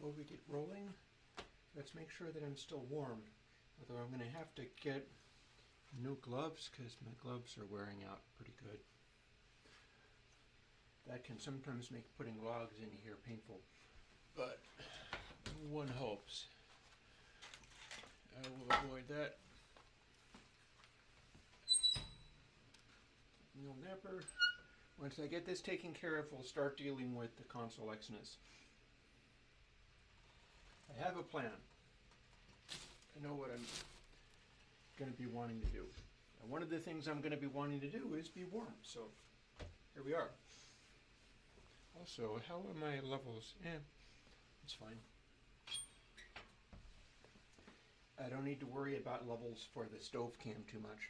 before we get rolling, let's make sure that I'm still warm. Although I'm going to have to get new gloves because my gloves are wearing out pretty good. That can sometimes make putting logs in here painful, but one hopes I will avoid that. You'll never. Once I get this taken care of, we'll start dealing with the ConsoleX-ness. I have a plan. I know what I'm going to be wanting to do. And one of the things I'm going to be wanting to do is be warm. So here we are. Also, how are my levels? It's fine. I don't need to worry about levels for the stove cam too much.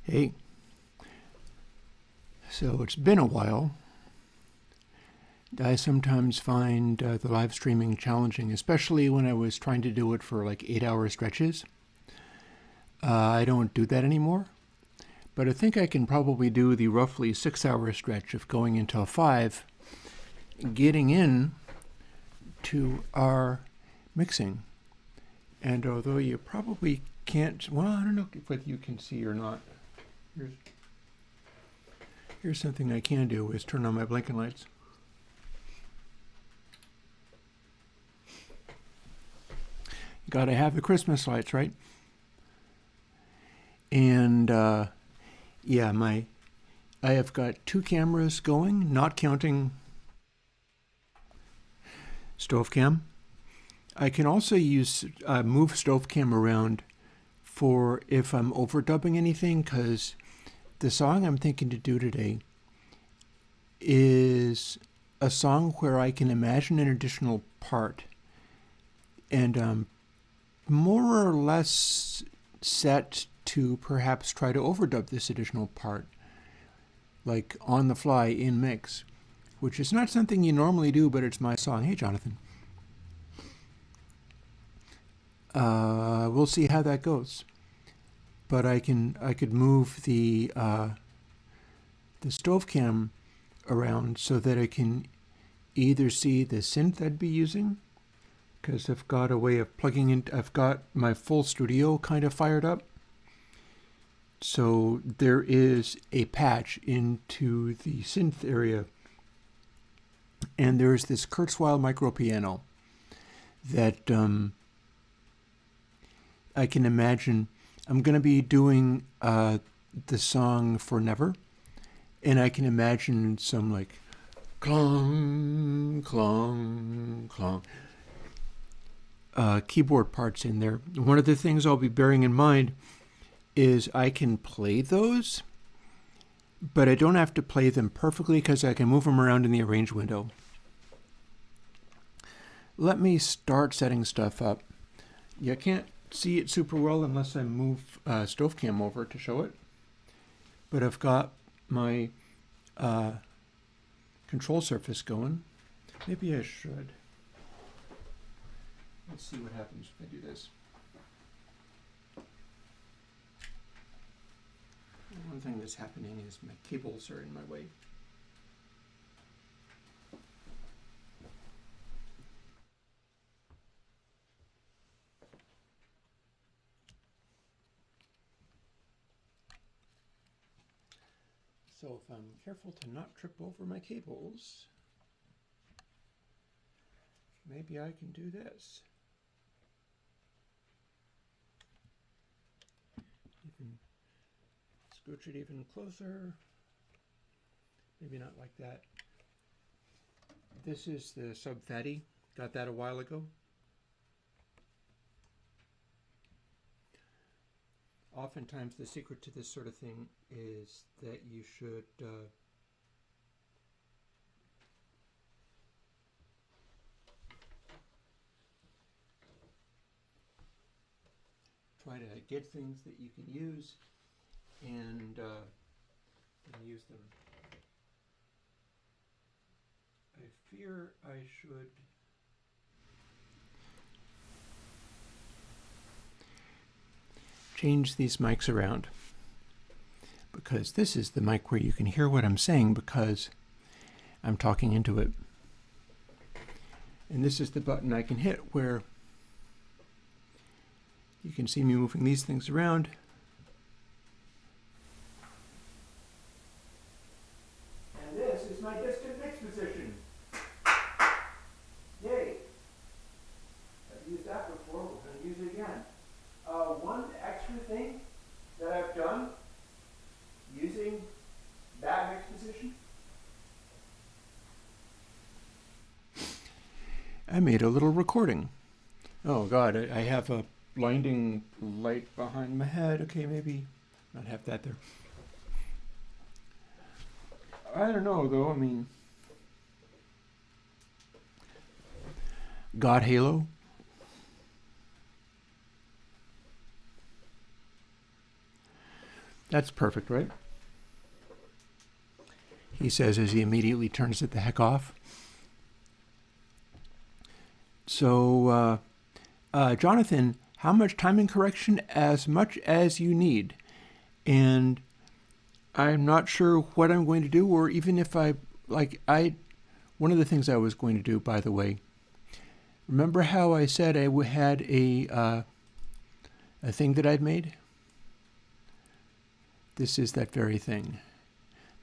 Hey, so it's been a while. I sometimes find the live streaming challenging, especially when I was trying to do it for like 8-hour stretches. I don't do that anymore, but I think I can probably do the roughly 6-hour stretch of going until 5, getting in to our mixing. And although you probably can't, well, I don't know whether you can see or not. Here's something I can do is turn on my blinking lights. You gotta have the Christmas lights, right? And yeah, I have got 2 cameras going, not counting stove cam. I can also use move stove cam around for if I'm overdubbing anything, because the song I'm thinking to do today is a song where I can imagine an additional part, and more or less set to perhaps try to overdub this additional part, like on the fly in mix, which is not something you normally do, but it's my song. Hey, Jonathan. We'll see how that goes. But I could move the stove cam around so that I can either see the synth I'd be using, because I've got a way of plugging in. I've got my full studio kind of fired up, so there is a patch into the synth area, and there's this Kurzweil micro piano that I can imagine. I'm going to be doing the song For Never, and I can imagine some like clong, clong, clong keyboard parts in there. One of the things I'll be bearing in mind is I can play those, but I don't have to play them perfectly because I can move them around in the arrange window. Let me start setting stuff up. You can't see it super well unless I move stove cam over to show it, but I've got my control surface going. Maybe I should. Let's see what happens if I do this. One thing that's happening is my cables are in my way. So if I'm careful to not trip over my cables, maybe I can do this. Even scooch it even closer. Maybe not like that. This is the Sub Fatty. Got that a while ago. Oftentimes the secret to this sort of thing is that you should try to get things that you can use and use them. I fear I should change these mics around, because this is the mic where you can hear what I'm saying because I'm talking into it. And this is the button I can hit where you can see me moving these things around. And this is my distant mix position. Yay! I've used that before, we're going to use it again. One extra thing that I've done using that mix position, I made a little recording. Oh God, I have a blinding light behind my head. Okay, maybe not have that there. I don't know though, I mean, God Halo. That's perfect, right? He says as he immediately turns it the heck off. So, Jonathan, how much timing correction? As much as you need. And I'm not sure what I'm going to do, or even if one of the things I was going to do, by the way, remember how I said I had a thing that I'd made? This is that very thing.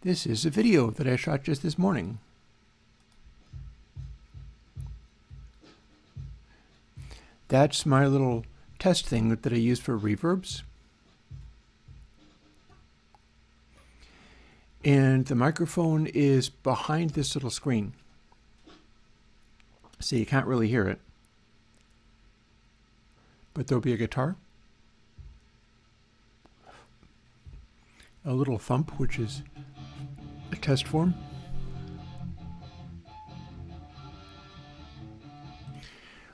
This is a video that I shot just this morning. That's my little test thing that I use for reverbs. And the microphone is behind this little screen, so you can't really hear it. But there'll be a guitar, a little thump, which is a test form.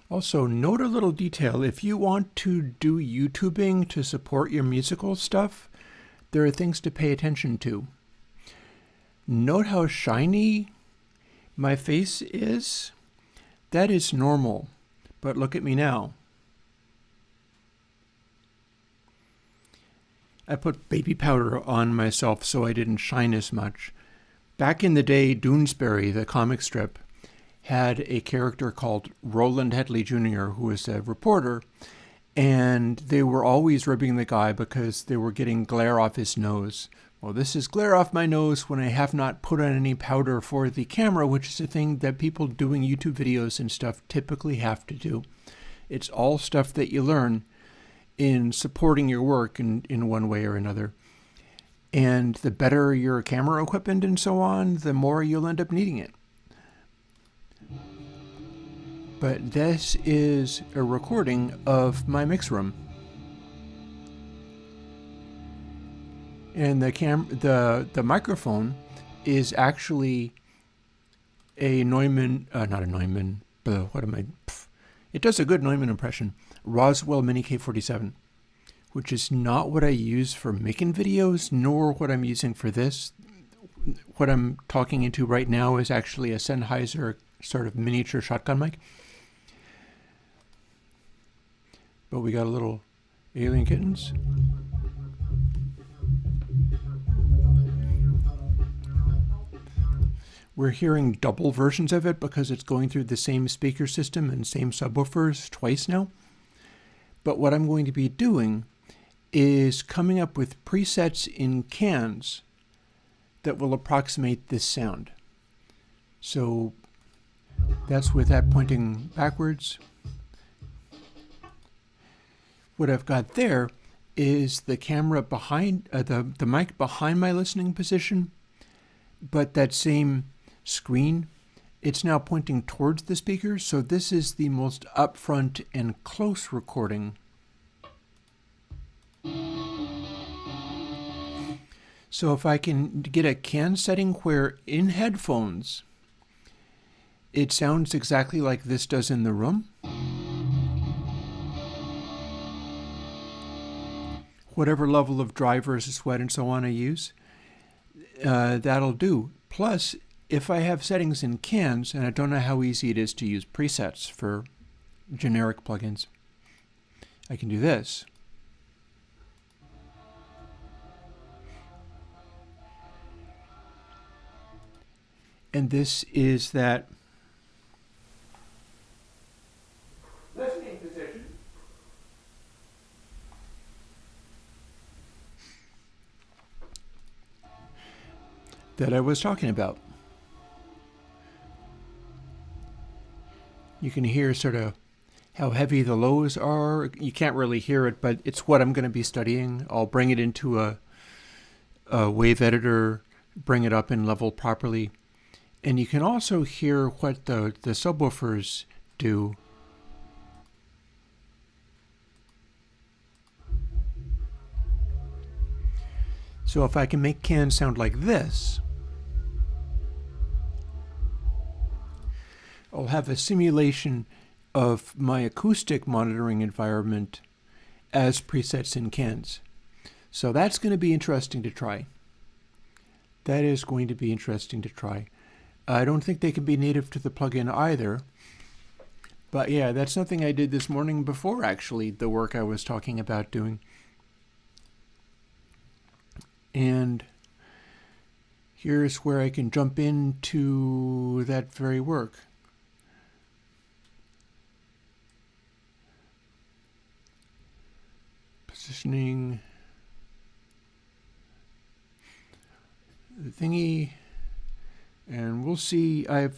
Also, note a little detail. If you want to do YouTubing to support your musical stuff, there are things to pay attention to. Note how shiny my face is. That is normal, but look at me now. I put baby powder on myself so I didn't shine as much. Back in the day, Doonesbury, the comic strip, had a character called Roland Headley Jr., who was a reporter, and they were always ribbing the guy because they were getting glare off his nose. Well, this is glare off my nose when I have not put on any powder for the camera, which is a thing that people doing YouTube videos and stuff typically have to do. It's all stuff that you learn in supporting your work in one way or another. And the better your camera equipment and so on, the more you'll end up needing it. But this is a recording of my mix room. And the microphone is actually a Neumann, not a Neumann, it does a good Neumann impression, Roswell Mini K47, which is not what I use for making videos, nor what I'm using for this. What I'm talking into right now is actually a Sennheiser sort of miniature shotgun mic. But we got a little alien kittens. We're hearing double versions of it because it's going through the same speaker system and same subwoofers twice now. But what I'm going to be doing is coming up with presets in cans that will approximate this sound. So that's with that pointing backwards. What I've got there is the camera behind, the mic behind my listening position, but that same screen, it's now pointing towards the speaker, so this is the most upfront and close recording. So if I can get a can setting where in headphones it sounds exactly like this does in the room, whatever level of dry versus wet and so on I use, that'll do. Plus, if I have settings in cans, and I don't know how easy it is to use presets for generic plugins, I can do this. And this is that listening position. That I was talking about. You can hear sort of how heavy the lows are. You can't really hear it, but it's what I'm going to be studying. I'll bring it into a wave editor, bring it up in level properly. And you can also hear what the subwoofers do. So if I can make cans sound like this, I'll have a simulation of my acoustic monitoring environment as presets in cans. So that's going to be interesting to try. That is going to be interesting to try. I don't think they can be native to the plugin either. But yeah, that's something I did this morning before actually the work I was talking about doing. And here's where I can jump into that very work. Positioning the thingy, and we'll see. I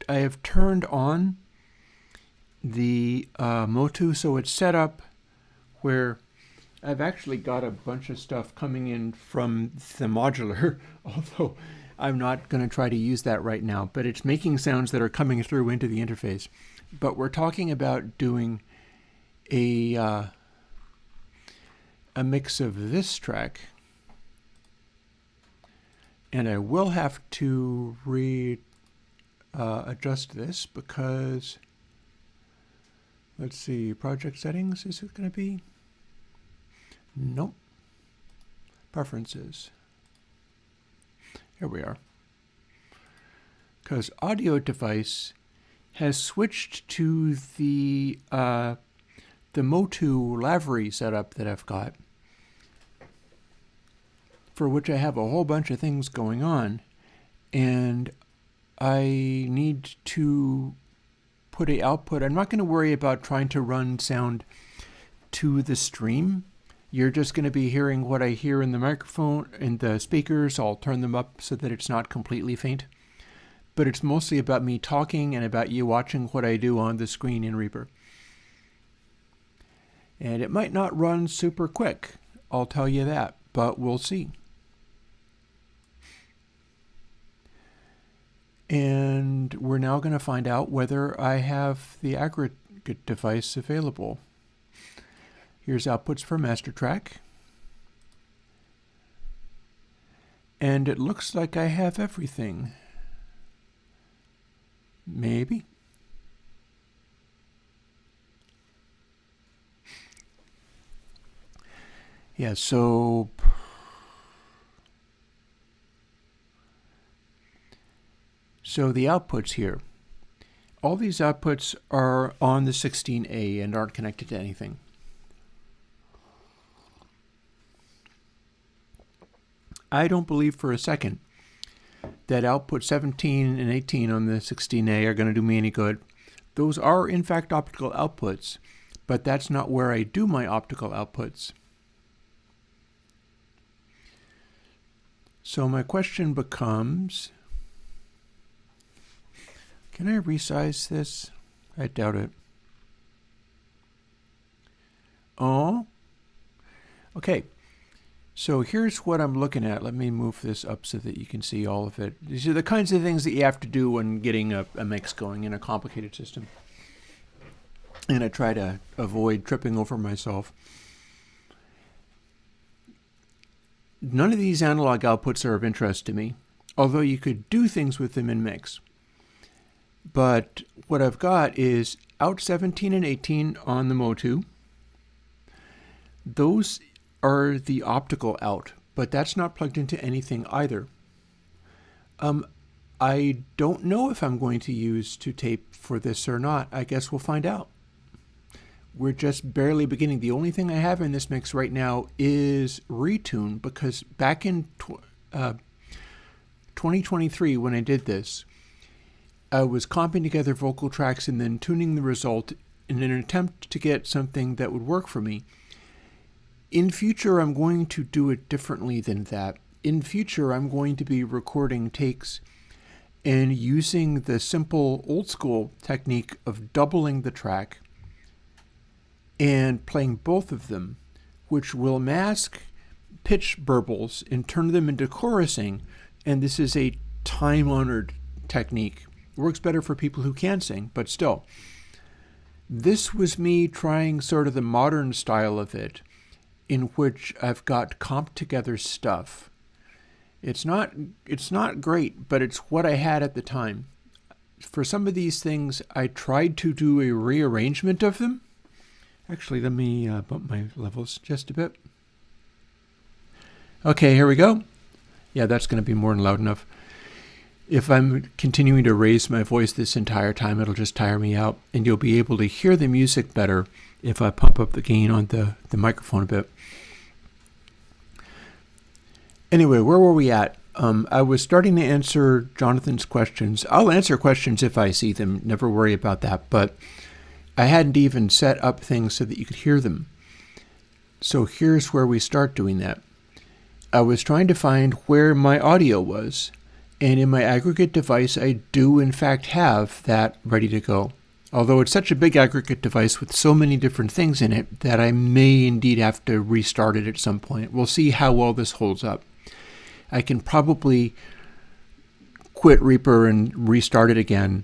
have turned on the Motu, so it's set up where I've actually got a bunch of stuff coming in from the modular, although I'm not going to try to use that right now, but it's making sounds that are coming through into the interface. But we're talking about doing a mix of this track, and I will have to adjust this because, let's see, project settings, is it going to be? Nope. Preferences. Here we are. Because audio device has switched to the Motu Lavery setup that I've got, for which I have a whole bunch of things going on, and I need to put an output. I'm not going to worry about trying to run sound to the stream. You're just going to be hearing what I hear in the microphone, in the speakers. I'll turn them up so that it's not completely faint. But it's mostly about me talking and about you watching what I do on the screen in Reaper. And it might not run super quick, I'll tell you that, but we'll see. And we're now going to find out whether I have the aggregate device available. Here's outputs for master track. And it looks like I have everything. Maybe. Yeah, so the outputs here. All these outputs are on the 16A and aren't connected to anything. I don't believe for a second that output 17 and 18 on the 16A are going to do me any good. Those are in fact optical outputs, but that's not where I do my optical outputs. So my question becomes, can I resize this? I doubt it. Oh, okay. So here's what I'm looking at. Let me move this up so that you can see all of it. These are the kinds of things that you have to do when getting a mix going in a complicated system. And I try to avoid tripping over myself. None of these analog outputs are of interest to me, although you could do things with them in mix. But what I've got is out 17 and 18 on the Motu. Those are the optical out, but that's not plugged into anything either. I don't know if I'm going to use To Tape for this or not. I guess we'll find out. We're just barely beginning. The only thing I have in this mix right now is Retune, because back in 2023 when I did this, I was comping together vocal tracks and then tuning the result in an attempt to get something that would work for me. In future, I'm going to do it differently than that. In future, I'm going to be recording takes and using the simple old school technique of doubling the track and playing both of them, which will mask pitch burbles and turn them into chorusing. And this is a time-honored technique. It works better for people who can sing, but still. This was me trying sort of the modern style of it, in which I've got comped together stuff. It's not great, but it's what I had at the time. For some of these things, I tried to do a rearrangement of them. Actually, let me bump my levels just a bit. Okay, here we go. Yeah, that's going to be more than loud enough. If I'm continuing to raise my voice this entire time, it'll just tire me out, and you'll be able to hear the music better if I pump up the gain on the microphone a bit. Anyway, where were we at? I was starting to answer Jonathan's questions. I'll answer questions if I see them. Never worry about that. But I hadn't even set up things so that you could hear them. So here's where we start doing that. I was trying to find where my audio was. And in my aggregate device, I do in fact have that ready to go. Although it's such a big aggregate device with so many different things in it that I may indeed have to restart it at some point. We'll see how well this holds up. I can probably quit Reaper and restart it again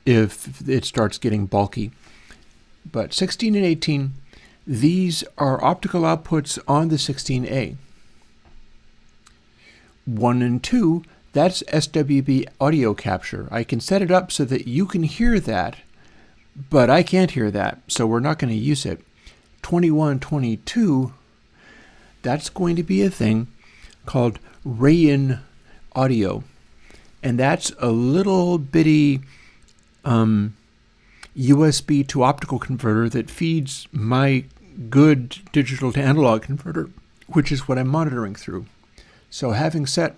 if it starts getting bulky. But 16 and 18, these are optical outputs on the 16A. 1 and 2, that's SWB audio capture. I can set it up so that you can hear that, but I can't hear that, so we're not going to use it. 21, 22, that's going to be a thing called Ray-in audio. And that's a little bitty USB to optical converter that feeds my good digital to analog converter, which is what I'm monitoring through. So having set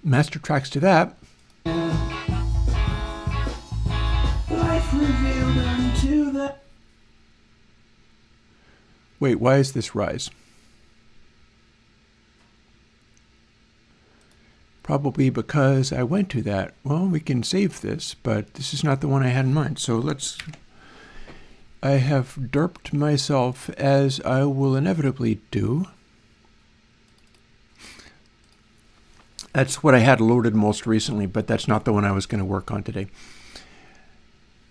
master tracks to that, life revealed unto the... Wait, why is this rise? Probably because I went to that. Well, we can save this, but this is not the one I had in mind. So I have derped myself, as I will inevitably do. That's what I had loaded most recently, but that's not the one I was going to work on today.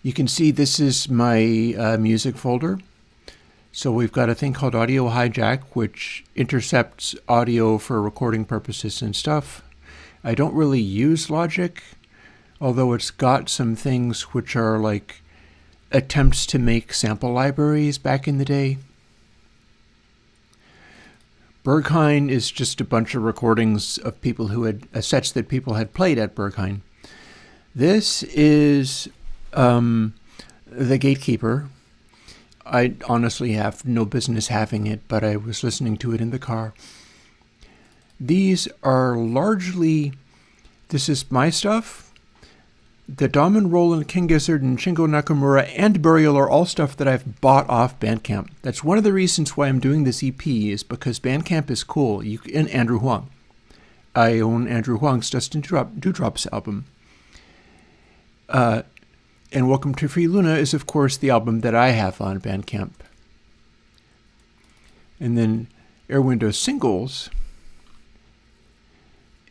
You can see this is my music folder. So we've got a thing called Audio Hijack, which intercepts audio for recording purposes and stuff. I don't really use Logic, although it's got some things which are like attempts to make sample libraries back in the day. Berghain is just a bunch of recordings of people who had sets that people had played at Berghain. This is The Gatekeeper. I honestly have no business having it, but I was listening to it in the car. These are largely, this is my stuff. The Damen Roland, King Gizzard, and Shingo Nakamura and Burial are all stuff that I've bought off Bandcamp. That's one of the reasons why I'm doing this EP, is because Bandcamp is cool. And Andrew Huang. I own Andrew Huang's Dustin Dewdrops album. And Welcome to Free Luna is, of course, the album that I have on Bandcamp. And then Air Window Singles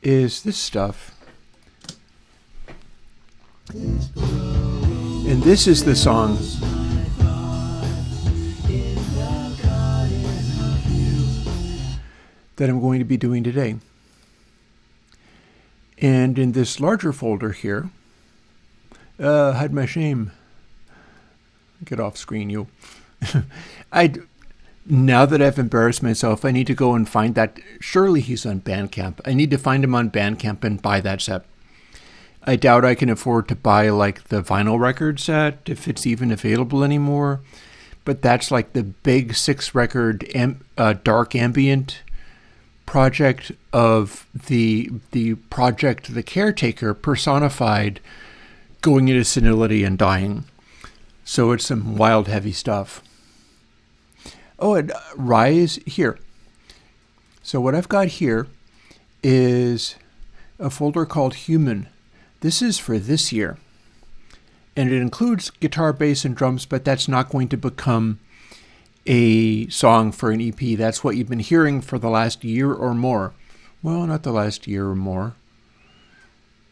is this stuff. And this is the song that I'm going to be doing today. And in this larger folder here, hide my shame. Get off screen, you. Now that I've embarrassed myself, I need to go and find that. Surely he's on Bandcamp. I need to find him on Bandcamp and buy that set. I doubt I can afford to buy like the vinyl record set if it's even available anymore. But that's like the big 6-record dark ambient project of the project The Caretaker personified going into senility and dying. So it's some wild, heavy stuff. Oh, and Rise here. So what I've got here is a folder called Human. This is for this year. And it includes guitar, bass, and drums, but that's not going to become a song for an EP. That's what you've been hearing for the last year or more. Well, not the last year or more.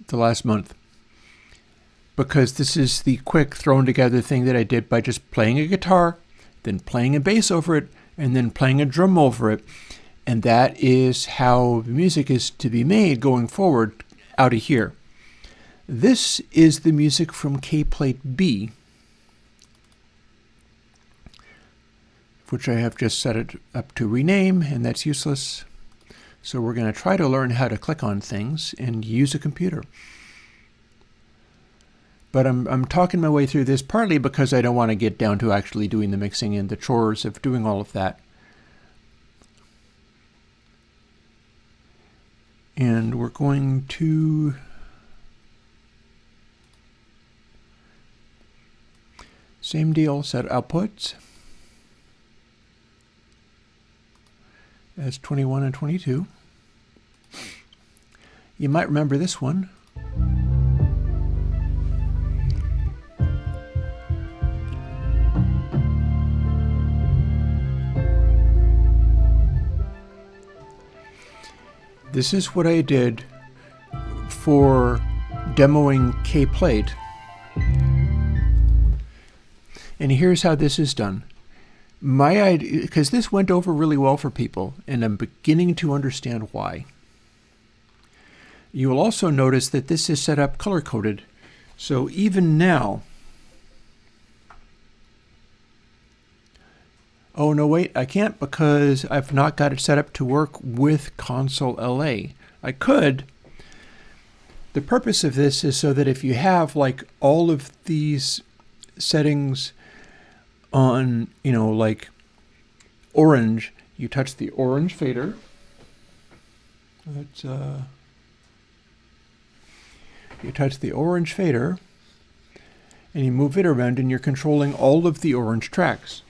The last month. Because this is the quick thrown together thing that I did by just playing a guitar, then playing a bass over it, and then playing a drum over it. And that is how the music is to be made going forward out of here. This is the music from K-Plate B, which I have just set it up to rename, and that's useless. So we're going to try to learn how to click on things and use a computer. But I'm talking my way through this partly because I don't want to get down to actually doing the mixing and the chores of doing all of that. And we're going to same deal, set outputs as 21 and 22. You might remember this one. This is what I did for demoing K-Plate. And here's how this is done. My idea, because this went over really well for people, and I'm beginning to understand why. You will also notice that this is set up color-coded. So even now, oh no wait, I can't because I've not got it set up to work with ConsoleLA. I could. The purpose of this is so that if you have like all of these settings on, like orange, you touch the orange fader. You touch the orange fader and you move it around and you're controlling all of the orange tracks,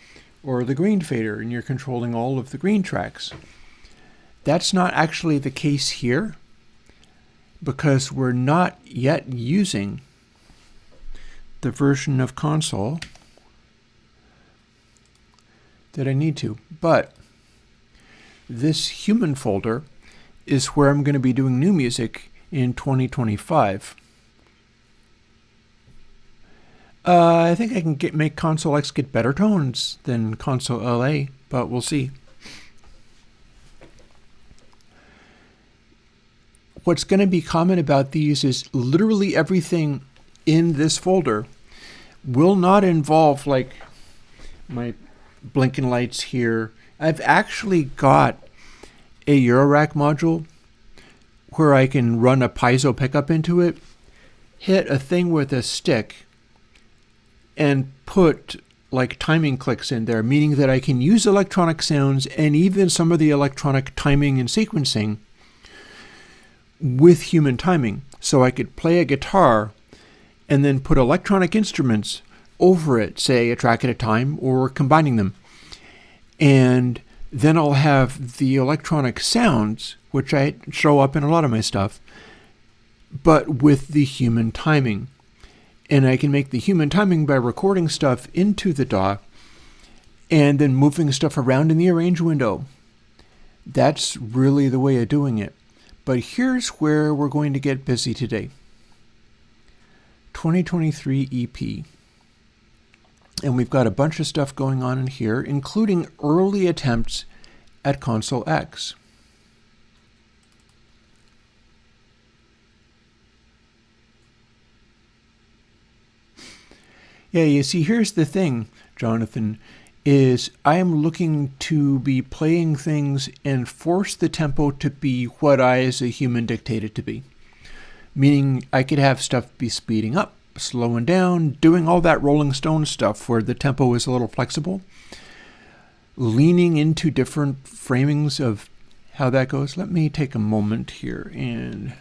or the green fader and you're controlling all of the green tracks. That's not actually the case here because we're not yet using the version of console that I need to. But this human folder is where I'm going to be doing new music in 2025. I think I can make ConsoleX get better tones than ConsoleLA, but we'll see. What's going to be common about these is literally everything in this folder will not involve like my blinking lights here. I've actually got a Eurorack module where I can run a piezo pickup into it, hit a thing with a stick, and put like timing clicks in there, meaning that I can use electronic sounds and even some of the electronic timing and sequencing with human timing. So I could play a guitar and then put electronic instruments over it, say a track at a time, or combining them. And then I'll have the electronic sounds, which I show up in a lot of my stuff, but with the human timing. And I can make the human timing by recording stuff into the DAW and then moving stuff around in the arrange window. That's really the way of doing it. But here's where we're going to get busy today. 2023 EP. And we've got a bunch of stuff going on in here, including early attempts at ConsoleX. Yeah, you see, here's the thing, Jonathan, is I am looking to be playing things and force the tempo to be what I as a human dictate it to be. meaning I could have stuff be speeding up, slowing down, doing all that Rolling Stone stuff where the tempo is a little flexible, leaning into different framings of how that goes. Let me take a moment here and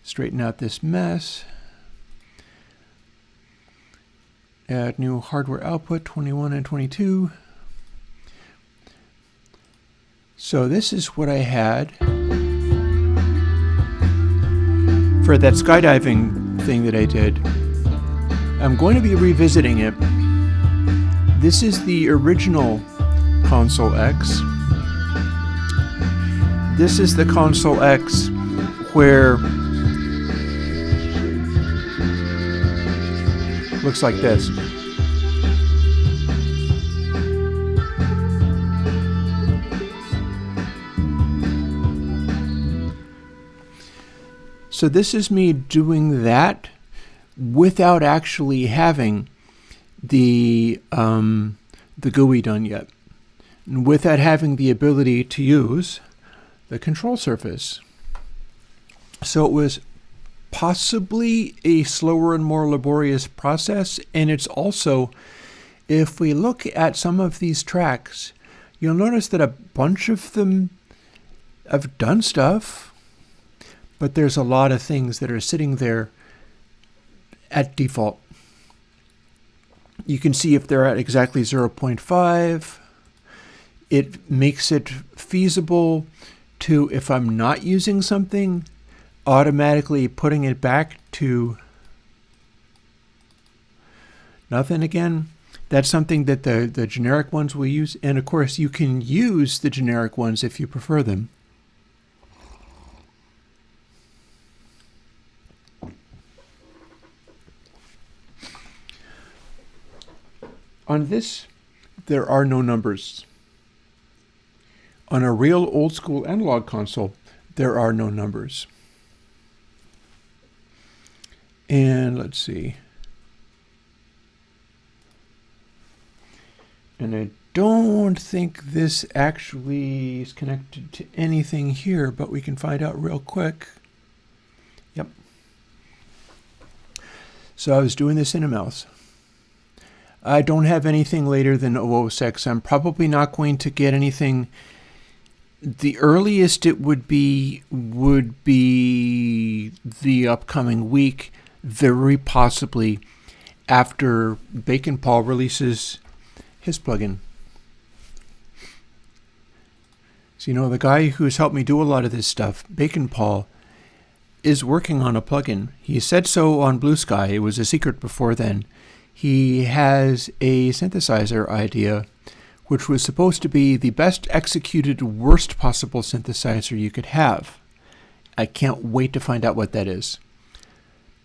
straighten out this mess. Add new hardware output 21 and 22. So this is what I had for that skydiving thing that I did. I'm going to be revisiting it. This is the original ConsoleX. This is the ConsoleX where looks like this. So this is me doing that without actually having the GUI done yet, and without having the ability to use the control surface. So it was possibly a slower and more laborious process, and it's also, if we look at some of these tracks, you'll notice that a bunch of them have done stuff, but there's a lot of things that are sitting there at default. You can see if they're at exactly 0.5, it makes it feasible to, if I'm not using something, automatically putting it back to nothing again. That's something that the generic ones will use. And of course, you can use the generic ones if you prefer them. On this, there are no numbers. On a real old school analog console, there are no numbers. And let's see. And I don't think this actually is connected to anything here, but we can find out real quick. Yep. So I was doing this in a mouse. I don't have anything later than 006. I'm probably not going to get anything. The earliest it would be the upcoming week, very possibly after Bacon Paul releases his plugin. So, the guy who's helped me do a lot of this stuff, Bacon Paul, is working on a plugin. He said so on Blue Sky. It was a secret before then. He has a synthesizer idea, which was supposed to be the best executed, worst possible synthesizer you could have. I can't wait to find out what that is.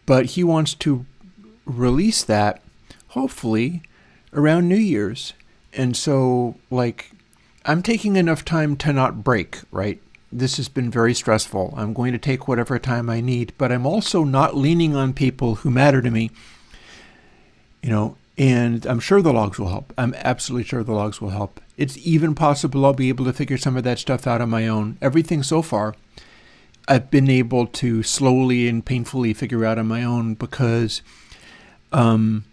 But he wants to release that, hopefully, around New Year's. And so, I'm taking enough time to not break, right? This has been very stressful. I'm going to take whatever time I need, but I'm also not leaning on people who matter to me. And I'm sure the logs will help. I'm absolutely sure the logs will help. It's even possible I'll be able to figure some of that stuff out on my own. Everything so far, I've been able to slowly and painfully figure out on my own because Sudara,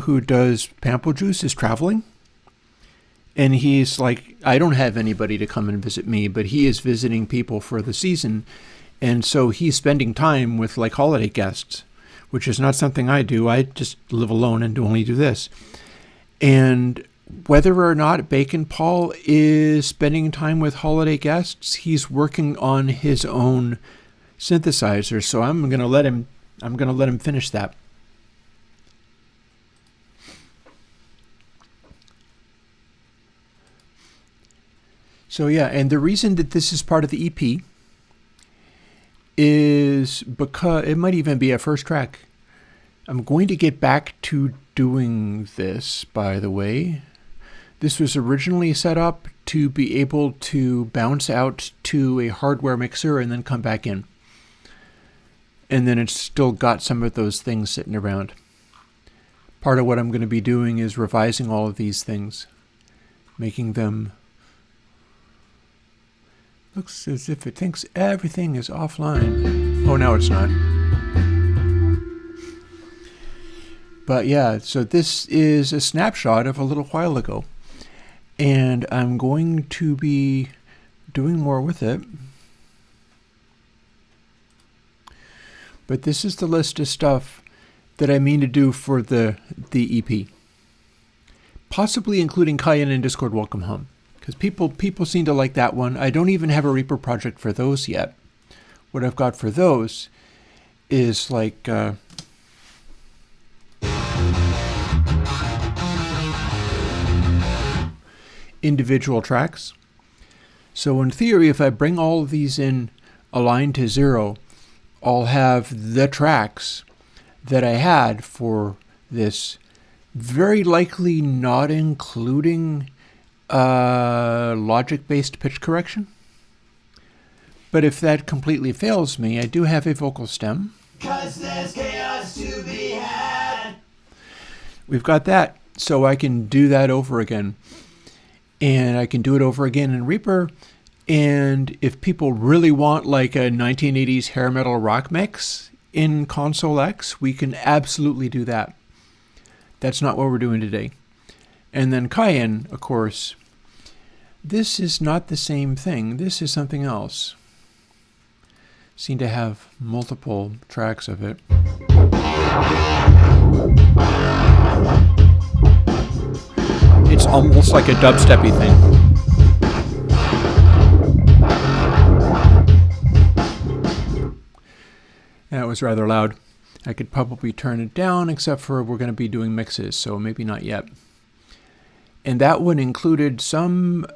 who does Pample Juice, is traveling. And he's like, I don't have anybody to come and visit me, but he is visiting people for the season. And so he's spending time with holiday guests, which is not something I do. I just live alone and only do this. And whether or not Bacon Paul is spending time with holiday guests, he's working on his own synthesizer. So I'm going to let him finish that. So yeah, and the reason that this is part of the EP is because it might even be a first track. I'm going to get back to doing this, by the way. This was originally set up to be able to bounce out to a hardware mixer and then come back in. And then it's still got some of those things sitting around. Part of what I'm going to be doing is revising all of these things, making them Looks as if it thinks everything is offline. Oh, now it's not. But yeah, so this is a snapshot of a little while ago. And I'm going to be doing more with it. But this is the list of stuff that I mean to do for the EP. Possibly including Cayenne and Discord Welcome Home. Because people seem to like that one. I don't even have a Reaper project for those yet. What I've got for those is like individual tracks. So in theory, if I bring all of these in aligned to 0, I'll have the tracks that I had for this, very likely not including logic-based pitch correction. But if that completely fails me, I do have a vocal stem. 'Cause there's chaos to be had. We've got that, so I can do that over again. And I can do it over again in Reaper. And if people really want like a 1980s hair metal rock mix in ConsoleX, we can absolutely do that. That's not what we're doing today. And then Cayenne, of course, this is not the same thing. This is something else. Seem to have multiple tracks of it. It's almost like a dubsteppy thing. That was rather loud. I could probably turn it down, except for we're going to be doing mixes, so maybe not yet. And that one included some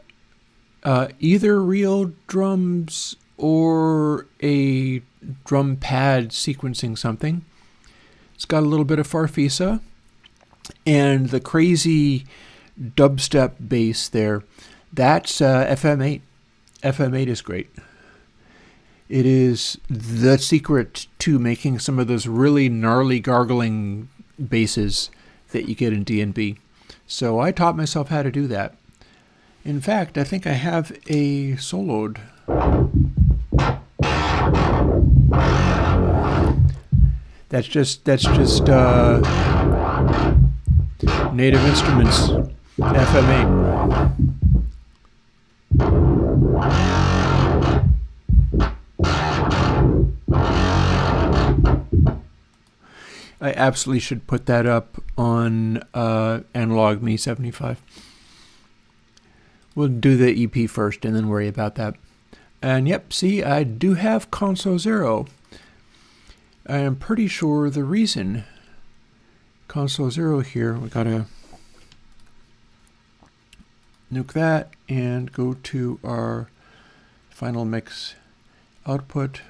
either real drums or a drum pad sequencing something. It's got a little bit of Farfisa and the crazy dubstep bass there. That's FM8. FM8 is great. It is the secret to making some of those really gnarly gargling basses that you get in D&B. So I taught myself how to do that. In fact, I think I have a soloed. That's just Native Instruments FM8. I absolutely should put that up on Analog Me 75. We'll do the EP first and then worry about that. And yep, see, I do have Console 0. I am pretty sure the reason Console 0 here, we gotta nuke that and go to our final mix output.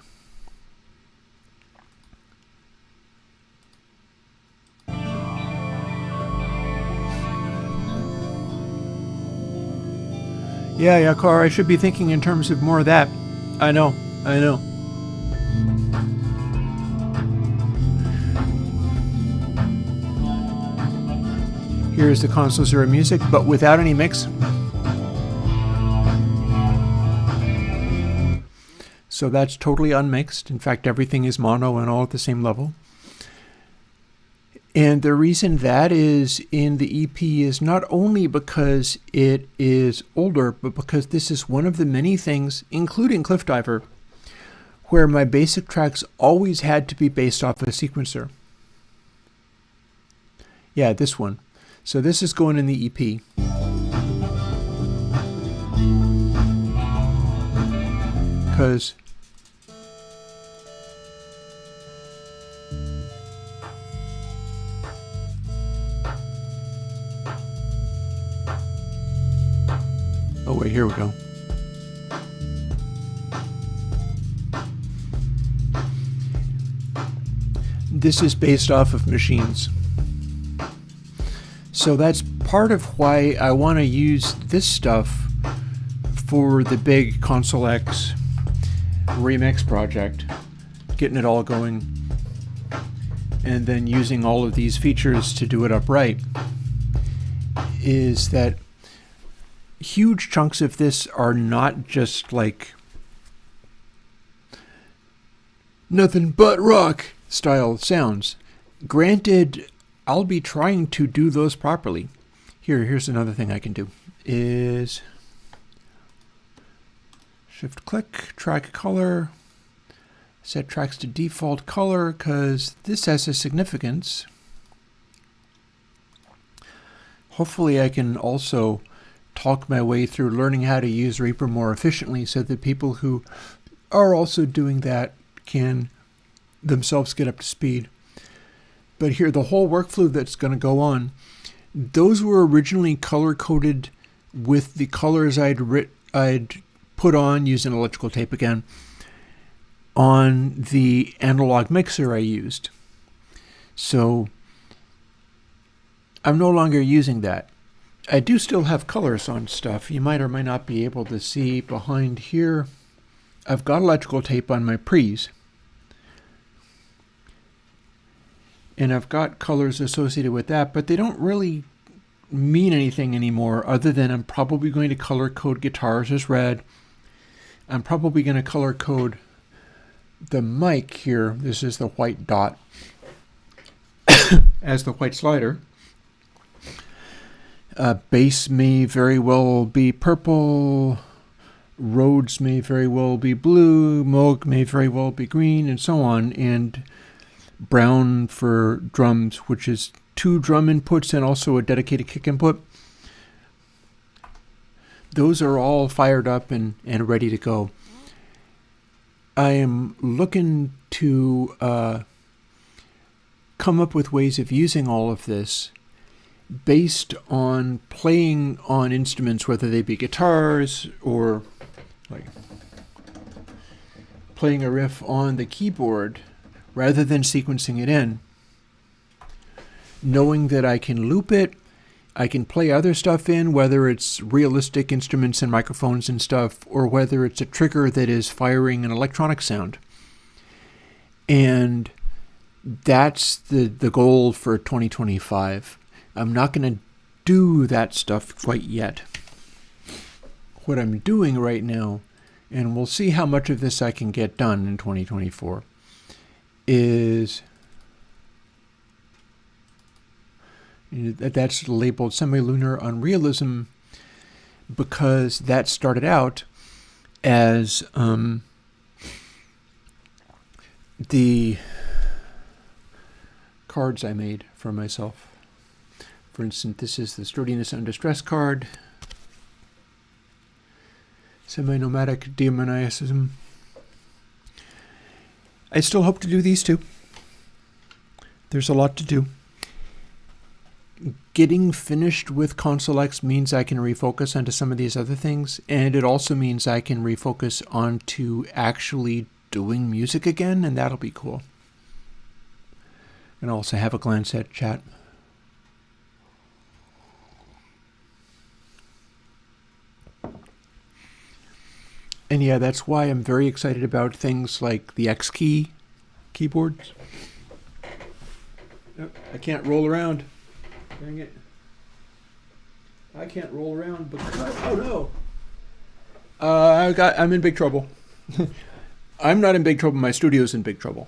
Yeah, Car, I should be thinking in terms of more of that. I know. Here's the Console 0 music, but without any mix. So that's totally unmixed. In fact, everything is mono and all at the same level. And the reason that is in the EP is not only because it is older, but because this is one of the many things, including Cliff Diver, where my basic tracks always had to be based off a sequencer. Yeah, this one. So this is going in the EP. Because oh wait, here we go. This is based off of machines. So that's part of why I want to use this stuff for the big ConsoleX remix project, getting it all going, and then using all of these features to do it upright, is that huge chunks of this are not just like nothing but rock style sounds. Granted, I'll be trying to do those properly. Here's another thing I can do is shift click, track color, set tracks to default color because this has a significance. Hopefully I can also talk my way through learning how to use Reaper more efficiently so that people who are also doing that can themselves get up to speed. But here, the whole workflow that's going to go on, those were originally color-coded with the colors I'd put on using electrical tape again on the analog mixer I used. So I'm no longer using that. I do still have colors on stuff. You might or might not be able to see behind here. I've got electrical tape on my pre's. And I've got colors associated with that, but they don't really mean anything anymore other than I'm probably going to color code guitars as red. I'm probably going to color code the mic here. This is the white dot as the white slider. Bass may very well be purple. Rhodes may very well be blue. Moog may very well be green, and so on. And brown for drums, which is 2 drum inputs and also a dedicated kick input. Those are all fired up and ready to go. I am looking to come up with ways of using all of this based on playing on instruments, whether they be guitars or like playing a riff on the keyboard rather than sequencing it in. Knowing that I can loop it, I can play other stuff in, whether it's realistic instruments and microphones and stuff, or whether it's a trigger that is firing an electronic sound. And that's the goal for 2025. I'm not going to do that stuff quite yet. What I'm doing right now, and we'll see how much of this I can get done in 2024, is that's labeled Semilunar Unrealism because that started out as the cards I made for myself. For instance, this is the Sturdiness Under Stress card, Semi-Nomadic Demoniacism. I still hope to do these two. There's a lot to do. Getting finished with ConsoleX means I can refocus onto some of these other things, and it also means I can refocus onto actually doing music again, and that'll be cool. And also have a glance at chat. And yeah, that's why I'm very excited about things like the X key keyboards. Oh, I can't roll around. Dang it. I can't roll around because, oh no. I'm in big trouble. I'm not in big trouble, my studio's in big trouble.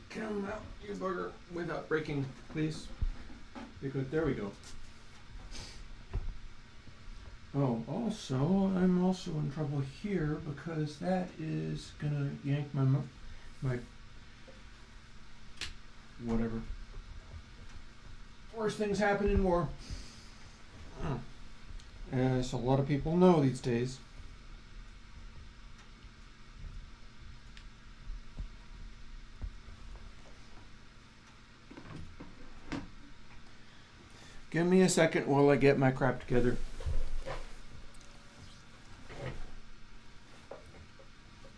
Come out, you bugger, without breaking, please. Because there we go. Oh, also, I'm also in trouble here because that is gonna yank my whatever. Worst things happen in war. As a lot of people know these days. Give me a second while I get my crap together.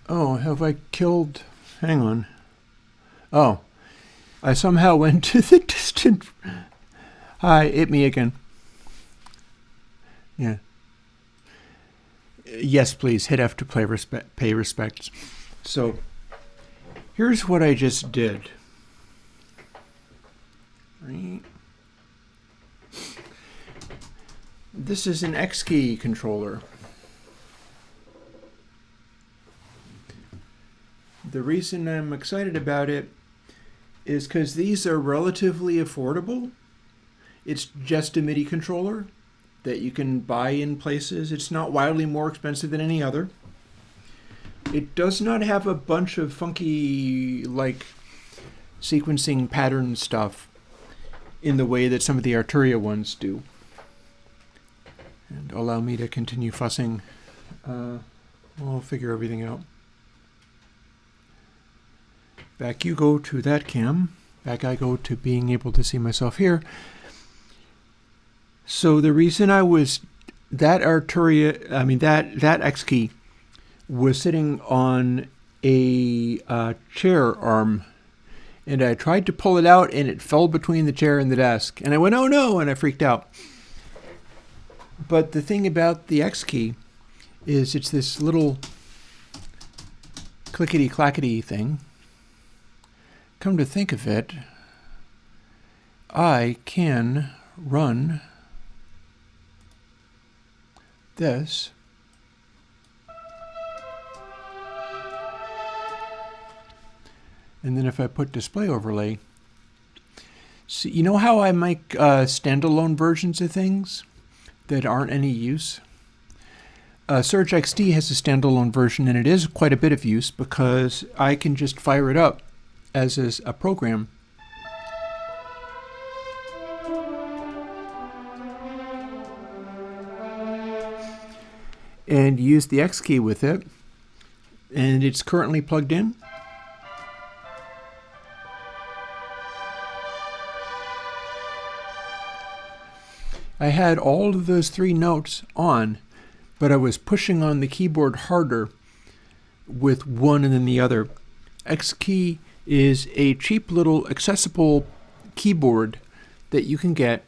Oh, have I killed... Hang on. Oh. I somehow went to the distant... Hi, it me again. Yeah. Yes, please. Hit F to pay respects. So, here's what I just did. Right. This is an X key controller. The reason I'm excited about it is because these are relatively affordable. It's just a MIDI controller that you can buy in places. It's not wildly more expensive than any other. It does not have a bunch of funky, like, sequencing pattern stuff in the way that some of the Arturia ones do. And allow me to continue fussing. We'll figure everything out. Back you go to that cam. Back I go to being able to see myself here. So the reason I was, that Arturia, I mean that X key was sitting on a chair arm, and I tried to pull it out and it fell between the chair and the desk. And I went, oh no, and I freaked out. But the thing about the X key is it's this little clickety-clackety thing. Come to think of it, I can run this and then if I put display overlay, see, you know how I make standalone versions of things that aren't any use? Surge XD has a standalone version, and it is quite a bit of use because I can just fire it up as is a program. And use the X key with it, and it's currently plugged in. I had all of those 3 notes on, but I was pushing on the keyboard harder with one and then the other. X key is a cheap little accessible keyboard that you can get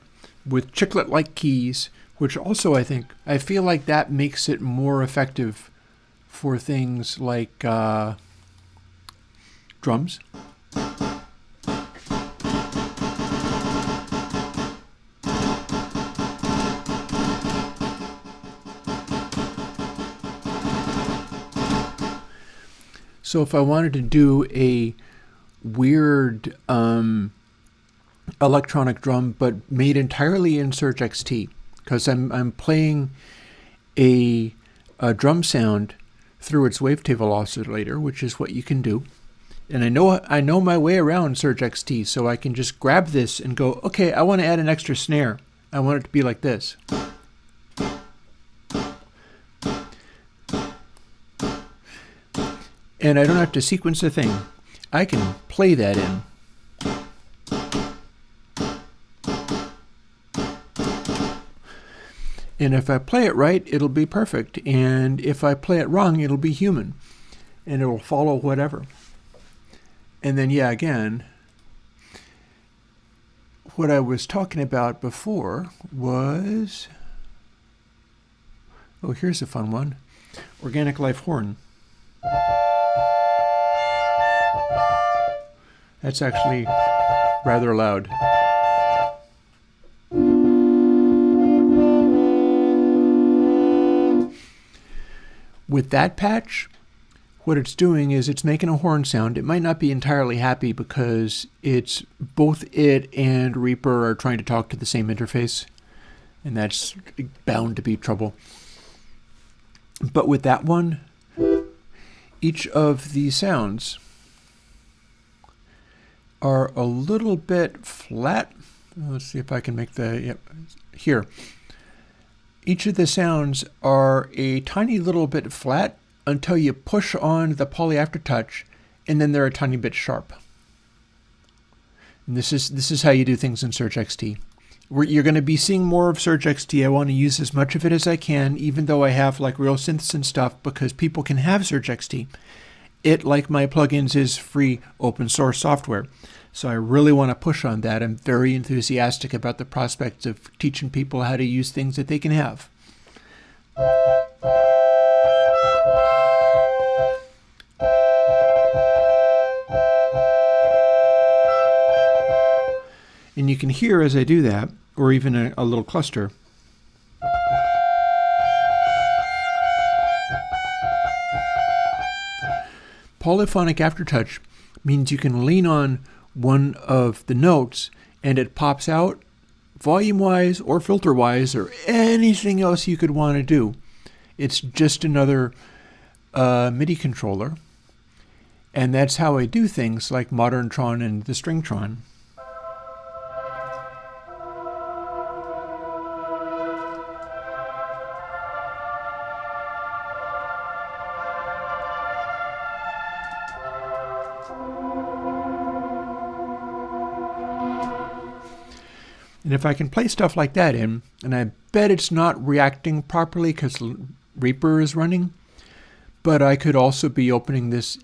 with chiclet-like keys, which also I feel like that makes it more effective for things like drums. So if I wanted to do a weird electronic drum, but made entirely in Surge XT, because I'm playing a drum sound through its wavetable oscillator, which is what you can do. And I know my way around Surge XT, so I can just grab this and go, okay, I want to add an extra snare. I want it to be like this. And I don't have to sequence a thing. I can play that in. And if I play it right, it'll be perfect. And if I play it wrong, it'll be human. And it will follow whatever. And then, yeah, again, what I was talking about before was, oh, here's a fun one. Organic Life Horn. That's actually rather loud. With that patch, what it's doing is it's making a horn sound. It might not be entirely happy because it's both it and Reaper are trying to talk to the same interface, and that's bound to be trouble. But with that one, each of these sounds are a little bit flat. Let's see if I can make the, yep, here. Each of the sounds are a tiny little bit flat until you push on the poly aftertouch, and then they're a tiny bit sharp. And this is how you do things in Surge XT. You're going to be seeing more of Surge XT. I want to use as much of it as I can, even though I have like real synths and stuff, because people can have Surge XT. It, like my plugins, is free open source software. So I really want to push on that. I'm very enthusiastic about the prospects of teaching people how to use things that they can have. And you can hear as I do that, or even a little cluster. polyphonic aftertouch means you can lean on one of the notes and it pops out volume-wise or filter-wise or anything else you could want to do. It's just another MIDI controller. And that's how I do things like Modern Tron and the Stringtron. And if I can play stuff like that in, and I bet it's not reacting properly because Reaper is running, but I could also be opening this.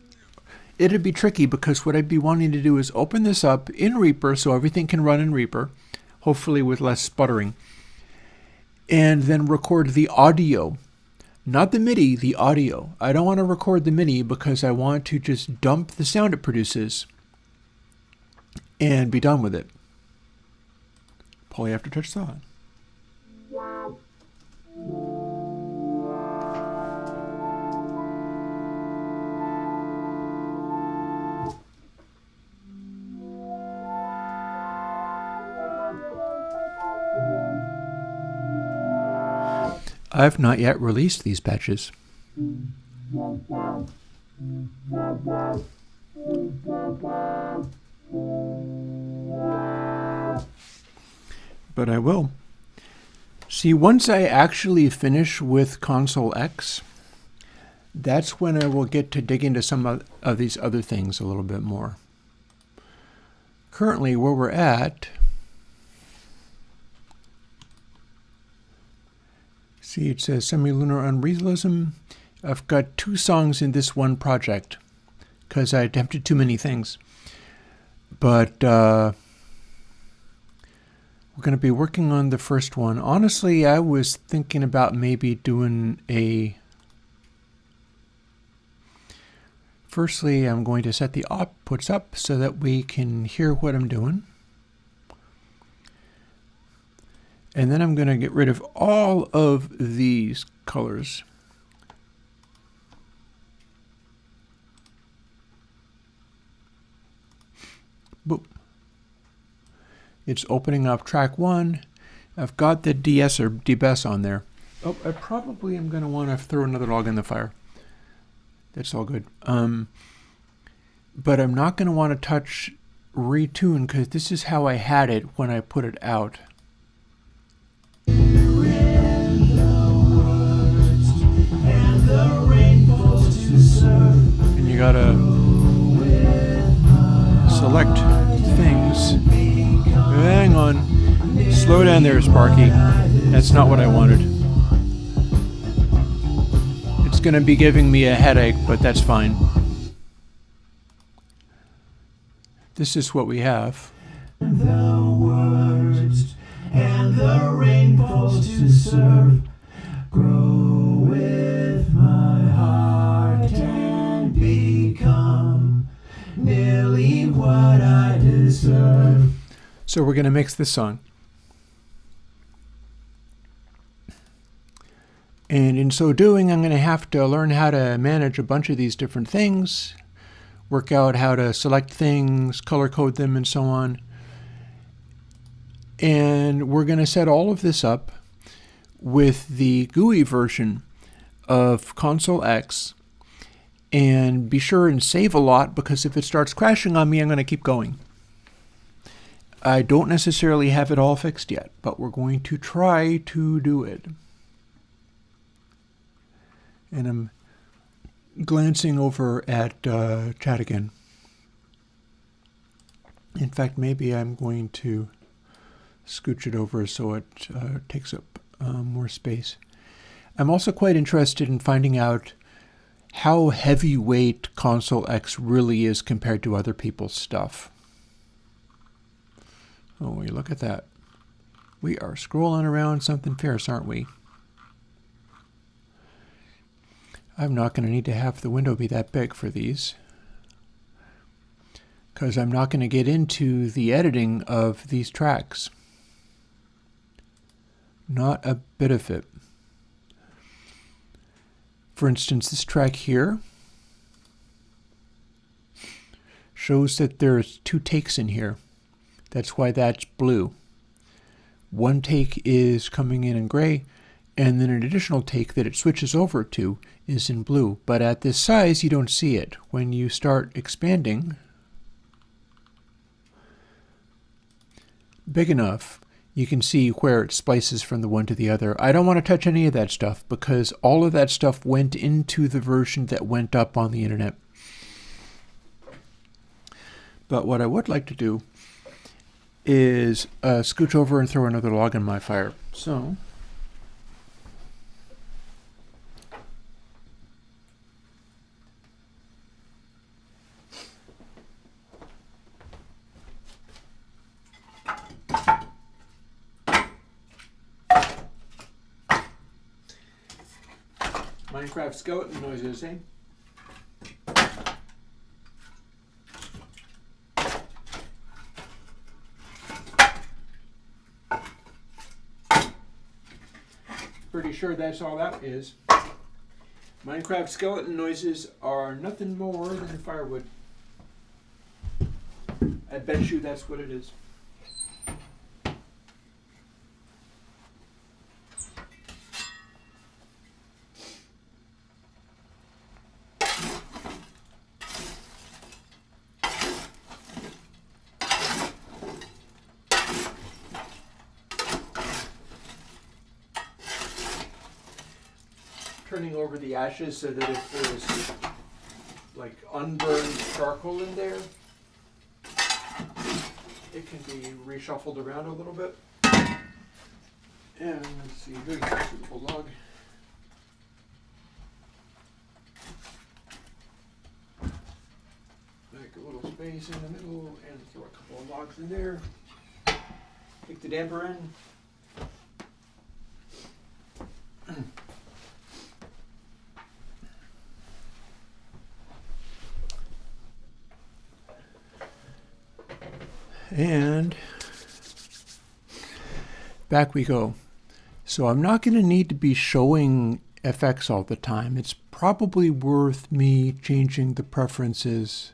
It'd be tricky because what I'd be wanting to do is open this up in Reaper so everything can run in Reaper, hopefully with less sputtering, and then record the audio. Not the MIDI, the audio. I don't want to record the MIDI because I want to just dump the sound it produces and be done with it. Poly aftertouch saw. I've not yet released these patches. But I will. See, once I actually finish with ConsoleX, that's when I will get to dig into some of these other things a little bit more. Currently, where we're at, see, it says Semilunar Unrealism. I've got 2 songs in this one project because I attempted too many things. But we're going to be working on the first one. Honestly, I was thinking about maybe doing a... Firstly, I'm going to set the outputs up so that we can hear what I'm doing. And then I'm going to get rid of all of these colors. Boop. It's opening up track 1. I've got the DS or DBS on there. Oh, I probably am going to want to throw another log in the fire. That's all good. But I'm not going to want to touch retune because this is how I had it when I put it out. And you gotta select things. Hang on. Slow down there, Sparky. That's not what I wanted. It's gonna be giving me a headache, but that's fine. This is what we have. The worst and the rainbows to serve. Grow with my heart and become nearly what I deserve. So we're going to mix this song. And in so doing, I'm going to have to learn how to manage a bunch of these different things, work out how to select things, color code them, and so on. And we're going to set all of this up with the GUI version of ConsoleX, and be sure and save a lot because if it starts crashing on me, I'm going to keep going. I don't necessarily have it all fixed yet, but we're going to try to do it. And I'm glancing over at chat again. In fact, maybe I'm going to scooch it over so it takes up more space. I'm also quite interested in finding out how heavyweight ConsoleX really is compared to other people's stuff. Oh, you look at that. We are scrolling around something fierce, aren't we? I'm not going to need to have the window be that big for these, because I'm not going to get into the editing of these tracks. Not a bit of it. For instance, this track here, shows that there's 2 takes in here. That's why that's blue. One take is coming in gray, and then an additional take that it switches over to is in blue. But at this size, you don't see it. When you start expanding big enough, you can see where it splices from the one to the other. I don't want to touch any of that stuff because all of that stuff went into the version that went up on the internet. But what I would like to do is scooch over and throw another log in my fire. So Minecraft skeleton noises, eh? Pretty sure that's all that is. Minecraft skeleton noises are nothing more than firewood. I bet you that's what it is. Turning over the ashes so that if there's like unburned charcoal in there, it can be reshuffled around a little bit. And let's see, here's a suitable log. Make a little space in the middle and throw a couple of logs in there. Take the damper in. And back we go. So I'm not going to need to be showing FX all the time. It's probably worth me changing the preferences.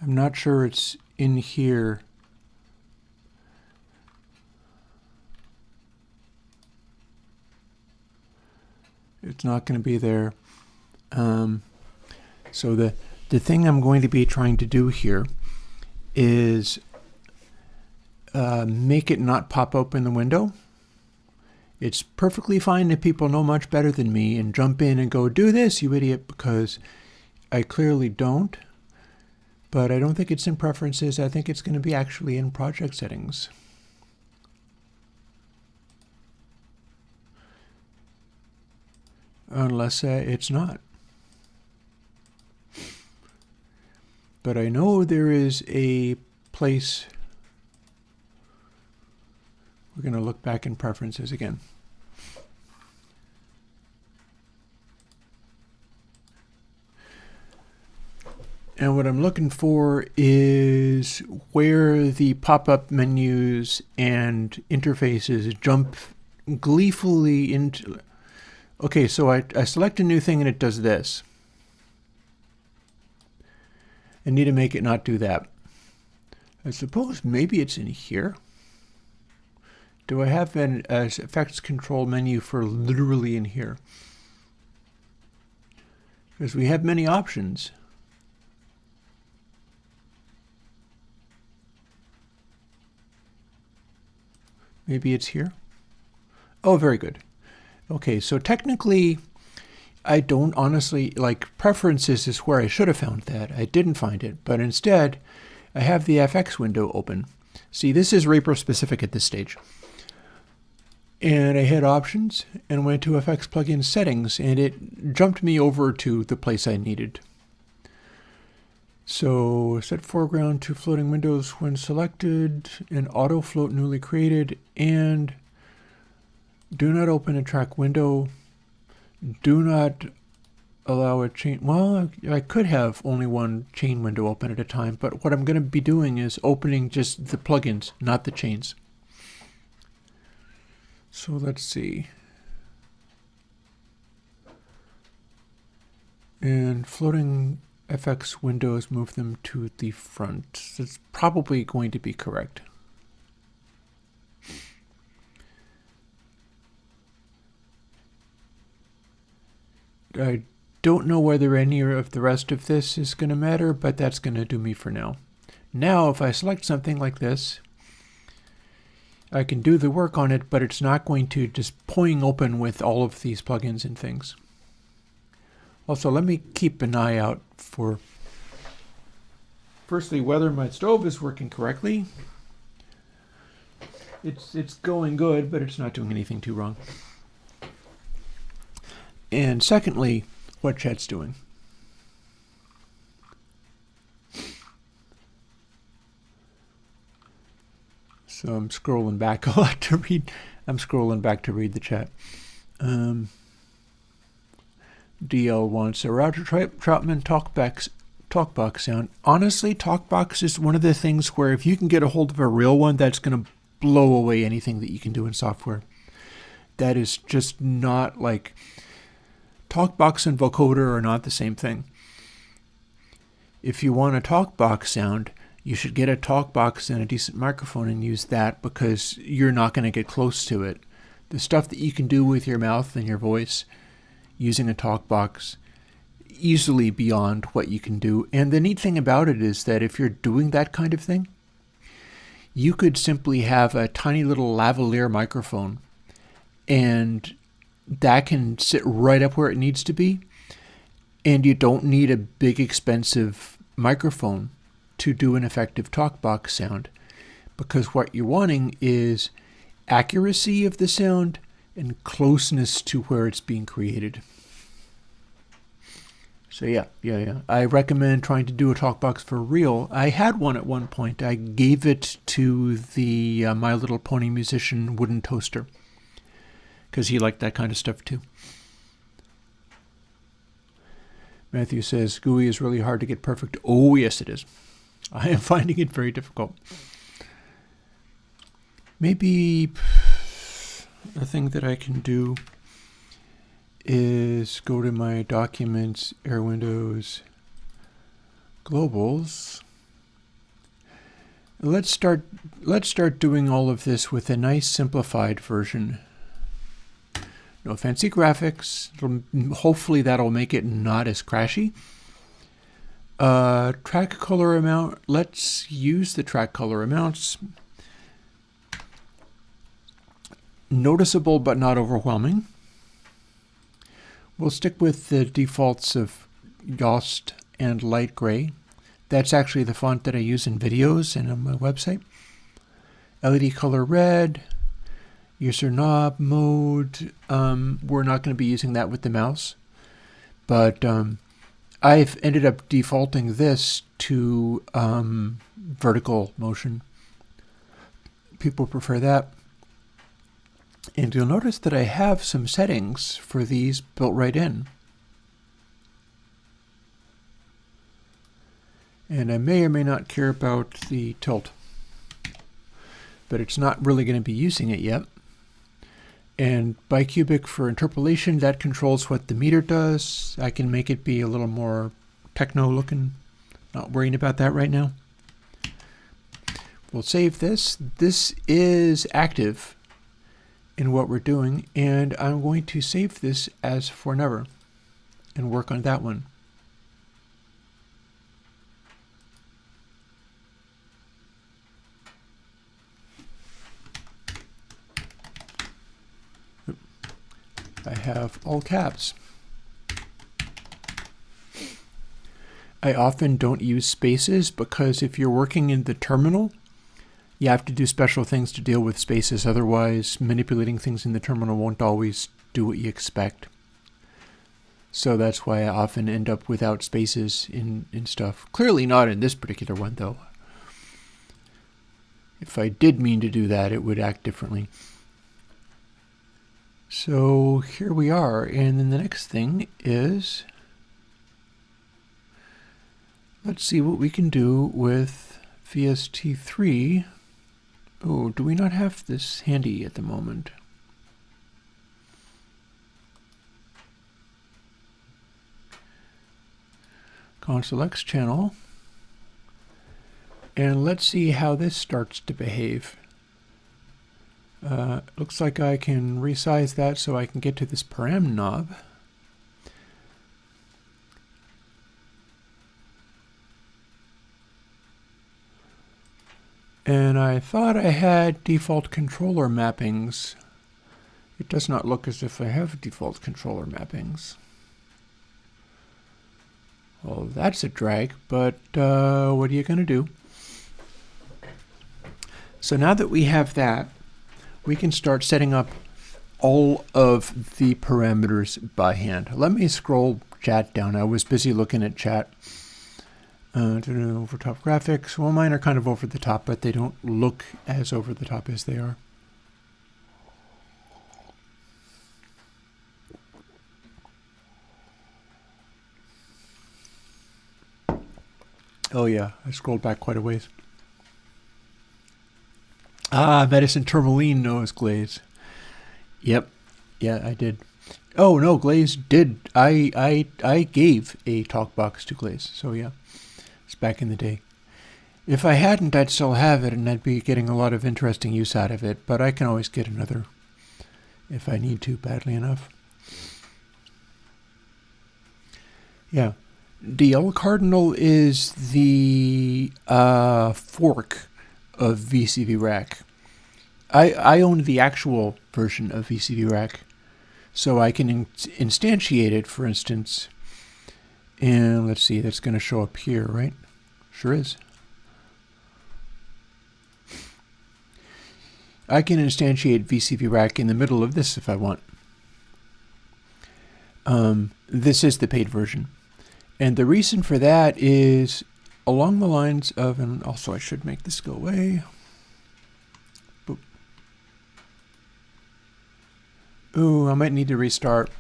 I'm not sure it's in here. It's not going to be there. So the thing I'm going to be trying to do here is make it not pop up in the window. It's perfectly fine if people know much better than me and jump in and go, do this, you idiot, because I clearly don't. But I don't think it's in preferences. I think it's going to be actually in project settings. Unless it's not. But I know there is a place. We're going to look back in preferences again. And what I'm looking for is where the pop-up menus and interfaces jump gleefully into. Okay, so I select a new thing and it does this. I need to make it not do that. I suppose maybe it's in here. Do I have an effects control menu for literally in here? Because we have many options. Maybe it's here. Oh, very good. Okay, so technically, I don't honestly, like preferences is where I should have found that. I didn't find it, but instead I have the FX window open. See, this is Repro specific at this stage. And I hit options and went to FX plugin settings and it jumped me over to the place I needed. So set foreground to floating windows when selected and auto float newly created and do not open a track window. Do not allow a chain. Well, I could have only one chain window open at a time, but what I'm going to be doing is opening just the plugins, not the chains. So let's see. And floating FX windows, move them to the front. That's probably going to be correct. I don't know whether any of the rest of this is going to matter, but that's going to do me for now. Now, if I select something like this, I can do the work on it, but it's not going to just poing open with all of these plugins and things. Also, let me keep an eye out for, firstly, whether my stove is working correctly. It's going good, but it's not doing anything too wrong. And secondly, what chat's doing. So I'm scrolling back a lot to read. I'm scrolling back to read the chat. DL wants a Roger Troutman talkbox sound. Honestly, talkbox is one of the things where if you can get a hold of a real one, that's going to blow away anything that you can do in software. That is just not like... Talkbox and vocoder are not the same thing. If you want a talkbox sound, you should get a talkbox and a decent microphone and use that, because you're not going to get close to it. The stuff that you can do with your mouth and your voice using a talkbox, easily beyond what you can do. And the neat thing about it is that if you're doing that kind of thing, you could simply have a tiny little lavalier microphone, and that can sit right up where it needs to be, and you don't need a big expensive microphone to do an effective talkbox sound, because what you're wanting is accuracy of the sound and closeness to where it's being created. So yeah. I recommend trying to do a talkbox for real. I had one at one point. I gave it to the My Little Pony musician wooden toaster, because he liked that kind of stuff too. Matthew says, GUI is really hard to get perfect. Oh, yes, it is. I am finding it very difficult. Maybe a thing that I can do is go to my Documents, Air Windows, Globals. Let's start doing all of this with a nice simplified version. No fancy graphics. Hopefully that'll make it not as crashy. Track color amount. Let's use the track color amounts. Noticeable but not overwhelming. We'll stick with the defaults of Yoast and light gray. That's actually the font that I use in videos and on my website. LED color red. User knob mode. We're not going to be using that with the mouse, but I've ended up defaulting this to vertical motion. People prefer that. And you'll notice that I have some settings for these built right in. And I may or may not care about the tilt, but it's not really going to be using it yet. And bicubic for interpolation, that controls what the meter does. I can make it be a little more techno looking. Not worrying about that right now. We'll save this. This is active in what we're doing, and I'm going to save this as for never and work on that one. I have all caps. I often don't use spaces because if you're working in the terminal, you have to do special things to deal with spaces. Otherwise, manipulating things in the terminal won't always do what you expect. So that's why I often end up without spaces in stuff. Clearly not in this particular one, though. If I did mean to do that, it would act differently. So here we are, and then the next thing is, let's see what we can do with VST3. Oh, do we not have this handy at the moment? ConsoleX channel. And let's see how this starts to behave. Looks like I can resize that so I can get to this param knob. And I thought I had default controller mappings. It does not look as if I have default controller mappings. Well, that's a drag, but what are you going to do? So now that we have that, we can start setting up all of the parameters by hand. Let me scroll chat down. I was busy looking at chat. Over top graphics. Well, mine are kind of over the top, but they don't look as over the top as they are. Oh yeah, I scrolled back quite a ways. Ah, Medicine Tourmaline knows Glaze. Yep, yeah, I did. Oh no, Glaze did. I gave a talk box to Glaze, so yeah. Back in the day. If I hadn't, I'd still have it and I'd be getting a lot of interesting use out of it, but I can always get another if I need to badly enough. Yeah. DL Cardinal is the fork of VCV Rack. I own the actual version of VCV Rack, so I can instantiate it, for instance. And let's see, that's going to show up here, right? Sure is. I can instantiate VCV Rack in the middle of this if I want. This is the paid version. And the reason for that is along the lines of, and also I should make this go away. Boop. Ooh, I might need to restart.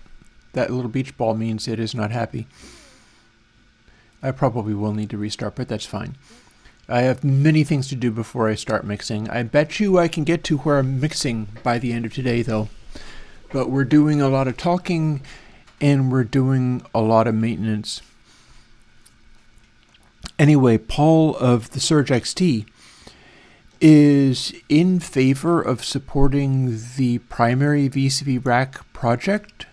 That little beach ball means it is not happy. I probably will need to restart, but that's fine. I have many things to do before I start mixing. I bet you I can get to where I'm mixing by the end of today, though. But we're doing a lot of talking, and we're doing a lot of maintenance. Anyway, Paul of the Surge XT is in favor of supporting the primary VCV Rack project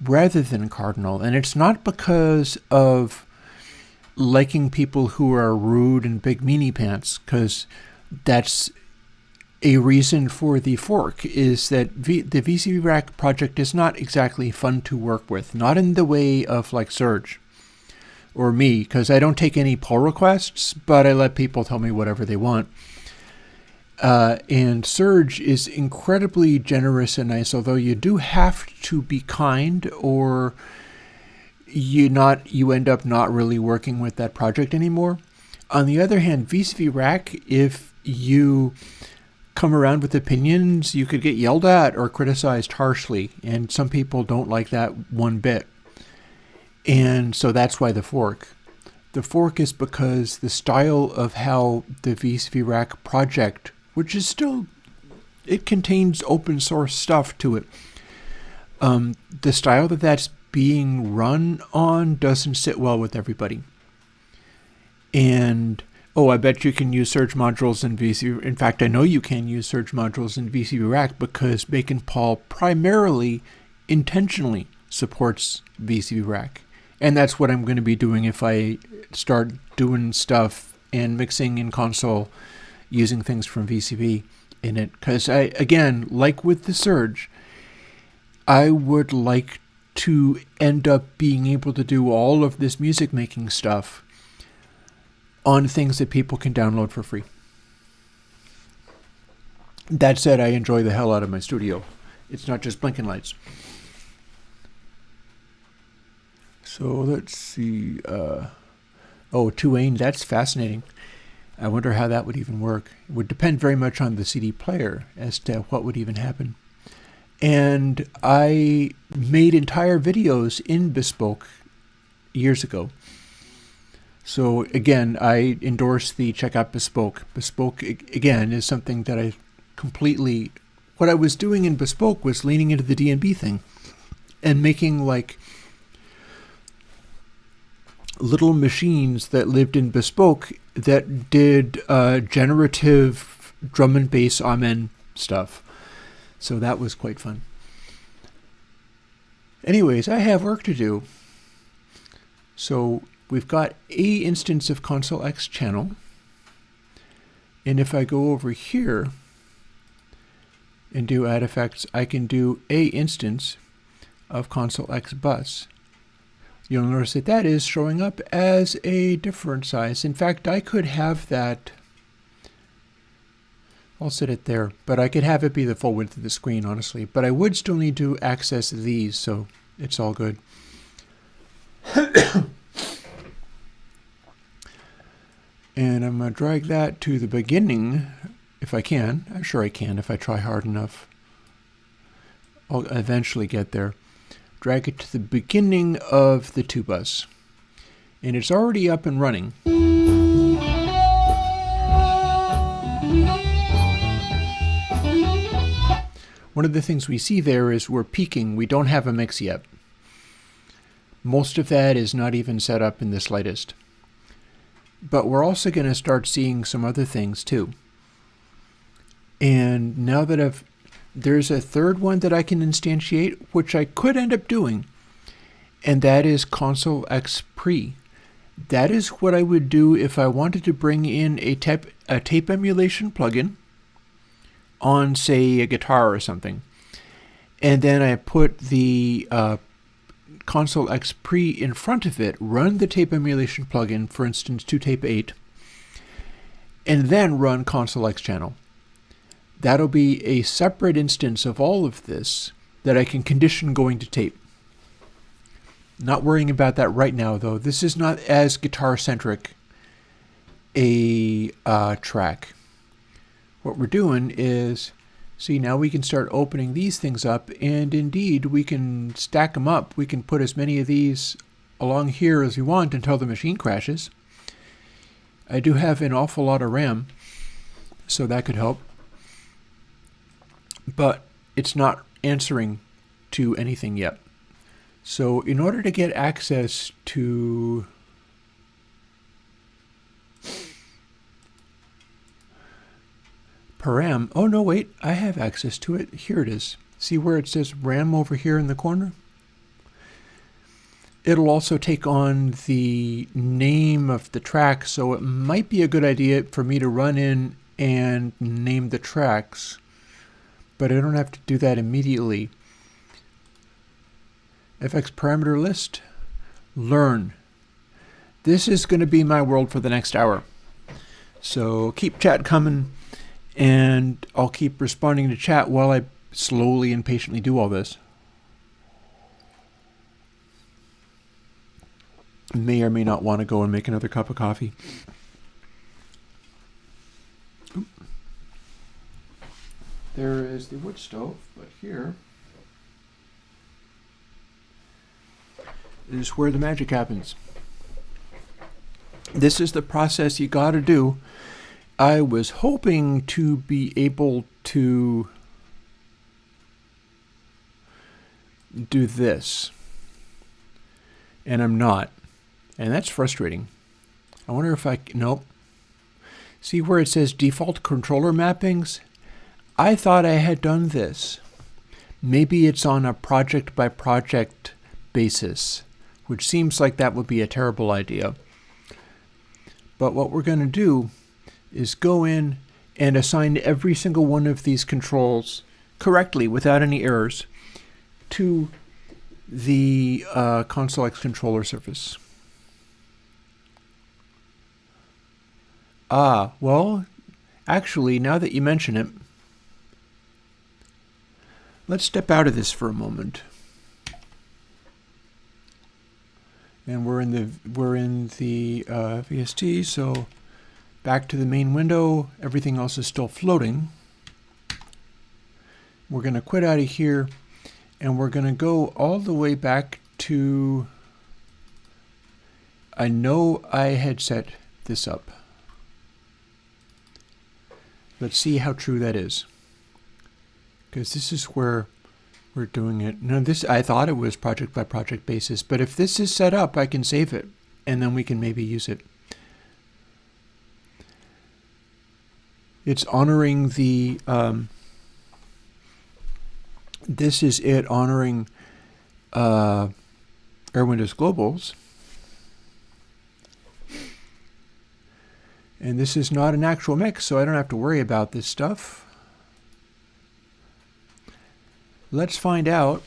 rather than Cardinal. And it's not because of liking people who are rude and big meanie pants, because that's a reason for the fork, is that the VCV Rack project is not exactly fun to work with, not in the way of like Surge or me, because I don't take any pull requests, but I let people tell me whatever they want. And Surge is incredibly generous and nice, although you do have to be kind, or you end up not really working with that project anymore. On the other hand, VCV Rack, if you come around with opinions, you could get yelled at or criticized harshly, and some people don't like that one bit. And so that's why the fork. The fork is because the style of how the VCV Rack project, which is still, it contains open source stuff to it. The style that's being run on doesn't sit well with everybody. And, oh, I bet you can use Surge modules in VCV. In fact, I know you can use Surge modules in VCV Rack because Bacon Paul primarily, intentionally supports VCV Rack. And that's what I'm going to be doing if I start doing stuff and mixing in console using things from VCV in it. Because again, like with the Surge, I would like to end up being able to do all of this music making stuff on things that people can download for free. That said, I enjoy the hell out of my studio. It's not just blinking lights. So let's see. Tuane, that's fascinating. I wonder how that would even work. It would depend very much on the CD player as to what would even happen. And I made entire videos in Bespoke years ago. So again, I endorse the check out Bespoke. Bespoke, again, is something that I completely... What I was doing in Bespoke was leaning into the D&B thing and making like little machines that lived in Bespoke that did generative drum and bass amen stuff. So that was quite fun. Anyways, I have work to do. So we've got a instance of ConsoleX channel. And if I go over here and do add effects, I can do a instance of ConsoleX bus. You'll notice that that is showing up as a different size. In fact, I could have that, I'll set it there, but I could have it be the full width of the screen, honestly. But I would still need to access these, so it's all good. And I'm going to drag that to the beginning, if I can. I'm sure I can if I try hard enough. I'll eventually get there. Drag it to the beginning of the 2-bus. And it's already up and running. One of the things we see there is we're peaking. We don't have a mix yet. Most of that is not even set up in the slightest. But we're also going to start seeing some other things too. And now that there's a third one that I can instantiate, which I could end up doing, and that is ConsoleX Pre. That is what I would do if I wanted to bring in a tape emulation plugin on, say, a guitar or something. And then I put the ConsoleX Pre in front of it, run the tape emulation plugin, for instance, to tape 8, and then run ConsoleX channel. That'll be a separate instance of all of this that I can condition going to tape. Not worrying about that right now, though. This is not as guitar-centric a track. What we're doing is, see, now we can start opening these things up, and indeed we can stack them up. We can put as many of these along here as we want until the machine crashes. I do have an awful lot of RAM, so that could help. But it's not answering to anything yet. So in order to get access to param, oh no, wait, I have access to it. Here it is. See where it says RAM over here in the corner? It'll also take on the name of the track, so it might be a good idea for me to run in and name the tracks, but I don't have to do that immediately. FX parameter list, learn. This is going to be my world for the next hour. So keep chat coming, and I'll keep responding to chat while I slowly and patiently do all this. May or may not want to go and make another cup of coffee. Oop. There is the wood stove, but here is where the magic happens. This is the process you got to do. I was hoping to be able to do this, and I'm not. And that's frustrating. I wonder if nope. See where it says default controller mappings? I thought I had done this. Maybe it's on a project by project basis, which seems like that would be a terrible idea. But what we're going to do is go in and assign every single one of these controls correctly without any errors to the ConsoleX controller surface. Well, actually, now that you mention it, let's step out of this for a moment. And we're in the VST, so back to the main window. Everything else is still floating. We're going to quit out of here, and we're going to go all the way back to, I know I had set this up. Let's see how true that is, because this is where we're doing it. No, this, I thought it was project by project basis, but if this is set up, I can save it. and then we can maybe use it. It's honoring the, this is it honoring Air Windows Globals. And this is not an actual mix, so I don't have to worry about this stuff. Let's find out.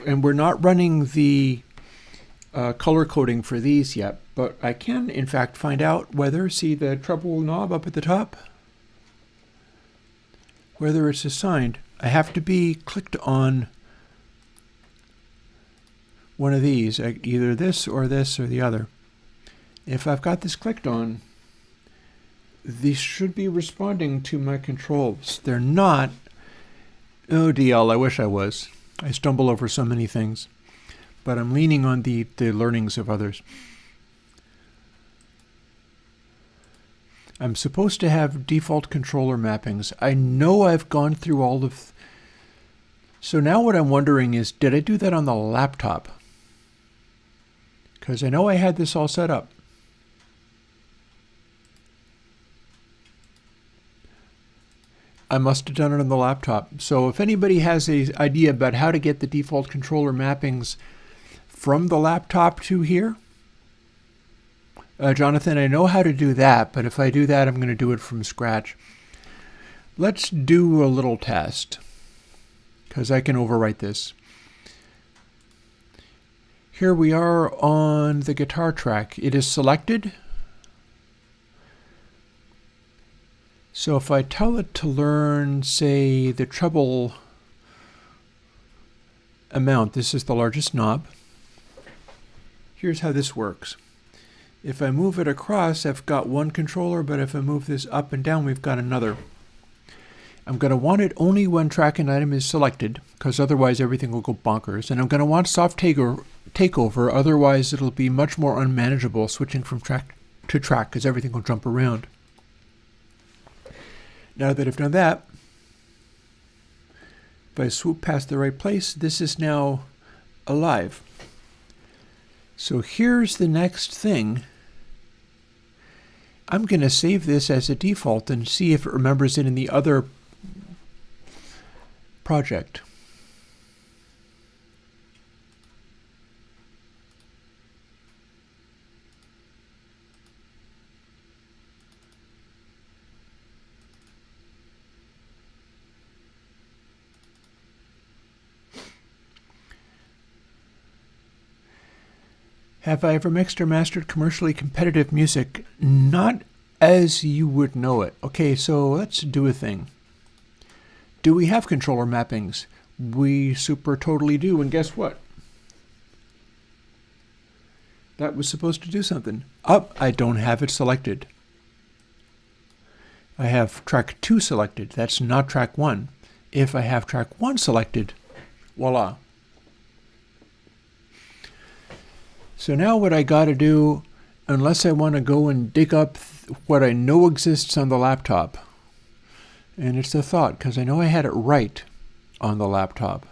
And we're not running the color coding for these yet, but I can, in fact, find out whether, see the treble knob up at the top? Whether it's assigned. I have to be clicked on one of these, either this or the other. If I've got this clicked on, these should be responding to my controls. They're not. Oh, DL, I wish I was. I stumble over so many things, but I'm leaning on the learnings of others. I'm supposed to have default controller mappings. I know I've gone through all of... So now what I'm wondering is, did I do that on the laptop? Because I know I had this all set up. I must have done it on the laptop. So if anybody has an idea about how to get the default controller mappings from the laptop to here, Jonathan, I know how to do that, but if I do that, I'm going to do it from scratch. Let's do a little test, because I can overwrite this. Here we are on the guitar track. It is selected. So if I tell it to learn, say, the treble amount, this is the largest knob. Here's how this works. If I move it across, I've got one controller, but if I move this up and down, we've got another. I'm going to want it only when track and item is selected, because otherwise everything will go bonkers. And I'm going to want soft takeover, otherwise it'll be much more unmanageable switching from track to track, because everything will jump around. Now that I've done that, if I swoop past the right place, this is now alive. So here's the next thing. I'm going to save this as a default and see if it remembers it in the other project. Have I ever mixed or mastered commercially competitive music? Not as you would know it. Okay, so let's do a thing. Do we have controller mappings? We super totally do, and guess what? That was supposed to do something. Oh, I don't have it selected. I have track 2 selected. That's not track 1. If I have track 1 selected, voila. So now what I got to do, unless I want to go and dig up what I know exists on the laptop, and it's a thought, because I know I had it right on the laptop.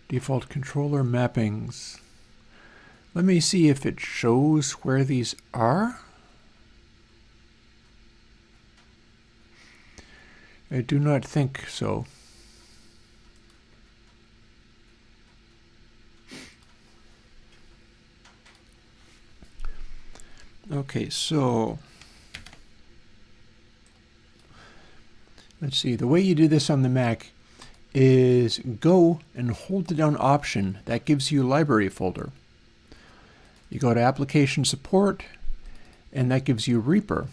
Default controller mappings. Let me see if it shows where these are. I do not think so. Okay, so let's see. The way you do this on the Mac is go and hold the down Option. That gives you a library folder. You go to Application Support, and that gives you Reaper.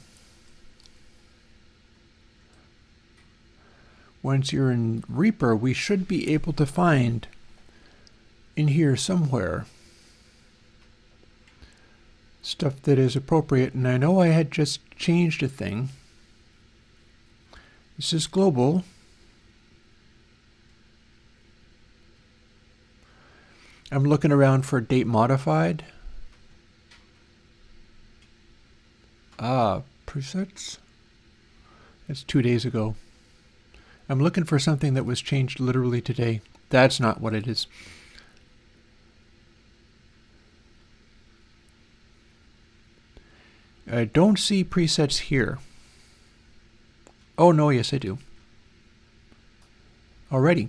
Once you're in Reaper, we should be able to find in here somewhere stuff that is appropriate. And I know I had just changed a thing. This is global. I'm looking around for date modified. Presets. That's 2 days ago. I'm looking for something that was changed literally today. That's not what it is. I don't see presets here. Oh no, yes I do. Alrighty.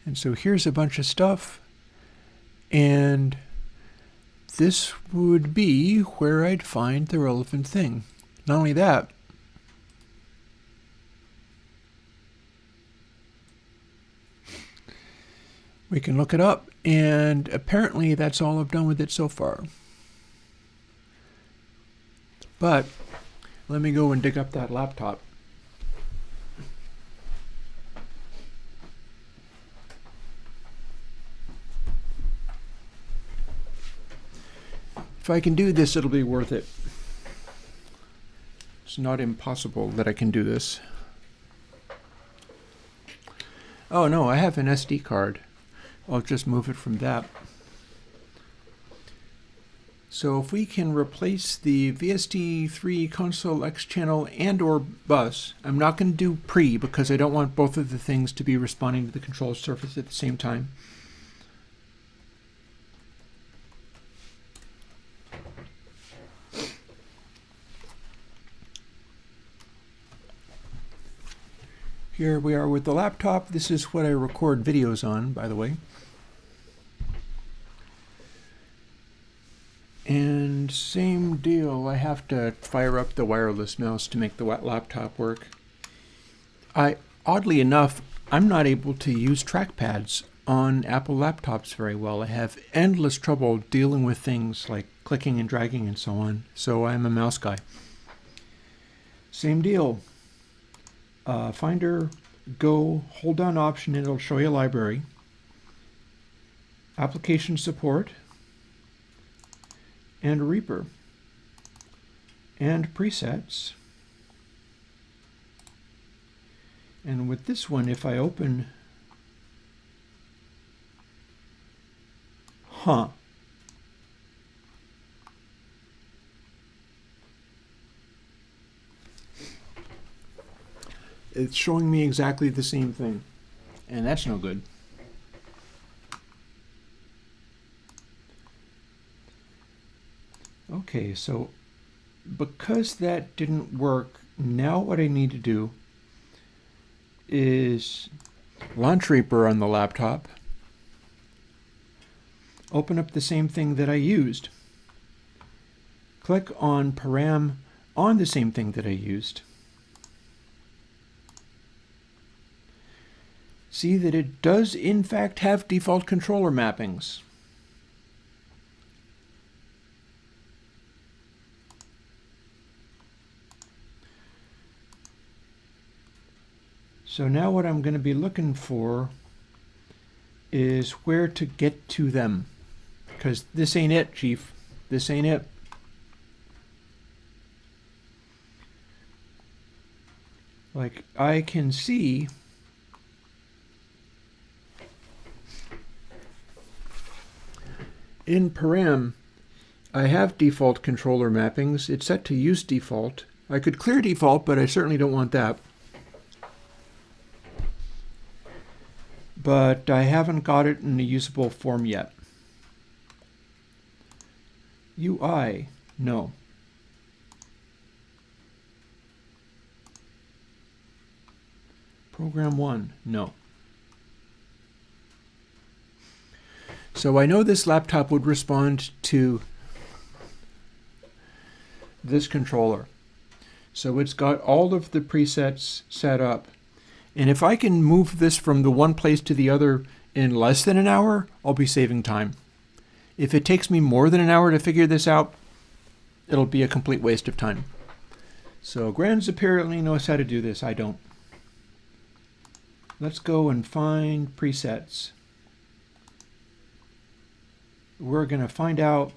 And so here's a bunch of stuff. And this would be where I'd find the relevant thing. Not only that, we can look it up, and apparently that's all I've done with it so far. But let me go and dig up that laptop. If I can do this, it'll be worth it. It's not impossible that I can do this. Oh no, I have an SD card. I'll just move it from that. So if we can replace the VST3 ConsoleX channel and or bus, I'm not going to do pre because I don't want both of the things to be responding to the control surface at the same time. Here we are with the laptop. This is what I record videos on, by the way. And same deal, I have to fire up the wireless mouse to make the laptop work. Oddly enough, I'm not able to use trackpads on Apple laptops very well. I have endless trouble dealing with things like clicking and dragging and so on, so I'm a mouse guy. Same deal. Finder, go, hold down Option, and it'll show you a library. Application support, and Reaper, and presets. And with this one, if I open, it's showing me exactly the same thing, and that's no good. Okay, so because that didn't work, now what I need to do is launch Reaper on the laptop, open up the same thing that I used, click on param on the same thing that I used, see that it does in fact have default controller mappings. So now what I'm going to be looking for is where to get to them. Because this ain't it, Chief. This ain't it. Like, I can see in param, I have default controller mappings. It's set to use default. I could clear default, but I certainly don't want that. But I haven't got it in a usable form yet. UI, no. Program 1, no. So I know this laptop would respond to this controller. So it's got all of the presets set up. And if I can move this from the one place to the other in less than an hour, I'll be saving time. If it takes me more than an hour to figure this out, it'll be a complete waste of time. So Granz apparently knows how to do this. I don't. Let's go and find presets. We're going to find out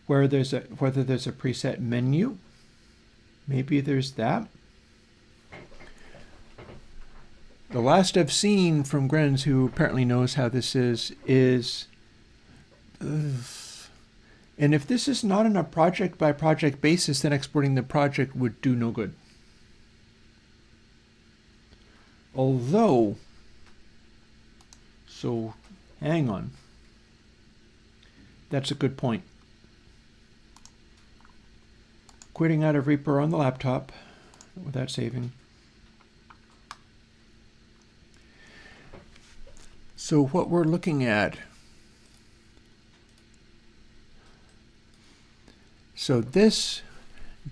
whether there's a preset menu. Maybe there's that. The last I've seen from Granz, who apparently knows how this is and if this is not on a project by project basis, then exporting the project would do no good. Although, so hang on. That's a good point. Quitting out of Reaper on the laptop without saving. So what we're looking at, so this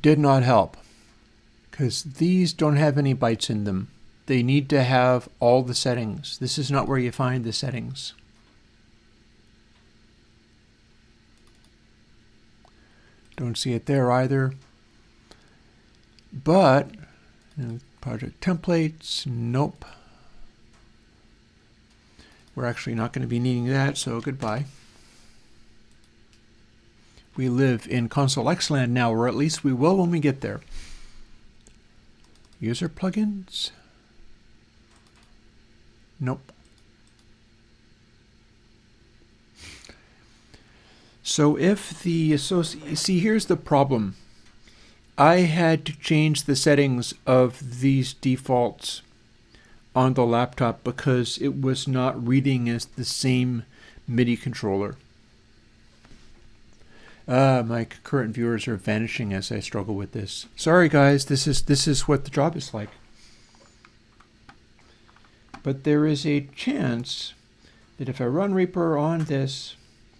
did not help because these don't have any bytes in them. They need to have all the settings. This is not where you find the settings. Don't see it there either. But, project templates, nope. We're actually not going to be needing that, so goodbye. We live in ConsoleX land now, or at least we will when we get there. User plugins? Nope. So if the see, here's the problem. I had to change the settings of these defaults on the laptop because it was not reading as the same MIDI controller. My current viewers are vanishing as I struggle with this. Sorry guys, this is what the job is like. But there is a chance that if I run Reaper on this,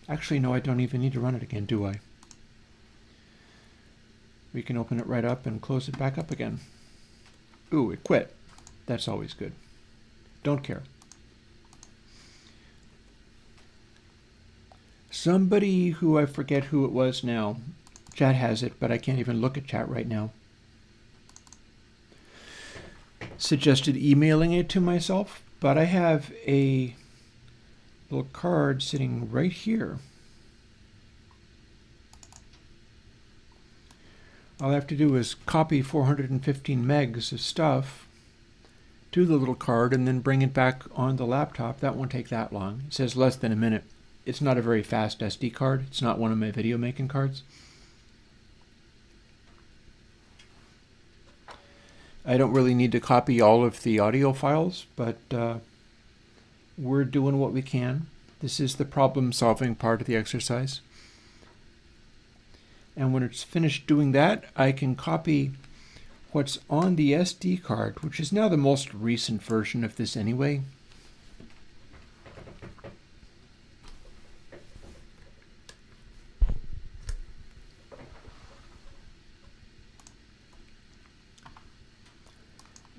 actually no, I don't even need to run it again, do I? We can open it right up and close it back up again. Ooh, it quit. That's always good. Don't care. Somebody who I forget who it was now, chat has it, but I can't even look at chat right now, suggested emailing it to myself, but I have a little card sitting right here. All I have to do is copy 415 megs of stuff to the little card and then bring it back on the laptop. That won't take that long. It says less than a minute. It's not a very fast SD card. It's not one of my video making cards. I don't really need to copy all of the audio files, but we're doing what we can. This is the problem solving part of the exercise. And when it's finished doing that, I can copy what's on the SD card, which is now the most recent version of this anyway.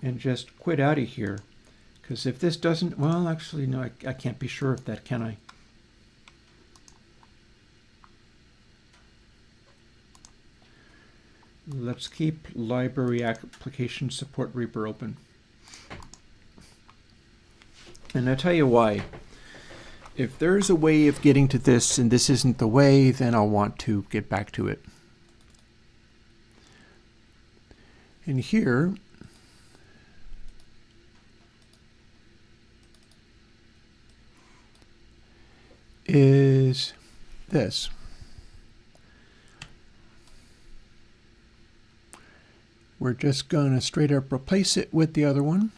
And just quit out of here. Because if this doesn't, well, actually, no, I can't be sure of that, can I? Let's keep library application support Reaper open. And I'll tell you why. If there's a way of getting to this and this isn't the way, then I'll want to get back to it. And here, is this. We're just going to straight up replace it with the other one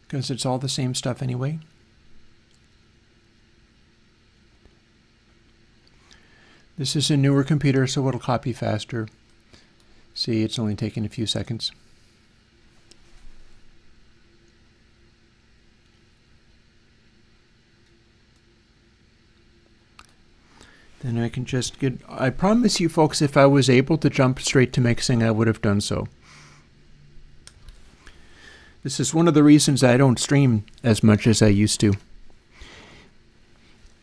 because it's all the same stuff anyway. This is a newer computer, so it'll copy faster. See, it's only taking a few seconds. Then I can just get, I promise you folks, if I was able to jump straight to mixing, I would have done so. This is one of the reasons I don't stream as much as I used to.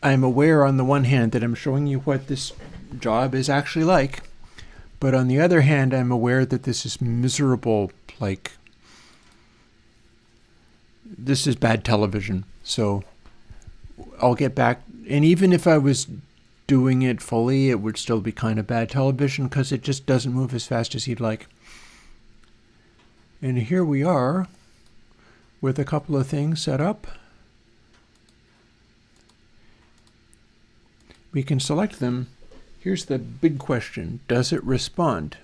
I'm aware on the one hand that I'm showing you what this job is actually like, but on the other hand, I'm aware that this is miserable, like, this is bad television. So I'll get back, and even if I was doing it fully, it would still be kind of bad television because it just doesn't move as fast as you'd like. And here we are with a couple of things set up. We can select them. Here's the big question. Does it respond?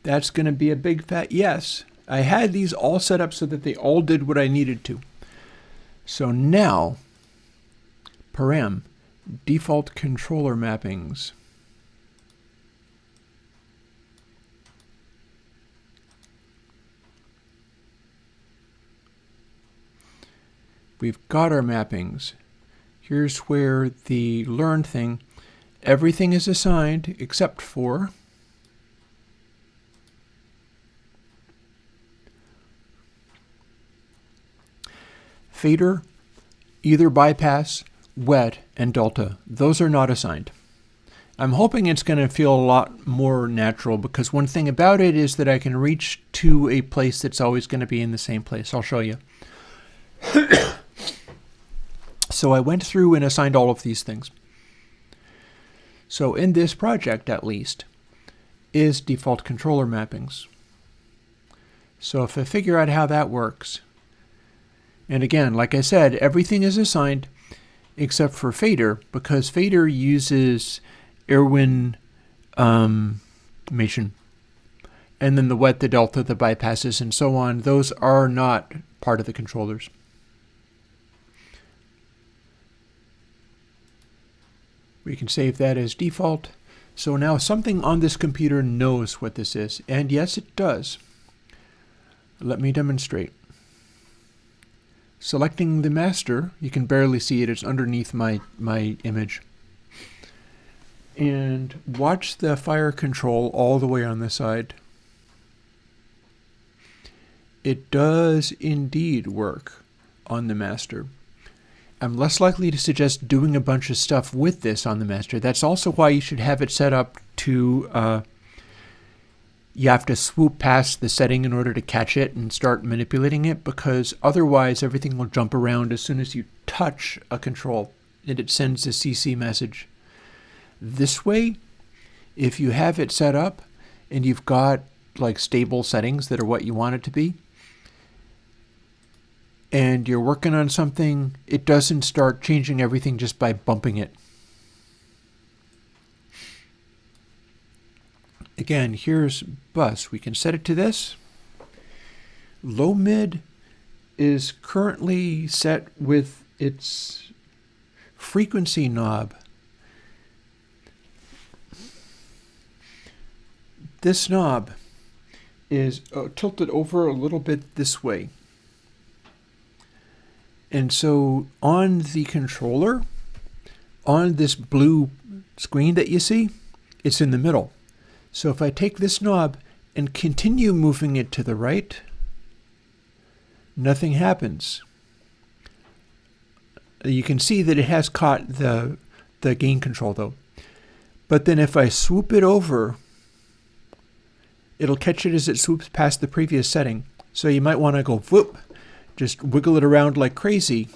That's going to be a big fat yes. I had these all set up so that they all did what I needed to. So now, param, default controller mappings. We've got our mappings. Here's where the learn thing, everything is assigned except for fader, either bypass, wet, and delta. Those are not assigned. I'm hoping it's going to feel a lot more natural because one thing about it is that I can reach to a place that's always going to be in the same place. I'll show you. So I went through and assigned all of these things. So in this project, at least, is default controller mappings. So if I figure out how that works, and again, like I said, everything is assigned except for fader, because fader uses Erwin Mation. And then the wet, the delta, the bypasses, and so on, those are not part of the controllers. We can save that as default. So now something on this computer knows what this is. And yes, it does. Let me demonstrate. Selecting the master, you can barely see it. It's underneath my image. And watch the fire control all the way on the side. It does indeed work on the master. I'm less likely to suggest doing a bunch of stuff with this on the master. That's also why you should have it set up to, you have to swoop past the setting in order to catch it and start manipulating it, because otherwise everything will jump around as soon as you touch a control and it sends a CC message. This way, if you have it set up and you've got like stable settings that are what you want it to be, and you're working on something, it doesn't start changing everything just by bumping it. Again, here's bus. We can set it to this. Low mid is currently set with its frequency knob. This knob is tilted over a little bit this way. And so on the controller, on this blue screen that you see, it's in the middle. So if I take this knob and continue moving it to the right, nothing happens. You can see that it has caught the gain control though. But then if I swoop it over, it'll catch it as it swoops past the previous setting. So you might want to go whoop, just wiggle it around like crazy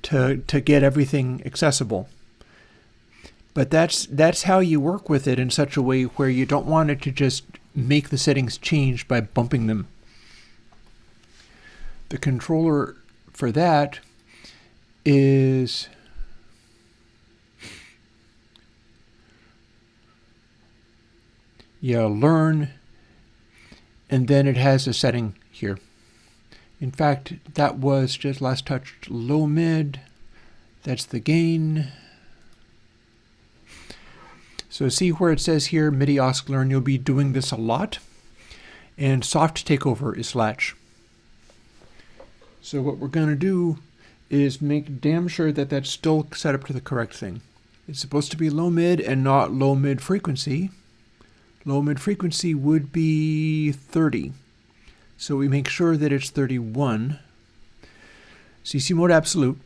to get everything accessible. But that's how you work with it in such a way where you don't want it to just make the settings change by bumping them. The controller for that is learn, and then it has a setting here. In fact, that was just last touched low mid. That's the gain. So see where it says here, MIDI OSC learn, you'll be doing this a lot. And soft takeover is latch. So what we're going to do is make damn sure that that's still set up to the correct thing. It's supposed to be low mid and not low mid frequency. Low mid frequency would be 30. So we make sure that it's 31. CC mode absolute.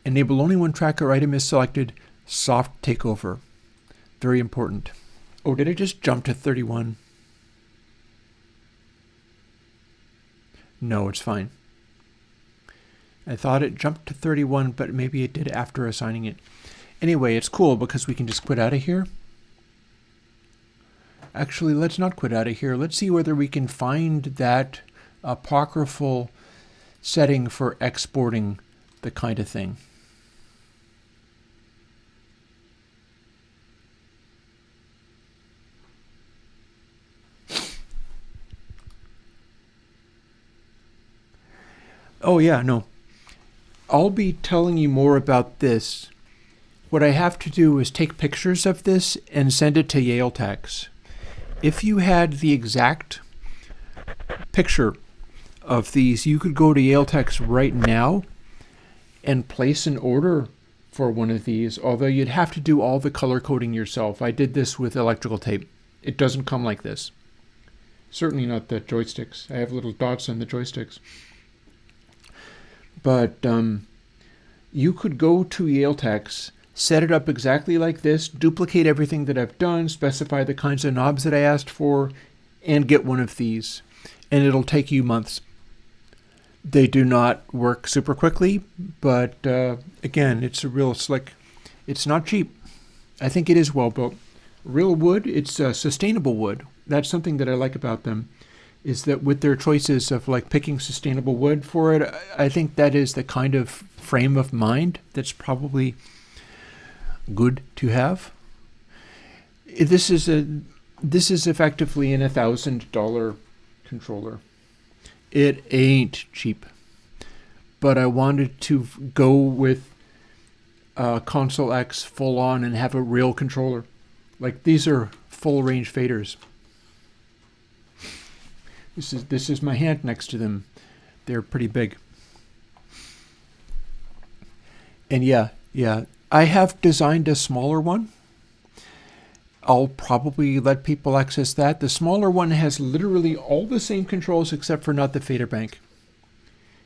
Enable only when tracker item is selected. Soft takeover. Very important. Oh, did I just jump to 31? No, it's fine. I thought it jumped to 31, but maybe it did after assigning it. Anyway, it's cool because we can just quit out of here. Actually, let's not quit out of here. Let's see whether we can find that apocryphal setting for exporting the kind of thing. Oh yeah, no. I'll be telling you more about this. What I have to do is take pictures of this and send it to Yale Techs. If you had the exact picture of these, you could go to Yale Techs right now and place an order for one of these, although you'd have to do all the color coding yourself. I did this with electrical tape. It doesn't come like this. Certainly not the joysticks. I have little dots on the joysticks. But you could go to Yale Techs, set it up exactly like this, duplicate everything that I've done, specify the kinds of knobs that I asked for, and get one of these. And it'll take you months. They do not work super quickly, but again, it's a real slick. It's not cheap. I think it is well built. Real wood, it's sustainable wood. That's something that I like about them, is that with their choices of like picking sustainable wood for it, I think that is the kind of frame of mind that's probably good to have. This is effectively an $1,000 controller. It ain't cheap, but I wanted to go with ConsoleX full on and have a real controller. Like, these are full range faders. This is my hand next to them. They're pretty big. And yeah, I have designed a smaller one. I'll probably let people access that. The smaller one has literally all the same controls except for not the fader bank.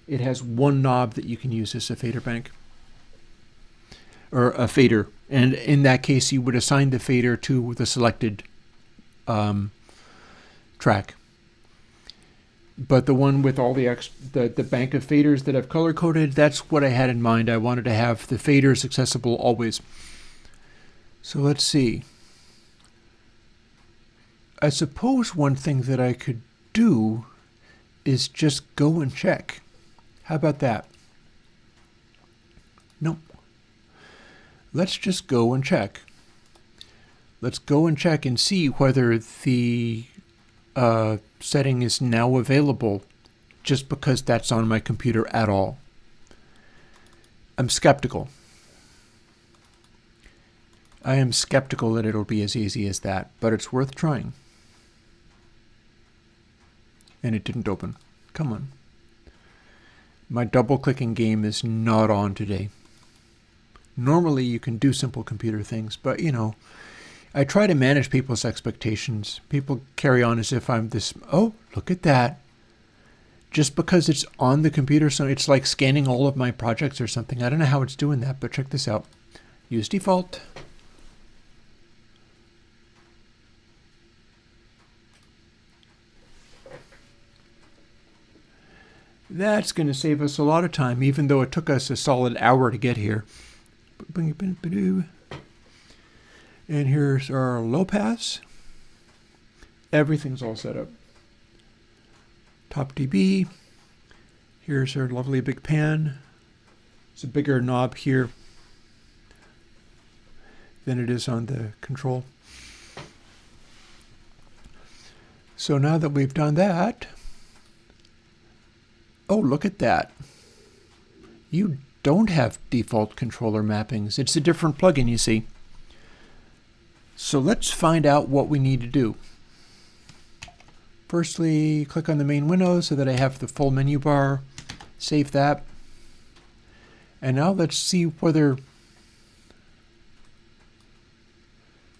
It has one knob that you can use as a fader bank. Or a fader. And in that case, you would assign the fader to the selected track. But the one with all the bank of faders that I've color-coded, that's what I had in mind. I wanted to have the faders accessible always. So let's see. I suppose one thing that I could do is just go and check. How about that? Nope. Let's just go and check. Let's go and check and see whether the setting is now available just because that's on my computer at all. I'm skeptical. I am skeptical that it'll be as easy as that, but it's worth trying. And it didn't open. Come on. My double-clicking game is not on today. Normally you can do simple computer things, but you know, I try to manage people's expectations. People carry on as if I'm this, oh, look at that. Just because it's on the computer, so it's like scanning all of my projects or something. I don't know how it's doing that, but check this out. Use default. That's going to save us a lot of time, even though it took us a solid hour to get here. And here's our low pass. Everything's all set up. Top dB. Here's our lovely big pan. It's a bigger knob here than it is on the control. So now that we've done that, oh, look at that. You don't have default controller mappings. It's a different plugin, you see. So let's find out what we need to do. Firstly, click on the main window so that I have the full menu bar. Save that. And now let's see whether,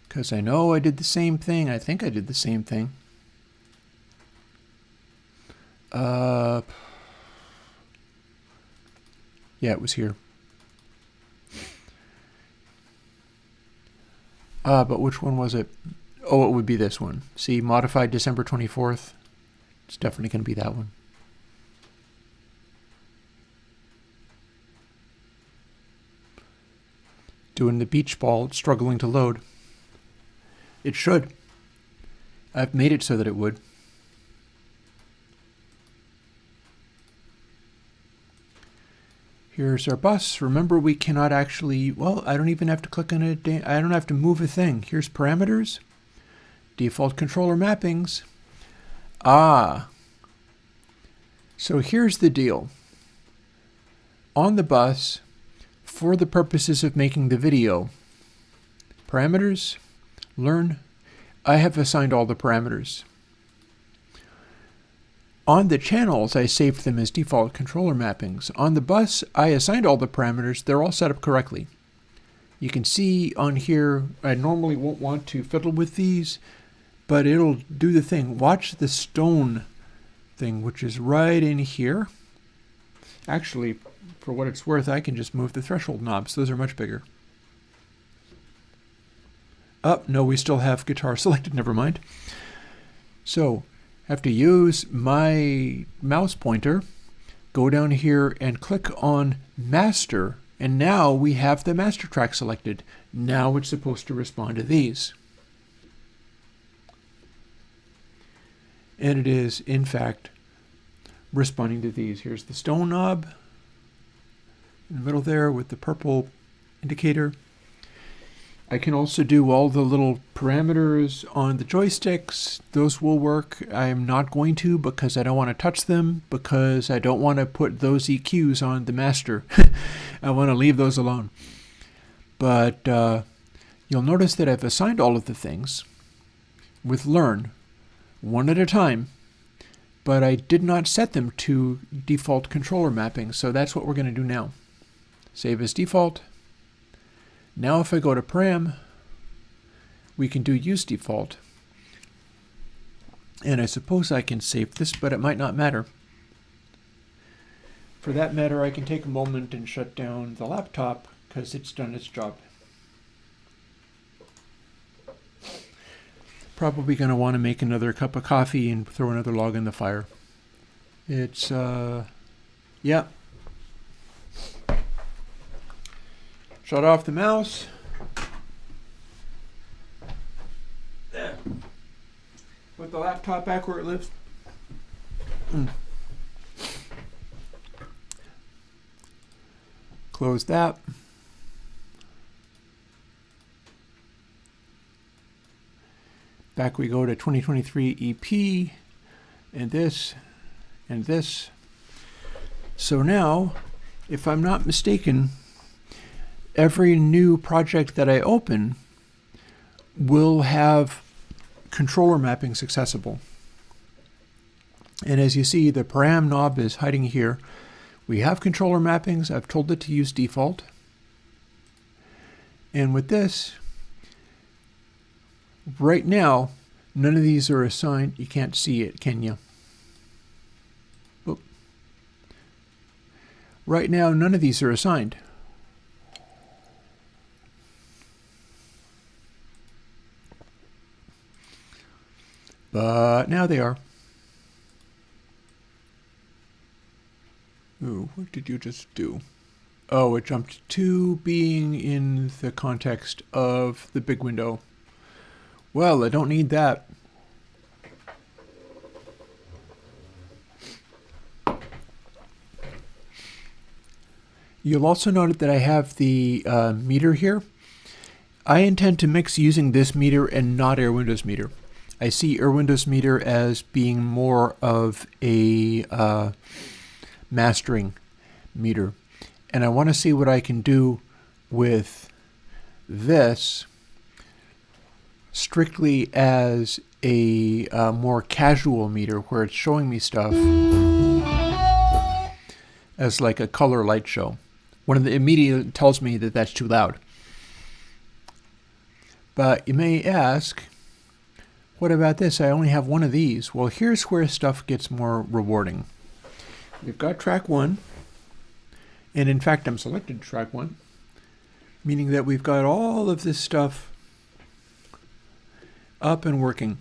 because I know I did the same thing. I think I did the same thing. Yeah, it was here. But which one was it? Oh, it would be this one. See, modified December 24th. It's definitely going to be that one. Doing the beach ball, it's struggling to load. It should. I've made it so that it would. Here's our bus. Remember, we cannot actually, well, I don't even have to click on it. I don't have to move a thing. Here's parameters. Default controller mappings. Ah. So here's the deal. on the bus for the purposes of making the video. Parameters, learn. I have assigned all the parameters. On the channels, I saved them as default controller mappings. On the bus, I assigned all the parameters. They're all set up correctly. You can see on here, I normally won't want to fiddle with these, but it'll do the thing. Watch the stone thing, which is right in here. Actually, for what it's worth, I can just move the threshold knobs. Those are much bigger. Oh, no, we still have guitar selected. Never mind. So, I have to use my mouse pointer, go down here and click on Master, and now we have the master track selected. Now it's supposed to respond to these. And it is, in fact, responding to these. Here's the stone knob in the middle there with the purple indicator. I can also do all the little parameters on the joysticks. Those will work. I'm not going to because I don't want to touch them, because I don't want to put those EQs on the master. I want to leave those alone. But you'll notice that I've assigned all of the things with learn, one at a time, but I did not set them to default controller mapping, so that's what we're going to do now. Save as default. Now if I go to param, we can do use default. And I suppose I can save this, but it might not matter. For that matter, I can take a moment and shut down the laptop because it's done its job. Probably going to want to make another cup of coffee and throw another log in the fire. It's, yeah. Shut off the mouse. There. Put the laptop back where it lives. Close that. Back we go to 2023 EP and this and this. So now, if I'm not mistaken, every new project that I open will have controller mappings accessible. And as you see, the param knob is hiding here. We have controller mappings. I've told it to use default. And with this, right now, none of these are assigned. You can't see it, can you? Oop. Right now, none of these are assigned. But now they are. Ooh, what did you just do? Oh, it jumped to being in the context of the big window. Well, I don't need that. You'll also note that I have the meter here. I intend to mix using this meter and not Air Windows meter. I see Air Windows meter as being more of a mastering meter. And I want to see what I can do with this strictly as a more casual meter where it's showing me stuff as like a color light show. One of the immediate tells me that that's too loud. But you may ask, what about this? I only have one of these. Well, here's where stuff gets more rewarding. We've got track 1, and in fact I'm selected track 1, meaning that we've got all of this stuff up and working.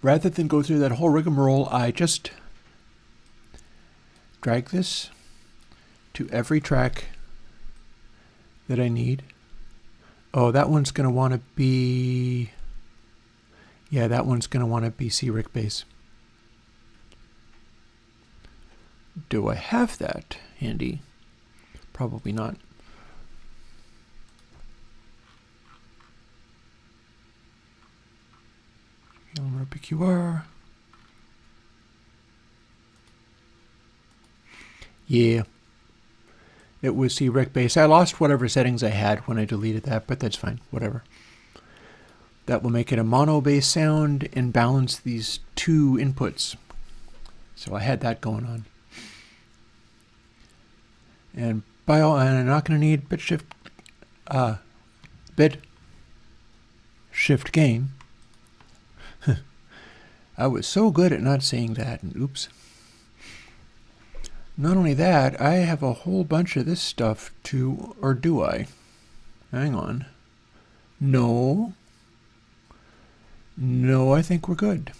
Rather than go through that whole rigmarole, I just drag this to every track that I need. Oh, that one's going to want to be, yeah, that one's going to want to be C-Rick bass. Do I have that handy? Probably not. Element PQR. Yeah. It was C-Rec bass. I lost whatever settings I had when I deleted that, but that's fine. Whatever. That will make it a mono bass sound and balance these two inputs. So I had that going on. And and I'm not going to need bit shift gain. I was so good at not saying that, and oops. Not only that, I have a whole bunch of this stuff too, or do I? Hang on. No. No, I think we're good.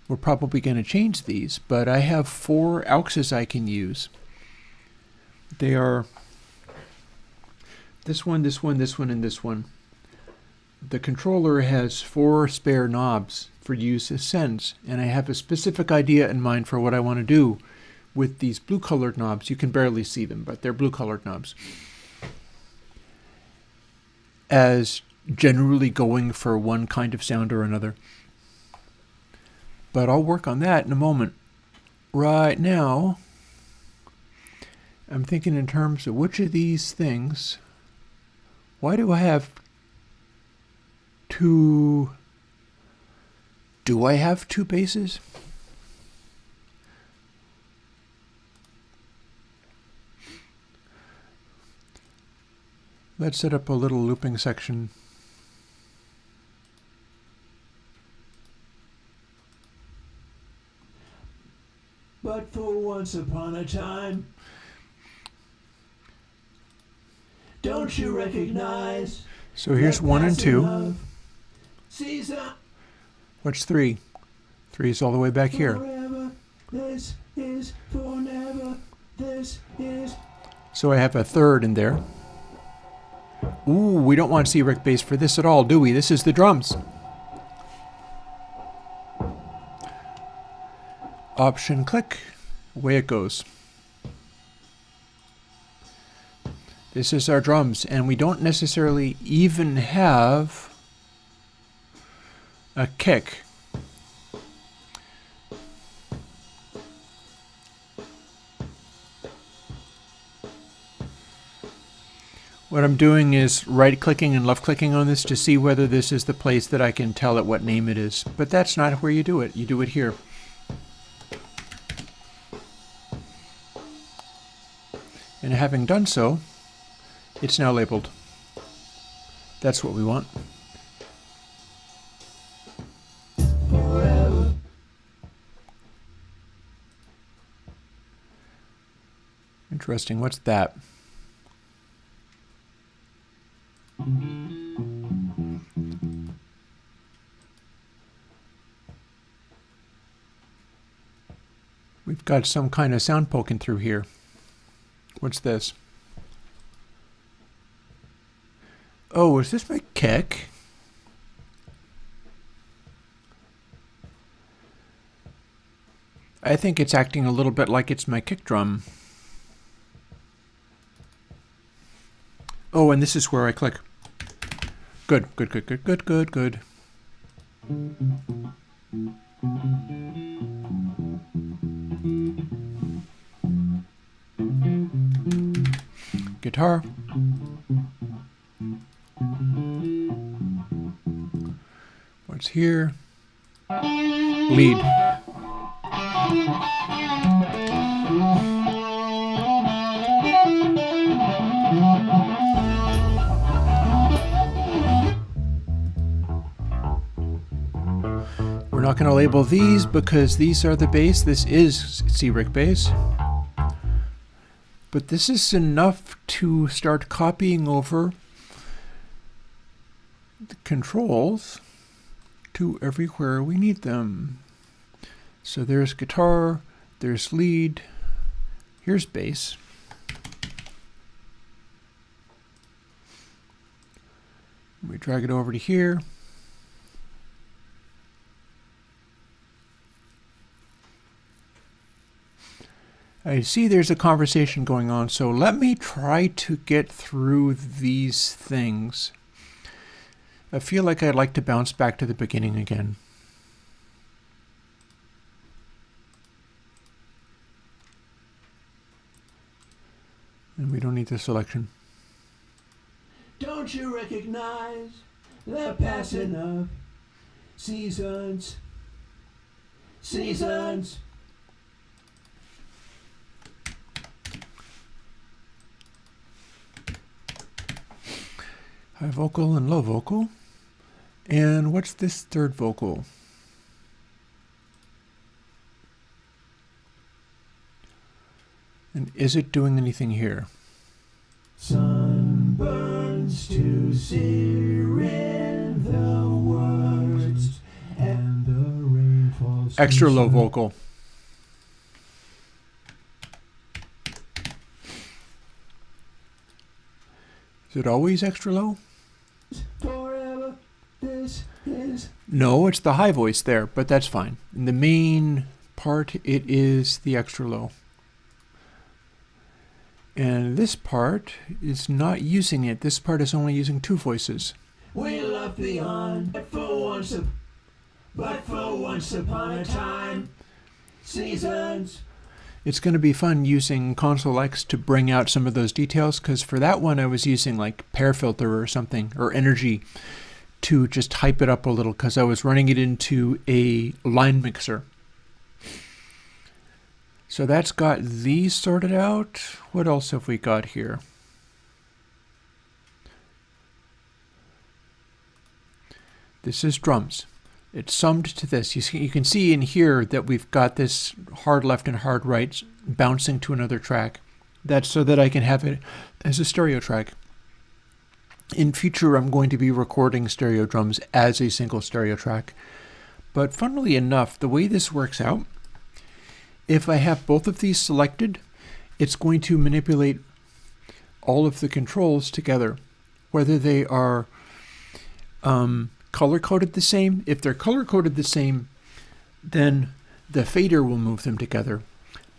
We're probably going to change these, but I have 4 AUXs I can use. They are this one, this one, this one, and this one. The controller has 4 spare knobs for use as sends, and I have a specific idea in mind for what I want to do with these blue-colored knobs. You can barely see them, but they're blue-colored knobs. As generally going for one kind of sound or another. But I'll work on that in a moment. Right now, I'm thinking in terms of which of these things. Why do I have 2? Do I have 2 basses? Let's set up a little looping section. But for once upon a time, don't you recognize? So here's 1 and 2. Season. What's 3? 3 is all the way back here. Forever, this is for never, this is. So I have a 3rd in there. Ooh, we don't want C-Rec bass for this at all, do we? This is the drums. Option click, away it goes. This is our drums, and we don't necessarily even have a kick. What I'm doing is right-clicking and left-clicking on this to see whether this is the place that I can tell it what name it is. But that's not where you do it. You do it here. And having done so, it's now labeled. That's what we want. Forever. Interesting. What's that? We've got some kind of sound poking through here. What's this? Oh, is this my kick? I think it's acting a little bit like it's my kick drum. Oh, and this is where I click. Good, good, good, good, good, good, good. Guitar. What's here? Lead. We're not going to label these because these are the bass. This is C-Rec bass. But this is enough to start copying over the controls to everywhere we need them. So there's guitar, there's lead, here's bass. We drag it over to here. I see there's a conversation going on, so let me try to get through these things. I feel like I'd like to bounce back to the beginning again. And we don't need the selection. Don't you recognize the passing of seasons? Seasons. High vocal and low vocal. And what's this third vocal? And is it doing anything here? Sun burns to sear in the words, and the rain falls. Extra low vocal. Is it always extra low? Forever, this is. No, it's the high voice there, but that's fine. In the main part, it is the extra low. And this part is not using it. This part is only using two voices. We love beyond, but for once upon a time, seasons. It's going to be fun using ConsoleX to bring out some of those details, because for that one I was using like Pear Filter or something, or Energy, to just hype it up a little, because I was running it into a line mixer. So that's got these sorted out. What else have we got here? This is drums. It's summed to this. You can see in here that we've got this hard left and hard right bouncing to another track. That's so that I can have it as a stereo track. In future, I'm going to be recording stereo drums as a single stereo track. But funnily enough, the way this works out, if I have both of these selected, it's going to manipulate all of the controls together, whether they are color-coded the same. If they're color-coded the same, then the fader will move them together.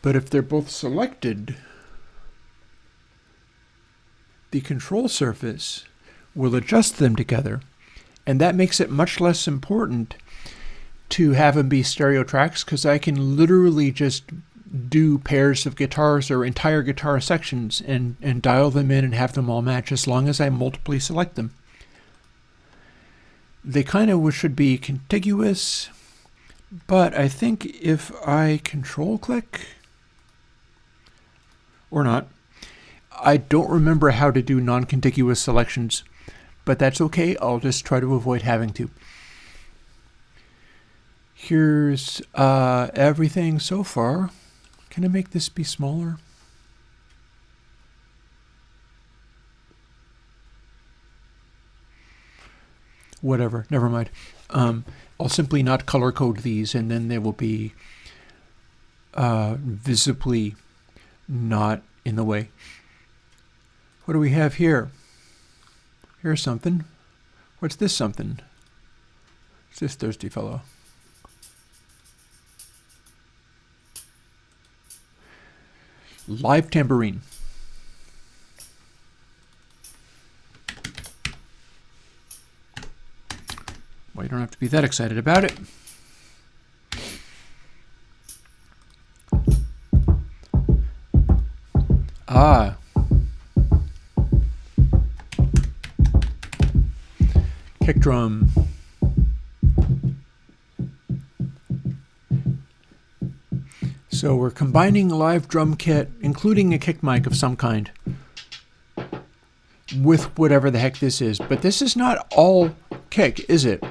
But if they're both selected, the control surface will adjust them together. And that makes it much less important to have them be stereo tracks, because I can literally just do pairs of guitars or entire guitar sections and dial them in and have them all match, as long as I multiply select them. They kind of should be contiguous, but I think if I control click, or not, I don't remember how to do non-contiguous selections, but that's okay. I'll just try to avoid having to. Here's everything so far. Can I make this be smaller? Whatever, never mind. I'll simply not color code these, and then they will be visibly not in the way. What do we have here? Here's something. What's this something? It's this thirsty fellow. Live tambourine. Well, you don't have to be that excited about it. Ah. Kick drum. So we're combining a live drum kit, including a kick mic of some kind, with whatever the heck this is. But this is not all kick, is it?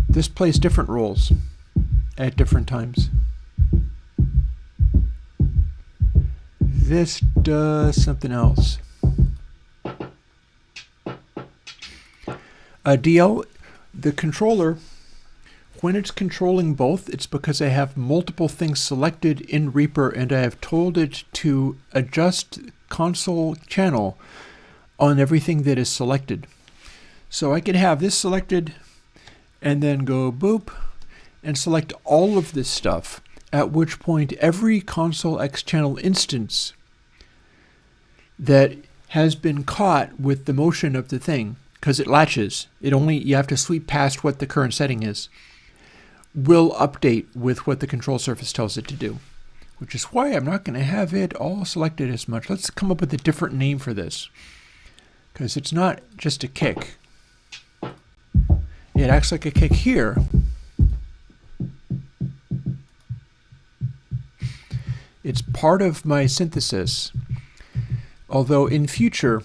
This plays different roles at different times. This does something else. DL, the controller, when it's controlling both, it's because I have multiple things selected in Reaper, and I have told it to adjust console channel on everything that is selected. So I can have this selected and then go boop and select all of this stuff, at which point every ConsoleX channel instance that has been caught with the motion of the thing, because it latches, you have to sweep past what the current setting is, will update with what the control surface tells it to do. which is why I'm not going to have it all selected as much. Let's come up with a different name for this, because it's not just a kick. It acts like a kick here. It's part of my synthesis, although in future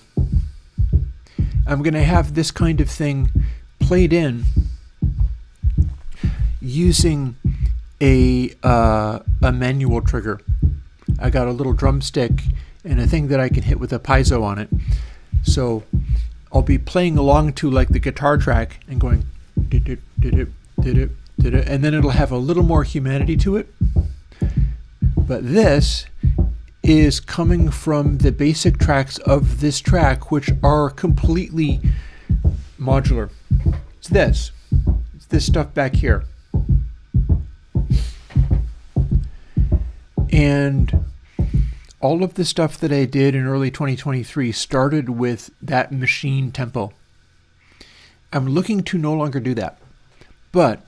I'm going to have this kind of thing played in using a manual trigger. I got a little drumstick and a thing that I can hit with a piezo on it. So I'll be playing along to like the guitar track and going and then it'll have a little more humanity to it. But this is coming from the basic tracks of this track, which are completely modular. It's this stuff back here. And all of the stuff that I did in early 2023 started with that machine tempo. I'm looking to no longer do that. But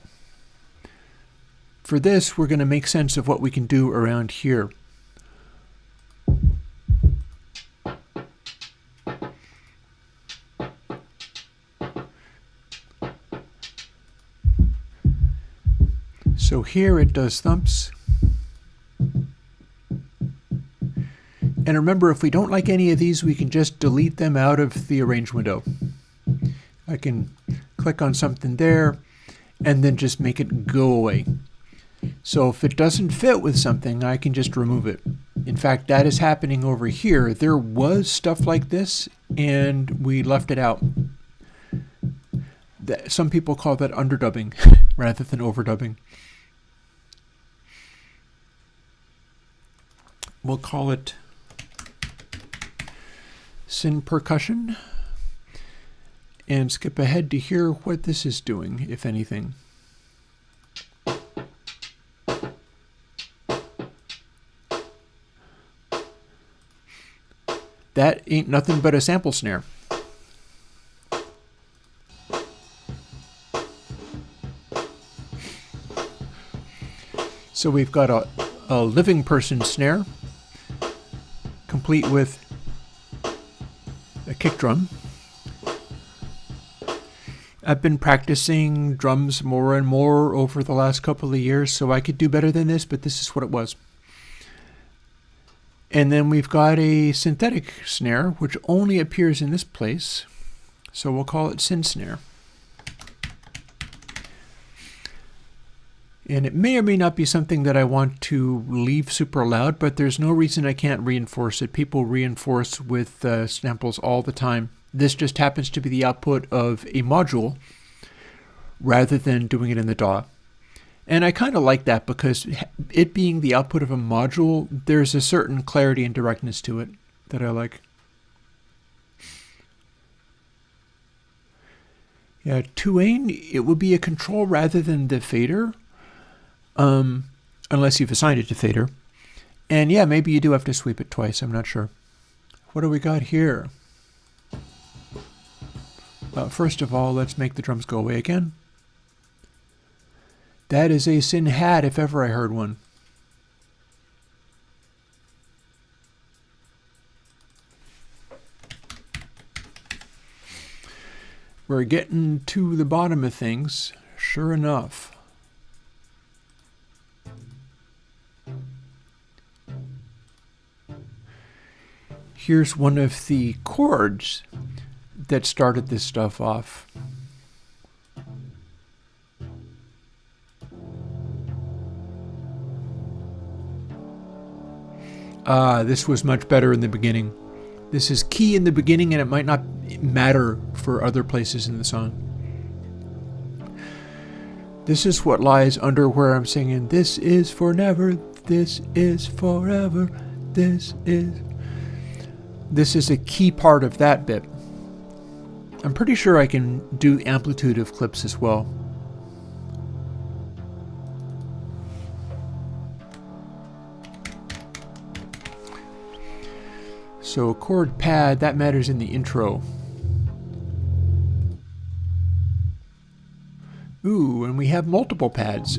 for this, we're going to make sense of what we can do around here. So here it does thumps. And remember, if we don't like any of these, we can just delete them out of the arrange window. I can click on something there and then just make it go away. So if it doesn't fit with something, I can just remove it. In fact, that is happening over here. There was stuff like this and we left it out. Some people call that underdubbing rather than overdubbing. We'll call it syn percussion and skip ahead to hear what this is doing, if anything. That ain't nothing but a sample snare. So we've got a living person snare, complete with a kick drum. I've been practicing drums more and more over the last couple of years, so I could do better than this, but this is what it was. And then we've got a synthetic snare, which only appears in this place, so we'll call it syn snare. And it may or may not be something that I want to leave super loud, but there's no reason I can't reinforce it. People reinforce with samples all the time. This just happens to be the output of a module rather than doing it in the DAW. And I kind of like that because it being the output of a module, there's a certain clarity and directness to it that I like. Yeah, Tuane, it would be a control rather than the fader. Unless you've assigned it to fader. And yeah, maybe you do have to sweep it twice, I'm not sure. What do we got here? Well, first of all, let's make the drums go away again. That is a syn hat if ever I heard one. We're getting to the bottom of things, sure enough. Here's one of the chords that started this stuff off. This was much better in the beginning. This is key in the beginning and it might not matter for other places in the song. This is what lies under where I'm singing, this is for never, this is forever, this is... This is a key part of that bit. I'm pretty sure I can do amplitude of clips as well. So chord pad, that matters in the intro. Ooh, and we have multiple pads.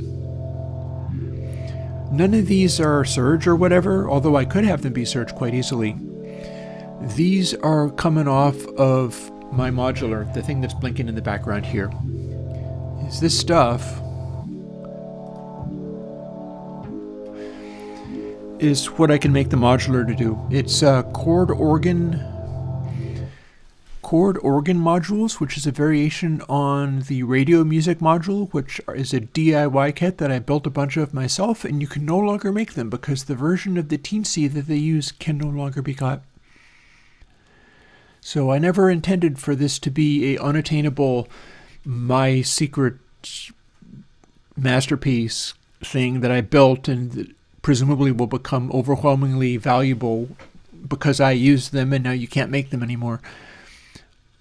None of these are surge or whatever, although I could have them be surge quite easily. These are coming off of my modular, the thing that's blinking in the background here. Is this stuff is what I can make the modular to do. It's chord organ modules, which is a variation on the radio music module, which is a DIY kit that I built a bunch of myself, and you can no longer make them because the version of the Teensy that they use can no longer be got. So I never intended for this to be a unattainable, my secret masterpiece thing that I built and that presumably will become overwhelmingly valuable because I used them and now you can't make them anymore.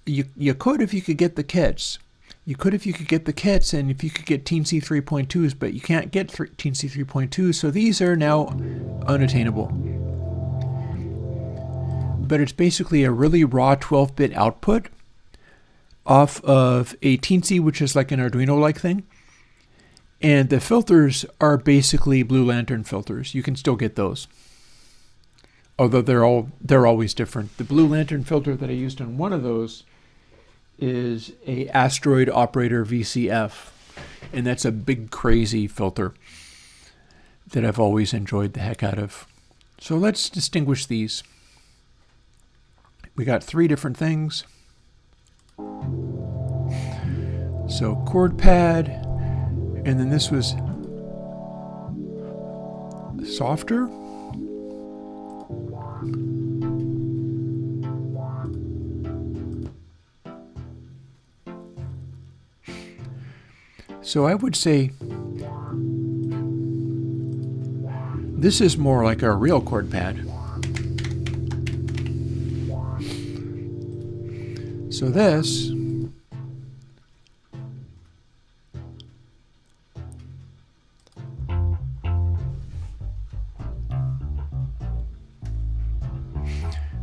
You could if you could get the kits. You could if you could get the kits and if you could get Teensy 3.2s, but you can't get Teensy 3.2s, so these are now unattainable. But it's basically a really raw 12-bit output off of a Teensy, which is like an Arduino-like thing. And the filters are basically Blue Lantern filters. You can still get those, although they're always different. The Blue Lantern filter that I used on one of those is a Asteroid Operator VCF, and that's a big crazy filter that I've always enjoyed the heck out of. So let's distinguish these. We got 3 different things. So chord pad, and then this was softer. So I would say this is more like a real chord pad. So this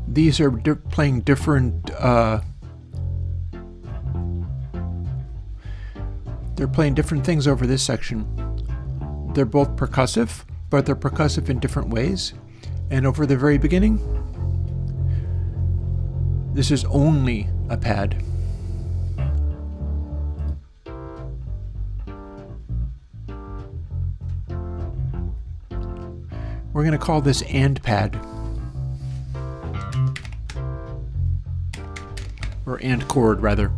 these are playing different they're playing different things over this section. They're both percussive, but they're percussive in different ways. And over the very beginning, this is only a pad. We're going to call this AND pad. Or AND chord, rather.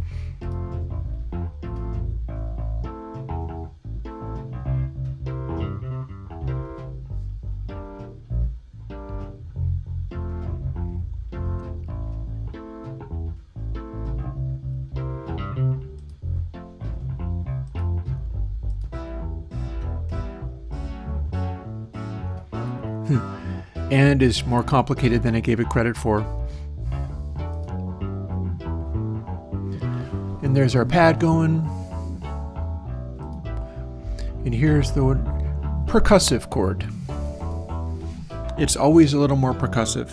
And is more complicated than I gave it credit for. And there's our pad going. And here's the percussive chord. It's always a little more percussive.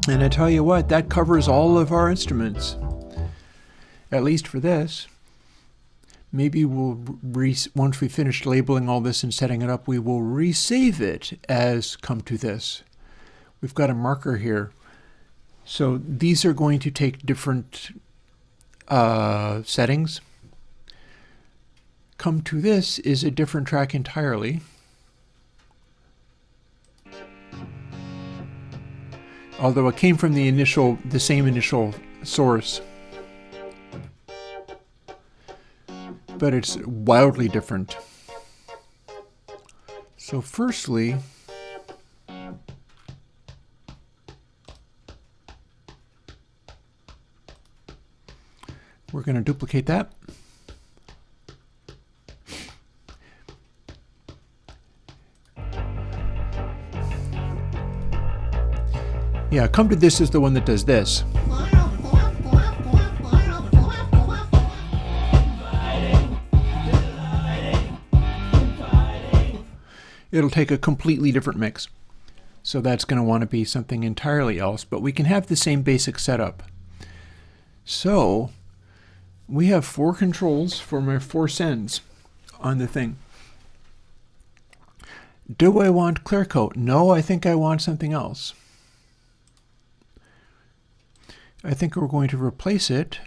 And I tell you what, that covers all of our instruments. At least for this. Maybe we'll, once we finish labeling all this and setting it up, we will resave it as come to this. We've got a marker here. So these are going to take different settings. Come to this is a different track entirely. Although it came from the same initial source. But it's wildly different. So firstly, we're going to duplicate that. Yeah, come to this is the one that does this. It'll take a completely different mix. So that's going to want to be something entirely else, but we can have the same basic setup. So we have 4 controls for my 4 sends on the thing. Do I want clear coat? No, I think I want something else. I think we're going to replace it.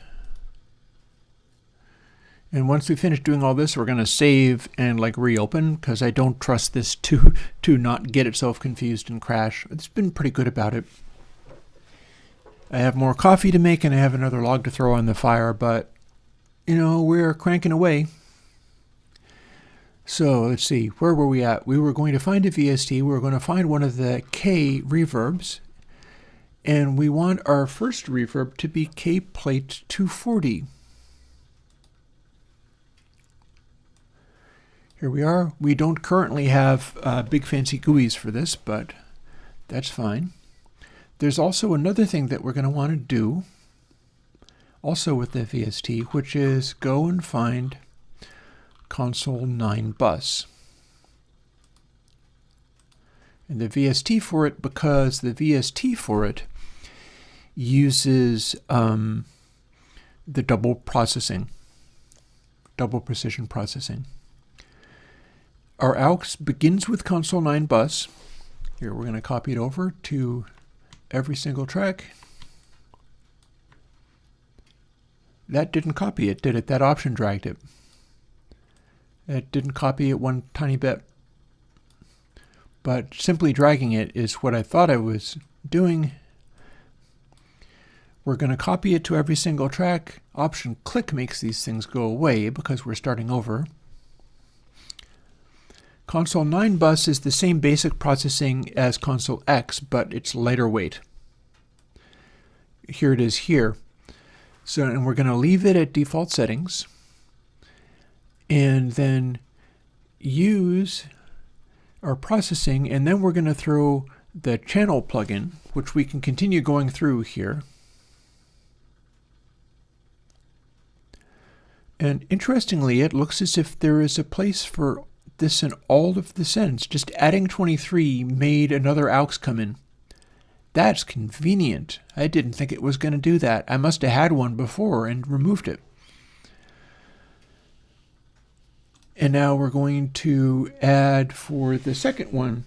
And once we finish doing all this, we're going to save and like reopen, because I don't trust this to not get itself confused and crash. It's been pretty good about it. I have more coffee to make and I have another log to throw on the fire, but you know, we're cranking away. So let's see, where were we at? We were going to find a VST. We were going to find one of the K reverbs, and we want our first reverb to be K plate 240. Here we are. We don't currently have big fancy GUIs for this, but that's fine. There's also another thing that we're going to want to do, also with the VST, which is go and find console 9 bus. And the VST for it, because the VST for it uses the double precision processing. Our AUX begins with console 9 bus. Here, we're going to copy it over to every single track. That didn't copy it, did it? That option dragged it. It didn't copy it one tiny bit. But simply dragging it is what I thought I was doing. We're going to copy it to every single track. Option click makes these things go away because we're starting over. Console 9 bus is the same basic processing as Console X, but it's lighter weight. Here it is here. So, and we're going to leave it at default settings, and then use our processing, and then we're going to throw the channel plugin, which we can continue going through here. And interestingly, it looks as if there is a place for this in all of the sends. Just adding 23 made another AUX come in. That's convenient. I didn't think it was going to do that. I must have had one before and removed it. And now we're going to add for the second one.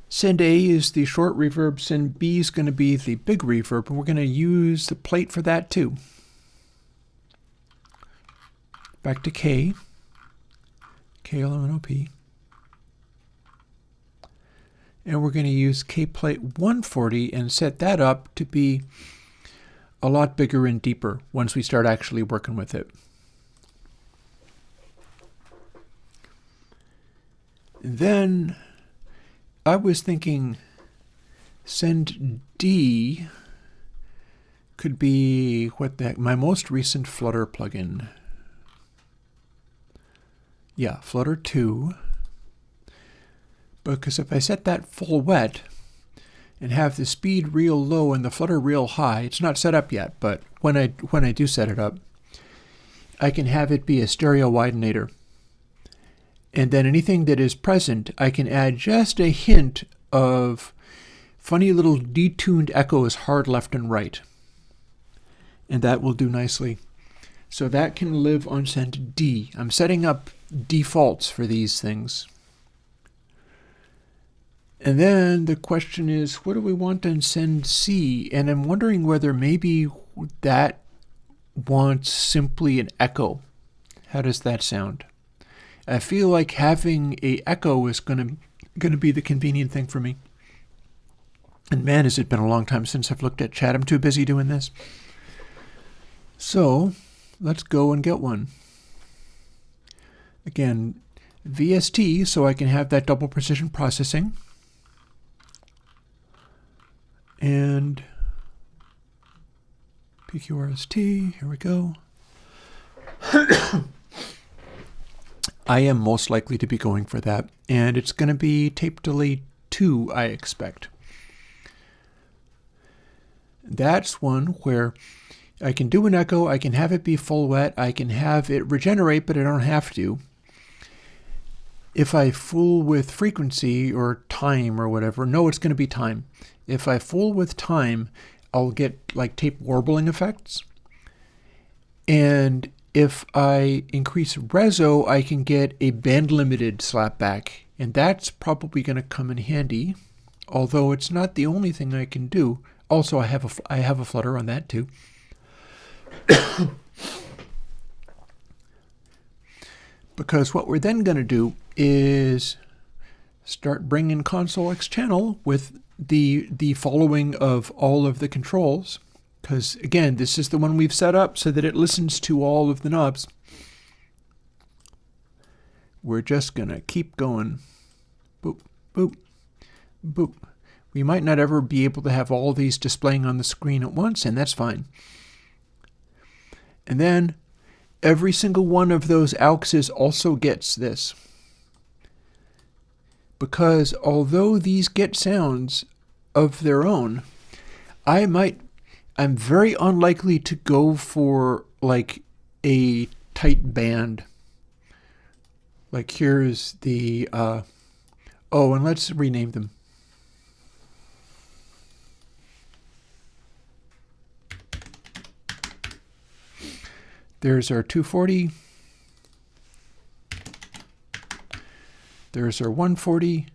Send A is the short reverb, send B is going to be the big reverb, and we're going to use the plate for that too. Back to K. KLMNOP. And we're going to use K plate 140 and set that up to be a lot bigger and deeper once we start actually working with it. Then I was thinking send D could be what the heck, my most recent Flutter plugin. Yeah, Flutter 2. Because if I set that full wet and have the speed real low and the flutter real high, it's not set up yet, but when I do set it up, I can have it be a stereo widenator. And then anything that is present, I can add just a hint of funny little detuned echoes hard left and right. And that will do nicely. So that can live on send D. I'm setting up defaults for these things. And then the question is, what do we want on send C? And I'm wondering whether maybe that wants simply an echo. How does that sound? I feel like having a echo is going to be the convenient thing for me. And man, has it been a long time since I've looked at chat. I'm too busy doing this. So let's go and get one. Again, VST, so I can have that double precision processing. And PQRST, here we go. I am most likely to be going for that, and it's going to be tape delay 2, I expect. That's one where I can do an echo, I can have it be full wet, I can have it regenerate, but I don't have to. If I fool with frequency or time or whatever, no, it's going to be time. If I fool with time, I'll get like tape warbling effects. And if I increase reso, I can get a band limited slapback, and that's probably going to come in handy, although it's not the only thing I can do. Also, I have a flutter on that too. Because what we're then going to do is start bringing ConsoleX channel with the following of all of the controls. Because again, this is the one we've set up so that it listens to all of the knobs. We're just going to keep going. Boop, boop, boop. We might not ever be able to have all of these displaying on the screen at once, and that's fine. And then every single one of those AUXs also gets this. Because although these get sounds of their own, I'm very unlikely to go for like a tight band. Like here's the, oh, and let's rename them. There's our 240. There's our 140.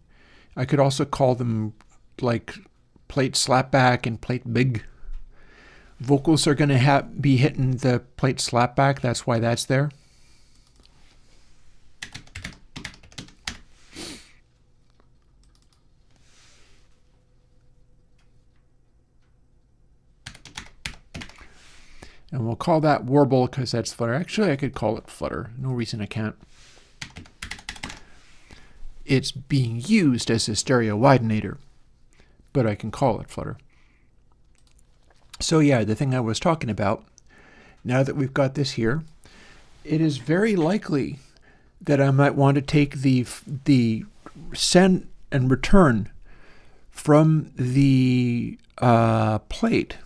I could also call them like plate slapback and plate big. Vocals are going to be hitting the plate slapback. That's why that's there. And we'll call that warble because that's flutter. Actually, I could call it flutter. No reason I can't. It's being used as a stereo widenator, but I can call it flutter. So yeah, the thing I was talking about, now that we've got this here, it is very likely that I might want to take the send and return from the plate.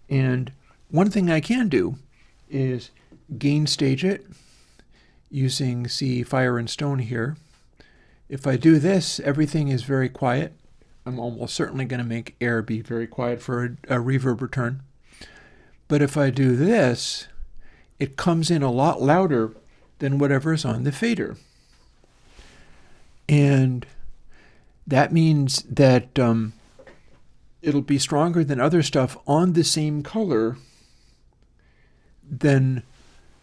And one thing I can do is gain stage it using Fire and Stone here. If I do this, everything is very quiet. I'm almost certainly going to make air be very quiet for a reverb return. But if I do this, it comes in a lot louder than whatever's on the fader. And that means that it'll be stronger than other stuff on the same color than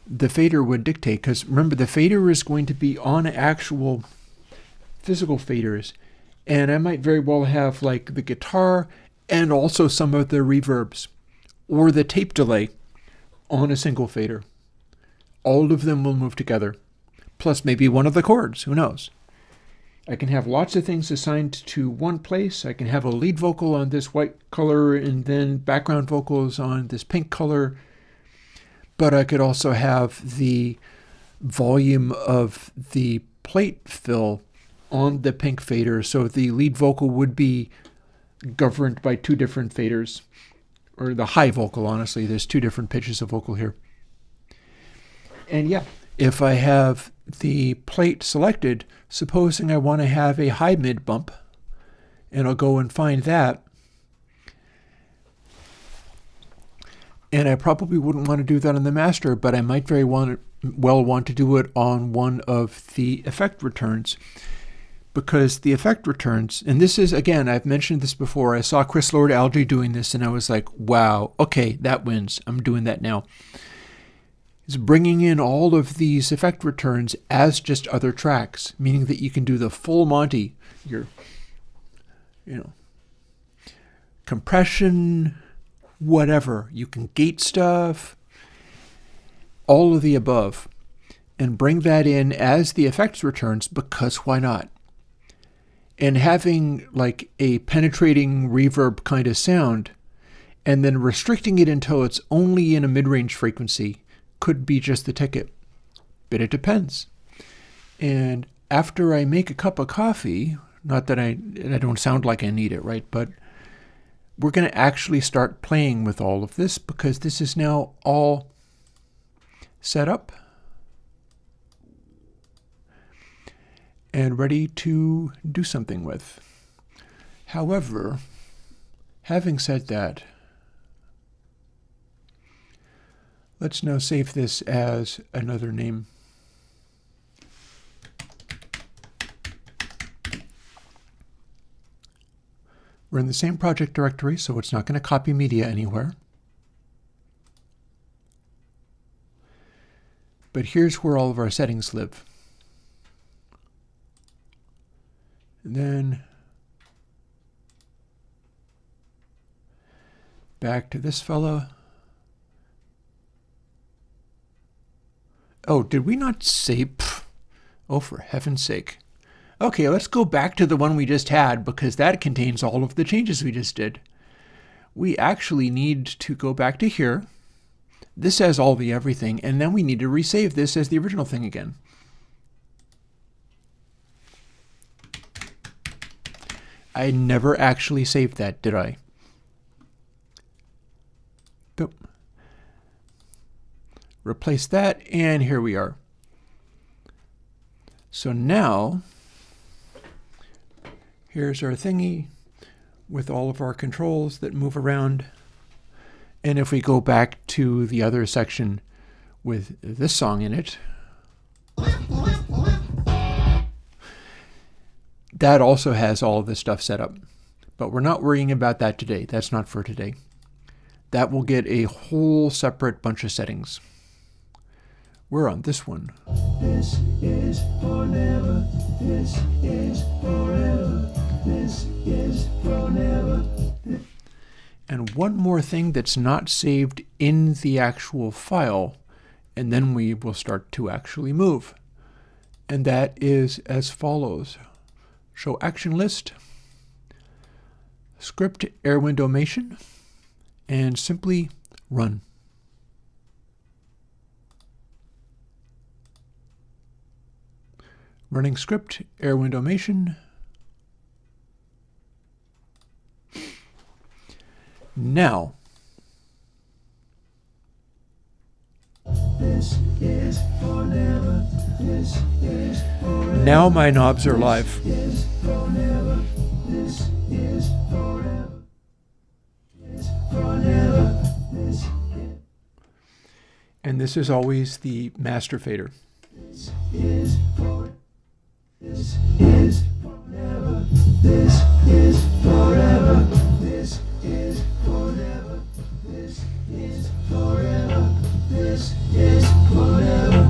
the fader would dictate. Because remember, the fader is going to be on actual physical faders. And I might very well have like the guitar and also some of the reverbs or the tape delay on a single fader. All of them will move together. Plus maybe one of the chords, who knows? I can have lots of things assigned to one place. I can have a lead vocal on this white color and then background vocals on this pink color. But I could also have the volume of the plate fill on the pink fader. So the lead vocal would be governed by two different faders. Or the high vocal, honestly. There's two different pitches of vocal here. And yeah, if I have the plate selected, supposing I want to have a high mid bump, and I'll go and find that. And I probably wouldn't want to do that on the master, but I might very well want to do it on one of the effect returns. Because the effect returns, and this is, again, I've mentioned this before. I saw Chris Lord Algae doing this, and I was like, wow, okay, that wins. I'm doing that now. It's bringing in all of these effect returns as just other tracks, meaning that you can do the full Monty, your, compression, whatever. You can gate stuff, all of the above, and bring that in as the effects returns, because why not? And having like a penetrating reverb kind of sound, and then restricting it until it's only in a mid-range frequency could be just the ticket. But it depends. And after I make a cup of coffee, not that I don't sound like I need it, right? But we're going to actually start playing with all of this, because this is now all set up and ready to do something with. However, having said that, Let's now save this as another name. We're in the same project directory, so it's not going to copy media anywhere. But here's where all of our settings live. And then back to this fella. Oh, did we not save? Oh, for heaven's sake. Okay, let's go back to the one we just had because that contains all of the changes we just did. We actually need to go back to here. This has all the everything, and then we need to resave this as the original thing again. I never actually saved that, did I? Nope. Replace that, and here we are. So now, here's our thingy with all of our controls that move around. And if we go back to the other section with this song in it, that also has all of this stuff set up. But we're not worrying about that today. That's not for today. That will get a whole separate bunch of settings. We're on this one. This is forever. This is forever. This is forever. And one more thing that's not saved in the actual file, and then we will start to actually move. And that is as follows. Show action list, script air windowmation, and simply run. Running script air windowmation. Now, This is forever. This is forever. now my knobs are live. This is forever. This is forever. This is forever. This is And this is always the master fader. is forever. This is forever. This is forever. This is forever. This is forever. This is forever.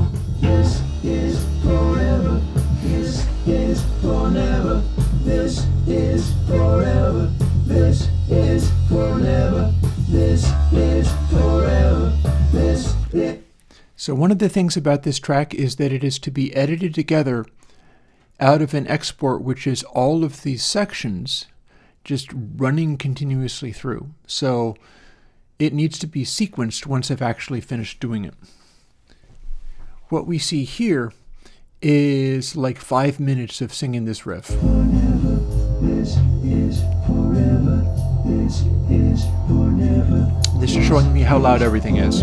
This is forever. This is forever. This is forever. This is forever. This is forever. This is. So one of the things about this track is that it is to be edited together out of an export, which is all of these sections just running continuously through. So it needs to be sequenced once I've actually finished doing it. What we see here is like 5 minutes of singing this riff. This is forever. This is forever. This is showing me how loud everything is.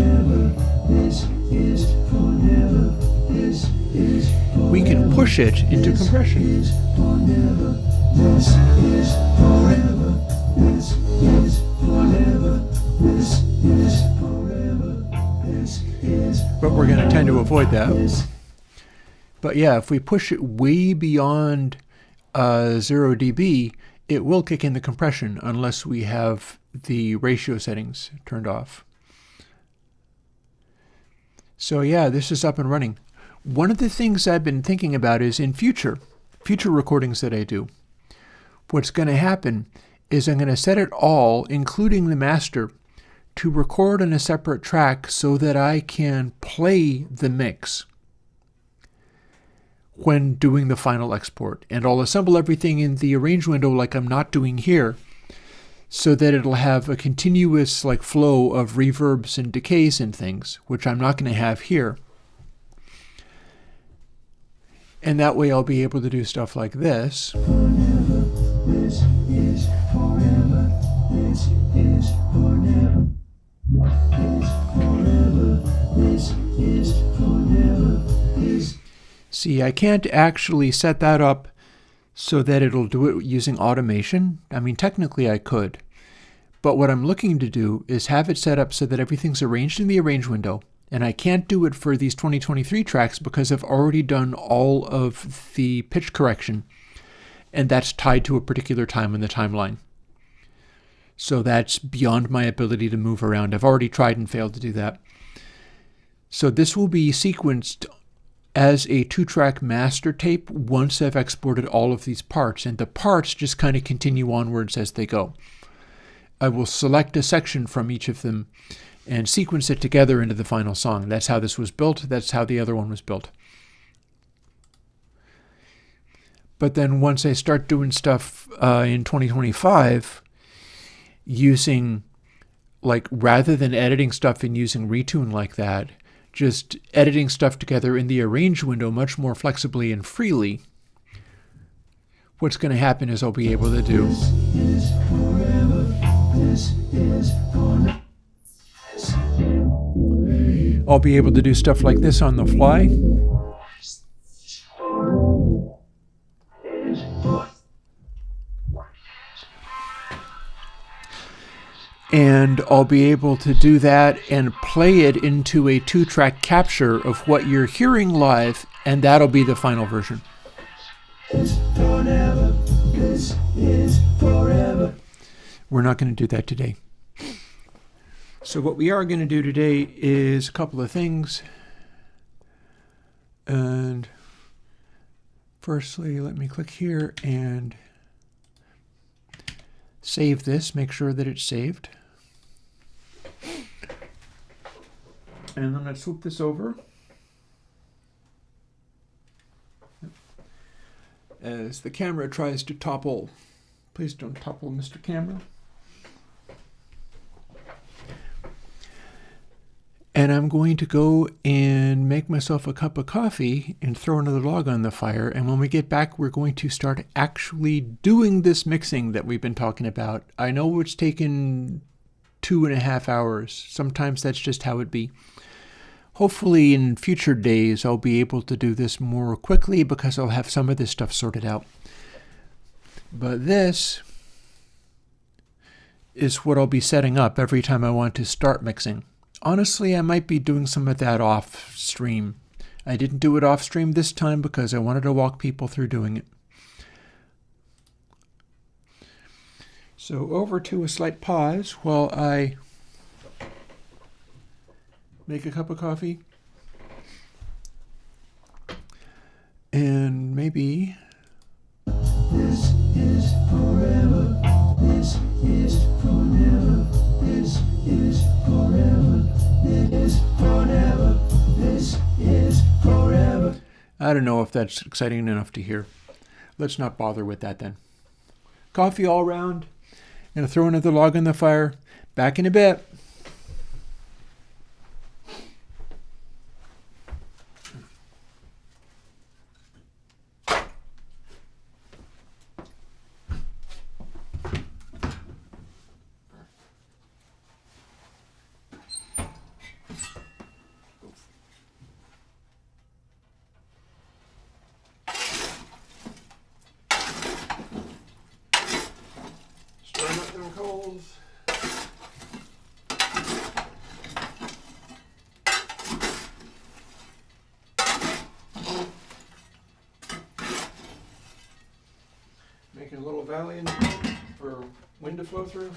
This is forever. This is We can push it into compression. forever. This is forever. This is forever. This is forever. This is. But we're going to tend to avoid that. But yeah, if we push it way beyond 0 dB, it will kick in the compression unless we have the ratio settings turned off. So yeah, this is up and running. One of the things I've been thinking about is in future recordings that I do, what's going to happen is I'm going to set it all, including the master, to record on a separate track so that I can play the mix when doing the final export. And I'll assemble everything in the arrange window like I'm not doing here, so that it'll have a continuous like flow of reverbs and decays and things, which I'm not going to have here. And that way I'll be able to do stuff like this. This is forever. This is forever. This is forever. This. See, I can't actually set that up so that it'll do it using automation. I mean, technically I could. But what I'm looking to do is have it set up so that everything's arranged in the arrange window. And I can't do it for these 2023 tracks because I've already done all of the pitch correction, and that's tied to a particular time in the timeline. So that's beyond my ability to move around. I've already tried and failed to do that. So this will be sequenced as a 2-track master tape once I've exported all of these parts, and the parts just kind of continue onwards as they go. I will select a section from each of them and sequence it together into the final song. That's how this was built. That's how the other one was built. But then once I start doing stuff in 2025, using, like, rather than editing stuff and using Retune like that, just editing stuff together in the arrange window much more flexibly and freely, what's going to happen is I'll be able to do stuff like this on the fly. And I'll be able to do that and play it into a 2-track capture of what you're hearing live, and that'll be the final version. We're not going to do that today. So what we are going to do today is a couple of things. And firstly, let me click here and save this, make sure that it's saved. And then let's swoop this over as the camera tries to topple. Please don't topple, Mr. Camera. And I'm going to go and make myself a cup of coffee and throw another log on the fire. And when we get back, we're going to start actually doing this mixing that we've been talking about. I know it's taken 2.5 hours. Sometimes that's just how it be. Hopefully in future days, I'll be able to do this more quickly because I'll have some of this stuff sorted out. But this is what I'll be setting up every time I want to start mixing. Honestly, I might be doing some of that off stream. I didn't do it off stream this time because I wanted to walk people through doing it. So over to a slight pause while I make a cup of coffee. And maybe this is forever. This is forever. This is forever. This is forever. This is forever. I don't know if that's exciting enough to hear. Let's not bother with that then. Coffee all round. Gonna throw another log on the fire. Back in a bit. Making a little valley in the front for wind to flow through.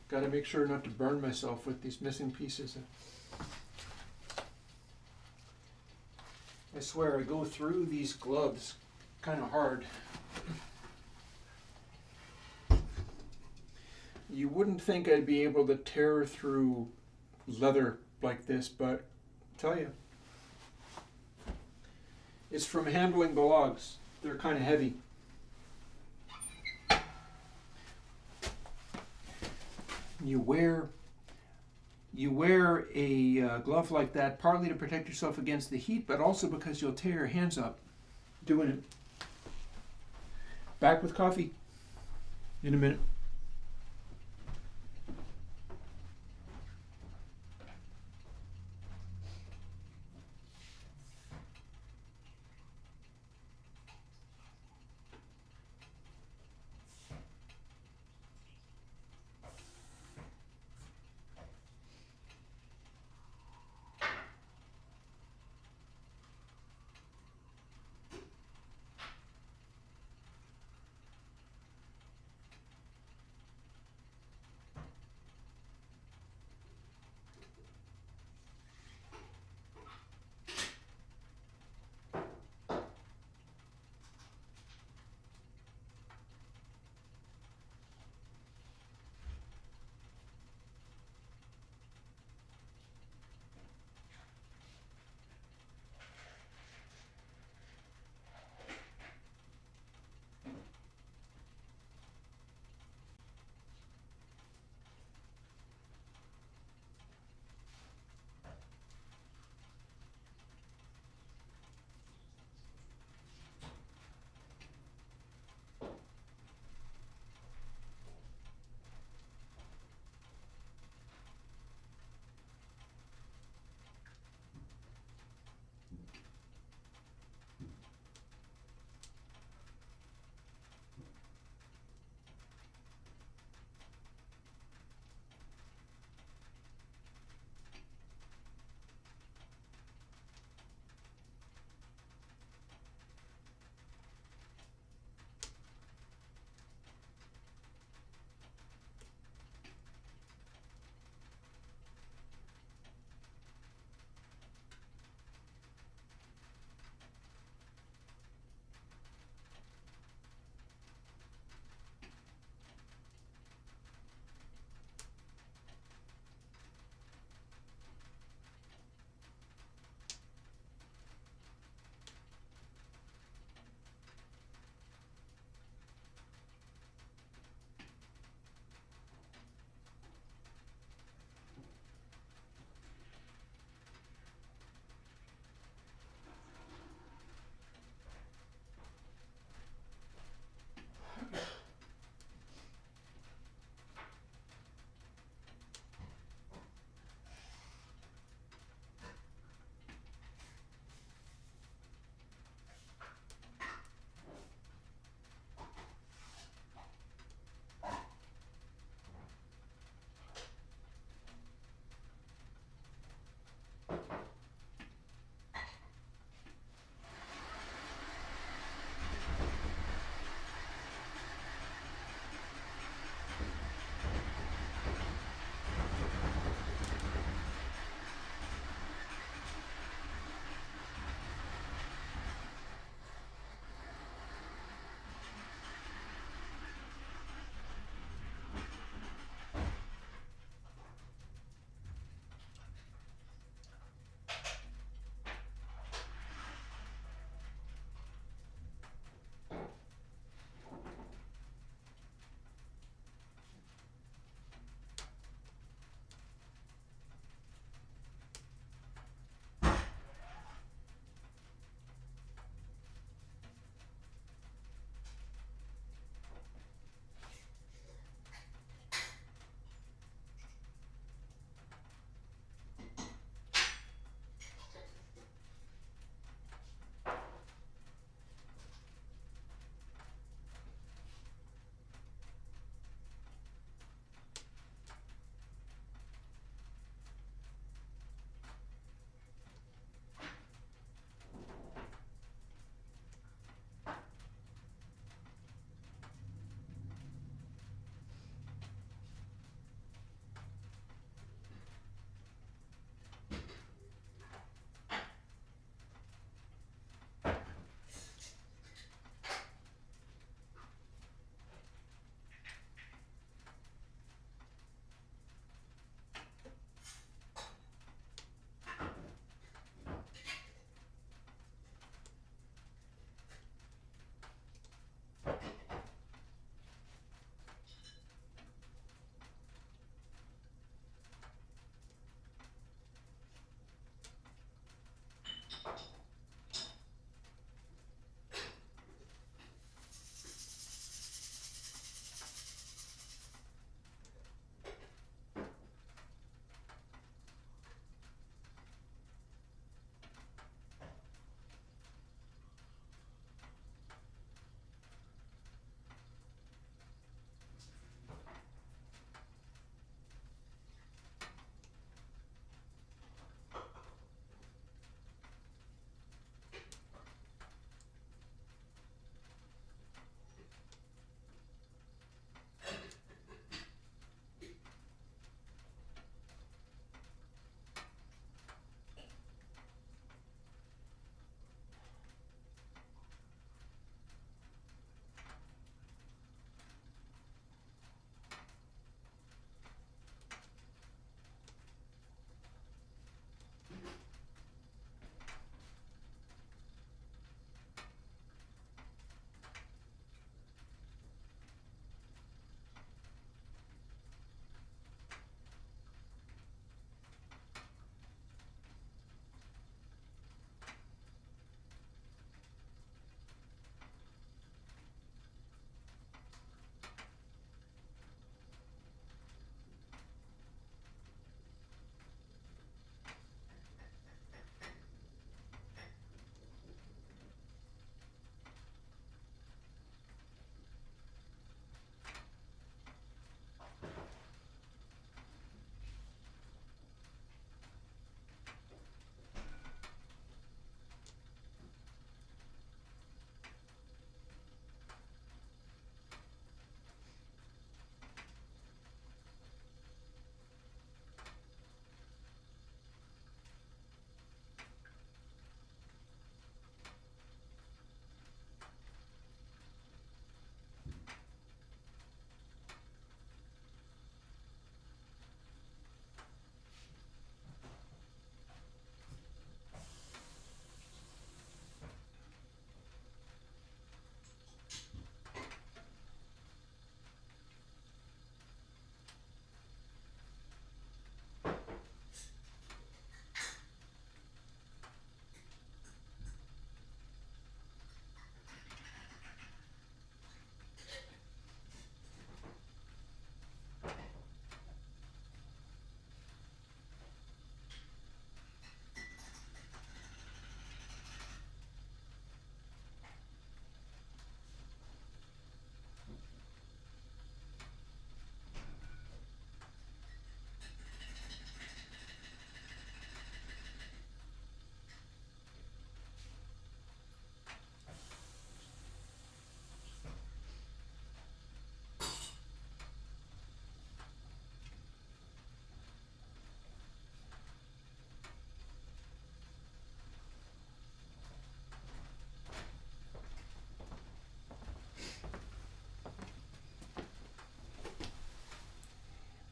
Got to make sure not to burn myself with these missing pieces. I swear I go through these gloves kind of hard. You wouldn't think I'd be able to tear through leather like this, but I'll tell you, it's from handling the logs. They're kind of heavy. You wear a glove like that partly to protect yourself against the heat, but also because you'll tear your hands up doing it. Back with coffee in a minute.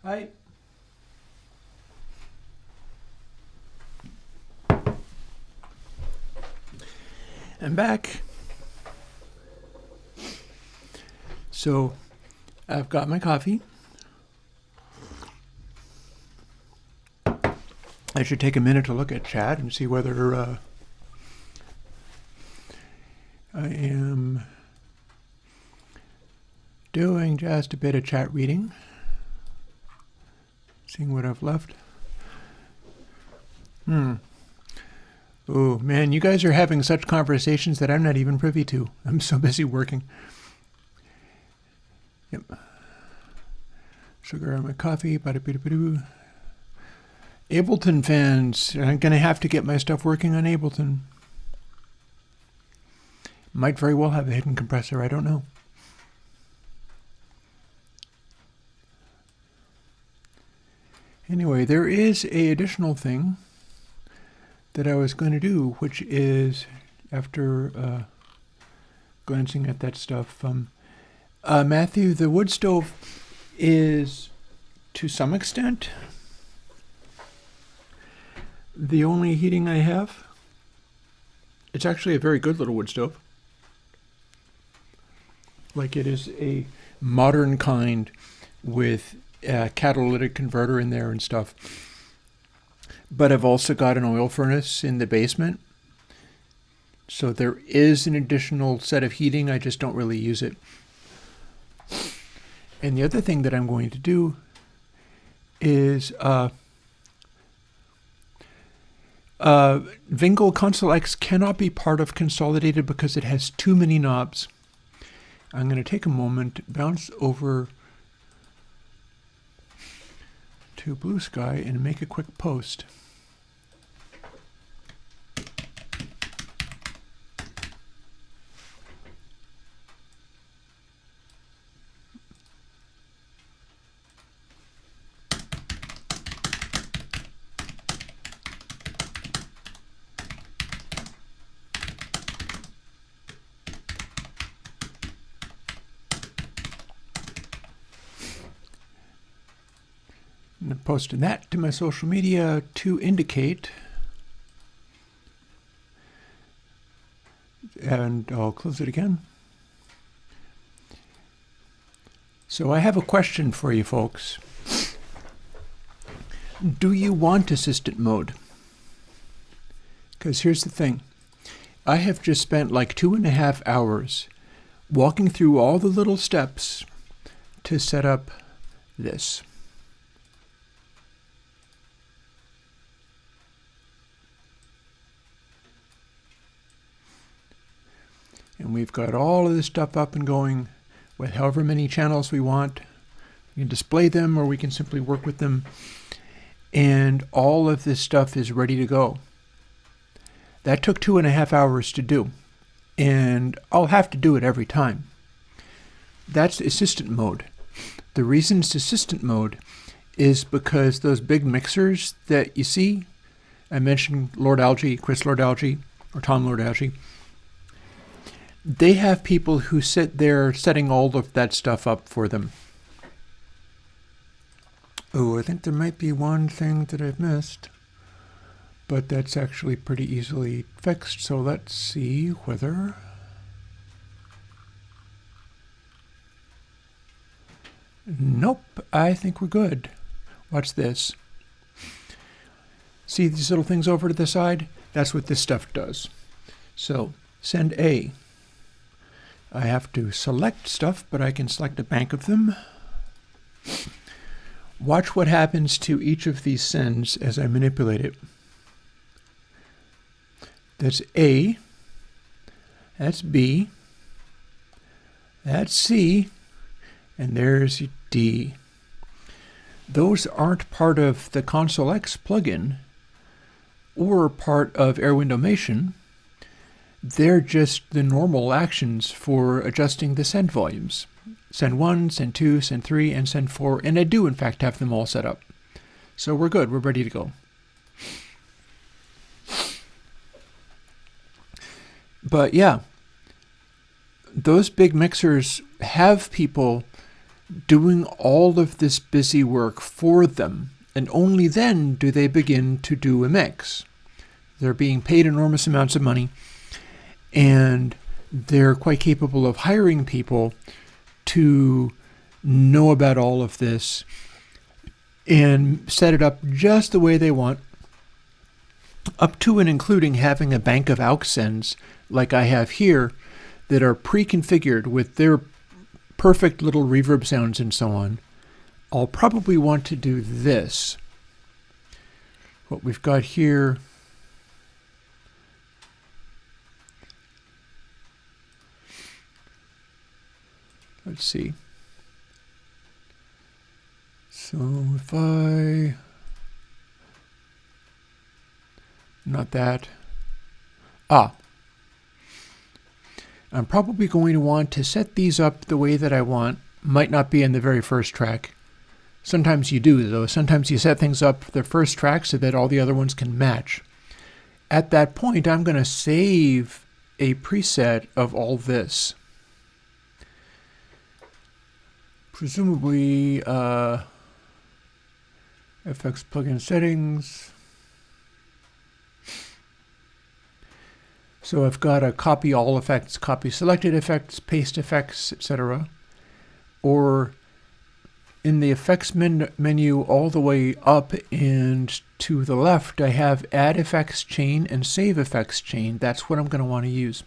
Hi. I'm back. So I've got my coffee. I should take a minute to look at chat and see whether I am doing just a bit of chat reading. Seeing what I've left. Oh man, you guys are having such conversations that I'm not even privy to. I'm so busy working. Yep. Sugar on my coffee. Ba-da-ba-da-ba-doo. Ableton fans. I'm going to have to get my stuff working on Ableton. Might very well have a hidden compressor. I don't know. Anyway, there is a additional thing that I was going to do, which is, after glancing at that stuff, Matthew, the wood stove is, to some extent, the only heating I have. It's actually a very good little wood stove. Like, it is a modern kind with a catalytic converter in there and stuff. But I've also got an oil furnace in the basement. So there is an additional set of heating. I just don't really use it. And the other thing that I'm going to do is Vingle ConsoleX cannot be part of Consolidated because it has too many knobs. I'm going to take a moment, bounce over to Blue Sky and make a quick post. I'm posting that to my social media to indicate, and I'll close it again. So I have a question for you folks. Do you want assistant mode? Because here's the thing. I have just spent like 2.5 hours walking through all the little steps to set up this. And we've got all of this stuff up and going with however many channels we want. We can display them or we can simply work with them. And all of this stuff is ready to go. That took 2.5 hours to do. And I'll have to do it every time. That's assistant mode. The reason it's assistant mode is because those big mixers that you see, I mentioned Lord Algae, Chris Lord Algae, or Tom Lord Algae, they have people who sit there setting all of that stuff up for them. Oh, I think there might be one thing that I've missed, but that's actually pretty easily fixed. So let's see whether... Nope, I think we're good. Watch this. See these little things over to the side? That's what this stuff does. So send A. I have to select stuff, but I can select a bank of them. Watch what happens to each of these sends as I manipulate it. That's A. That's B. That's C. And there's D. Those aren't part of the ConsoleX plugin or part of AirWindowmation. They're just the normal actions for adjusting the send volumes. Send 1, send 2, send 3, and send 4. And I do, in fact, have them all set up. So we're good. We're ready to go. But yeah, those big mixers have people doing all of this busy work for them, and only then do they begin to do a mix. They're being paid enormous amounts of money, and they're quite capable of hiring people to know about all of this and set it up just the way they want, up to and including having a bank of aux sends like I have here that are pre-configured with their perfect little reverb sounds and so on. I'll probably want to do this. What we've got here, let's see. So if not that. I'm probably going to want to set these up the way that I want. Might not be in the very first track. Sometimes you do, though. Sometimes you set things up for the first track so that all the other ones can match. At that point, I'm going to save a preset of all this. Presumably, FX plugin settings. So I've got a copy all effects, copy selected effects, paste effects, etc. Or in the effects menu all the way up and to the left, I have add effects chain and save effects chain. That's what I'm going to want to use.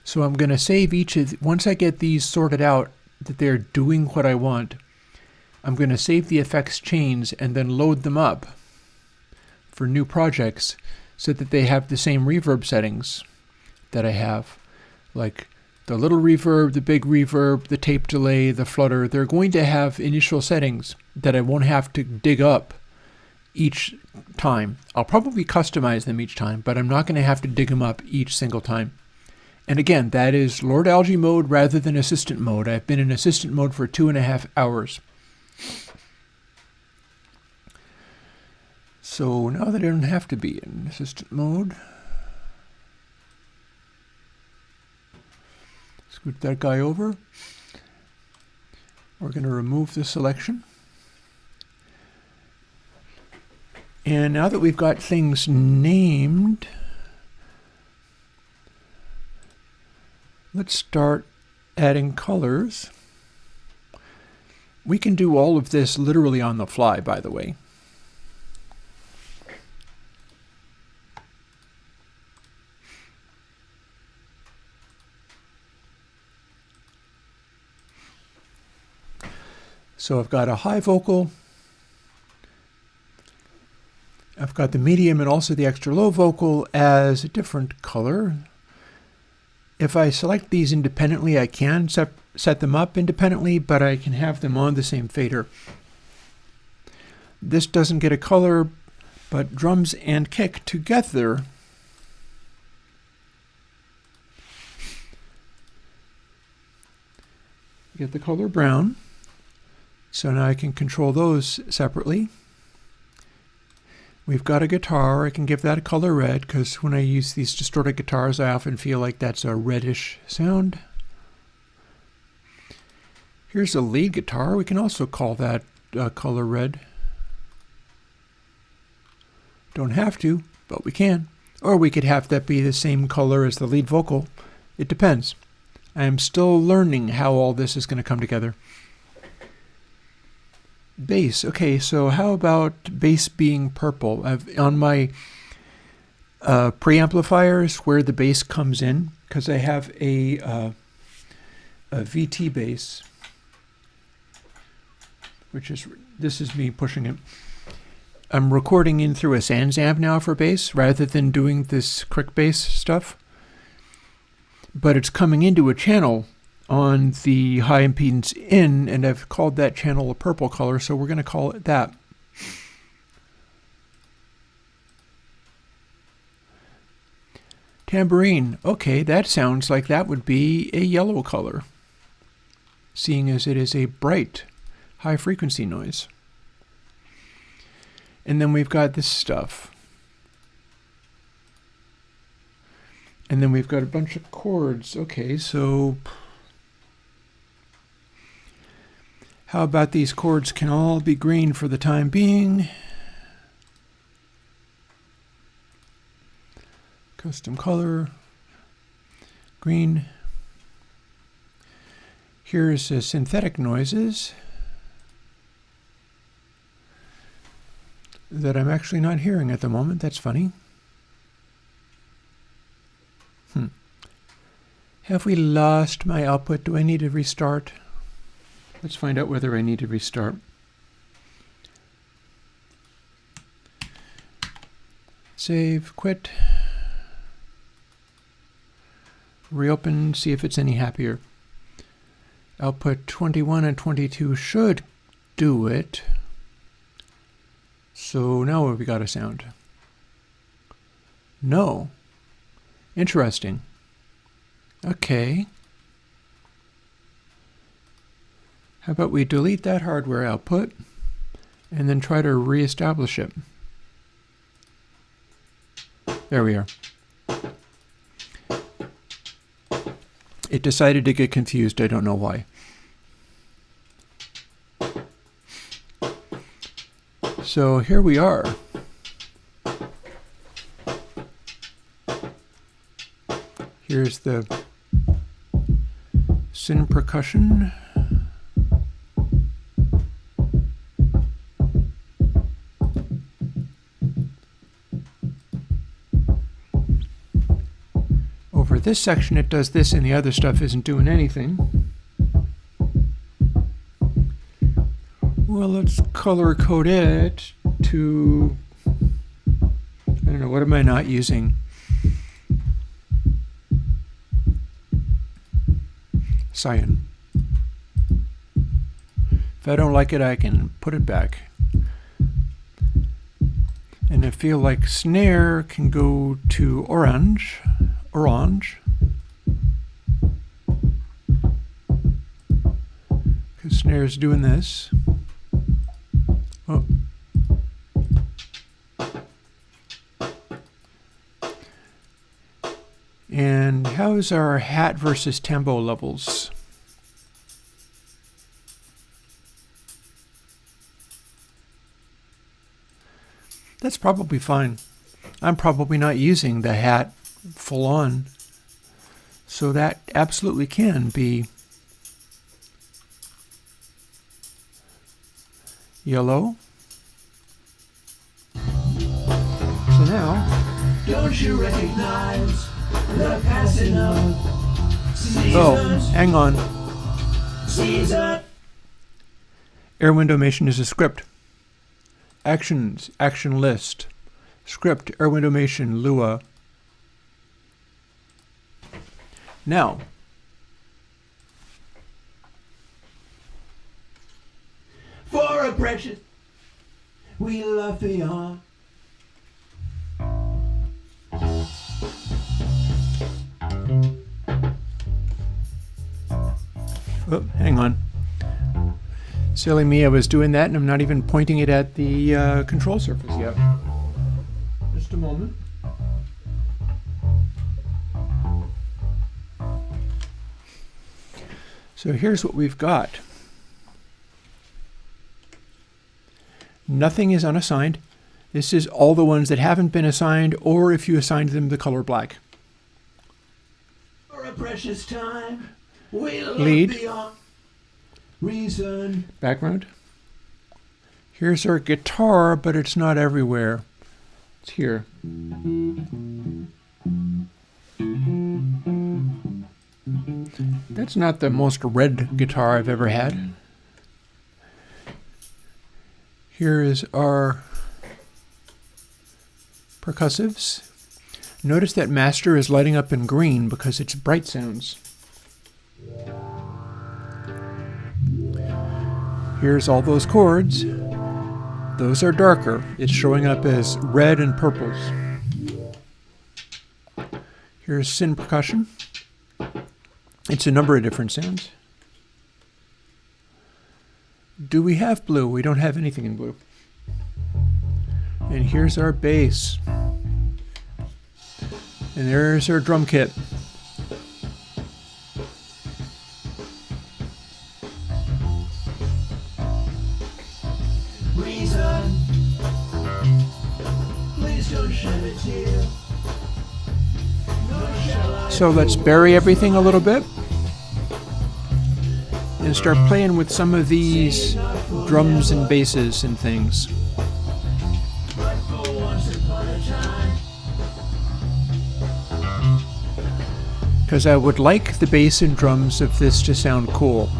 So I'm going to save each of, once I get these sorted out, that they're doing what I want, I'm going to save the effects chains and then load them up for new projects so that they have the same reverb settings that I have, like the little reverb, the big reverb, the tape delay, the flutter. They're going to have initial settings that I won't have to dig up each time. I'll probably customize them each time, but I'm not going to have to dig them up each single time. And again, that is Lord Algae mode rather than assistant mode. I've been in assistant mode for 2.5 hours. So now that I don't have to be in assistant mode, scoot that guy over. We're going to remove the selection. And now that we've got things named, let's start adding colors. We can do all of this literally on the fly, by the way. So I've got a high vocal, I've got the medium and also the extra low vocal as a different color. If I select these independently, I can set them up independently, but I can have them on the same fader. This doesn't get a color, but drums and kick together get the color brown. So now I can control those separately. We've got a guitar. I can give that a color red because when I use these distorted guitars, I often feel like that's a reddish sound. Here's a lead guitar. We can also call that color red. Don't have to, but we can. Or we could have that be the same color as the lead vocal. It depends. I am still learning how all this is going to come together. Bass. Okay, so how about bass being purple? On my preamplifiers where the bass comes in, because I have a VT bass, which is, this is me pushing it. I'm recording in through a Sans amp now for bass rather than doing this quick bass stuff. But it's coming into a channel on the high impedance in, and I've called that channel a purple color, so we're going to call it that. Tambourine. Okay, that sounds like that would be a yellow color, seeing as it is a bright, high-frequency noise. And then we've got this stuff. And then we've got a bunch of chords. Okay, so How about these chords can all be green for the time being? Custom color, green. Here's synthetic noises that I'm actually not hearing at the moment. That's funny. Have we lost my output? Do I need to restart? Let's find out whether I need to restart. Save, quit. Reopen, see if it's any happier. Output 21 and 22 should do it. So now have we got a sound? No. Interesting. Okay. How about we delete that hardware output and then try to reestablish it? There we are. It decided to get confused. I don't know why. So here we are. Here's the syn percussion. Over this section it does this and the other stuff isn't doing anything. Well, let's color code it to, I don't know, what am I not using? Cyan. If I don't like it, I can put it back. And I feel like snare can go to orange. Orange. Because snare's doing this. Oh. And how's our hat versus tempo levels? That's probably fine. I'm probably not using the hat full on. So that absolutely can be yellow. So now, don't you recognize the passing of seasons? Oh, hang on. Season. Air Windowmation is a script. Actions, action list. Script, Air Windowmation, Lua. Now, for a precious, we love beyond. oh, hang on. Silly me, I was doing that and I'm not even pointing it at the control surface yet. Just a moment. So here's what we've got. Nothing is unassigned. This is all the ones that haven't been assigned, or if you assigned them the color black. For a precious time, we love Lead. beyond reason. Background. Here's our guitar, but it's not everywhere. It's here. That's not the most red guitar I've ever had. Here is our percussives. Notice that master is lighting up in green because it's bright sounds. Here's all those chords. Those are darker. It's showing up as red and purples. Here's syn percussion. It's a number of different sounds. Do we have blue? We don't have anything in blue. And here's our bass. And there's our drum kit. So let's bury everything a little bit and start playing with some of these drums and basses and things. Because I would like the bass and drums of this to sound cool.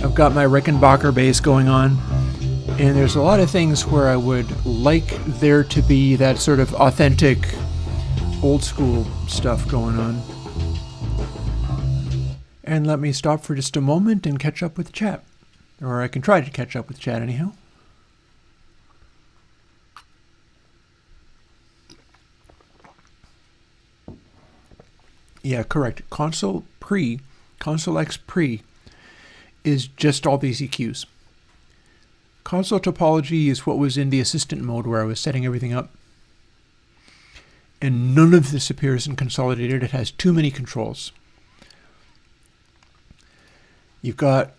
I've got my Rickenbacker bass going on, and there's a lot of things where I would like there to be that sort of authentic, old school stuff going on. And let me stop for just a moment and catch up with chat. Or I can try to catch up with chat anyhow. Yeah, correct. ConsoleX Pre is just all these EQs. Console topology is what was in the assistant mode where I was setting everything up. And none of this appears in consolidated. It has too many controls. You've got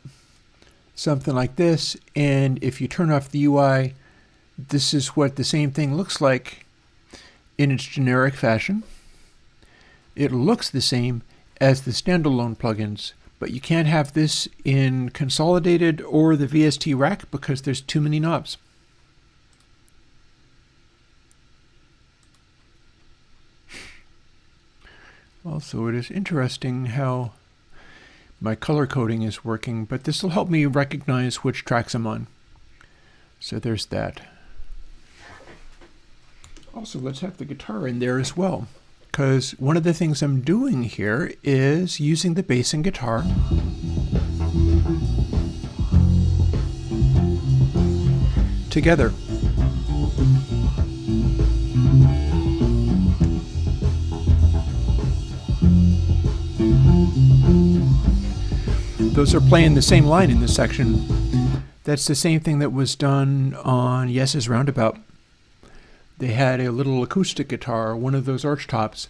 something like this, and if you turn off the UI, this is what the same thing looks like in its generic fashion. It looks the same as the standalone plugins, but you can't have this in consolidated or the VST rack because there's too many knobs. Also, it is interesting how my color coding is working, but this will help me recognize which tracks I'm on. So there's that. Also, let's have the guitar in there as well, because one of the things I'm doing here is using the bass and guitar together. Those are playing the same line in this section. That's the same thing that was done on Yes's Roundabout. They had a little acoustic guitar, one of those arch tops,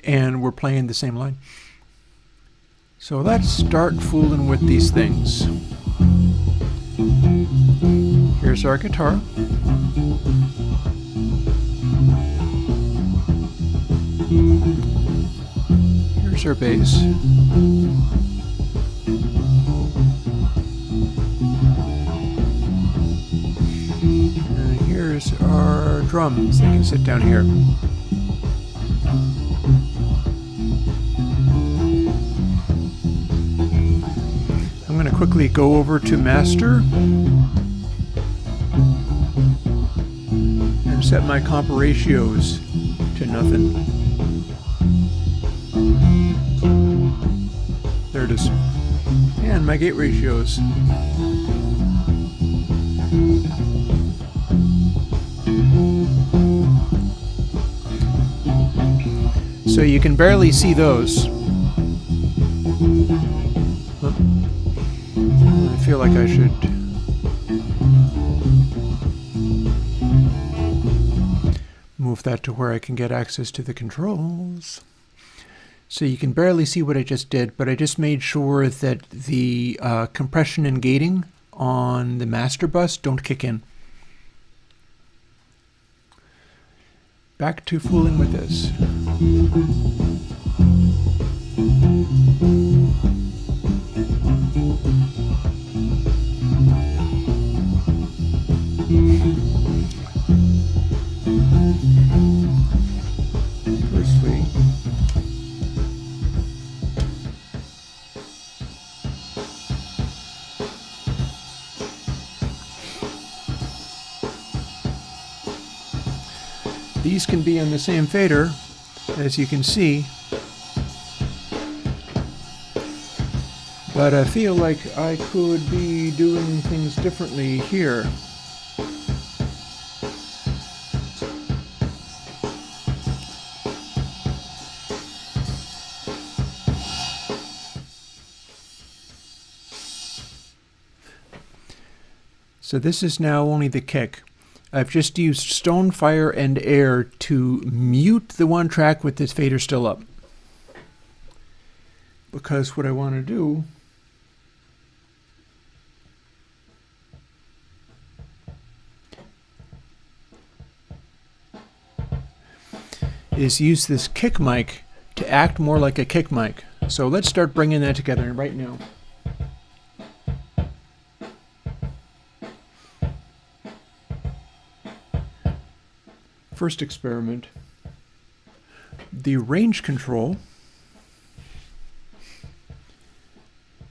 and we're playing the same line. So let's start fooling with these things. Here's our guitar. Here's our bass. And here's our drums. They can sit down here. I'm going to quickly go over to master and set my comp ratios to nothing. There it is. And my gate ratios. So you can barely see those. I feel like I should move that to where I can get access to the controls. So you can barely see what I just did, but I just made sure that the compression and gating on the master bus don't kick in. Back to fooling with this. Firstly, these can be on the same fader, as you can see, but I feel like I could be doing things differently here. So this is now only the kick. I've just used stone, fire, and air to mute the one track with this fader still up. Because what I want to do is use this kick mic to act more like a kick mic. So let's start bringing that together right now. First experiment. The range control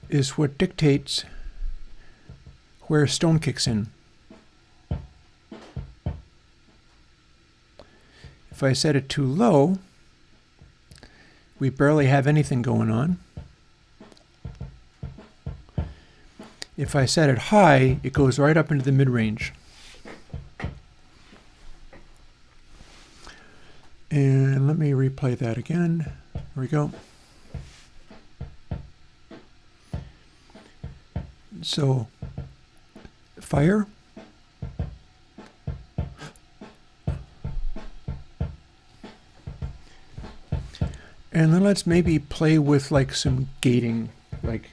is what dictates where stone kicks in. If I set it too low, we barely have anything going on. If I set it high, it goes right up into the mid-range. And let me replay that again. There we go. So, fire. And then let's maybe play with like some gating, like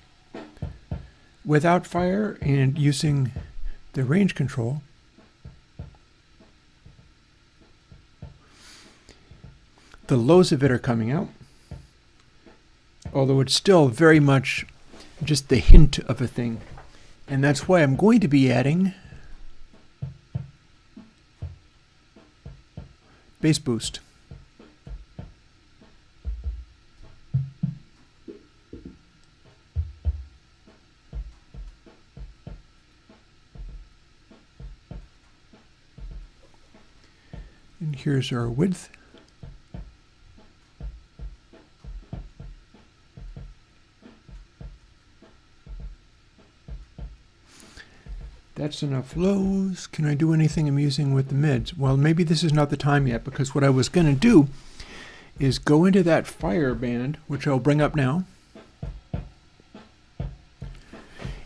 without fire and using the range control. The lows of it are coming out, although it's still very much just the hint of a thing. And that's why I'm going to be adding bass boost. And here's our width. That's enough lows. Can I do anything amusing with the mids? Well, maybe this is not the time yet, because what I was going to do is go into that fire band, which I'll bring up now,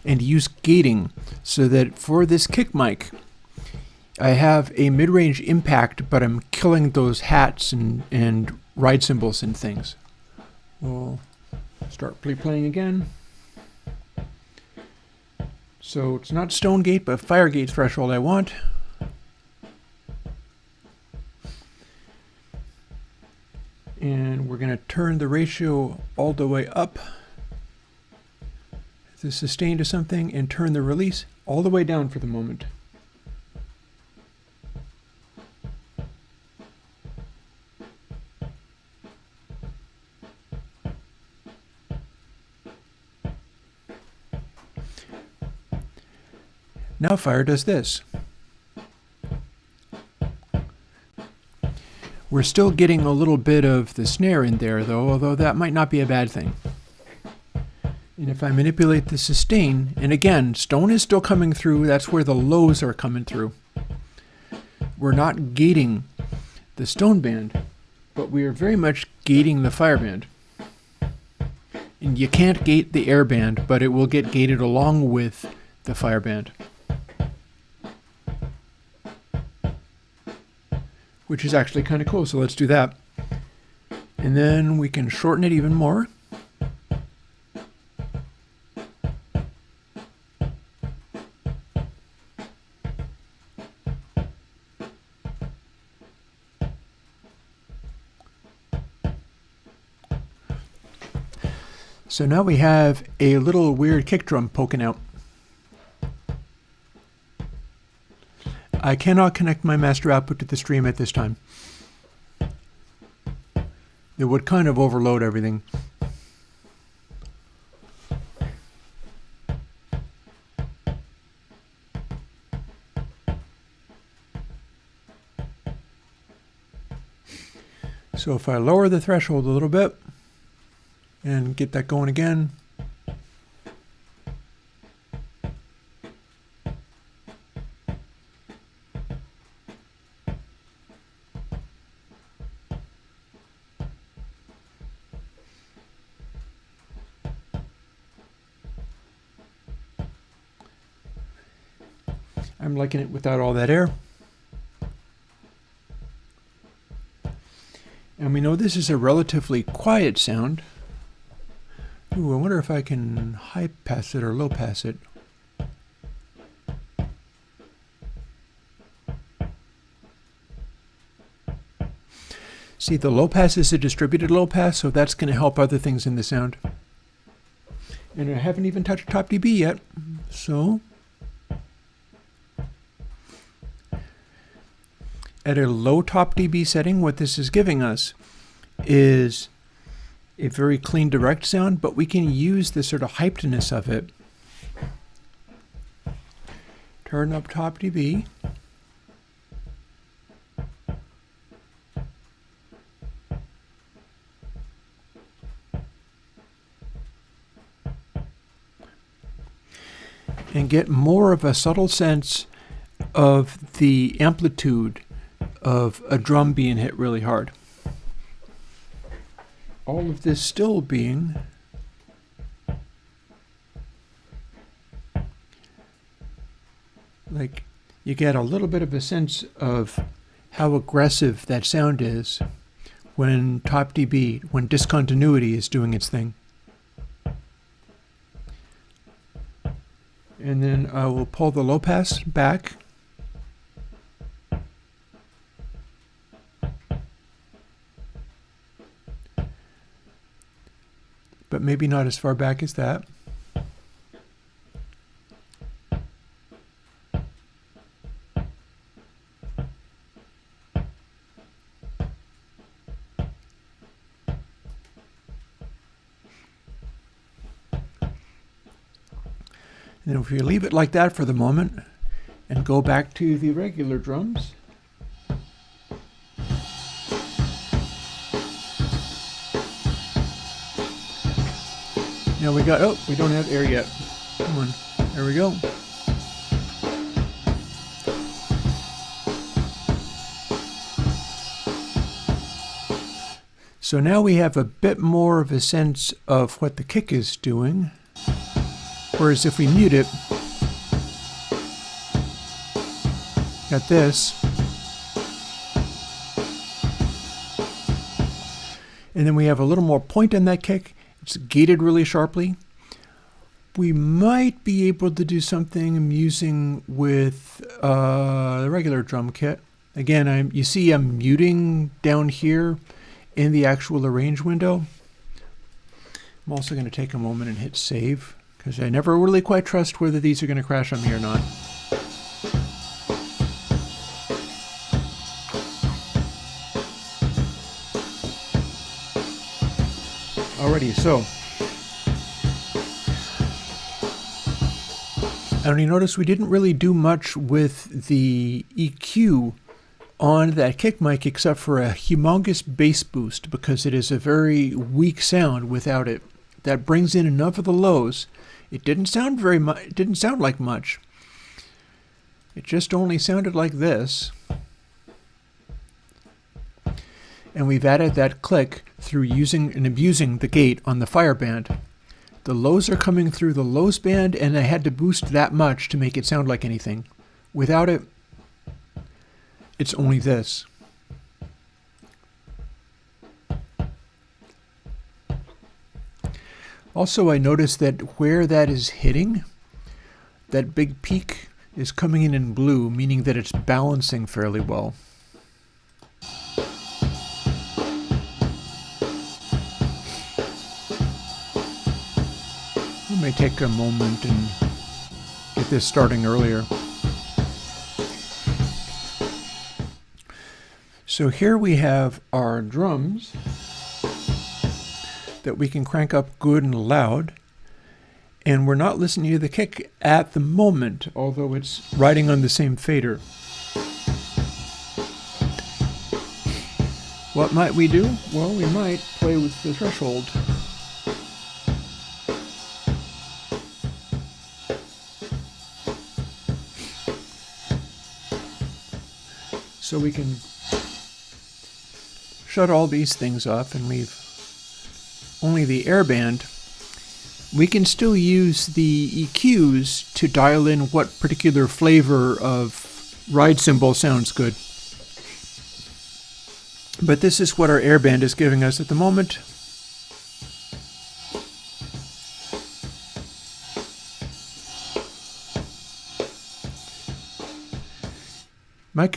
and use gating so that for this kick mic, I have a mid-range impact, but I'm killing those hats and ride cymbals and things. We'll start playing again. So it's not stone gate, but fire gate threshold I want. And we're going to turn the ratio all the way up, the sustain to something, and turn the release all the way down for the moment. Now fire does this. We're still getting a little bit of the snare in there though, although that might not be a bad thing. And if I manipulate the sustain, and again, stone is still coming through, that's where the lows are coming through. We're not gating the stone band, but we are very much gating the fire band. And you can't gate the air band, but it will get gated along with the fire band, which is actually kind of cool. So let's do that. And then we can shorten it even more. So now we have a little weird kick drum poking out. I cannot connect my master output to the stream at this time. It would kind of overload everything. So if I lower the threshold a little bit and get that going again, I'm liking it without all that air. And we know this is a relatively quiet sound. Ooh, I wonder if I can high pass it or low pass it. See, the low pass is a distributed low pass, so that's going to help other things in the sound. And I haven't even touched top dB yet, so at a low top dB setting, what this is giving us is a very clean direct sound, but we can use the sort of hypedness of it. Turn up top dB. And get more of a subtle sense of the amplitude of a drum being hit really hard. All of this still being like, you get a little bit of a sense of how aggressive that sound is when top dB, when discontinuity is doing its thing. And then I will pull the low pass back. But maybe not as far back as that. And if we leave it like that for the moment and go back to the regular drums, now we got, oh, we don't have air yet. Come on, there we go. So now we have a bit more of a sense of what the kick is doing. Whereas if we mute it, got this, and then we have a little more point in that kick. It's gated really sharply. We might be able to do something amusing with the regular drum kit. Again, you see I'm muting down here in the actual arrange window. I'm also going to take a moment and hit save, because I never really quite trust whether these are going to crash on me or not. Alrighty, so and you notice we didn't really do much with the EQ on that kick mic except for a humongous bass boost, because it is a very weak sound without it. That brings in enough of the lows. It didn't sound very much. It didn't sound like much. It just only sounded like this. And we've added that click through using and abusing the gate on the fire band. The lows are coming through the lows band, and I had to boost that much to make it sound like anything. Without it, it's only this. Also, I noticed that where that is hitting, that big peak is coming in blue, meaning that it's balancing fairly well. We may take a moment and get this starting earlier. So here we have our drums that we can crank up good and loud, and we're not listening to the kick at the moment, although it's riding on the same fader. What might we do? Well, we might play with the threshold. So we can shut all these things off and leave only the air band. We can still use the EQs to dial in what particular flavor of ride cymbal sounds good. But this is what our air band is giving us at the moment.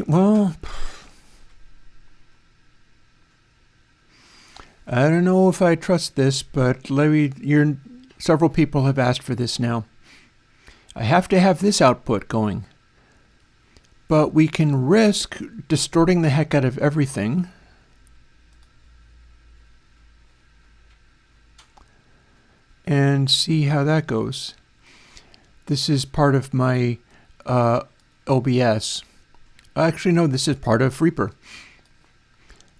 Well, I don't know if I trust this, but several people have asked for this now. I have to have this output going. But we can risk distorting the heck out of everything. And see how that goes. This is part of my OBS. Actually, no, this is part of Reaper.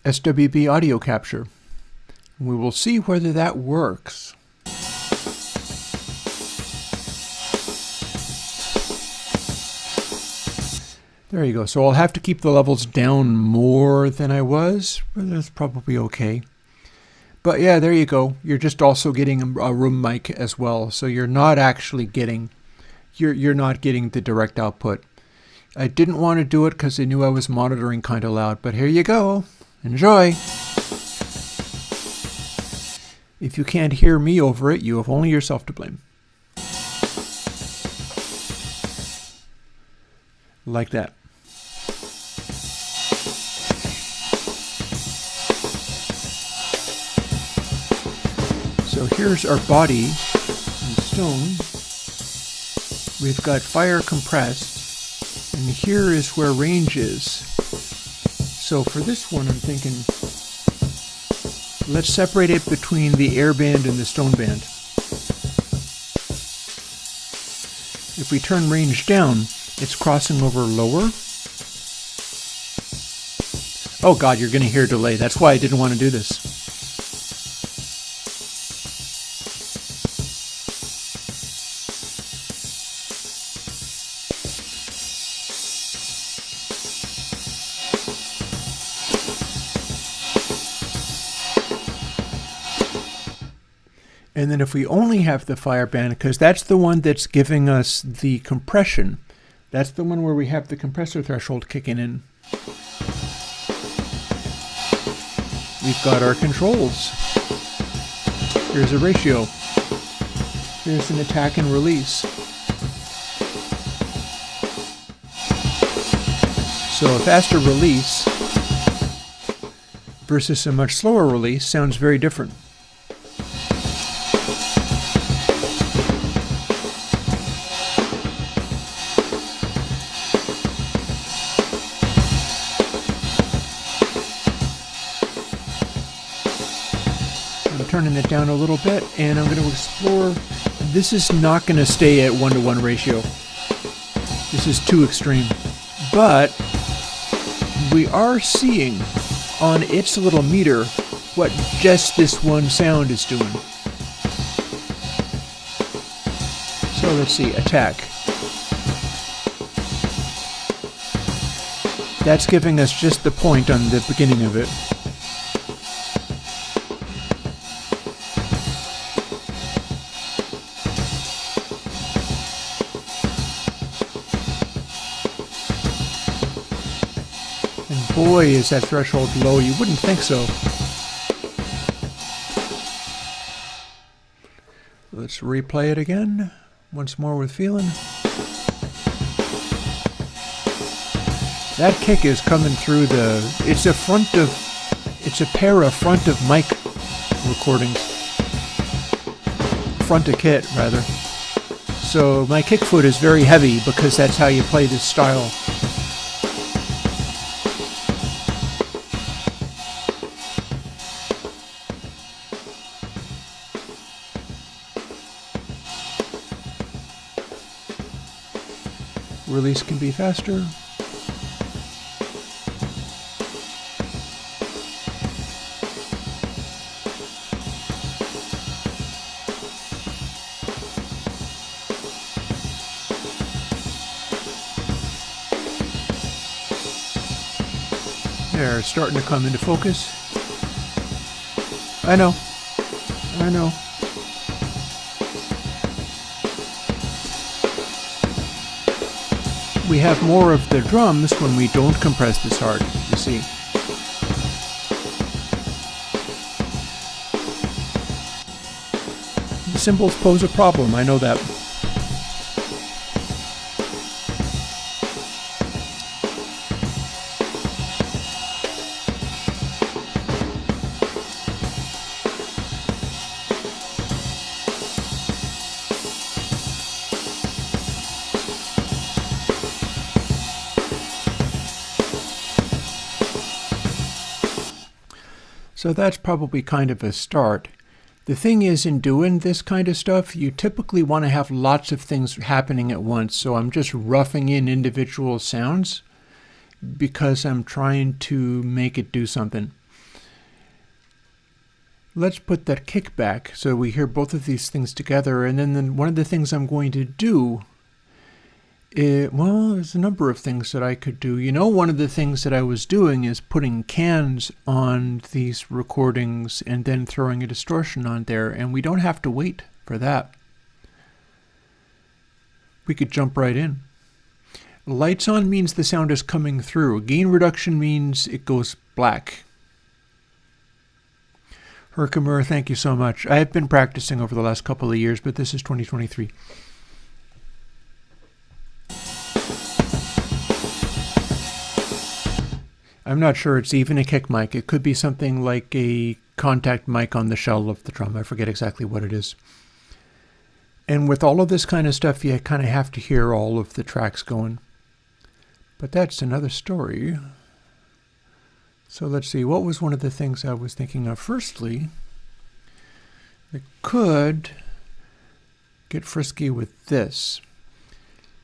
SWB audio capture. We will see whether that works. There you go. So I'll have to keep the levels down more than I was, but that's probably okay. But yeah, there you go. You're just also getting a room mic as well. So you're not actually getting, you're not getting the direct output. I didn't want to do it because I knew I was monitoring kind of loud, but here you go. Enjoy. If you can't hear me over it, you have only yourself to blame. Like that. So here's our body in stone. We've got fire compressed, and here is where range is. So for this one, I'm thinking, let's separate it between the air band and the stone band. If we turn range down, it's crossing over lower. Oh God, you're going to hear delay. That's why I didn't want to do this. And then if we only have the fire band, because that's the one that's giving us the compression, that's the one where we have the compressor threshold kicking in. We've got our controls. Here's a ratio. Here's an attack and release. So a faster release versus a much slower release sounds very different. Turning it down a little bit, and I'm going to explore. This is not going to stay at 1-to-1 ratio. This is too extreme. But we are seeing on its little meter what just this one sound is doing. So let's see, attack. That's giving us just the point on the beginning of it. Boy, is that threshold low. You wouldn't think so. Let's replay it again. Once more with feeling. That kick is coming through it's a pair of front of mic recordings. Front of kit, rather. So my kick foot is very heavy because that's how you play this style. Release can be faster. There, it's starting to come into focus. I know. We have more of the drums when we don't compress this hard, you see. The cymbals pose a problem, I know that. So that's probably kind of a start. The thing is, in doing this kind of stuff, you typically want to have lots of things happening at once. So I'm just roughing in individual sounds because I'm trying to make it do something. Let's put that kick back so we hear both of these things together. And then one of the things I'm going to do, well, there's a number of things that I could do. You know, one of the things that I was doing is putting cans on these recordings and then throwing a distortion on there, and we don't have to wait for that. We could jump right in. Lights on means the sound is coming through. Gain reduction means it goes black. Herkimer, thank you so much. I have been practicing over the last couple of years, but this is 2023. I'm not sure it's even a kick mic. It could be something like a contact mic on the shell of the drum. I forget exactly what it is. And with all of this kind of stuff, you kind of have to hear all of the tracks going. But that's another story. So let's see, what was one of the things I was thinking of? Firstly, I could get frisky with this.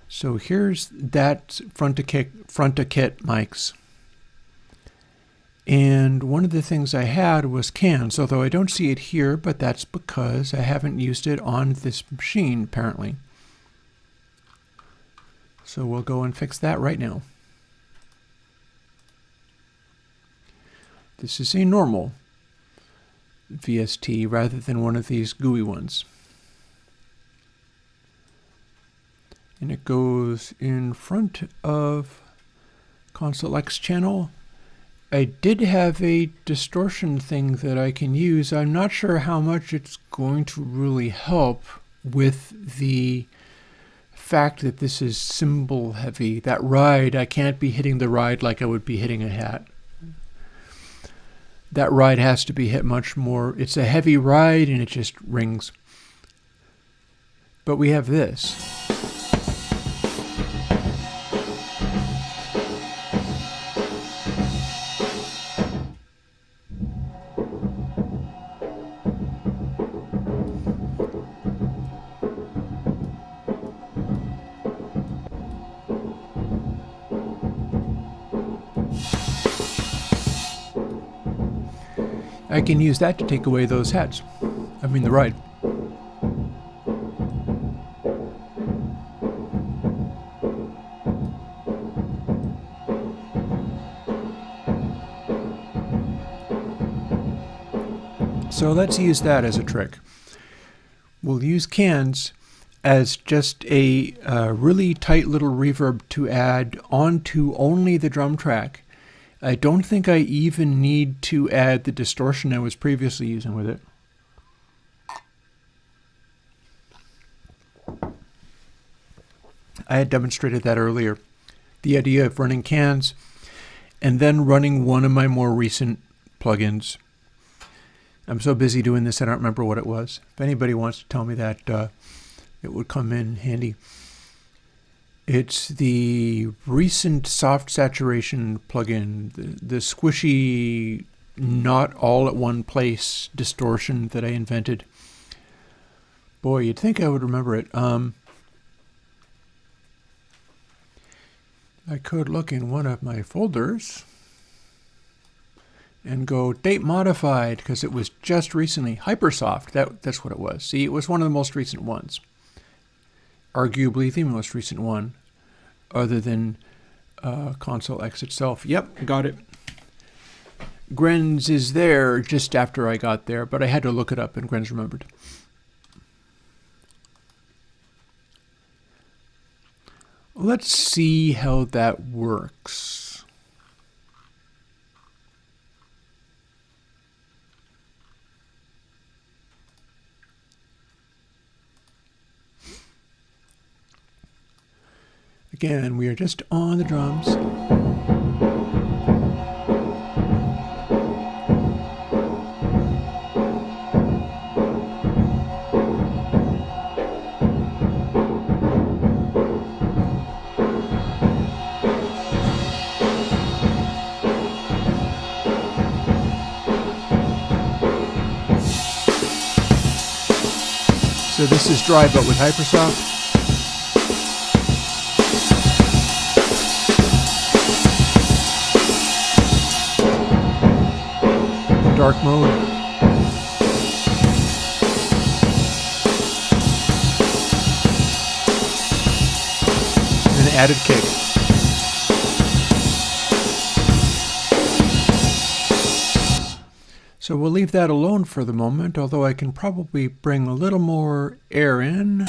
So here's that front to kit mics. And one of the things I had was cans, although I don't see it here, but that's because I haven't used it on this machine, apparently. So we'll go and fix that right now. This is a normal VST rather than one of these gooey ones. And it goes in front of ConsoleX channel. I did have a distortion thing that I can use. I'm not sure how much it's going to really help with the fact that this is cymbal heavy. That ride, I can't be hitting the ride like I would be hitting a hat. That ride has to be hit much more. It's a heavy ride and it just rings. But we have this. I can use that to take away those hats. I mean the ride. So let's use that as a trick. We'll use cans as just a really tight little reverb to add onto only the drum track. I don't think I even need to add the distortion I was previously using with it. I had demonstrated that earlier. The idea of running cans and then running one of my more recent plugins. I'm so busy doing this I don't remember what it was. If anybody wants to tell me that, it would come in handy. It's the recent soft saturation plugin, the squishy, not all at one place distortion that I invented. Boy, you'd think I would remember it. I could look in one of my folders and go date modified because it was just recently. Hypersoft, that's what it was. See, it was one of the most recent ones. Arguably the most recent one, other than ConsoleX itself. Yep, got it. Grenz is there just after I got there, but I had to look it up and Grenz remembered. Let's see how that works. Again, we are just on the drums. So this is dry but with Hypersoft. Dark mode. And an added kick. So we'll leave that alone for the moment, although I can probably bring a little more air in.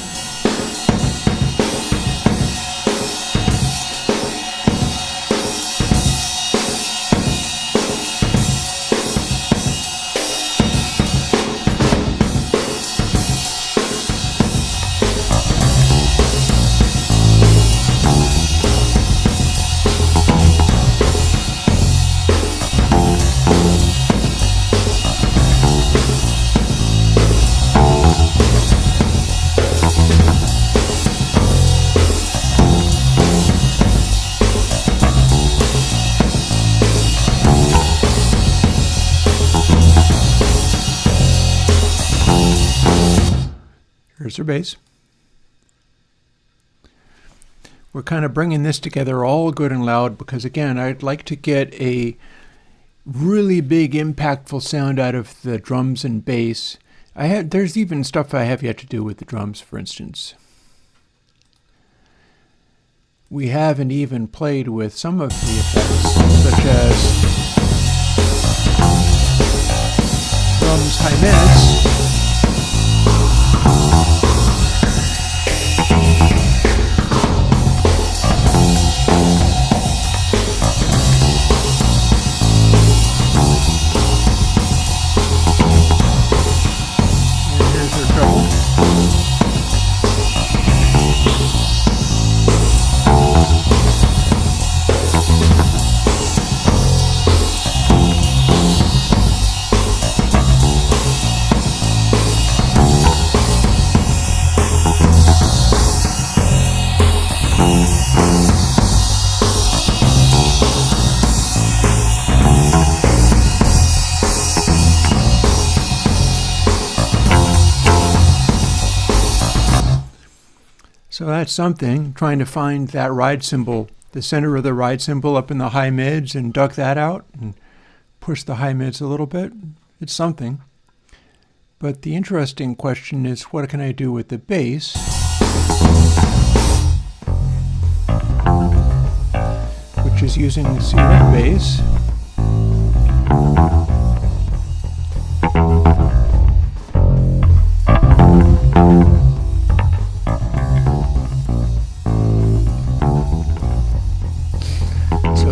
Here's our bass. We're kind of bringing this together all good and loud because, again, I'd like to get a really big, impactful sound out of the drums and bass. There's even stuff I have yet to do with the drums, for instance. We haven't even played with some of the effects, such as drums high mids. So that's something, trying to find that ride cymbal, the center of the ride cymbal up in the high mids and duck that out and push the high mids a little bit. It's something. But the interesting question is, what can I do with the bass? Which is using the C-Red bass.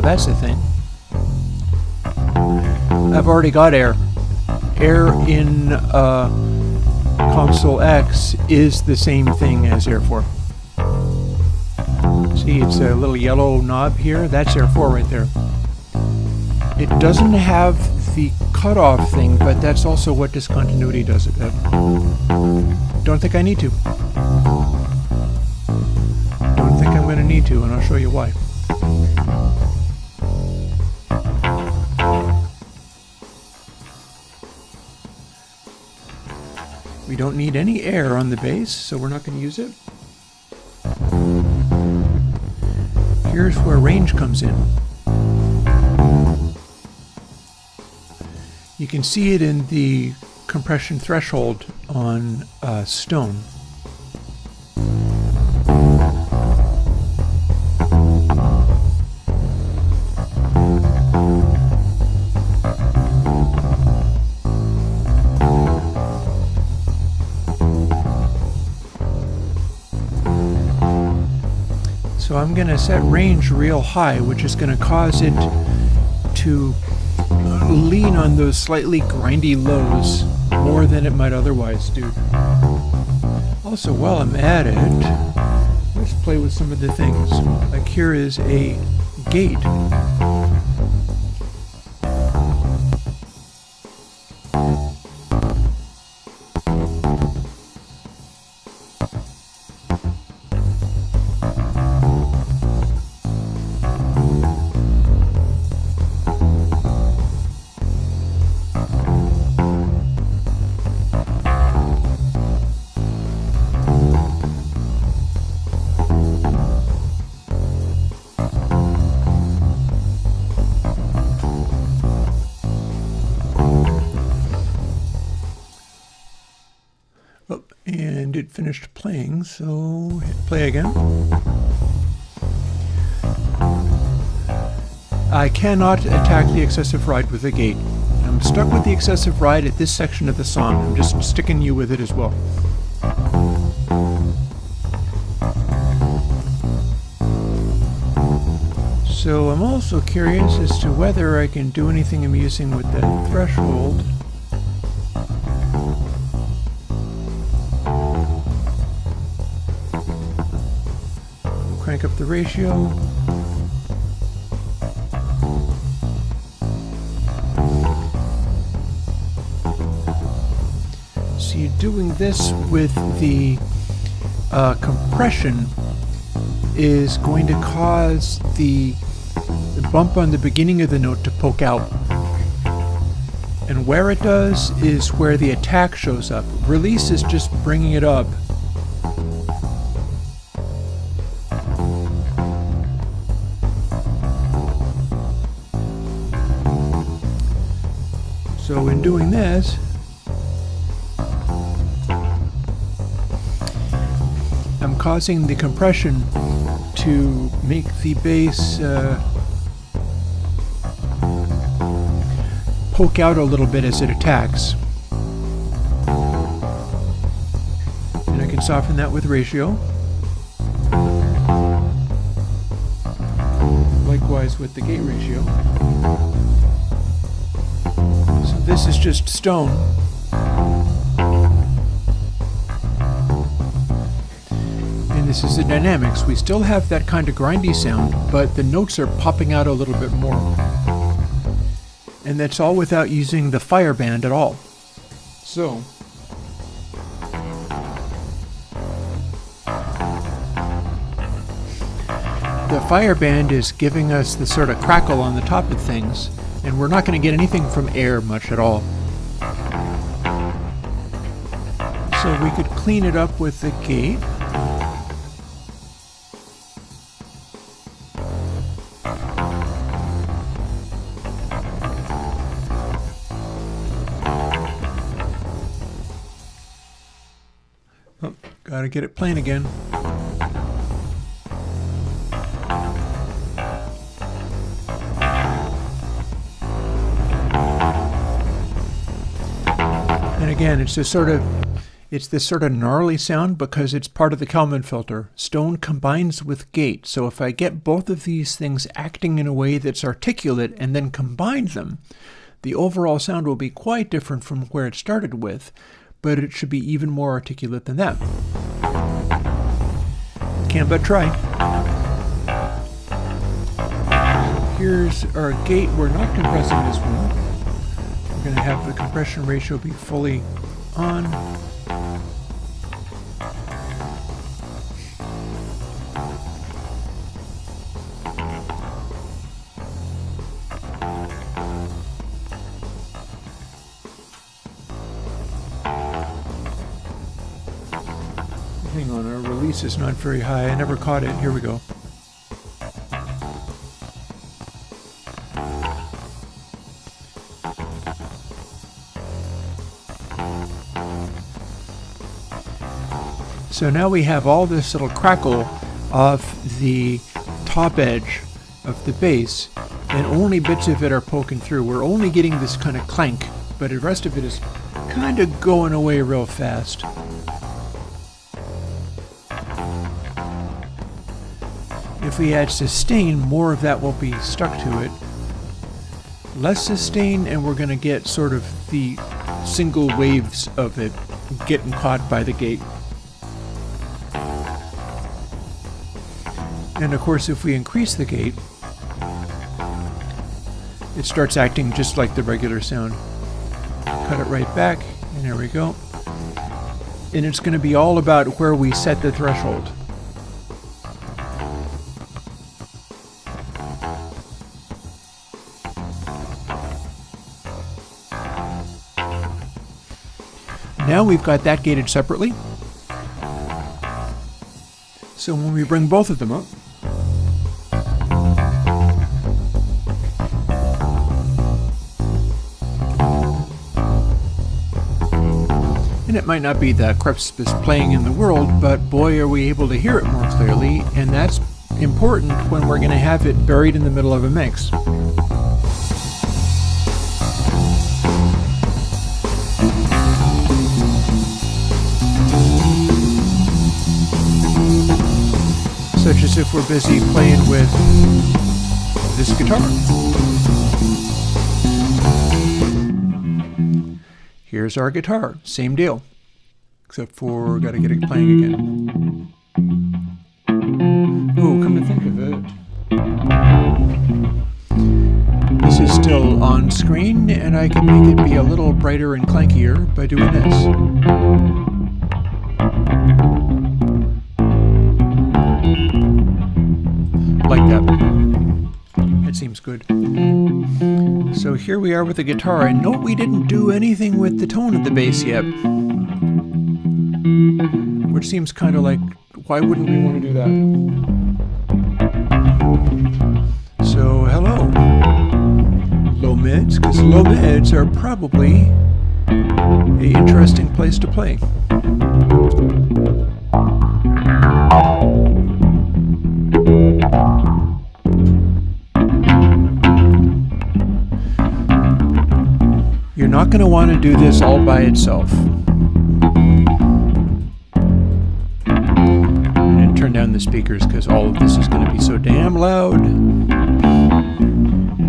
That's the thing. I've already got air. Air in Console X is the same thing as Air 4. See, it's a little yellow knob here. That's Air 4 right there. It doesn't have the cutoff thing, but that's also what discontinuity does a bit. Don't think I need to. Don't think I'm going to need to, and I'll show you why. We don't need any air on the bass, so we're not going to use it. Here's where range comes in. You can see it in the compression threshold on Stone. So I'm going to set range real high, which is going to cause it to lean on those slightly grindy lows more than it might otherwise do. Also, while I'm at it, let's play with some of the things. Like here is a gate. Oh, and it finished playing, so hit play again. I cannot attack the excessive ride with the gate. I'm stuck with the excessive ride at this section of the song. I'm just sticking you with it as well. So I'm also curious as to whether I can do anything amusing with that threshold. Crank up the ratio. So you're doing this with the compression is going to cause the bump on the beginning of the note to poke out. And where it does is where the attack shows up. Release is just bringing it up. So in doing this, I'm causing the compression to make the bass poke out a little bit as it attacks. And I can soften that with ratio. Likewise with the gate ratio. So this is just stone. And this is the dynamics. We still have that kind of grindy sound, but the notes are popping out a little bit more. And that's all without using the fire band at all. So the fire band is giving us the sort of crackle on the top of things, and we're not going to get anything from air much at all. So we could clean it up with the gate. Oh, gotta get it playing again. And again, it's this sort of gnarly sound because it's part of the Kalman filter. Stone combines with gate, so if I get both of these things acting in a way that's articulate and then combine them, the overall sound will be quite different from where it started with, but it should be even more articulate than that. Can't but try. Here's our gate. We're not compressing this one. We're going to have the compression ratio be fully on. Hang on, our release is not very high. I never caught it. Here we go. So now we have all this little crackle off the top edge of the bass, and only bits of it are poking through. We're only getting this kind of clank, but the rest of it is kind of going away real fast. If we add sustain, more of that will be stuck to it. Less sustain, and we're going to get sort of the single waves of it getting caught by the gate. And of course, if we increase the gate, it starts acting just like the regular sound. Cut it right back, and there we go. And it's going to be all about where we set the threshold. Now we've got that gated separately. So when we bring both of them up, And it might not be the crispest playing in the world, but boy, are we able to hear it more clearly, and that's important when we're going to have it buried in the middle of a mix. Such as if we're busy playing with this guitar. Here's our guitar, same deal, except for gotta get it playing again. Oh, come to think of it, this is still on screen, and I can make it be a little brighter and clankier by doing this. Like that. That seems good. So here we are with the guitar, and note we didn't do anything with the tone of the bass yet. Which seems kind of like, why wouldn't we want to do that? So hello, low mids, because low mids are probably an interesting place to play. You're not going to want to do this all by itself. And turn down the speakers because all of this is going to be so damn loud.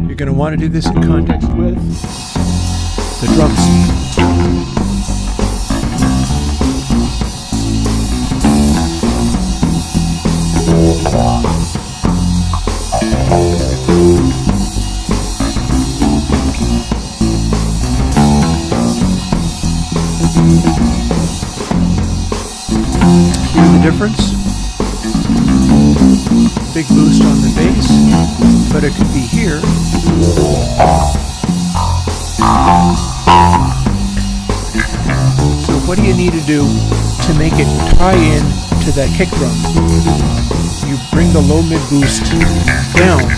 You're going to want to do this in context with the drums. Hear the difference? Big boost on the bass, but it could be here. So what do you need to do to make it tie in to that kick drum? You bring the low mid boost down.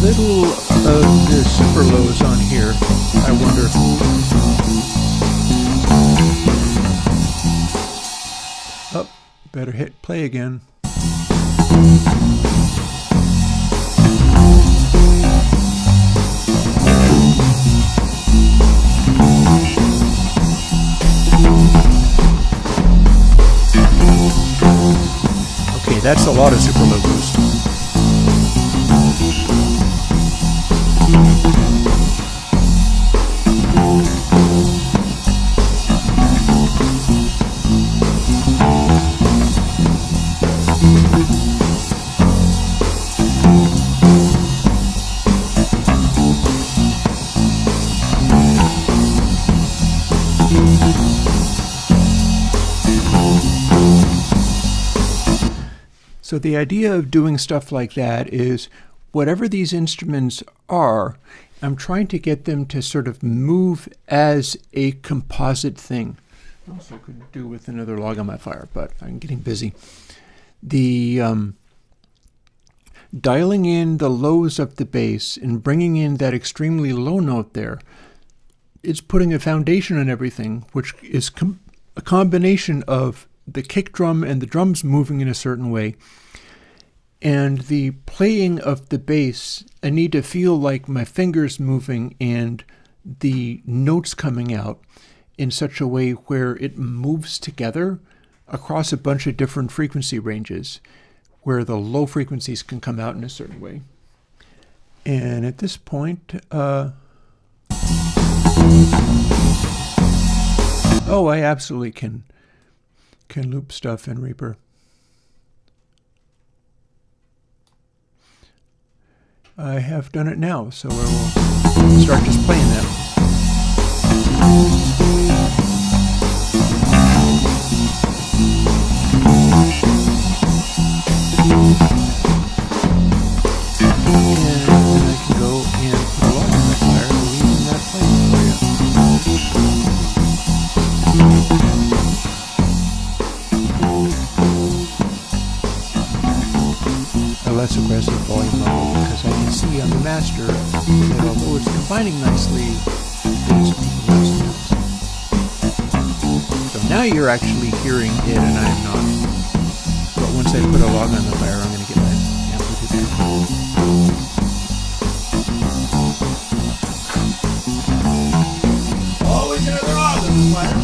Little of the super lows on here, I wonder. Oh, better hit play again. Okay, that's a lot of super low boost. So the idea of doing stuff like that is whatever these instruments are, I'm trying to get them to sort of move as a composite thing. I also could do with another log on my fire, but I'm getting busy. The dialing in the lows of the bass and bringing in that extremely low note there, it's putting a foundation on everything, which is a combination of the kick drum and the drums moving in a certain way, and the playing of the bass. I need to feel like my fingers moving and the notes coming out in such a way where it moves together across a bunch of different frequency ranges, where the low frequencies can come out in a certain way. And at this point, oh, I absolutely can loop stuff in Reaper. I have done it now, so I will start just playing that. less aggressive volume level because I can see on the master that although it's combining nicely, it's making less noise. So now you're actually hearing it and I am not. But once I put a log on the fire, I'm going to get that amplitude back. Always another log on the fire.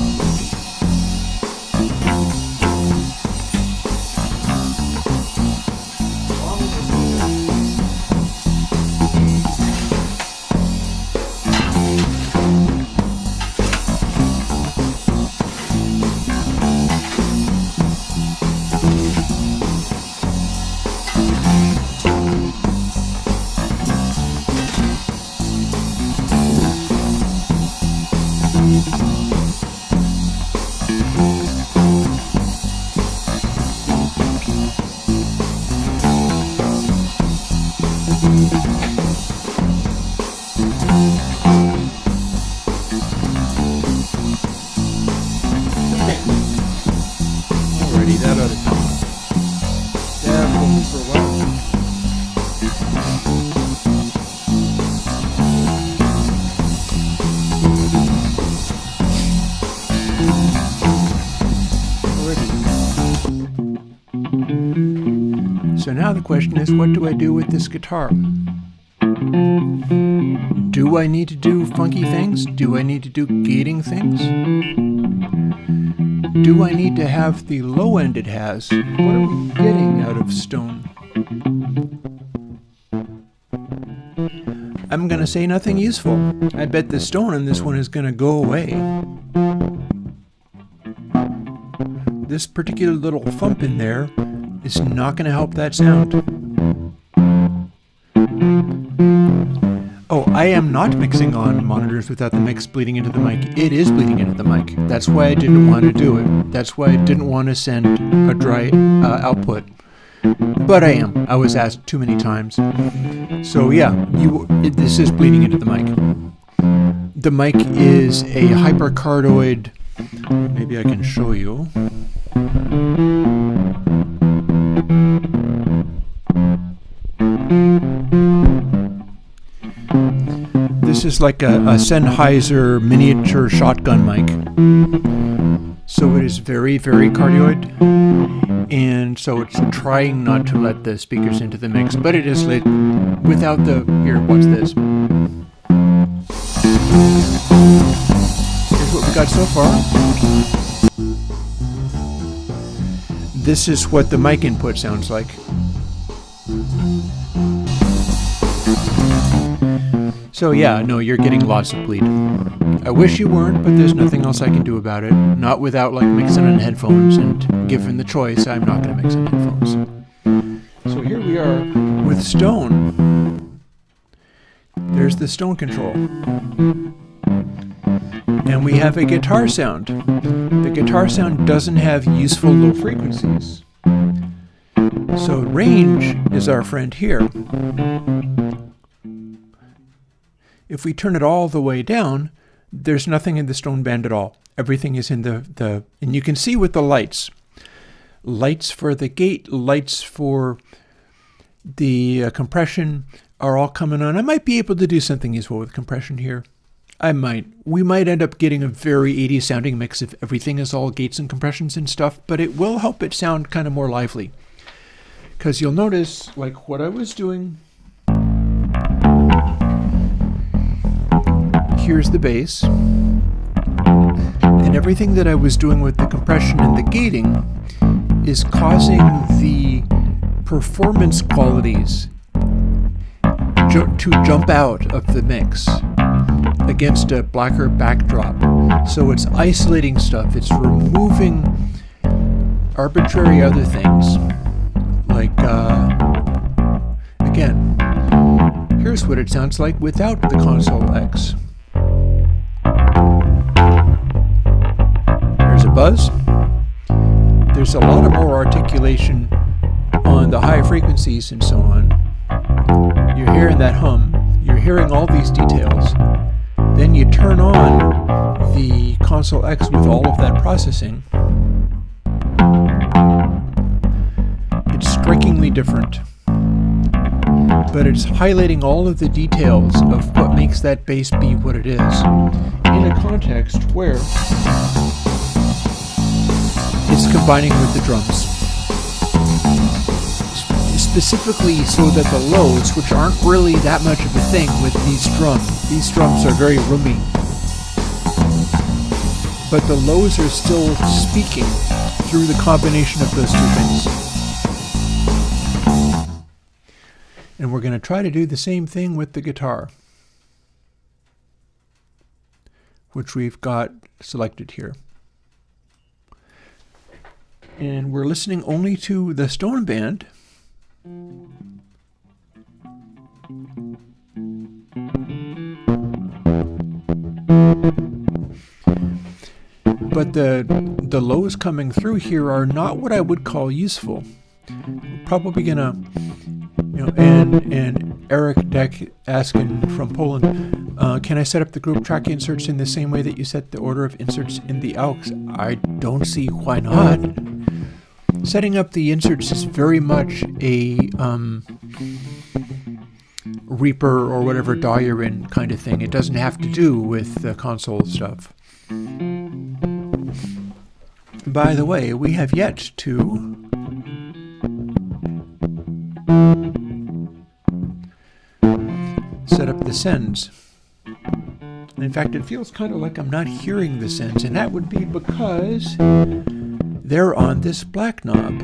Alrighty, that ought to do it. Yeah, I'm going for a while. Alrighty. So now the question is, what do I do with this guitar? Do I need to do funky things? Do I need to do gating things? Do I need to have the low end it has? What are we getting out of Stone? I'm going to say nothing useful. I bet the Stone on this one is going to go away. This particular little thump in there is not going to help that sound. Oh, I am not mixing on monitors without the mix bleeding into the mic. It is bleeding into the mic. That's why I didn't want to do it. That's why I didn't want to send a dry output. But I am. I was asked too many times. So yeah, this is bleeding into the mic. The mic is a hypercardioid. Maybe I can show you. This is like a Sennheiser miniature shotgun mic. So it is very, very cardioid. And so it's trying not to let the speakers into the mix, but it is lit without the... Here, what's this? Here's what we got so far. This is what the mic input sounds like. So yeah, no, you're getting lots of bleed. I wish you weren't, but there's nothing else I can do about it. Not without like mixing on headphones, and given the choice, I'm not going to mix on headphones. So here we are with Stone. There's the Stone control. And we have a guitar sound. The guitar sound doesn't have useful low frequencies. So range is our friend here. If we turn it all the way down, there's nothing in the Stone band at all. Everything is in the and you can see with the lights. Lights for the gate, lights for the compression are all coming on. I might be able to do something useful with compression here. I might. We might end up getting a very 80s sounding mix if everything is all gates and compressions and stuff, but it will help it sound kind of more lively. Because you'll notice, like what I was doing... Here's the bass, and everything that I was doing with the compression and the gating is causing the performance qualities to jump out of the mix against a blacker backdrop. So it's isolating stuff, it's removing arbitrary other things, like, again, here's what it sounds like without the ConsoleX. There's a buzz. There's a lot of more articulation on the high frequencies and so on. You're hearing that hum. You're hearing all these details. Then you turn on the ConsoleX with all of that processing. It's strikingly different. but it's highlighting all of the details of what makes that bass be what it is in a context where it's combining with the drums. Specifically so that the lows, which aren't really that much of a thing with these drums are very roomy, but the lows are still speaking through the combination of those two things. And we're going to try to do the same thing with the guitar, which we've got selected here. And we're listening only to the stone band. But the lows coming through here are not what I would call useful. We're probably gonna, and Eric Deck asking from Poland, can I set up the group track inserts in the same way that you set the order of inserts in the AUX? I don't see why not. Setting up the inserts is very much a Reaper or whatever DAW you're in kind of thing. It doesn't have to do with the console stuff. By the way, we have yet to set up the sends. In fact, it feels kind of like I'm not hearing the sends, and that would be because they're on this black knob.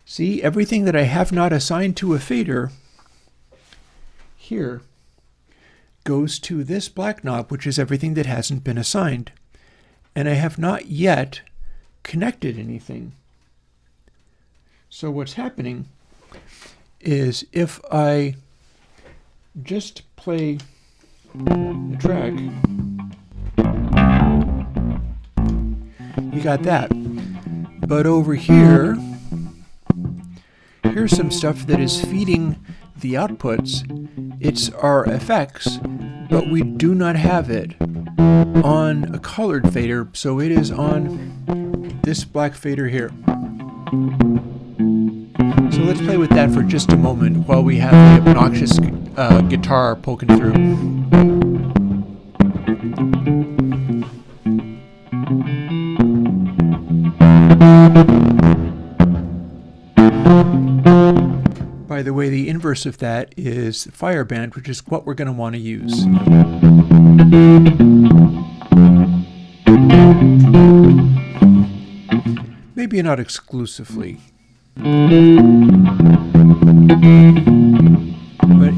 See, everything that I have not assigned to a fader here goes to this black knob, which is everything that hasn't been assigned. And I have not yet connected anything. So what's happening is if I just play the track, you got that. But over here, here's some stuff that is feeding the outputs. It's our effects, but we do not have it on a colored fader, so it is on this black fader here. So let's play with that for just a moment while we have the obnoxious guitar poking through. By the way, the inverse of that is Fireband, which is what we're going to want to use. Maybe not exclusively. But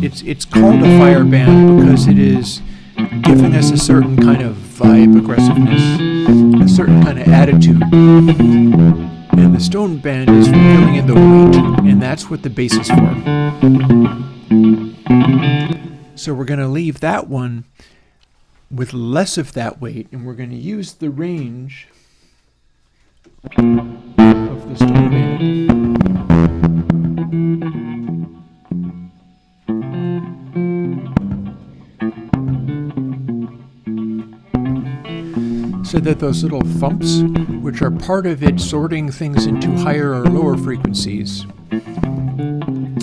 it's called a Fireband because it is giving us a certain kind of vibe, aggressiveness, a certain kind of attitude. And the stone band is filling in the weight, and that's what the bass is for. So we're going to leave that one with less of that weight, and we're going to use the range of the stone band. So that those little thumps, which are part of it sorting things into higher or lower frequencies,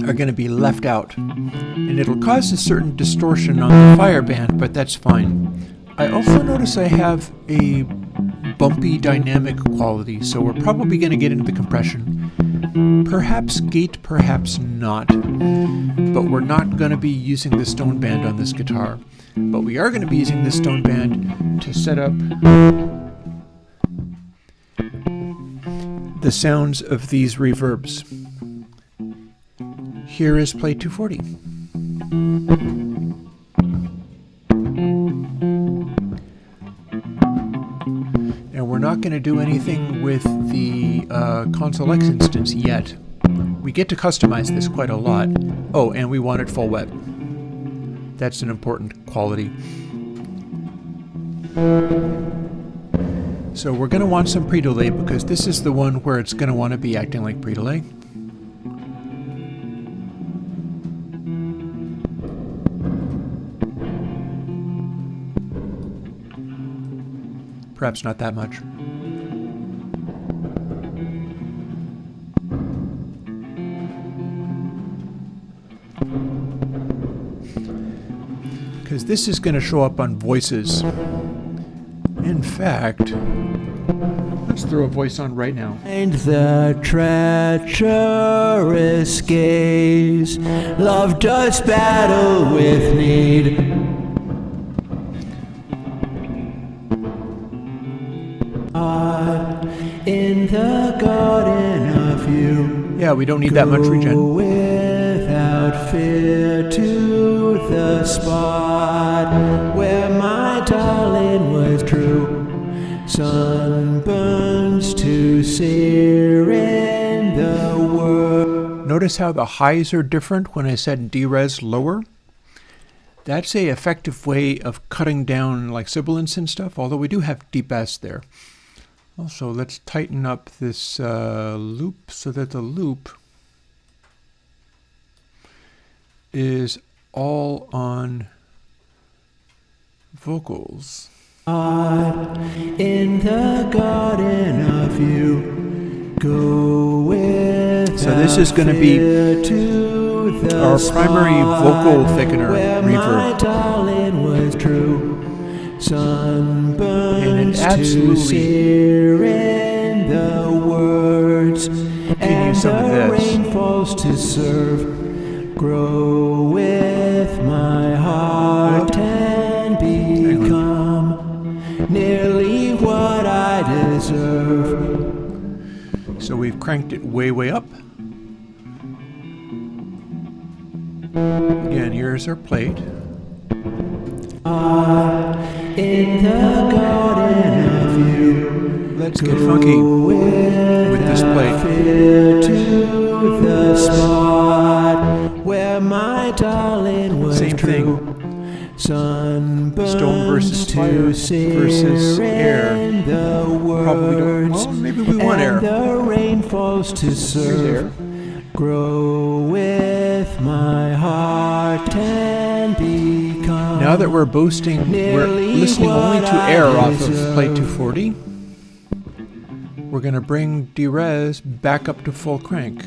are going to be left out. And it'll cause a certain distortion on the Fireband, but that's fine. I also notice I have a bumpy dynamic quality, so we're probably going to get into the compression. Perhaps gate, perhaps not. But we're not going to be using the stone band on this guitar. But we are going to be using this stone band to set up the sounds of these reverbs. Here is play 240. And we're not going to do anything with the ConsoleX instance yet. We get to customize this quite a lot. Oh, and we want it full wet. That's an important quality. So we're going to want some pre-delay because this is the one where it's going to want to be acting like pre-delay. Perhaps not that much. because this is going to show up on voices. In fact, let's throw a voice on right now. And the treacherous gaze, love does battle with need. In the garden of you, Yeah, we don't need that much regen. Without fear to the spot where my darling was true. Sunburns to sear in the world. Notice how the highs are different when I said D-res lower? That's a effective way of cutting down like sibilance and stuff, although we do have deep bass there. Also, let's tighten up this loop so that the loop is all on vocals. In the garden of you, go with. So this is going to be our primary vocal thickener reverb. Was true. Sunburns And it absolutely in the words, can use some of this. Rain falls to serve. Grow with my heart and become nearly what I deserve. So we've cranked it way, way up. Again, here's our plate. In the garden of you, let's get funky with this plate. To the spot where my darling was Same true. thing. Sunburns Stone versus fire versus air. Probably don't. Well, maybe we want air. The rain falls to serve. Grow with my heart and become. Now that we're boosting, we're listening only to air off of plate 240. We're going to bring D-res back up to full crank.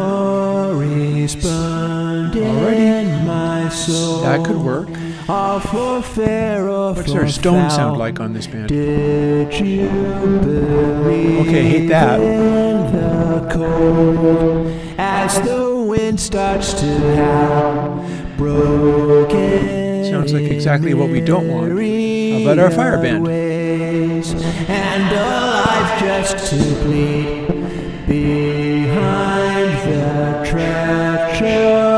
Memories burned in my soul. That could work. What's our stone sound like on this band? Did you believe okay, hate that. in the cold as the wind starts to howl? Broken. Sounds like exactly what we don't want. How about our fire band? And alive just to bleed behind the treacherous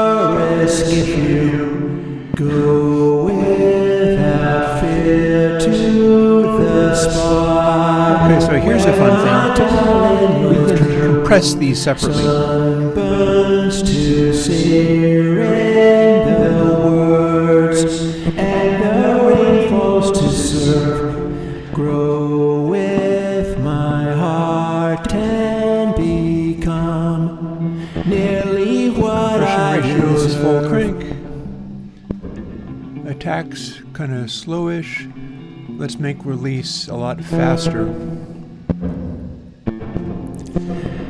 if you go without fear to the spot. Okay, so here's a fun thing. We can compress these separately. Sunburns to sear in the words, and the rain falls to serve. Grow with my heart and become nearly what I Compression ratio is full deserve. crank. Attacks kind of slowish. Let's make release a lot faster.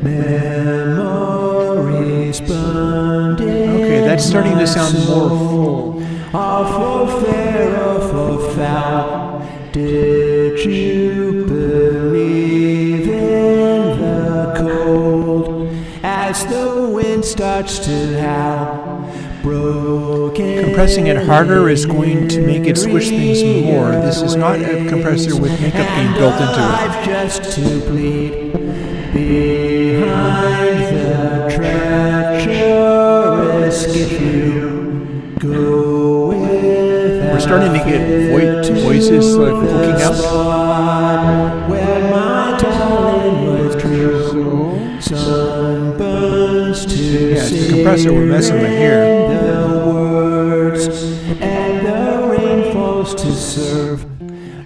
Memories burned Okay, that's starting to sound more full. Awful fair, awful foul. Did you believe in the cold as the wind starts to howl? Broken. Compressing it harder is going to make it squish things more. This is not a compressor with makeup gain built into it. Just to bleed behind the treacherous if you go with. We're starting to get voices like poking out. Where my darling was true. Sunburns to yeah, it's the compressor we're messing with here. The words and the rain falls to serve.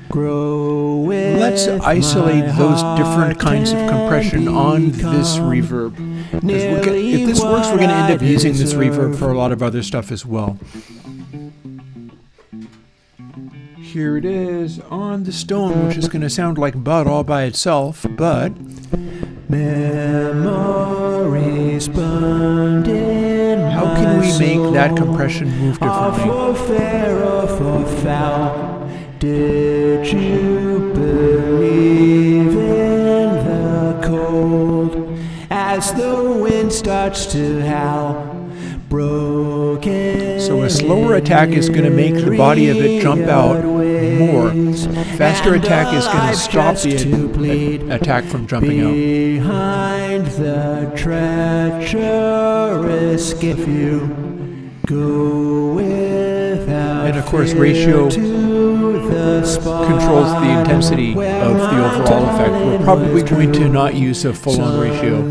Grow with. Let's isolate those different kinds of compression on this reverb. If this works, we're going to end up using this reverb for a lot of other stuff as well. Here it is on the stone, which is going to sound like Bud all by itself, but memories How can we make that compression move differently? For fair or for foul, did you believe in the cold as the wind starts to howl? Broken. So a slower attack is going to make the body of it jump out more. Faster attack is going to stop the attack from jumping out. Behind the treacherous if you go without. And of course, ratio controls the intensity of the overall effect. We're probably going to not use a full-on ratio.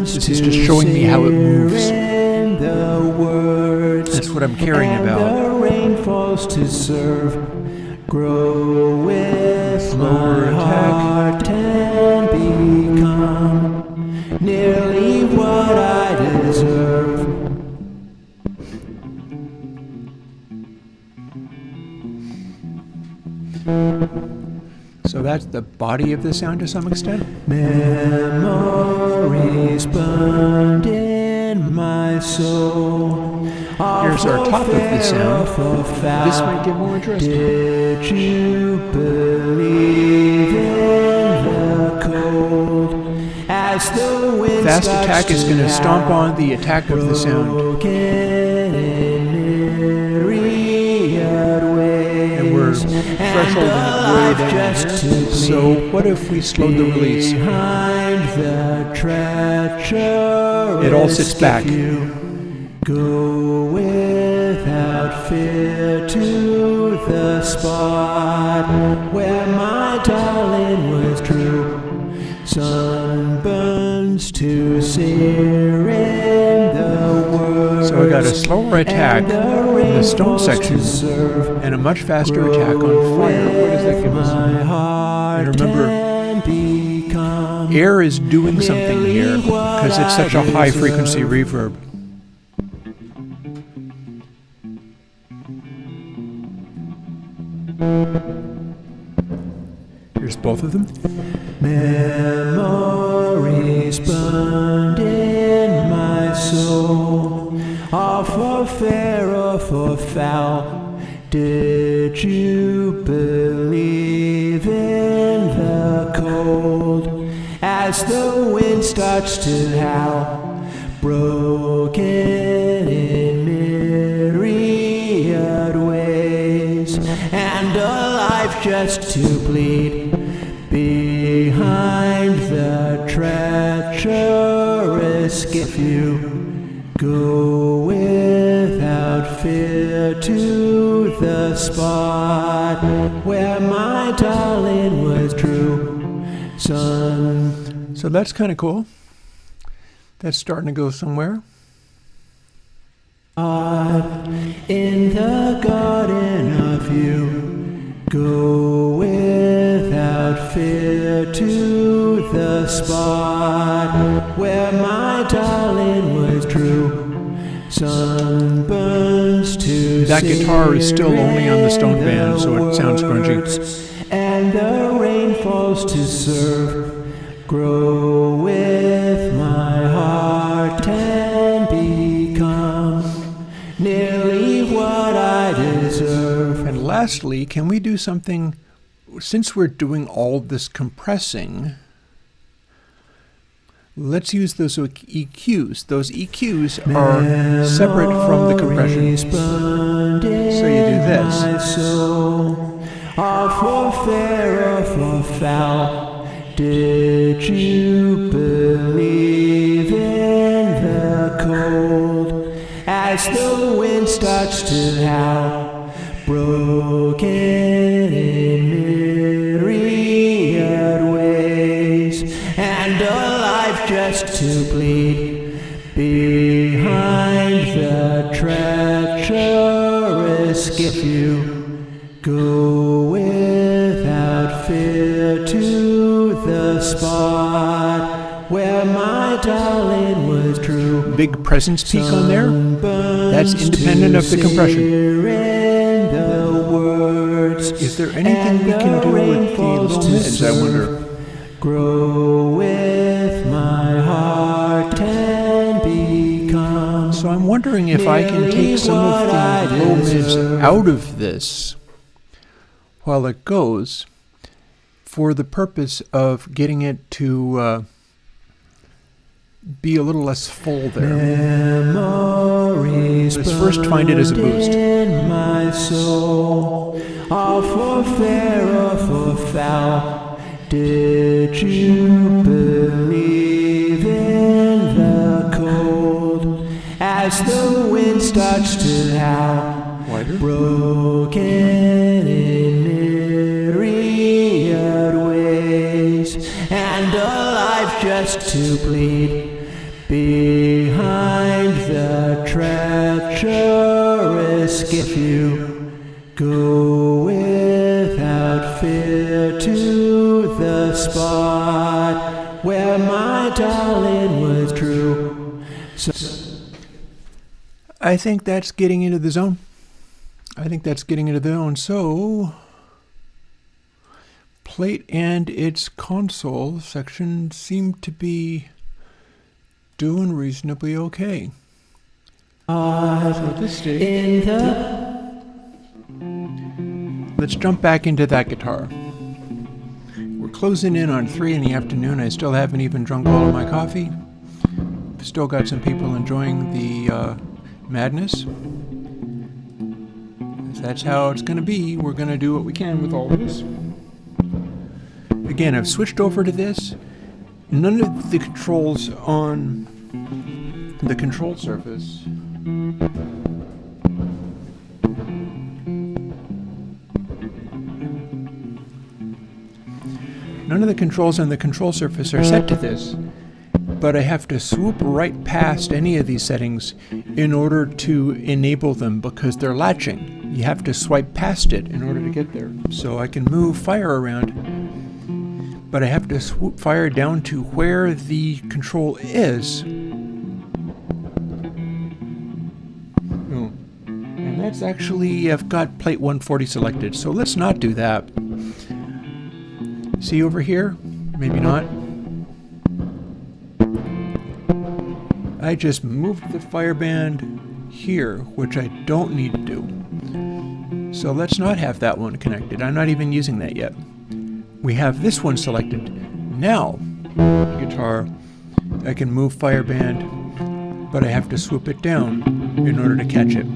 This is just showing me how it moves. That's what I'm caring about. The rain falls to serve. Grow with slower attack and become nearly what I deserve. So that's the body of the sound to some extent. Memories burned in my soul. Here's our top of the sound. This might get more interesting. Did you believe in the cold as the wind Fast attack is going to stomp on the attack of the sound. And we're thresholding it way down here. So what if we slowed the release? It all sits back. Go without fear to the spot where my darling was true. Sunburns to sear in the words. So I got a slower attack in the stone section and a much faster attack on fire. What does that give us? And remember, air is doing something here because it's such a high frequency reverb. Here's both of them. Memories burned in my soul, all for fair or for foul. Did you believe in the cold as the wind starts to howl? Broken in myriad ways, and alive just to bleed behind the treacherous if you go without fear to the spot where my darling was true. So that's kind of cool. That's starting to go somewhere. In the garden of you, go without fear to the spot where my darling was true. Sunburns to that guitar is still only on the stone band, so it sounds grungy. And the rain falls to serve. Grow with my heart and become nearly what I deserve. And lastly, can we do something, since we're doing all this compressing, let's use those EQs. Those EQs are separate from the compression. So you do this. All for fair or for foul. Did you believe in the cold as the wind starts to howl? Broken in myriad ways, and alive just to bleed behind the treacherous if you go without fear to the spot where my darling was true. Big presence peak on there. That's independent of the compression. Is there anything we can do with the low mids, I wonder? Grow with my heart and I'm wondering if I can take some of the low mids out of this while it goes for the purpose of getting it to be a little less full there. Memories Let's first find it as a boost. in my soul, all for fair or for foul. Did you believe in the cold as the wind starts to howl? Wider. Broken in myriad ways, and alive just to bleed behind the treacherous if you go without fear to the spot where my darling was true. So I think that's getting into the zone. So, plate and its console section seem to be doing reasonably okay. So at this stage, let's jump back into that guitar. We're closing in on 3 in the afternoon. I still haven't even drunk all of my coffee. Still got some people enjoying the madness. That's how it's going to be. We're going to do what we can with all of this. Again, I've switched over to this. None of the controls on the control surface are set to this, but I have to swoop right past any of these settings in order to enable them because they're latching. You have to swipe past it in order to get there. So I can move fire around, but I have to swoop fire down to where the control is. Oh. And that's actually, I've got plate 140 selected, so let's not do that. See over here? Maybe not. I just moved the fire band here, which I don't need to do. So let's not have that one connected. I'm not even using that yet. We have this one selected. Now, guitar, I can move fire band, but I have to swoop it down in order to catch it.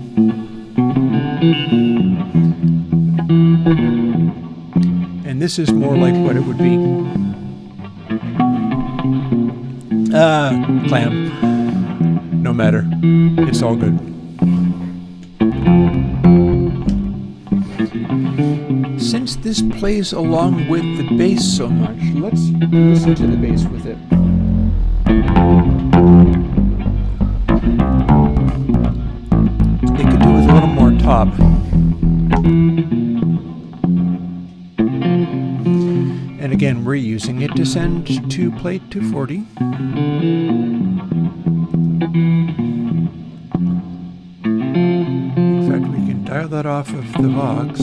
And this is more like what it would be. Clam. No matter. It's all good. Since this plays along with the bass so much, let's listen to the bass with it. It could do with a little more top. And again, we're using it to send to plate 240. In fact, we can dial that off of the Vox.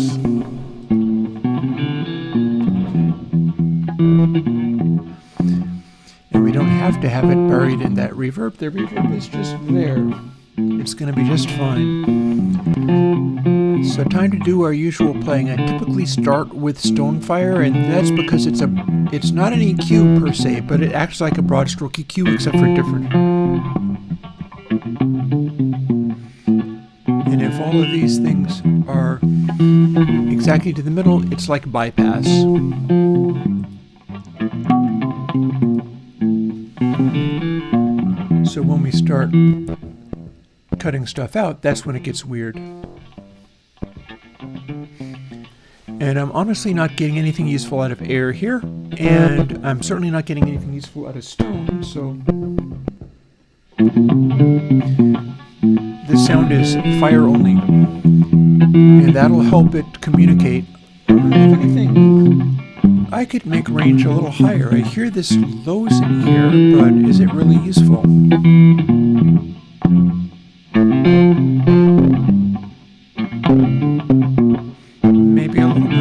And we don't have to have it buried in that reverb. The reverb is just there. It's going to be just fine. So time to do our usual playing. I typically start with Stonefire, and that's because it's not an EQ per se, but it acts like a broad stroke EQ except for different. And if all of these things are exactly to the middle, it's like bypass. So when we start cutting stuff out, that's when it gets weird. And I'm honestly not getting anything useful out of air here, and I'm certainly not getting anything useful out of stone, so this sound is fire only, and that'll help it communicate. If anything, I could make range a little higher. I hear this lows in here, but is it really useful? Maybe a little bit.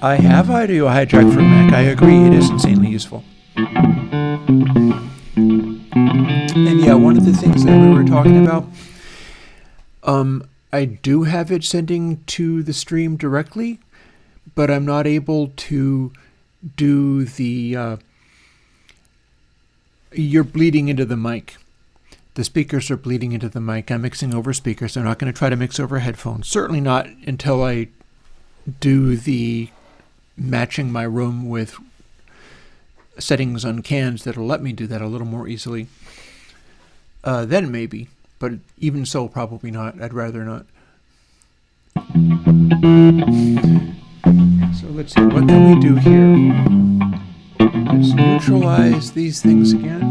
I have audio hijack for Mac. I agree, it is insanely useful. yeah, one of the things that we were talking about, I do have it sending to the stream directly, but I'm not able to do the, you're bleeding into the mic. The speakers are bleeding into the mic. I'm mixing over speakers. I'm not going to try to mix over headphones. Certainly not until I do the matching my room with settings on cans that'll let me do that a little more easily. Then maybe, but even so, probably not. I'd rather not. So let's see, what can we do here? Let's neutralize these things again.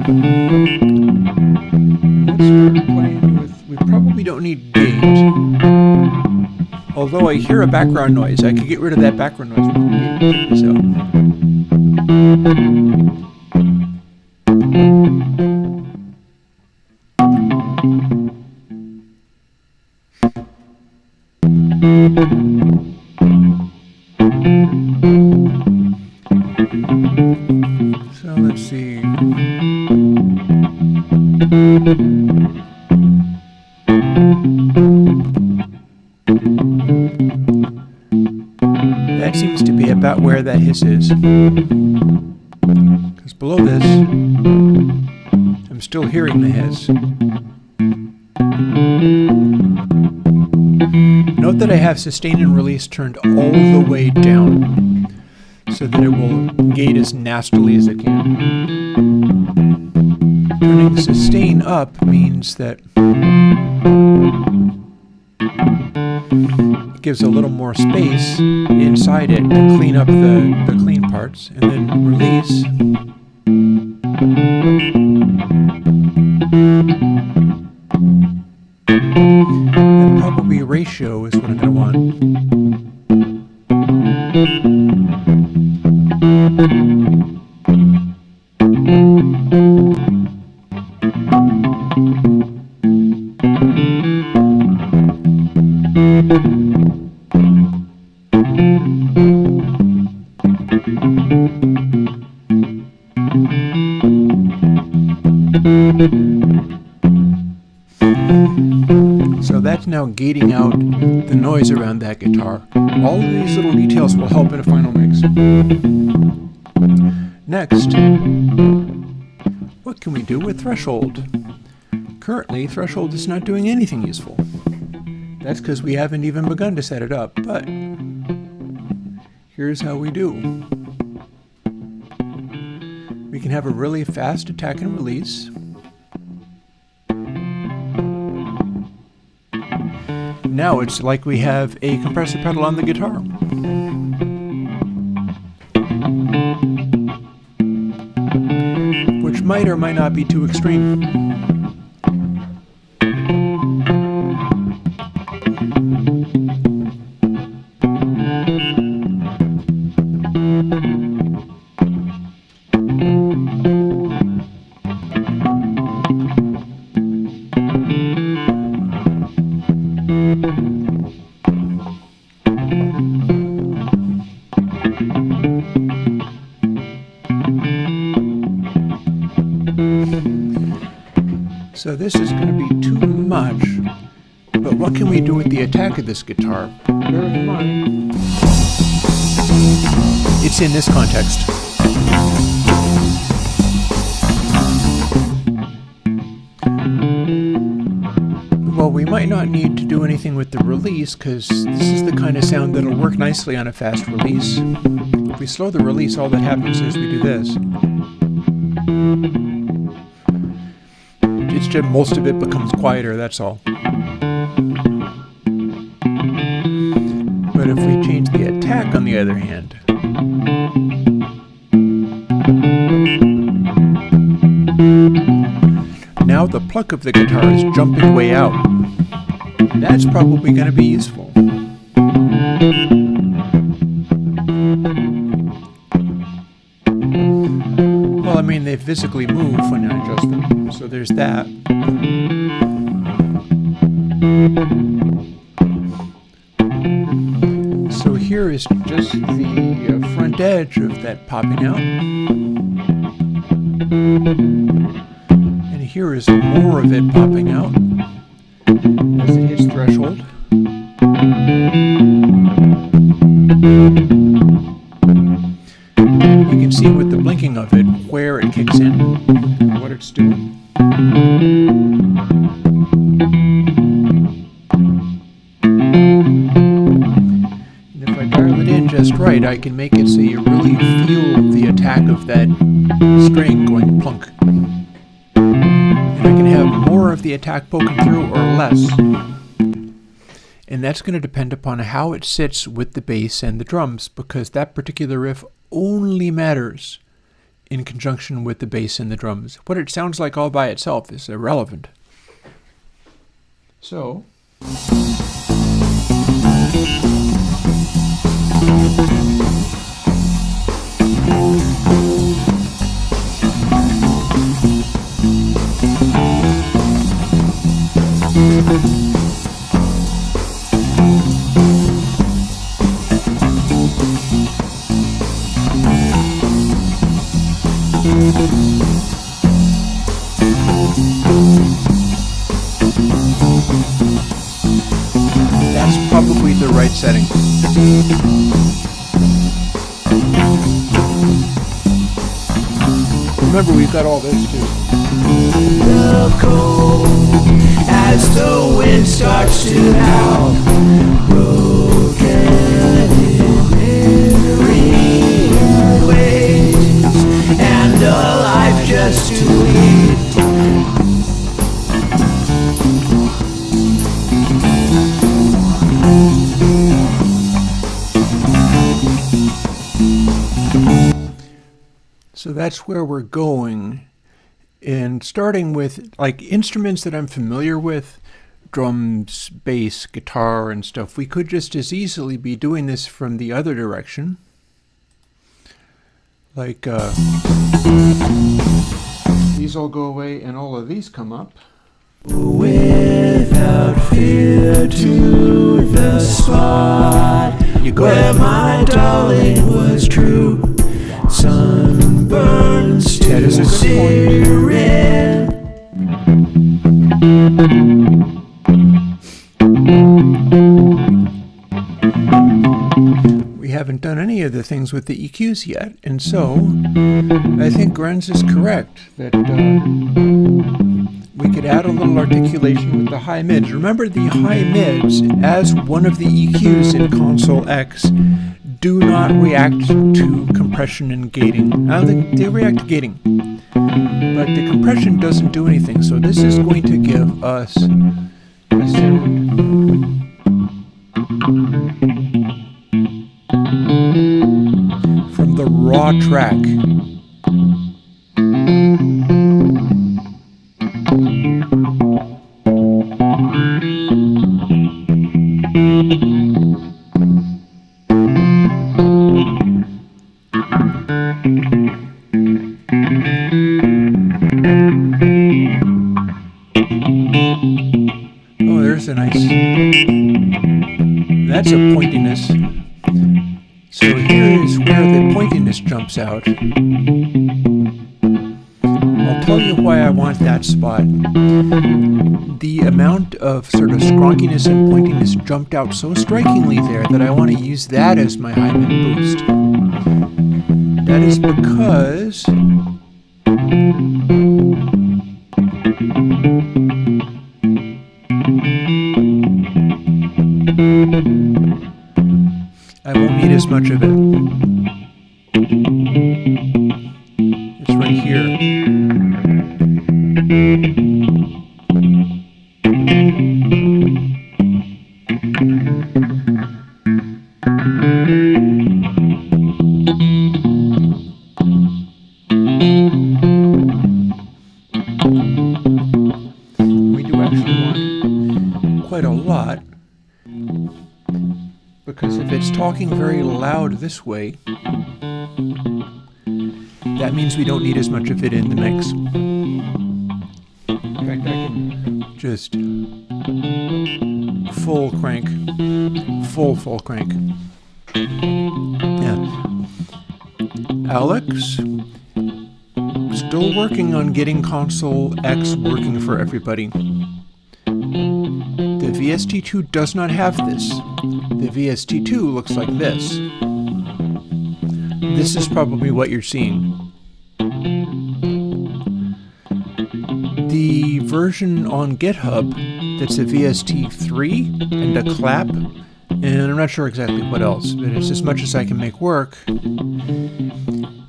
Let's start playing with, we probably don't need gate. Although I hear a background noise, I could get rid of that background noise with gate. So let's see. That seems to be about where that hiss is. Because below this, I'm still hearing the hiss. Note that I have sustain and release turned all the way down so that it will gate as nastily as it can. Turning sustain up means that it gives a little more space inside it to clean up the clean parts, and then release and probably ratio is what I'm going to want. So that's now gating out the noise around that guitar. All of these little details will help in a final mix. Next, what can we do with threshold? Currently, threshold is not doing anything useful. That's because we haven't even begun to set it up, but here's how we do. We can have a really fast attack and release. Now it's like we have a compressor pedal on the guitar. Which might or might not be too extreme. So this is going to be too much, but what can we do with the attack of this guitar? Bearing in mind, it's in this context. Well, we might not need to do anything with the release because this is the kind of sound that'll work nicely on a fast release. If we slow the release, all that happens is we do this. It's just most of it becomes quieter, that's all. But if we change the attack, on the other hand, now the pluck of the guitar is jumping way out. That's probably going to be useful. Well, I mean, they physically move when I adjust them, so there's that. So here is just the front edge of that popping out. And hear is more of it popping out as it hits threshold. You can see with the blinking of it where it kicks in and what it's doing. And if I dial it in just right, I can make it so you really feel the attack of that string going plunk. And I can have more of the attack poking through or less. And that's going to depend upon how it sits with the bass and the drums, because that particular riff only matters in conjunction with the bass and the drums. What it sounds like all by itself is irrelevant. So, that's probably the right setting. Remember, we've got all this too. The cold as the wind starts to howl, broken in myriad ways, and alive just to lead. So that's where we're going. And starting with like instruments that I'm familiar with, drums, bass, guitar, and stuff, we could just as easily be doing this from the other direction. Like these all go away and all of these come up. Without fear to the spot You go where my darling was true. Sunburns That is to a good searing. We haven't done any of the things with the EQs yet, and so I think Grenz is correct that we could add a little articulation with the high mids. Remember, the high mids, as one of the EQs in ConsoleX, do not react to compression and gating. They react to gating, but the compression doesn't do anything. So this is going to give us a sound from the raw track. Oh, there's a nice, that's a pointiness. So here is where the pointiness jumps out. I'll tell you why I want that spot. The amount of sort of scronkiness and pointiness jumped out so strikingly there that I want to use that as my high mid boost. That is because I won't need as much of it. It's right here. We do actually want quite a lot, because if it's talking very loud this way, that means we don't need as much of it in the mix. In fact, I can just full crank, full crank. Yeah. Alex, still working on getting ConsoleX working for everybody. The VST2 does not have this. The VST2 looks like this. This is probably what you're seeing. The version on GitHub that's a VST3 and a clap, and I'm not sure exactly what else, but it's as much as I can make work.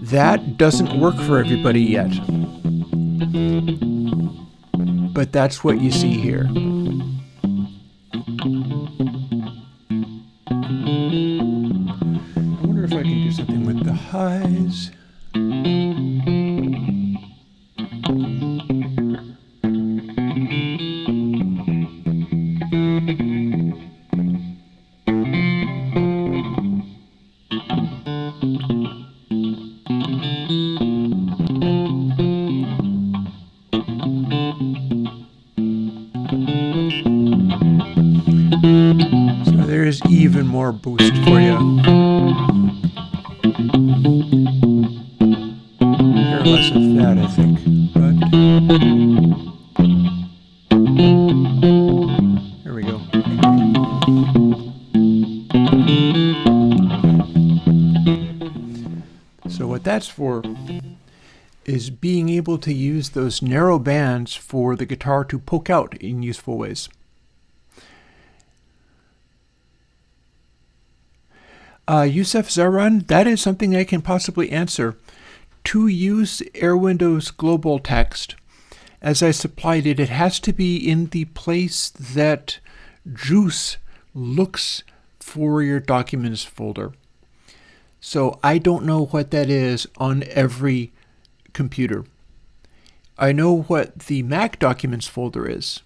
That doesn't work for everybody yet. But that's what you see here. I wonder if I can do something with the highs. So there's even more boost for you. Or less of that, I think. But there we go. So what that's for is being able to use those narrow bands for the guitar to poke out in useful ways. Yusef Zaran, that is something I can possibly answer. To use Air Windows Global Text, as I supplied it, it has to be in the place that Juice looks for your documents folder. So I don't know what that is on every computer. I know what the Mac Documents folder is.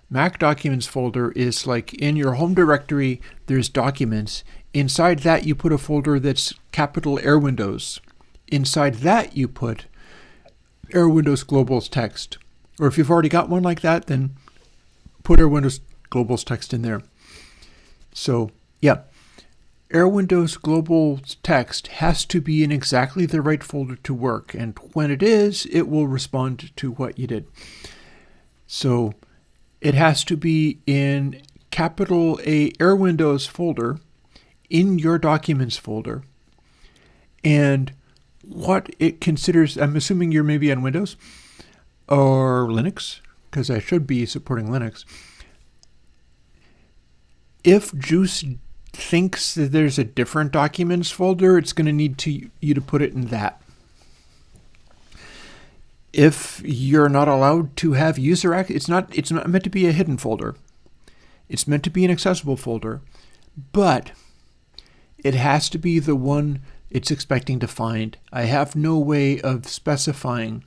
Mac Documents folder is like in your home directory, there's documents. Inside that, you put a folder that's capital Air Windows. Inside that, you put Air Windows Global's text. Or if you've already got one like that, then put Air Windows Global's text in there. So, yeah, Air Windows Global's text has to be in exactly the right folder to work. And when it is, it will respond to what you did. So, it has to be in capital A Air Windows folder in your documents folder, and what it considers, I'm assuming you're maybe on Windows or Linux, because I should be supporting Linux. If Juice thinks that there's a different documents folder, it's going to need you to put it in that. If you're not allowed to have user access, it's not meant to be a hidden folder. It's meant to be an accessible folder, but it has to be the one it's expecting to find. I have no way of specifying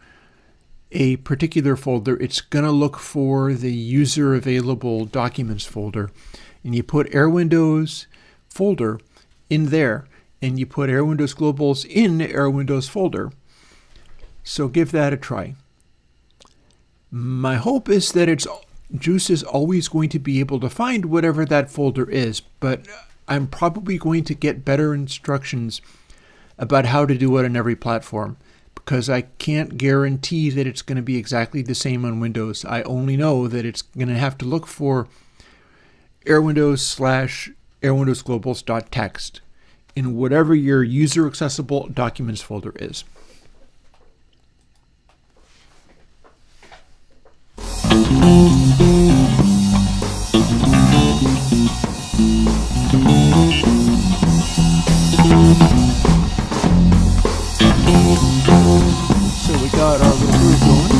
a particular folder. It's going to look for the user available documents folder. And you put Air Windows folder in there, and you put Air Windows Globals in Air Windows folder. So give that a try. My hope is that Juice is always going to be able to find whatever that folder is, but I'm probably going to get better instructions about how to do it on every platform, because I can't guarantee that it's going to be exactly the same on Windows. I only know that it's going to have to look for Air Windows / Air Windows Globals.txt in whatever your user accessible documents folder is. So we got our little groove going.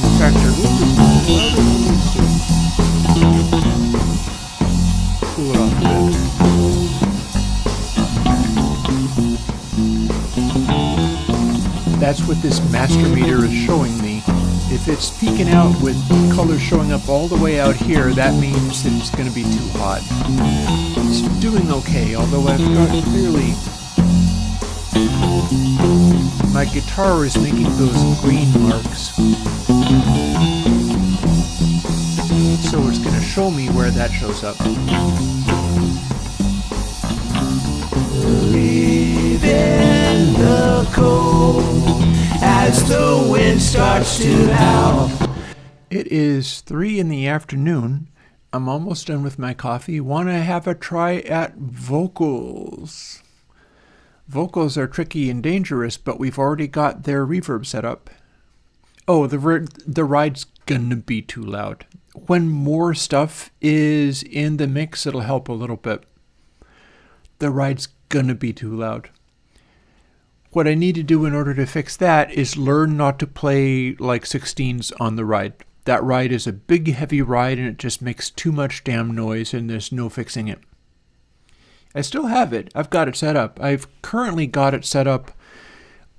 In fact, our groove is louder than it needs to. Cool it off a bit. That's what this master meter is showing me. If it's peeking out with colors showing up all the way out here, that means that it's going to be too hot. It's doing okay, although I've got clearly my guitar is making those green marks. So it's going to show me where that shows up. Live in the cold. as the wind starts to howl. It is 3 in the afternoon. I'm almost done with my coffee. Want to have a try at vocals. Vocals are tricky and dangerous, but we've already got their reverb set up. Oh, the ride's gonna be too loud. When more stuff is in the mix, it'll help a little bit. The ride's gonna be too loud. What I need to do in order to fix that is learn not to play like 16s on the ride. That ride is a big, heavy ride, and it just makes too much damn noise, and there's no fixing it. I still have it. I've got it set up. I've currently got it set up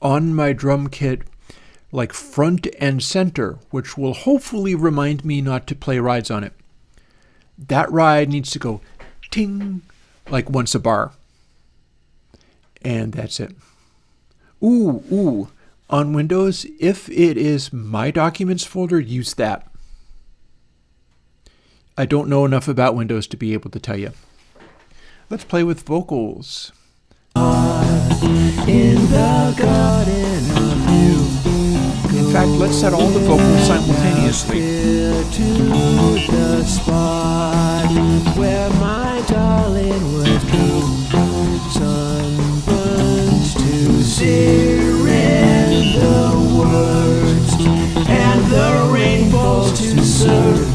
on my drum kit like front and center, which will hopefully remind me not to play rides on it. That ride needs to go ting like once a bar. And that's it. Ooh. On Windows, if it is My Documents folder, use that. I don't know enough about Windows to be able to tell you. Let's play with vocals. In the garden of you. In fact, let's set all the vocals simultaneously. To the spot where my darling withdrew. Sunburns to sear in the words, and the rainbows to serve.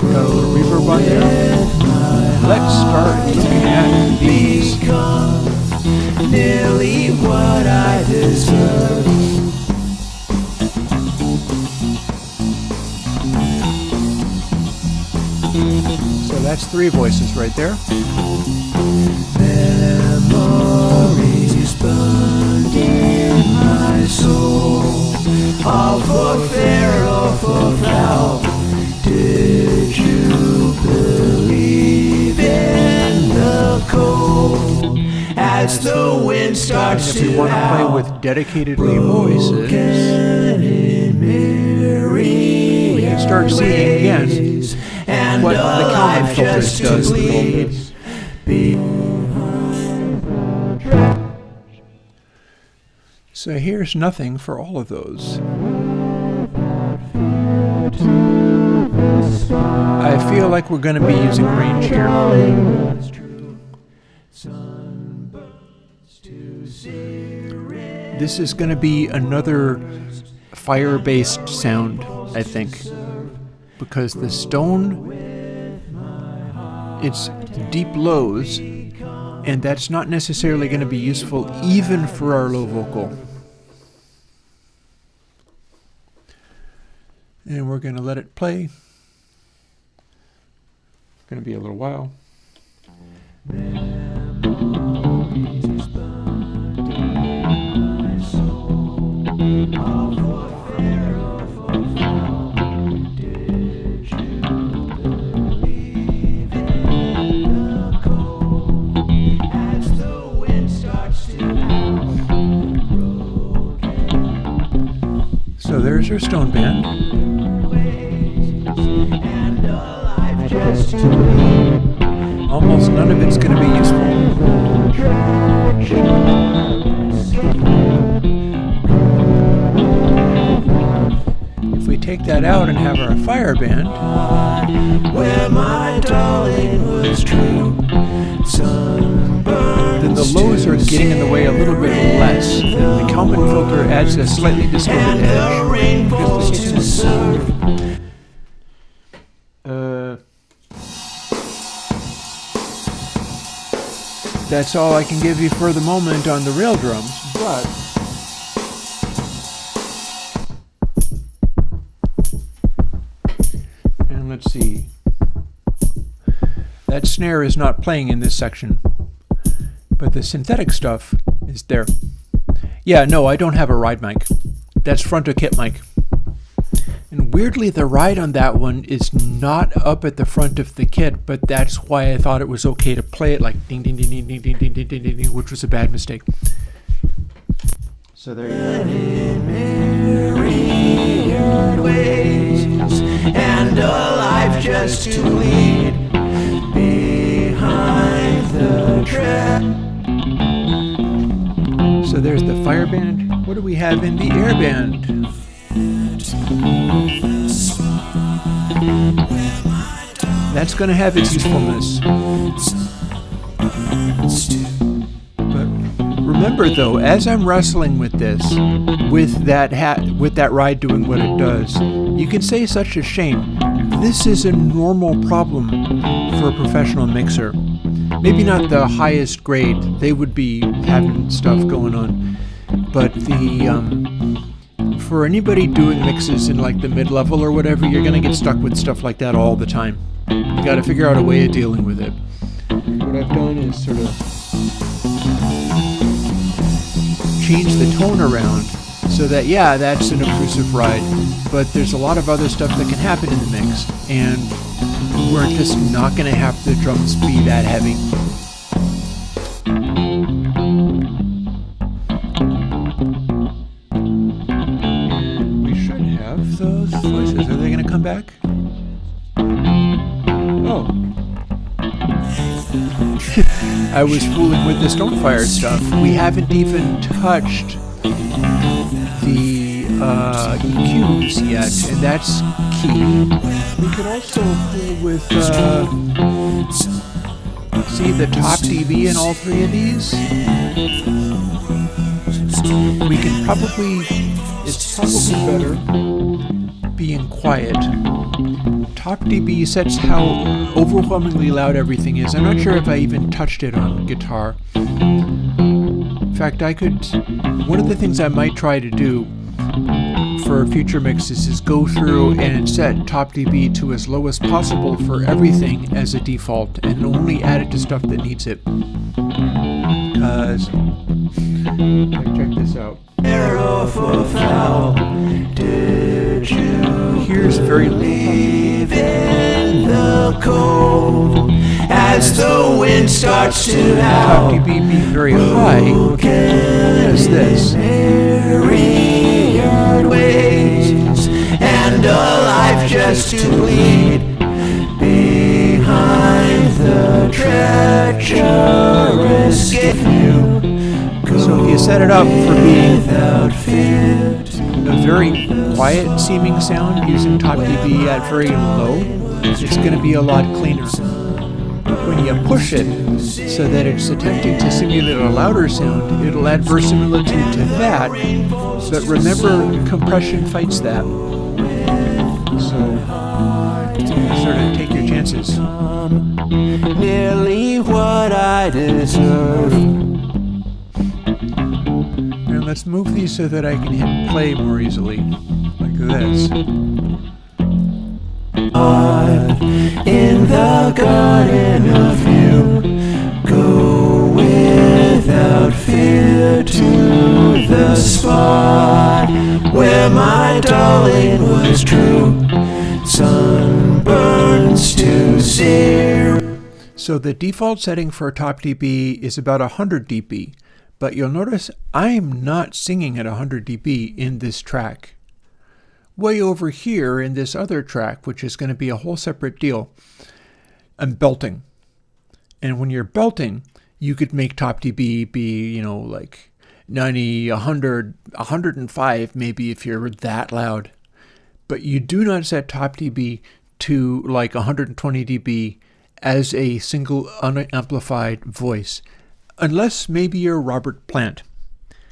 Got a little reverb on there. Let's start looking at these. Become nearly what I deserve. So that's 3 voices right there. Memories burned in my soul, all for fair or for foul. Did you believe in the cold as the wind starts If we to want to play howl? with dedicatedly voices, we can start singing again And what the Kalman alive filter just to does the bleed. vocals. So here's nothing for all of those. I feel like we're going to be using range here. This is going to be another fire-based sound, I think, because the Stone, it's deep lows, and that's not necessarily going to be useful even for our low vocal. And we're going to let it play. It's going to be a little while. So there's our Stone band. Almost none of it's going to be useful. If we take that out and have our fire band, where my darling was true, then the lows are getting in the way a little bit less. The Kalman filter adds a slightly distorted edge. rainbows to serve. That's all I can give you for the moment on the rail drums, but and let's see. That snare is not playing in this section, but the synthetic stuff is there. Yeah, no, I don't have a ride mic. That's front of kit mic. And weirdly, the ride on that one is not up at the front of the kit, but that's why I thought it was okay to play it like ding ding ding ding ding ding ding ding ding ding, ding, which was a bad mistake. So there you go. And a life just to lead behind the track. So there's the fire band. What do we have in the air band? That's going to have its usefulness. But remember though, as I'm wrestling with this, with that ride doing what it does, you can say such a shame. This is a normal problem for a professional mixer. Maybe not the highest grade, they would be having stuff going on. But for anybody doing mixes in like the mid-level or whatever, you're going to get stuck with stuff like that all the time. You got to figure out a way of dealing with it. What I've done is sort of change the tone around so that, yeah, that's an obtrusive ride, but there's a lot of other stuff that can happen in the mix, and we're just not going to have the drums be that heavy. And we should have those voices. Are they going to come back? Oh. I was fooling with the Stonefire stuff. We haven't even touched the EQs yet, and that's key. We could also fool with, see the top dB in all three of these? We can probably, it's probably better being quiet. Top dB sets how overwhelmingly loud everything is. I'm not sure if I even touched it on guitar. In fact, one of the things I might try to do for future mixes is go through and set top dB to as low as possible for everything as a default and only add it to stuff that needs it. Because, check this out. Arrow for foul. Did you Here's very leave in the cold as the wind starts to top howl? dB being very high. As this. Myriad ways and a life just to bleed behind the treacherous gift you. So if you set it up for being Without fear, a very quiet seeming sound using top dB at very low, it's going to be a lot cleaner. When you push it so that it's attempting to simulate a louder sound, it'll add verisimilitude to that, but remember, compression fights that. So, sort of take your chances. nearly what I deserve. And let's move these so that I can hit play more easily, like this. In the garden of you, go without fear to the spot where my darling was true. Sunburns to zero. So the default setting for top dB is about 100 dB, but you'll notice I'm not singing at 100 dB in this track. Way over here in this other track, which is going to be a whole separate deal, I'm belting. And when you're belting, you could make top dB be, like 90, 100, 105 maybe if you're that loud. But you do not set top dB to like 120 dB as a single unamplified voice, unless maybe you're Robert Plant.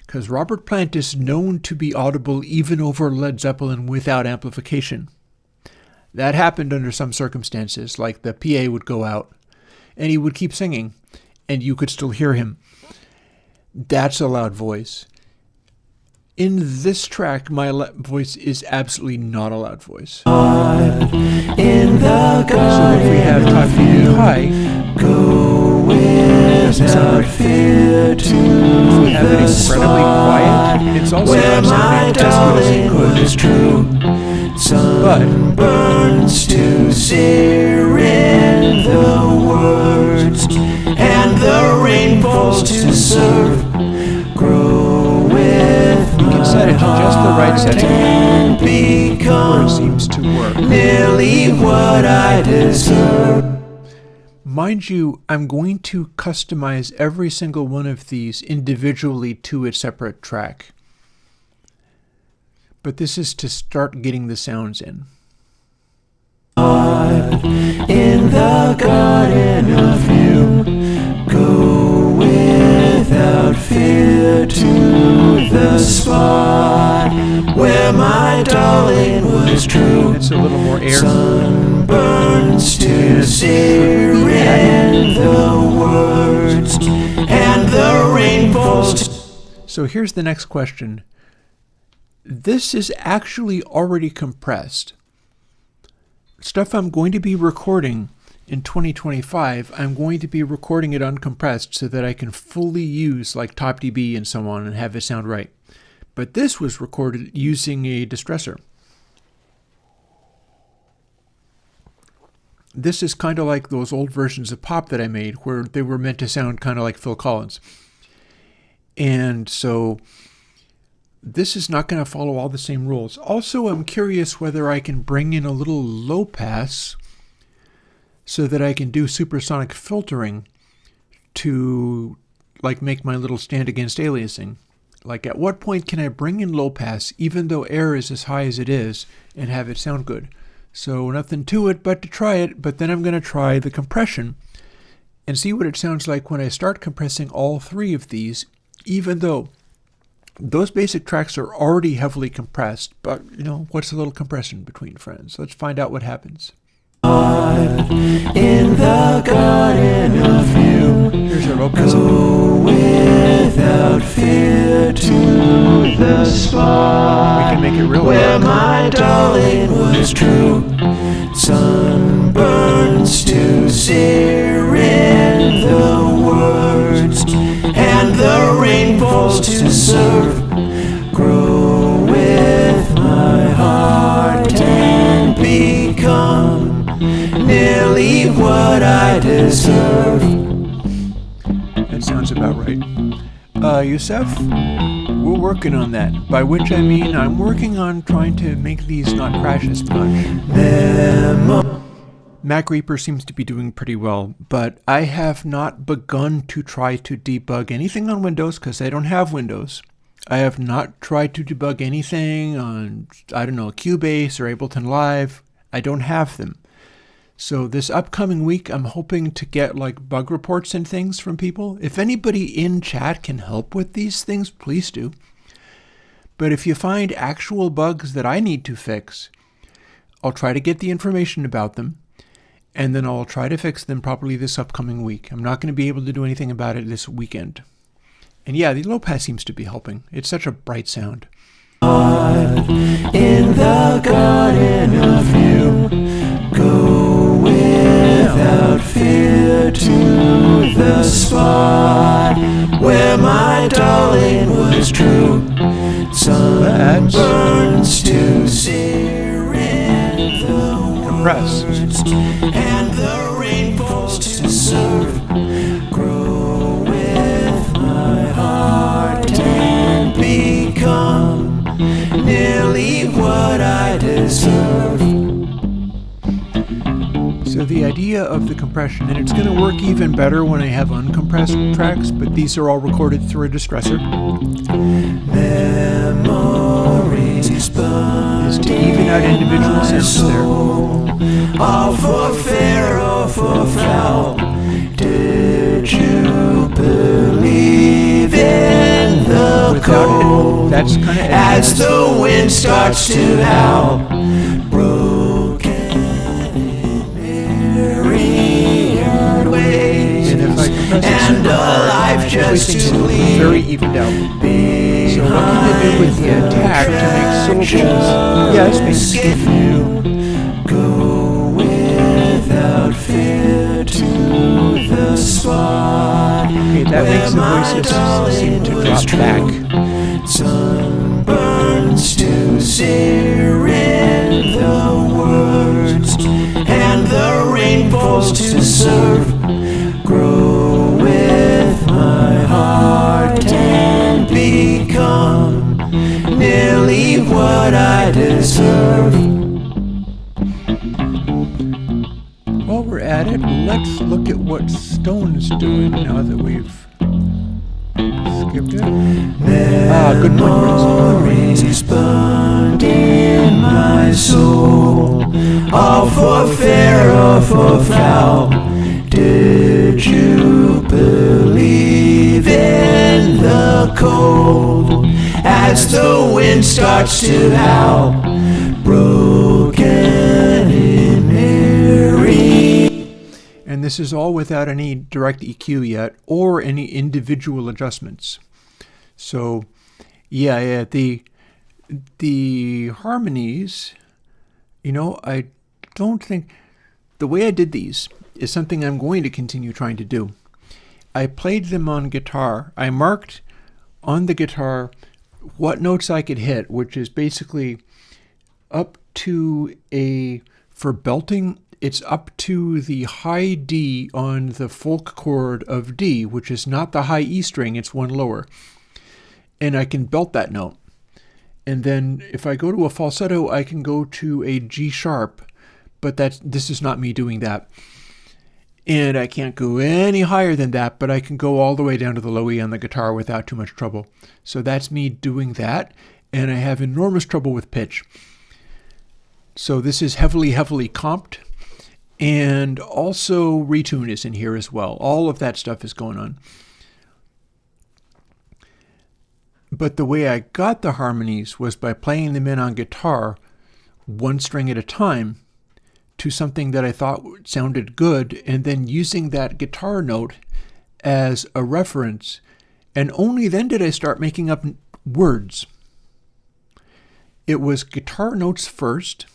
Because Robert Plant is known to be audible even over Led Zeppelin without amplification. That happened under some circumstances, like the PA would go out, and he would keep singing, and you could still hear him. That's a loud voice. In this track, my voice is absolutely not a loud voice. In the So if we have top dB high, go without fear to if we have it incredibly quiet, it's also where not my sounding as good as it darling could. was true. Sunburns to sear in the words and the rain falls to serve. Grow with You can set it to just the right setting and where it become seems to work. nearly what I deserve. Mind you, I'm going to customize every single one of these individually to its separate track. but this is to start getting the sounds in. In the garden of you, go without fear to the spot where my darling was true. It's a little more air. Sunburns to sear in the words and the rain falls. So here's the next question. This is actually already compressed. Stuff I'm going to be recording in 2025, I'm going to be recording it uncompressed so that I can fully use like TopDB and so on and have it sound right. But this was recorded using a distressor. This is kind of like those old versions of pop that I made where they were meant to sound kind of like Phil Collins. And so this is not going to follow all the same rules. Also, I'm curious whether I can bring in a little low pass so that I can do supersonic filtering to like make my little stand against aliasing. Like at what point can I bring in low pass even though air is as high as it is and have it sound good? So nothing to it but to try it, but then I'm going to try the compression and see what it sounds like when I start compressing all three of these, even though those basic tracks are already heavily compressed, but you know, what's a little compression between friends? Let's find out what happens. In the garden of you, Here's our low pass. go without fear to the spot We can make it real where loud. my darling was true. Sunburns to sear in the words and the rain falls to serve. Grow with my heart and become nearly what I deserve. That sounds about right. Youssef, we're working on that. By which I mean I'm working on trying to make these not crash as much. Mac Reaper seems to be doing pretty well, but I have not begun to try to debug anything on Windows because I don't have Windows. I have not tried to debug anything on, I don't know, Cubase or Ableton Live. I don't have them. So this upcoming week, I'm hoping to get like bug reports and things from people. If anybody in chat can help with these things, please do. But if you find actual bugs that I need to fix, I'll try to get the information about them, and then I'll try to fix them properly this upcoming week. I'm not going to be able to do anything about it this weekend. And yeah, the low pass seems to be helping. It's such a bright sound. In the garden of you, go without fear to the spot where my darling was true. Sunburns to sear in the Compress. words and the rain falls to serve. Grow with my heart and become nearly what I deserve. So the idea of the compression, and it's going to work even better when I have uncompressed tracks, but these are all recorded through a distressor, Memories is to even out individual sounds there. all for fair or for foul. Did you believe in the Without cold it, that's kind of as the wind starts to howl? Broken in myriad ways, And if I compress it and super a hard, life just everything's to leave. very evened out. So what can I do with the attack to make syllables? Yes, If you go without fear to the spot, okay, that makes the voices seem to drop back. Sunburns to sear in the words and the rain falls to serve. Grow with my heart and become nearly what I deserve. While we're at it, let's look at what Stone's doing now that we've skipped it. Good point, Chris. Memories burn respond in my soul, all for fair or for foul. Did you believe in the cold as the wind starts to howl, broken in weary? And this is all without any direct EQ yet, or any individual adjustments. So, yeah, the harmonies, you know, I don't think the way I did these is something I'm going to continue trying to do. I played them on guitar. I marked on the guitar what notes I could hit, which is basically up to for belting, it's up to the high D on the folk chord of D, which is not the high E string, it's one lower. And I can belt that note. And then if I go to a falsetto, I can go to a G sharp, but this is not me doing that. And I can't go any higher than that, but I can go all the way down to the low E on the guitar without too much trouble. So that's me doing that, and I have enormous trouble with pitch. So this is heavily comped, and also retune is in here as well. All of that stuff is going on. But the way I got the harmonies was by playing them in on guitar, one string at a time, to something that I thought sounded good, and then using that guitar note as a reference. And only then did I start making up words. It was guitar notes first,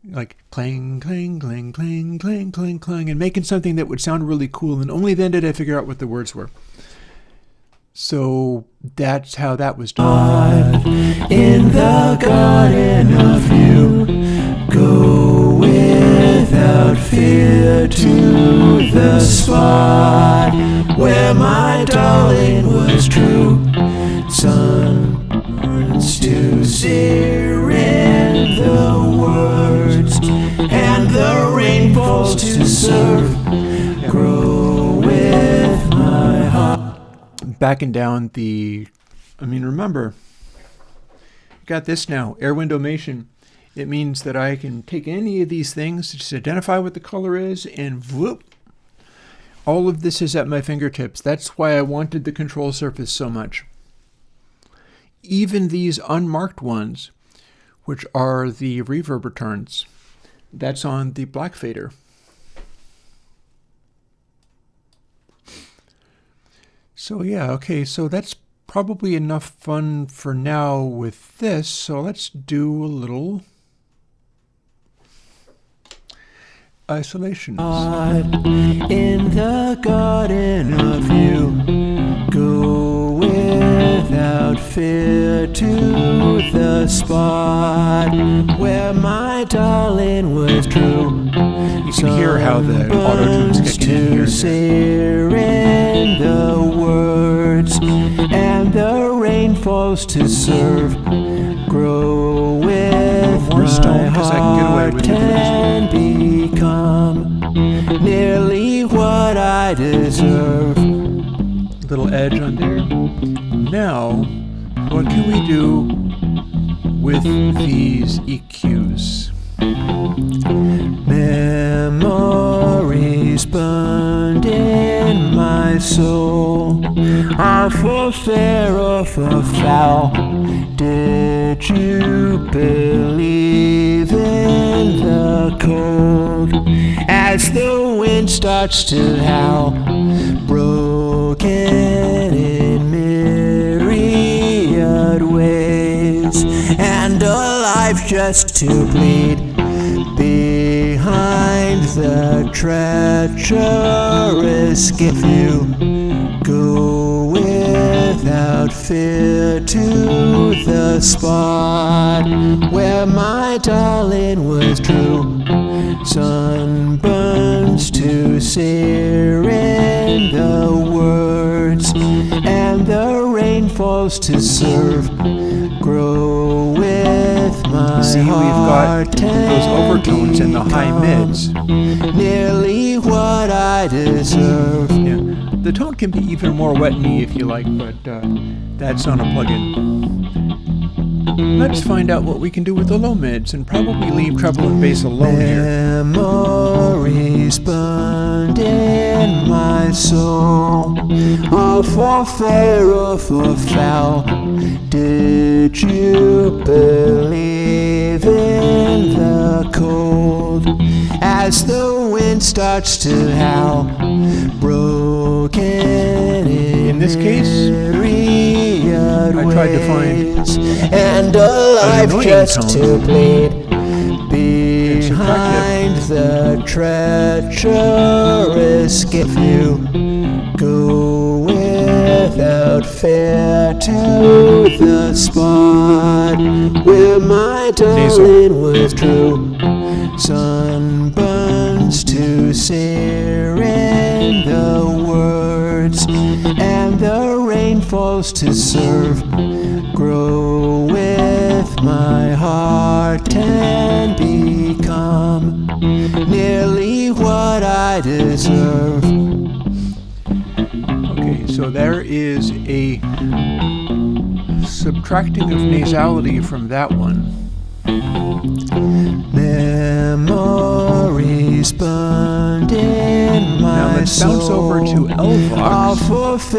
like clang, clang, clang, clang, clang, clang, clang, and making something that would sound really cool. And only then did I figure out what the words were. So that's how that was done. In the garden of you, go without fear to the spot where my darling was true. Suns to sear in the words, and the rain falls to serve. Grow with my heart. Backing down remember, got this now, air windowmation. It means that I can take any of these things, just identify what the color is, and whoop, all of this is at my fingertips. That's why I wanted the control surface so much. Even these unmarked ones, which are the reverb returns, that's on the black fader. So yeah, okay, so that's probably enough fun for now with this. So let's do a little isolations. In the garden of you, go without fear to the spot where my darling was true. You can hear how the auto-tune's kicking in here. Sear in the words, and the rain falls to serve. Grow with More stone, my 'cause I can get away with it. and become nearly what I deserve. Little edge on there. Now, what can we do with these EQs? Memories burned in my soul, are for fair or for foul. Did you believe in the cold as the wind starts to howl, broken in myriad ways, and alive just to bleed behind the treacherous gift? You go without fear to the spot where my darling was true. Sunburns to sear in the words, and the rain falls to serve. Grow with my See, we've got those overtones and the high mids. Nearly what I deserve. Yeah. The tone can be even more wet-y if you like, but that's on a plugin. Let's find out what we can do with the low mids and probably leave treble and bass alone here. Memories burned in my soul, all for fair or for foul. Did you believe in the cold as the wind starts to howl? Broken In this case, I tried to find and alive just tone to bleed behind the treacherous gift. You go without fear to the spot where my darling was true. Sunburns to sear in the words, and the rain falls to serve. Grow with my heart and become nearly what I deserve. Okay, so there is a subtracting of nasality from that one. Memories burned in my Now let's bounce over to L-Vox, which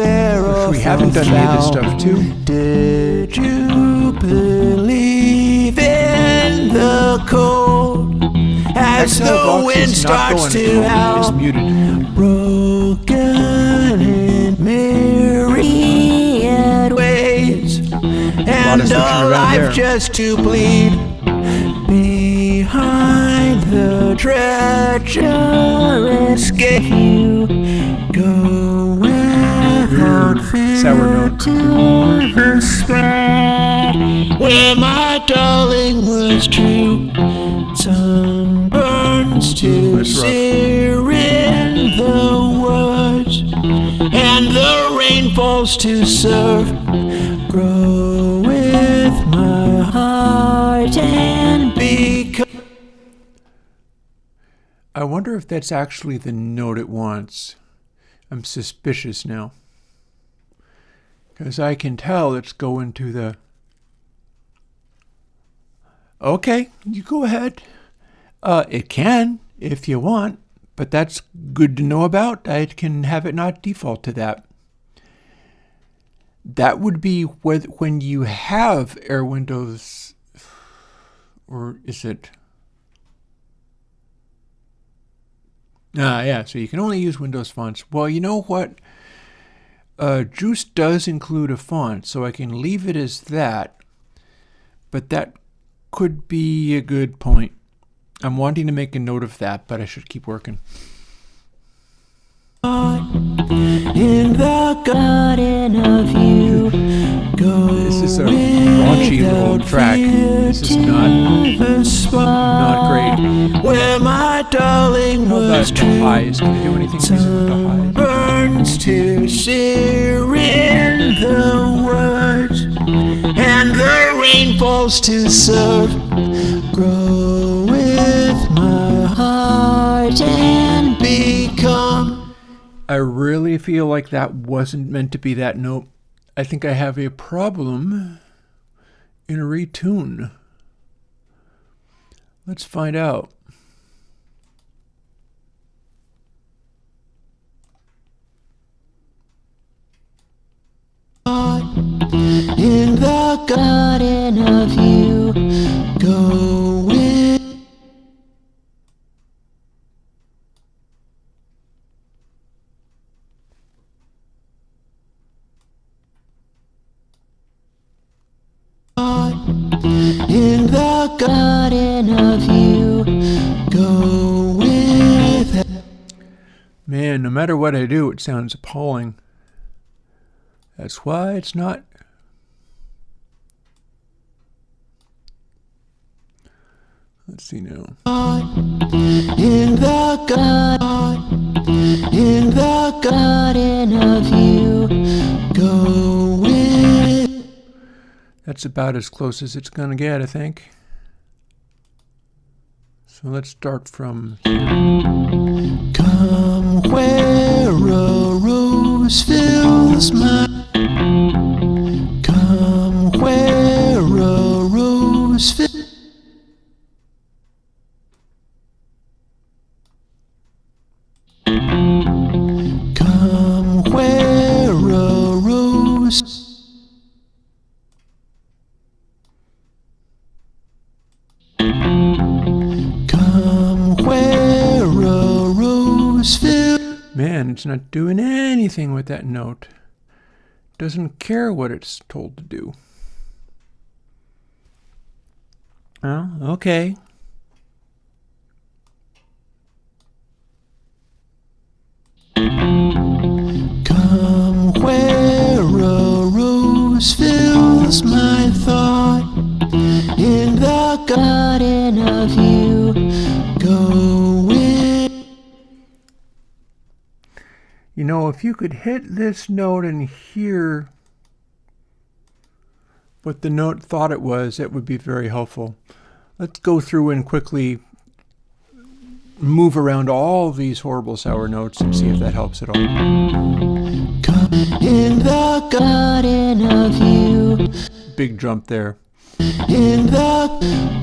we haven't done any of this stuff to. Did you believe in the cold as the wind starts to howl? It's muted. Broken in myriad ways, and alive just to bleed behind the treacherous gate. You go without fear to the spot where my darling was true. Sunburns to sear in the woods, and the rain falls to serve. Grow with my heart and become. I wonder if that's actually the note it wants. I'm suspicious now, because I can tell it's going to the... Okay, you go ahead. It can, if you want, but that's good to know about. I can have it not default to that. That would be when you have Air Windows, or is it? Yeah, so you can only use Windows fonts. Well, you know what? Juice does include a font, so I can leave it as that, but that could be a good point. I'm wanting to make a note of that, but I should keep working. In the garden of you, go. This is a raunchy little track. This is not great. Where my darling was the highs. Can you do anything with the highs? Burns to sear in the words, and the rain falls to serve. Grow with my heart and become. I really feel like that wasn't meant to be that note. I think I have a problem in a retune. Let's find out. In the garden of you, go with. In the garden of you, go with. Man, no matter what I do, it sounds appalling. That's why it's not. Let's see now. In the garden of you, go with. That's about as close as it's gonna get, I think. So let's start from here. Come where a rose fills my. Come where a Come where a rose fills. Man, it's not doing anything with that note. Doesn't care what it's told to do. Oh, okay. Come where a rose fills my thought. In the garden of you, go with. You know, if you could hit this note and hear what the note thought it was, that would be very helpful. Let's go through and quickly move around all these horrible sour notes and see if that helps at all. Come in the garden of you. Big jump there. In the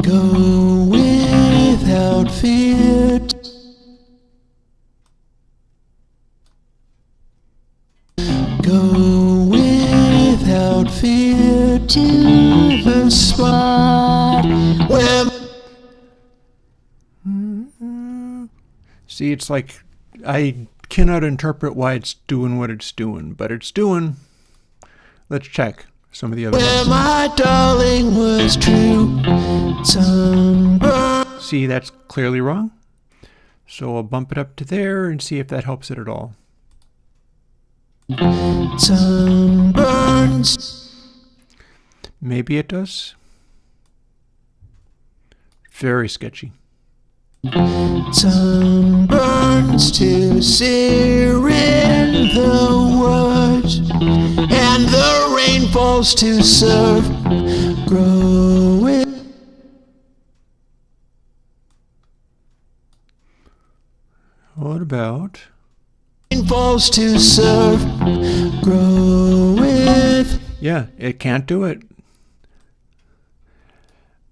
go without fear. Go without fear to the spot where. See, it's like I cannot interpret why it's doing what it's doing, but it's doing. Let's check some of the other Where ones. my darling was true. Sunburn. See, that's clearly wrong. So I'll bump it up to there and see if that helps it at all. Sunburns. Maybe it does. Very sketchy. Sunburns to sear in the woods, and the rain falls to serve. Grow it. What about? Rain falls to serve. Grow with. Yeah, it can't do it.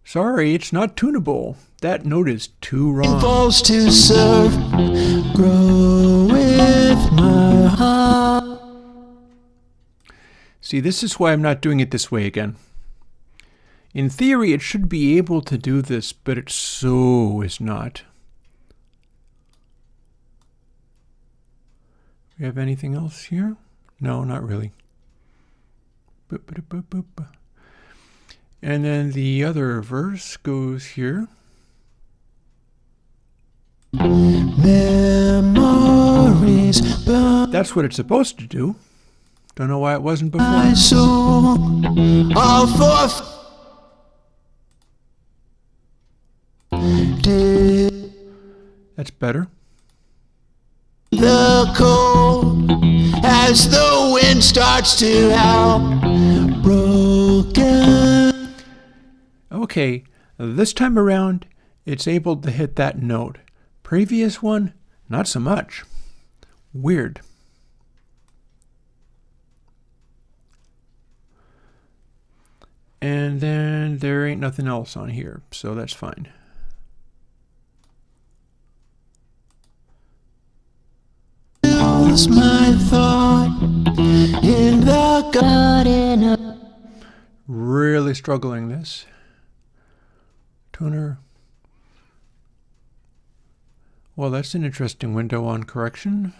Sorry, it's not tunable. That note is too wrong. Falls to serve. Grow with my heart. See, this is why I'm not doing it this way again. In theory, it should be able to do this, but it so is not. We have anything else here? No, not really. Boop, boop, boop, boop. And then the other verse goes here. Memories burn That's what it's supposed to do. Don't know why it wasn't before. my soul. All for did That's better. the cold as the wind starts to howl. Broken. Okay, this time around, it's able to hit that note. Previous one, not so much. Weird. And then there ain't nothing else on here, so that's fine. Was my thought in the garden of. Really struggling this. Tuner. Well, that's an interesting window on correction.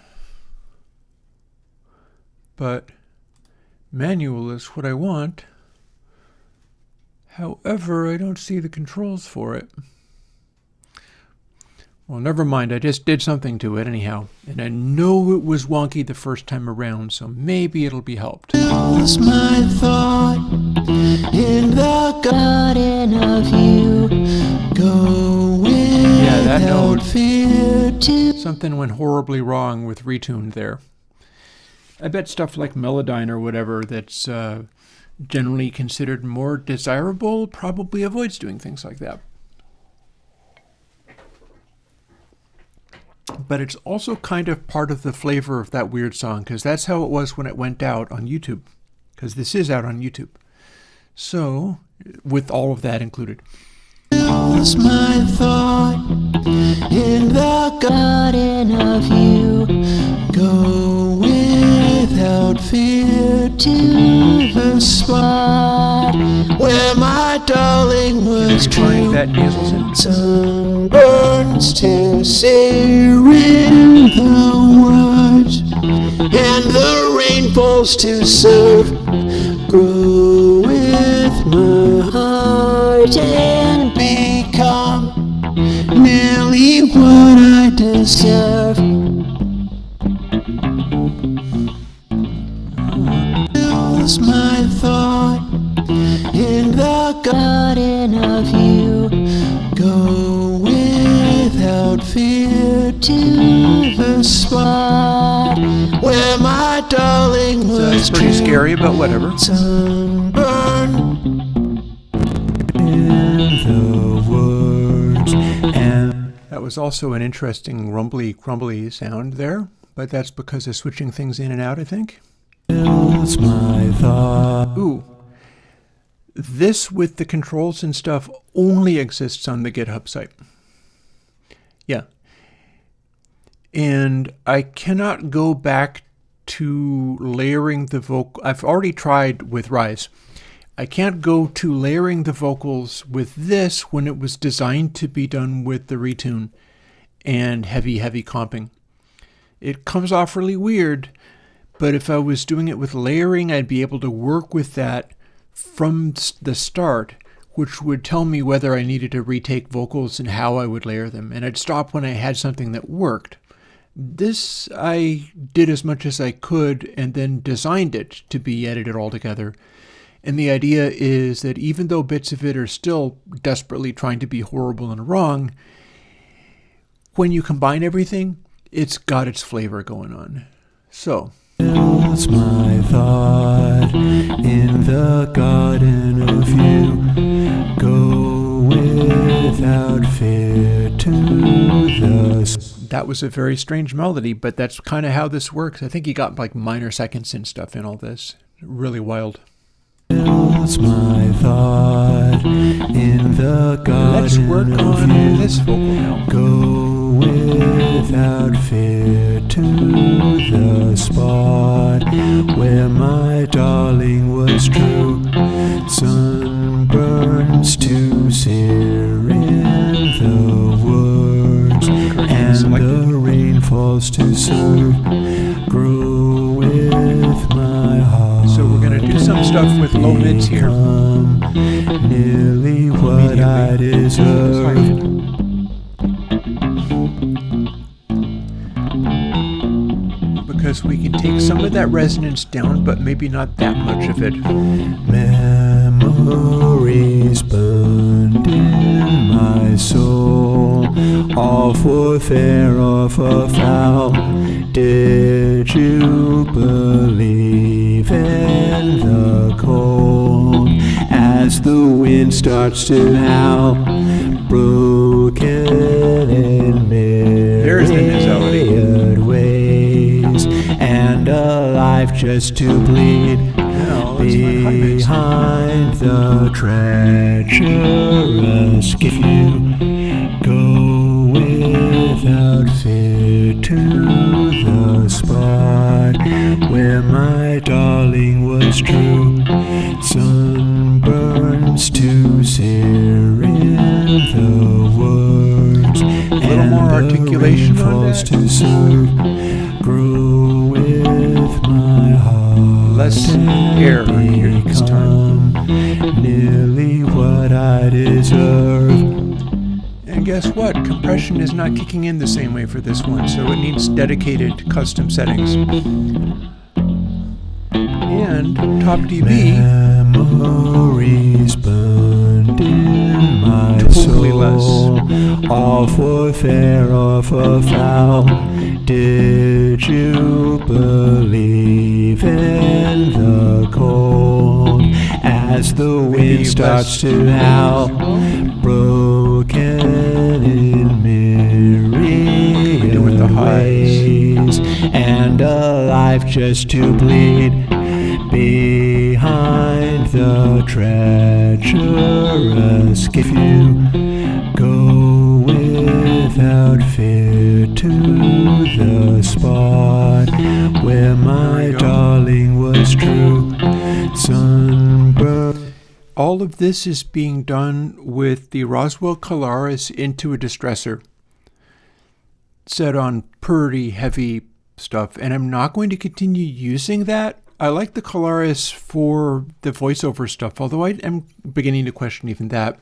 But manual is what I want. However, I don't see the controls for it. Well, never mind. I just did something to it anyhow. And I know it was wonky the first time around, so maybe it'll be helped. Was my thought in the garden of you. Go Yeah, that without note. fear to. Something went horribly wrong with retuned there. I bet stuff like Melodyne or whatever that's generally considered more desirable probably avoids doing things like that. But it's also kind of part of the flavor of that weird song, because that's how it was when it went out on YouTube, because this is out on YouTube. So, with all of that included. Was my thought in the garden of you. Go without fear to the spot where my darling was Find true. that nasal sound. Sunburns to sear in the woods, and the rain falls to serve. Grow with my heart and become nearly what I deserve. Lose my thought in the garden of you. Go without fear to the spot where my darling was That's pretty true. scary, but whatever. Sunburn in the woods, and That was also an interesting rumbly, crumbly sound there, but that's because of switching things in and out, I think. fills my thought. Ooh. This with the controls and stuff only exists on the GitHub site. Yeah. And I cannot go back to layering the vocal. I've already tried with Rise. I can't go to layering the vocals with this when it was designed to be done with the retune and heavy comping. It comes off really weird, but if I was doing it with layering, I'd be able to work with that from the start, which would tell me whether I needed to retake vocals and how I would layer them, and I'd stop when I had something that worked. This I did as much as I could and then designed it to be edited all together. And the idea is that even though bits of it are still desperately trying to be horrible and wrong, when you combine everything, it's got its flavor going on. So, fills my thought in the garden of you. Go without fear to the that was a very strange melody, but that's kind of how this works. I think he got like minor seconds and stuff in all this. Really wild. fills my thought in the garden Let's work of on you. this vocal now. Go without fear to the spot where my darling was true. Sunburns to sear in the woods, and the rain falls to serve. Grow with my heart. So we're going to do some stuff with low mids here. Become nearly what I deserve. Because we can take some of that resonance down, but maybe not that much of it. Memories burned in my soul, all for fair or for foul. Did you believe in the cold as the wind starts to howl? Broken in There's the nasality. myriad ways, and alive just to bleed. Now, that's my high mids. Behind the treacherous gift, you go without fear to the spot where my darling was true. Sunburns to sear in the woods, little more articulation on falls that. to serve. Grow with my heart. Less air here this time. Become nearly what I deserve. And guess what? Compression is not kicking in the same way for this one, so it needs dedicated custom settings. And top DB, Memories burned in my Totally soul, all for fair or for foul. Did you believe in the cold as the wind starts to howl? Broken in myriad with the highs. ways, and alive just to bleed. Behind the treacherous gift, you go without fear to the spot where my darling was true. sunburn. All of this is being done with the Roswell Colaris into a distressor set on pretty heavy stuff, and I'm not going to continue using that. I like the Colaris for the voiceover stuff, although I am beginning to question even that.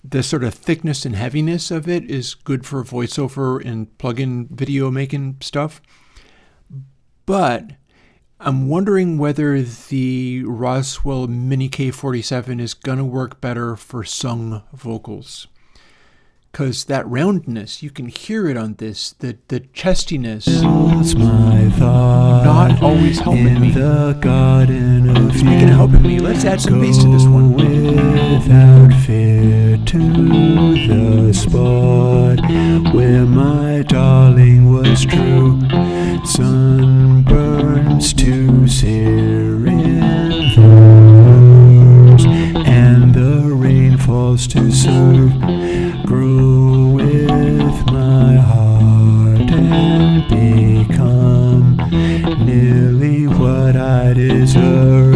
The sort of thickness and heaviness of it is good for voiceover and plug-in video making stuff. But I'm wondering whether the Roswell Mini K47 is going to work better for sung vocals. Because that roundness, you can hear it on this, the chestiness, My thought not always helping in me. the garden of Speaking of helping me, let's add some bass to this one. Without fear to the spot where my darling was true. Sunburns to sear in the woods, and the rain falls to serve. Grow with my heart and become nearly what I deserve.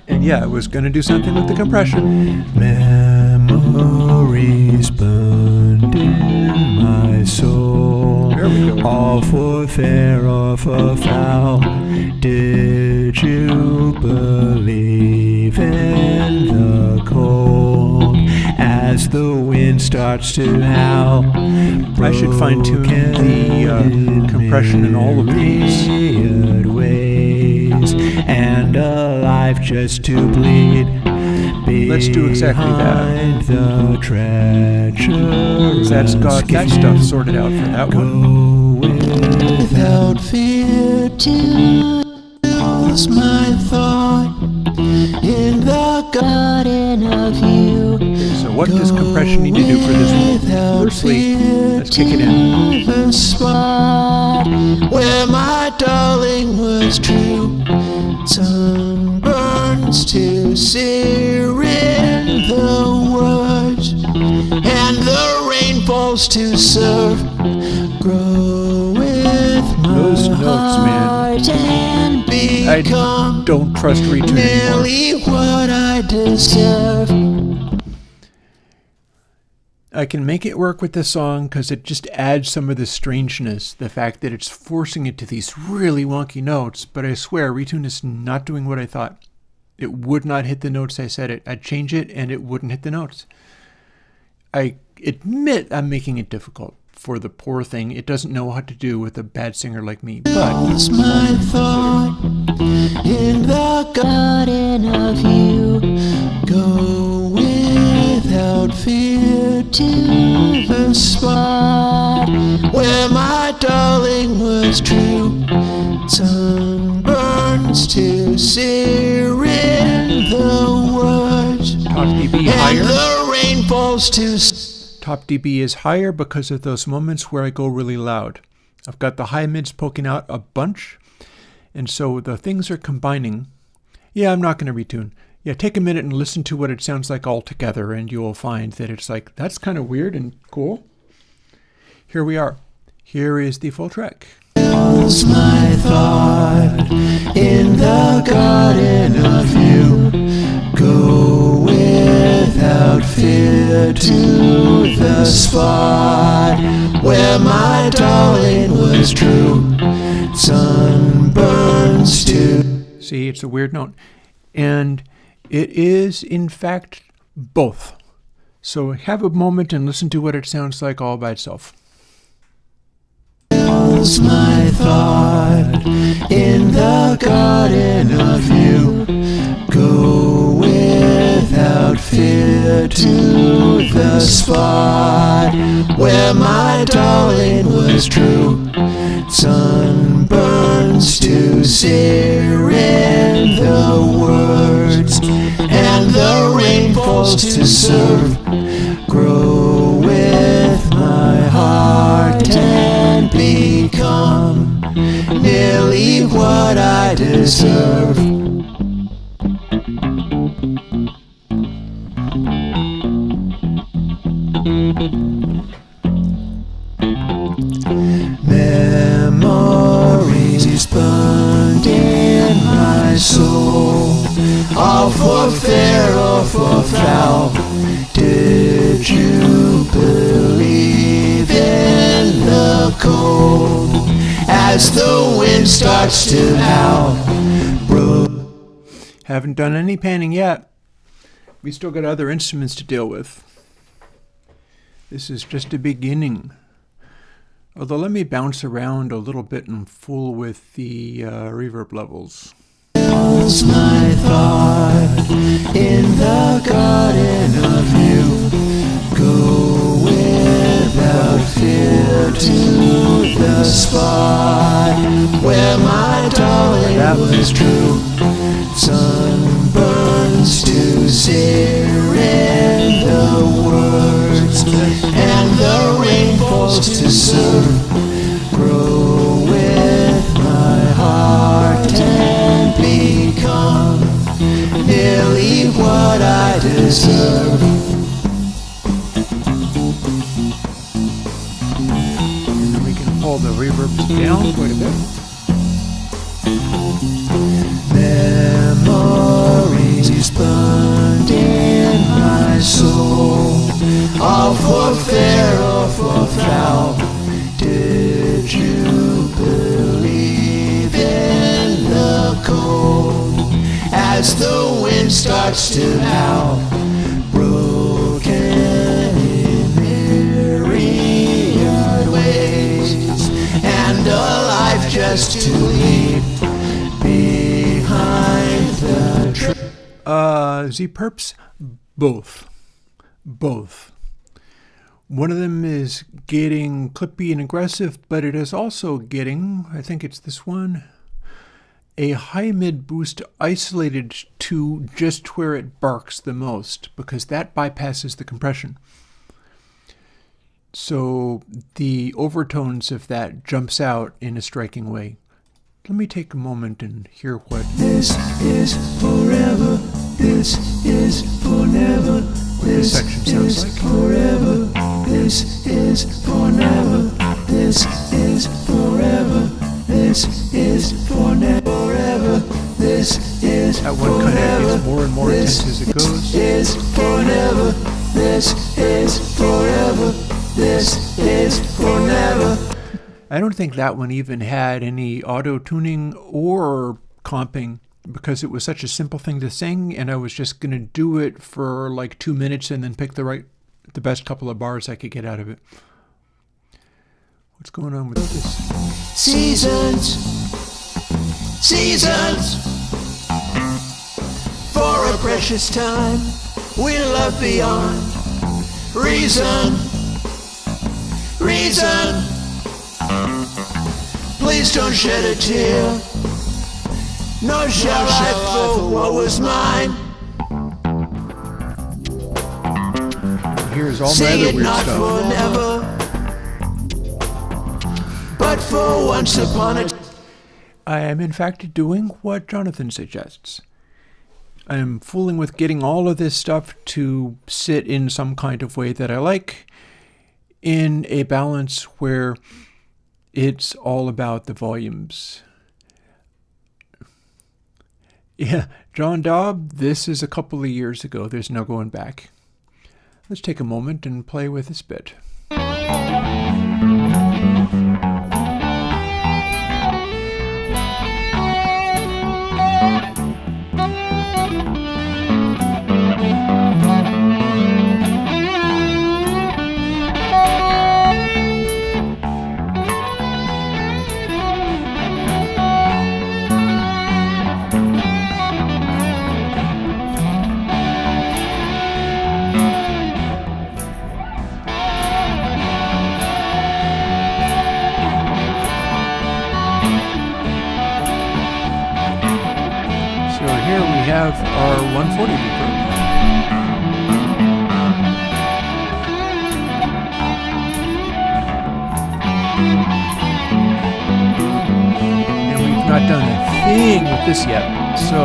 And yeah, I was going to do something with the compression. Memories burned in my soul. There we go. All for fair or for foul. Did you believe in the cold as the wind starts to howl? I should fine-tune the compression in all of these. Ways, and alive just to bleed. Let's do exactly that. The treacherous That's got that stuff sorted out for that one. Without fear to lose my thought in the garden of you. So what does compression need to do for this one? Firstly, let's kick it in. The spot where my darling was true. Sunburns to sear in the woods, and the rain falls to serve. Grow with my Those notes, man. heart and I become don't trust retune anymore. nearly what I deserve. I can make it work with the song because it just adds some of the strangeness, the fact that it's forcing it to these really wonky notes, but I swear retune is not doing what I thought. It would not hit the notes I said it. I'd change it and it wouldn't hit the notes. I admit I'm making it difficult for the poor thing. It doesn't know what to do with a bad singer like me, but Was my thought in the garden of you. Go without fear to the spot where my darling was true. Sunburns to sear in the woods, top dB and higher. the rain falls to Top dB is higher because of those moments where I go really loud. I've got the high mids poking out a bunch, and so the things are combining. Yeah, I'm not going to retune. Yeah, take a minute and listen to what it sounds like all together, and you'll find that it's like, that's kind of weird and cool. Here we are. Here is the full track. Was my thought in the garden of you. Go without fear to the spot where my darling was true. Sunburns to. See, it's a weird note. And it is, in fact, both. So have a moment and listen to what it sounds like all by itself. Was my thought in the garden of you. Go without fear to the spot where my darling was true. Sunburns to sear in the words, and the rain falls to serve. Grow with my heart and become nearly what I deserve. Memories burned in my soul, all for fair or for foul. Did you believe in the cold as the wind starts to howl? Haven't done any panning yet. We still got other instruments to deal with. This is just a beginning. Although let me bounce around a little bit and fool with the reverb levels. My thought in the garden of you, go without fear to the spot where my darling was true. Sunburns to sear in the words, and the rain falls to serve. Grow with my heart and become nearly what I deserve. And then we can pull the reverbs down quite a bit. Memories burned in my soul, all for fair or for foul. Did you believe in the cold as the wind starts to howl? Broken in myriad ways, and a life just to leave behind the Z-perps, both. One of them is getting clippy and aggressive, but it is also getting, I think it's this one, a high mid boost isolated to just where it barks the most, because that bypasses the compression. So the overtones of that jumps out in a striking way. Let me take a moment and hear what this is forever, this is for never, this section sounds like. Forever, this is for never, this is forever, this is for never, this is that one kind of gets more and more intense as it goes. This is forever, this is forever, this is for never. I don't think that one even had any auto-tuning or comping, because it was such a simple thing to sing, and I was just going to do it for like 2 minutes and then pick the best couple of bars I could get out of it. What's going on with this? Seasons, for a precious time, we love beyond reason. Please don't shed a tear, nor shall I for what was mine. Here's all my Sing other it weird not stuff. for never, but for once upon a time. I am in fact doing what Jonathan suggests. I am fooling with getting all of this stuff to sit in some kind of way that I like, in a balance where it's all about the volumes. Yeah, John Dobb, this is a couple of years ago. There's no going back. Let's take a moment and play with this bit. Have our 140 reverb. And we've not done a thing with this yet, so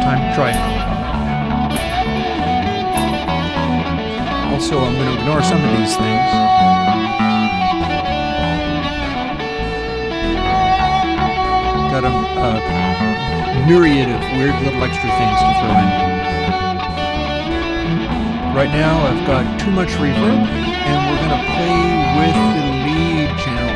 time to try it. Also, I'm going to ignore some of these things. myriad of weird little extra things to throw in. Right now I've got too much reverb, and we're going to play with the lead channel.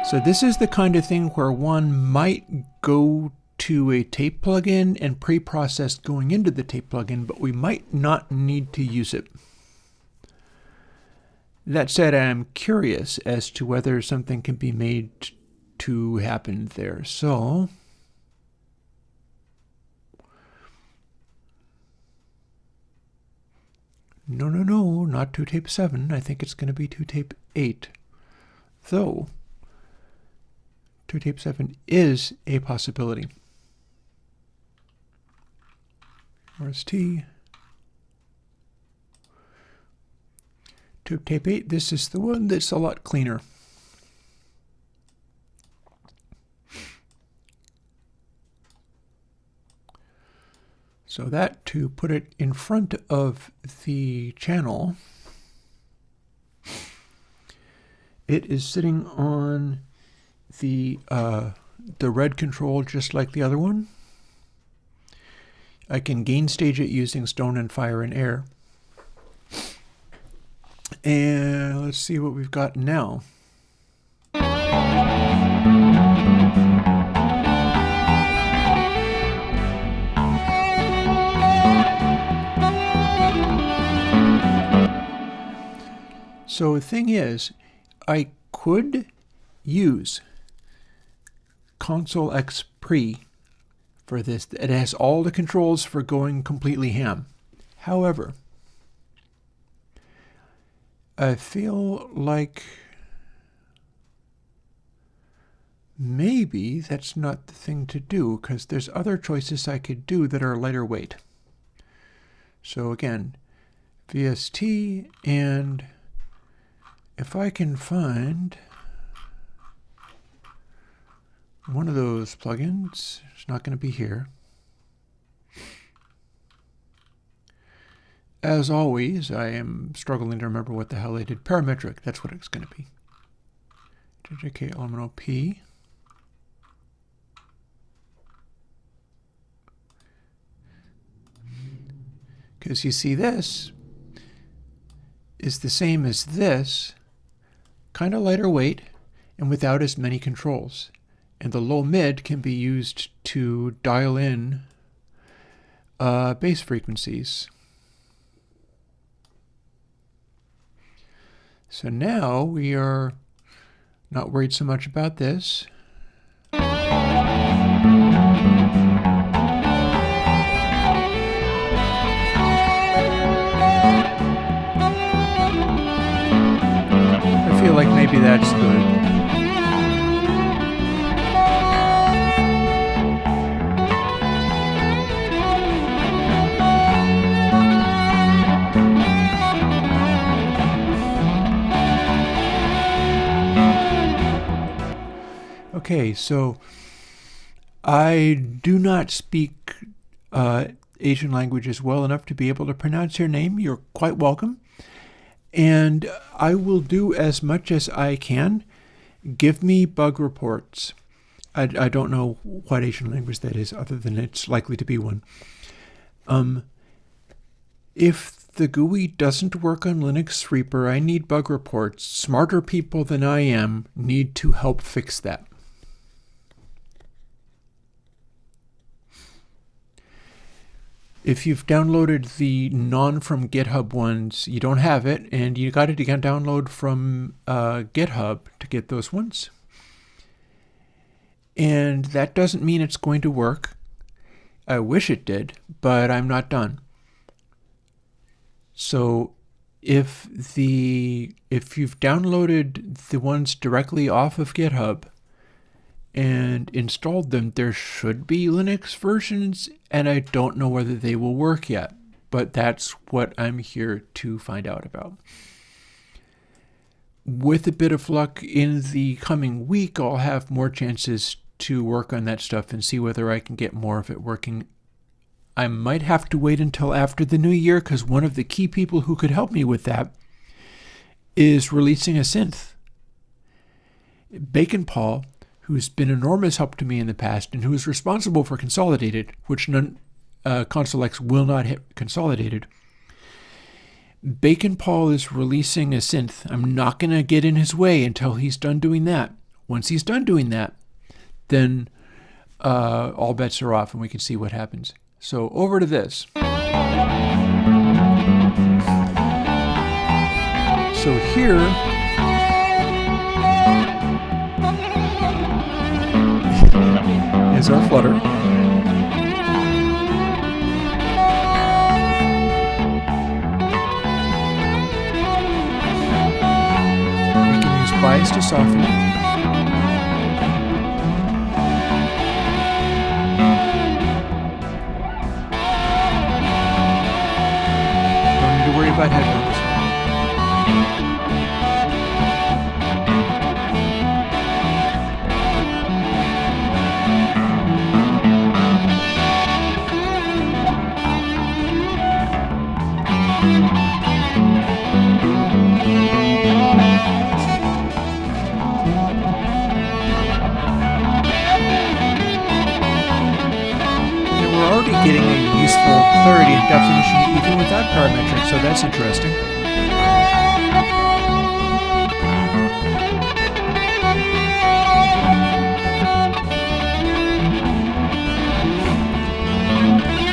So this is the kind of thing where one might go to a tape plugin and pre-process going into the tape plugin, but we might not need to use it. That said, I'm curious as to whether something can be made to happen there. So no, not 2 tape 7. I think it's going to be 2 tape 8. Though 2 tape 7 is a possibility. Where's T? 2 tape 8, this is the one that's a lot cleaner. So that, to put it in front of the channel, it is sitting on the red control just like the other one. I can gain stage it using stone and fire and air. And let's see what we've got now. So the thing is, I could use ConsoleX Pre for this. It has all the controls for going completely ham. However, I feel like maybe that's not the thing to do, because there's other choices I could do that are lighter weight. So again, VST, and if I can find one of those plugins, it's not going to be here. As always, I am struggling to remember what the hell I did. Parametric, that's what it's going to be. JJK elemental P. Because you see, this is the same as this, kind of lighter weight and without as many controls. And the low mid can be used to dial in bass frequencies. So now we are not worried so much about this. I feel like maybe that's good. Okay, so I do not speak Asian languages well enough to be able to pronounce your name. You're quite welcome. And I will do as much as I can. Give me bug reports. I don't know what Asian language that is, other than it's likely to be one. If the GUI doesn't work on Linux Reaper, I need bug reports. Smarter people than I am need to help fix that. If you've downloaded the from GitHub ones, you don't have it, and you got to download from GitHub to get those ones. And that doesn't mean it's going to work. I wish it did, but I'm not done. So if you've downloaded the ones directly off of GitHub and installed them, there should be Linux versions, and I don't know whether they will work yet, but that's what I'm here to find out about. With a bit of luck, in the coming week, I'll have more chances to work on that stuff and see whether I can get more of it working. I might have to wait until after the new year, because one of the key people who could help me with that is releasing a synth. Bacon Paul, who's been enormous help to me in the past and who is responsible for Consolidated, which ConsoleX will not hit Consolidated. Bacon Paul is releasing a synth. I'm not going to get in his way until he's done doing that. Once he's done doing that, then all bets are off and we can see what happens. So over to this. So here is our flutter. We can use bias to soften it. Don't need to worry about headphones. Getting a useful clarity and definition even without parametric, so that's interesting.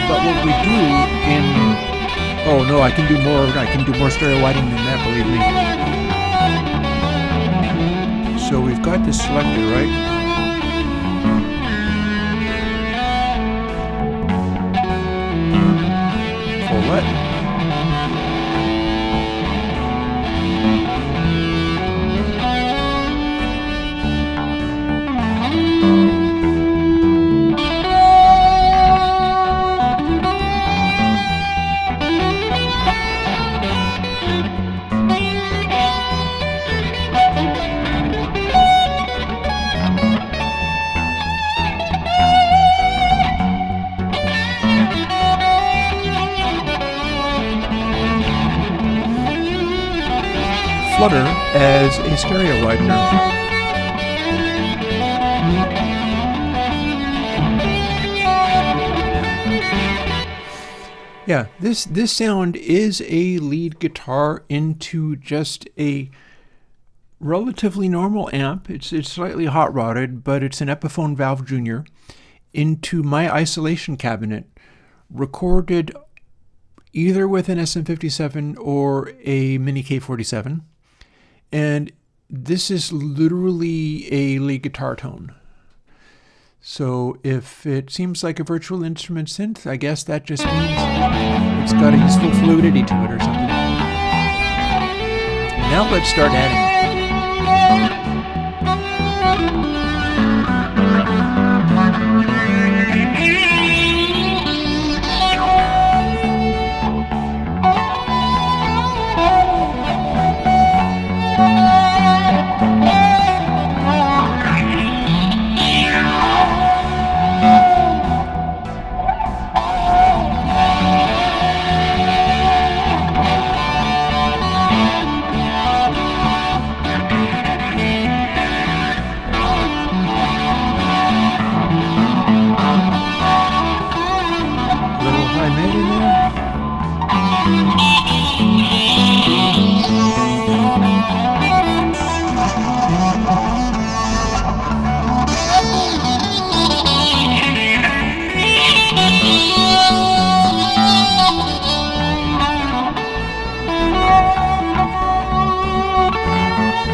But what we do in... Oh no, I can do more stereo widening than that, believe me. So we've got this selector, right? What? Flutter as a stereo widener. Yeah, this sound is a lead guitar into just a relatively normal amp. It's slightly hot rodded, but it's an Epiphone Valve Junior into my isolation cabinet, recorded either with an SM57 or a Mini K47. And this is literally a lead guitar tone. So if it seems like a virtual instrument synth, I guess that just means it's got a useful fluidity to it or something. Now let's start adding.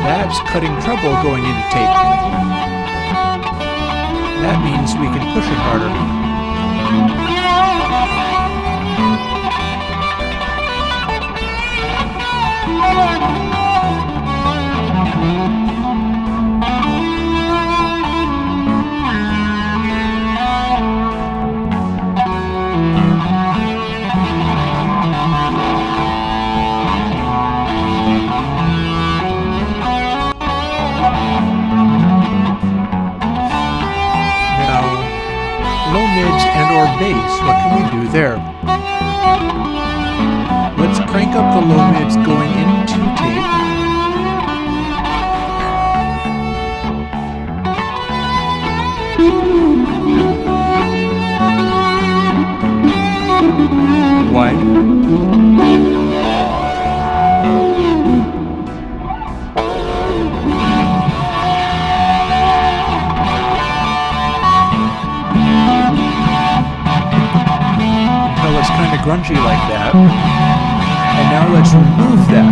That's cutting treble going into tape. That means we can push it harder. Low mids and or bass, what can we do there? Let's crank up the low mids going into tape. Wide. Until it's kind of grungy like that. And now let's remove that.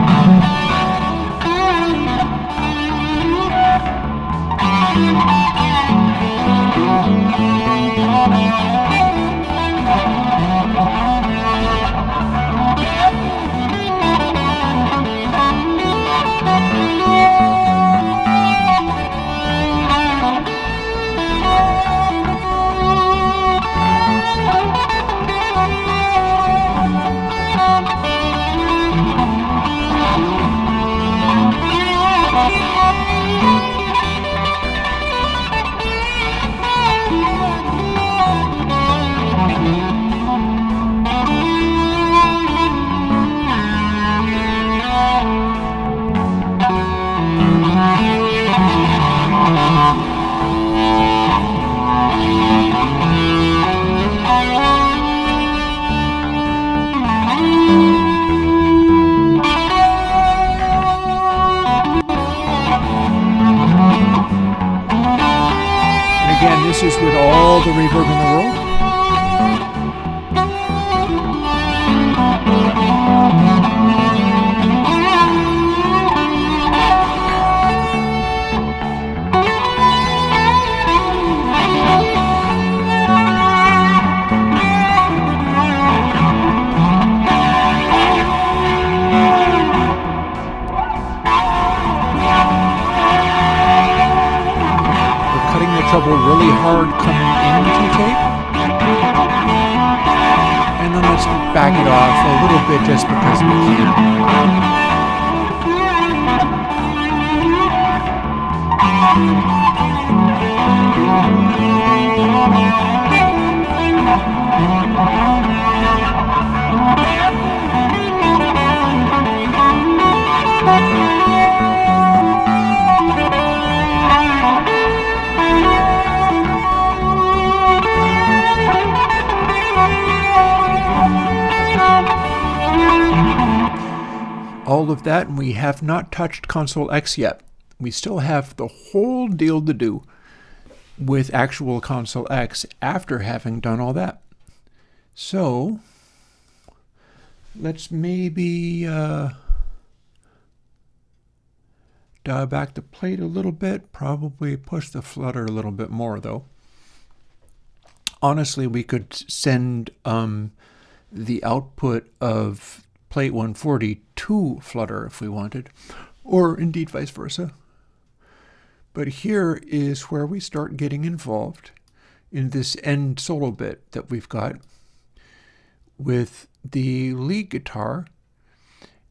Again, this is with all the reverb in the world. Trouble really hard coming into tape, and then let's back it off a little bit just because we can. All of that, and we have not touched ConsoleX yet. We still have the whole deal to do with actual ConsoleX after having done all that. So let's maybe dial back the plate a little bit, probably push the flutter a little bit more though. Honestly, we could send the output of plate 140 to flutter if we wanted, or indeed vice versa. But here is where we start getting involved in this end solo bit that we've got with the lead guitar.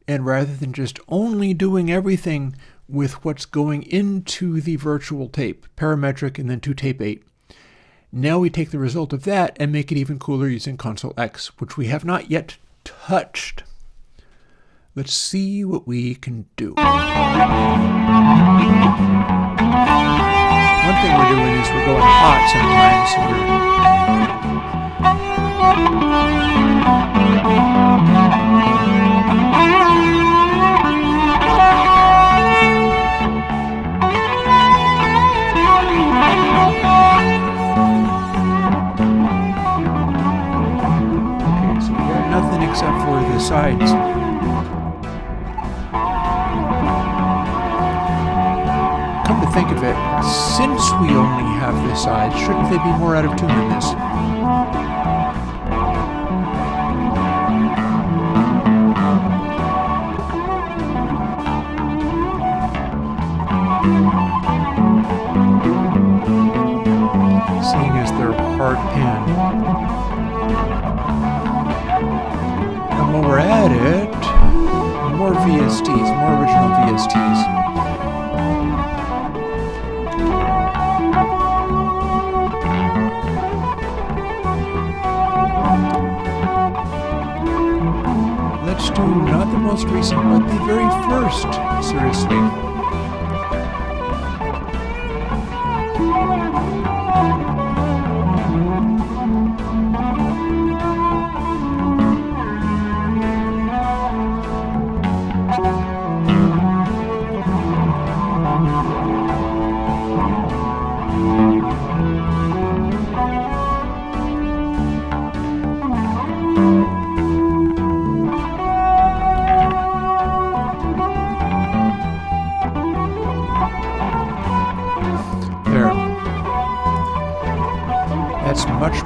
And rather than just only doing everything with what's going into the virtual tape, parametric and then to tape 8, now we take the result of that and make it even cooler using ConsoleX, which we have not yet touched. Let's see what we can do. One thing we're doing is we're going hot sometimes. Okay, so we got nothing except for the sides. Come to think of it, since we only have this side, shouldn't they be more out of tune than this? Seeing as they're hard pan. And while we're at it, more VSTs, more original VSTs. Let's do not the most recent, but the very first, seriously.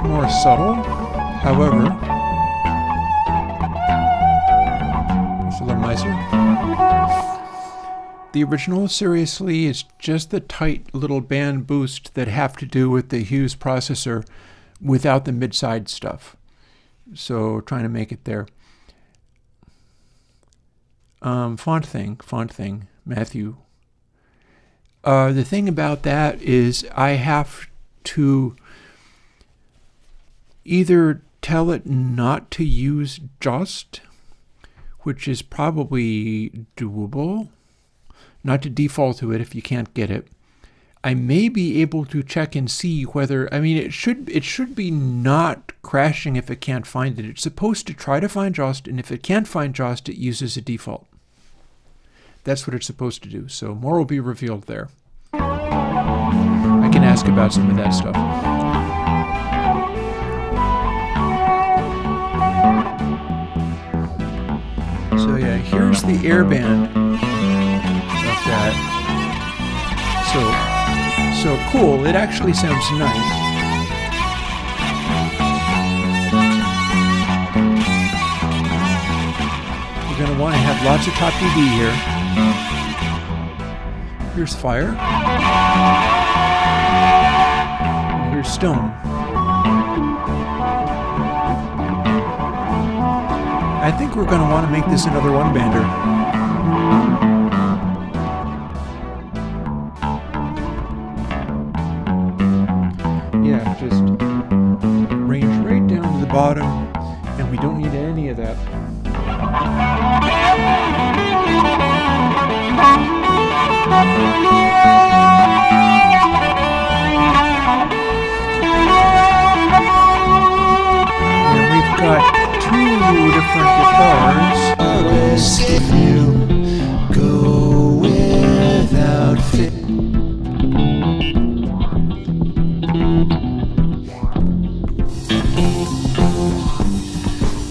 more subtle. However, it's a little nicer. The original, seriously, is just the tight little band boost that have to do with the Hughes processor without the mid-side stuff. So trying to make it there. Font thing, Matthew. The thing about that is I have to either tell it not to use just, which is probably doable, not to default to it if you can't get it. I may be able to check and see whether, I mean, it should be not crashing if it can't find it. It's supposed to try to find Jost, and if it can't find Jost, it uses a default. That's what it's supposed to do. So more will be revealed there. I can ask about some of that stuff. So yeah, here's the airband of that. So cool. It actually sounds nice. You're going to want to have lots of top DB here. Here's fire. Here's stone. I think we're going to want to make this another one-bander. Yeah, just range right down to the bottom, and we don't need any of that. And we've got two different guitars. If you go without fit.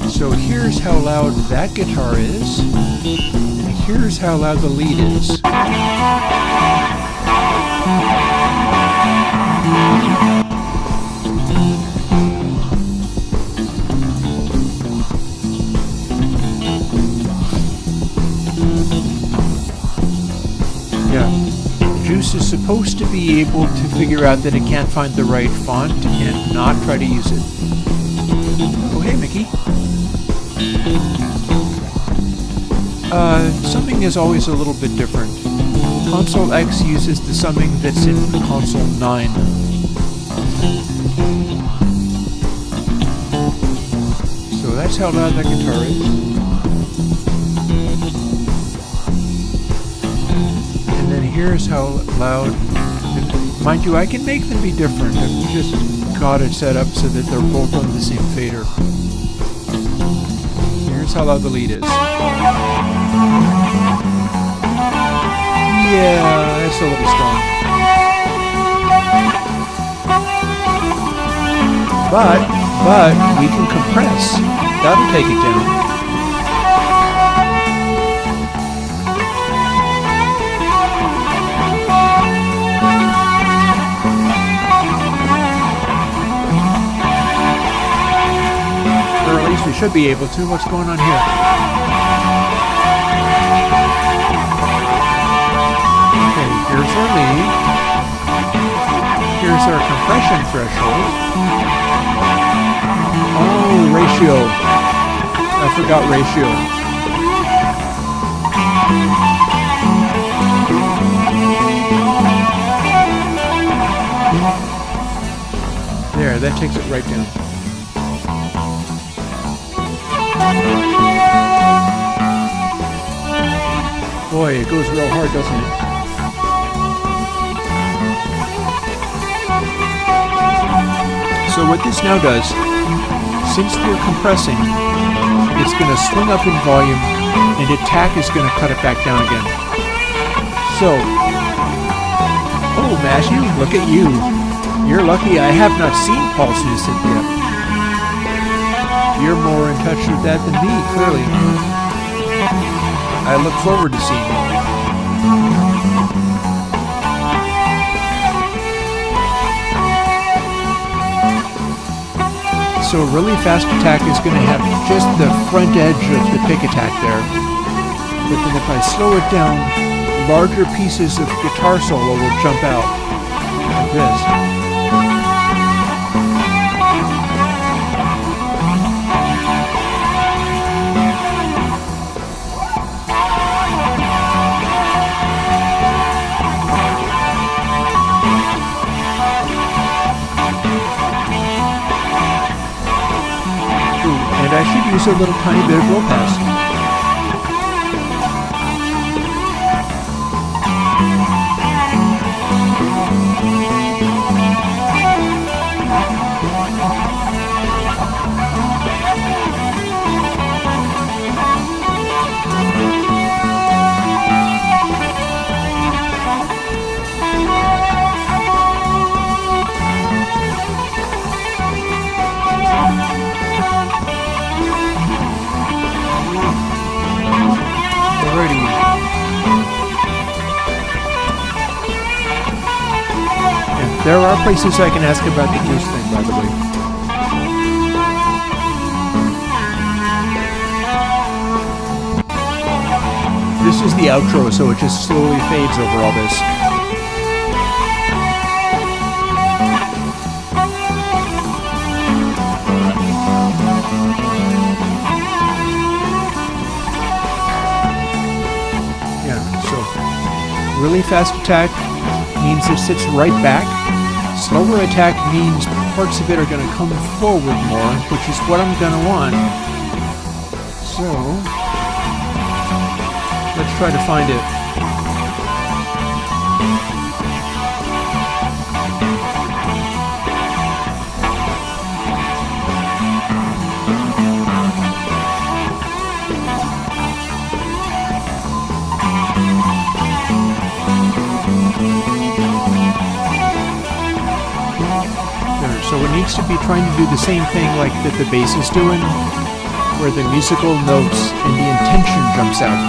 So here's how loud that guitar is, and here's how loud the lead is. Yeah, Juice is supposed to be able to figure out that it can't find the right font and not try to use it. Oh, hey, Mickey. Summing is always a little bit different. ConsoleX uses the summing that's in Console 9. So that's how loud that guitar is. And then here's how loud, mind you, I can make them be different. I've just got it set up so that they're both on the same fader. Here's how loud the lead is. Yeah, that's a little strong. But we can compress. That'll take it down. Or at least we should be able to. What's going on here? Okay, here's our lead. Here's our compression threshold. Oh, ratio. I forgot ratio. There, that takes it right down. Boy, it goes real hard, doesn't it? So what this now does, since we're compressing, it's going to swing up in volume, and attack is going to cut it back down again. So, oh Matthew, look at you. You're lucky I have not seen Paul Snusset yet. You're more in touch with that than me, clearly. I look forward to seeing it. So really fast attack is going to have just the front edge of the pick attack there. But then if I slow it down, larger pieces of guitar solo will jump out like this. And I should use a little tiny bit of roll pass. There are places I can ask about the juice thing, by the way. This is the outro, so it just slowly fades over all this. Yeah, so really fast attack means it sits right back. Slower attack means parts of it are going to come forward more, which is what I'm going to want. So, let's try to find it. So it needs to be trying to do the same thing like that the bass is doing, where the musical notes and the intention jumps out.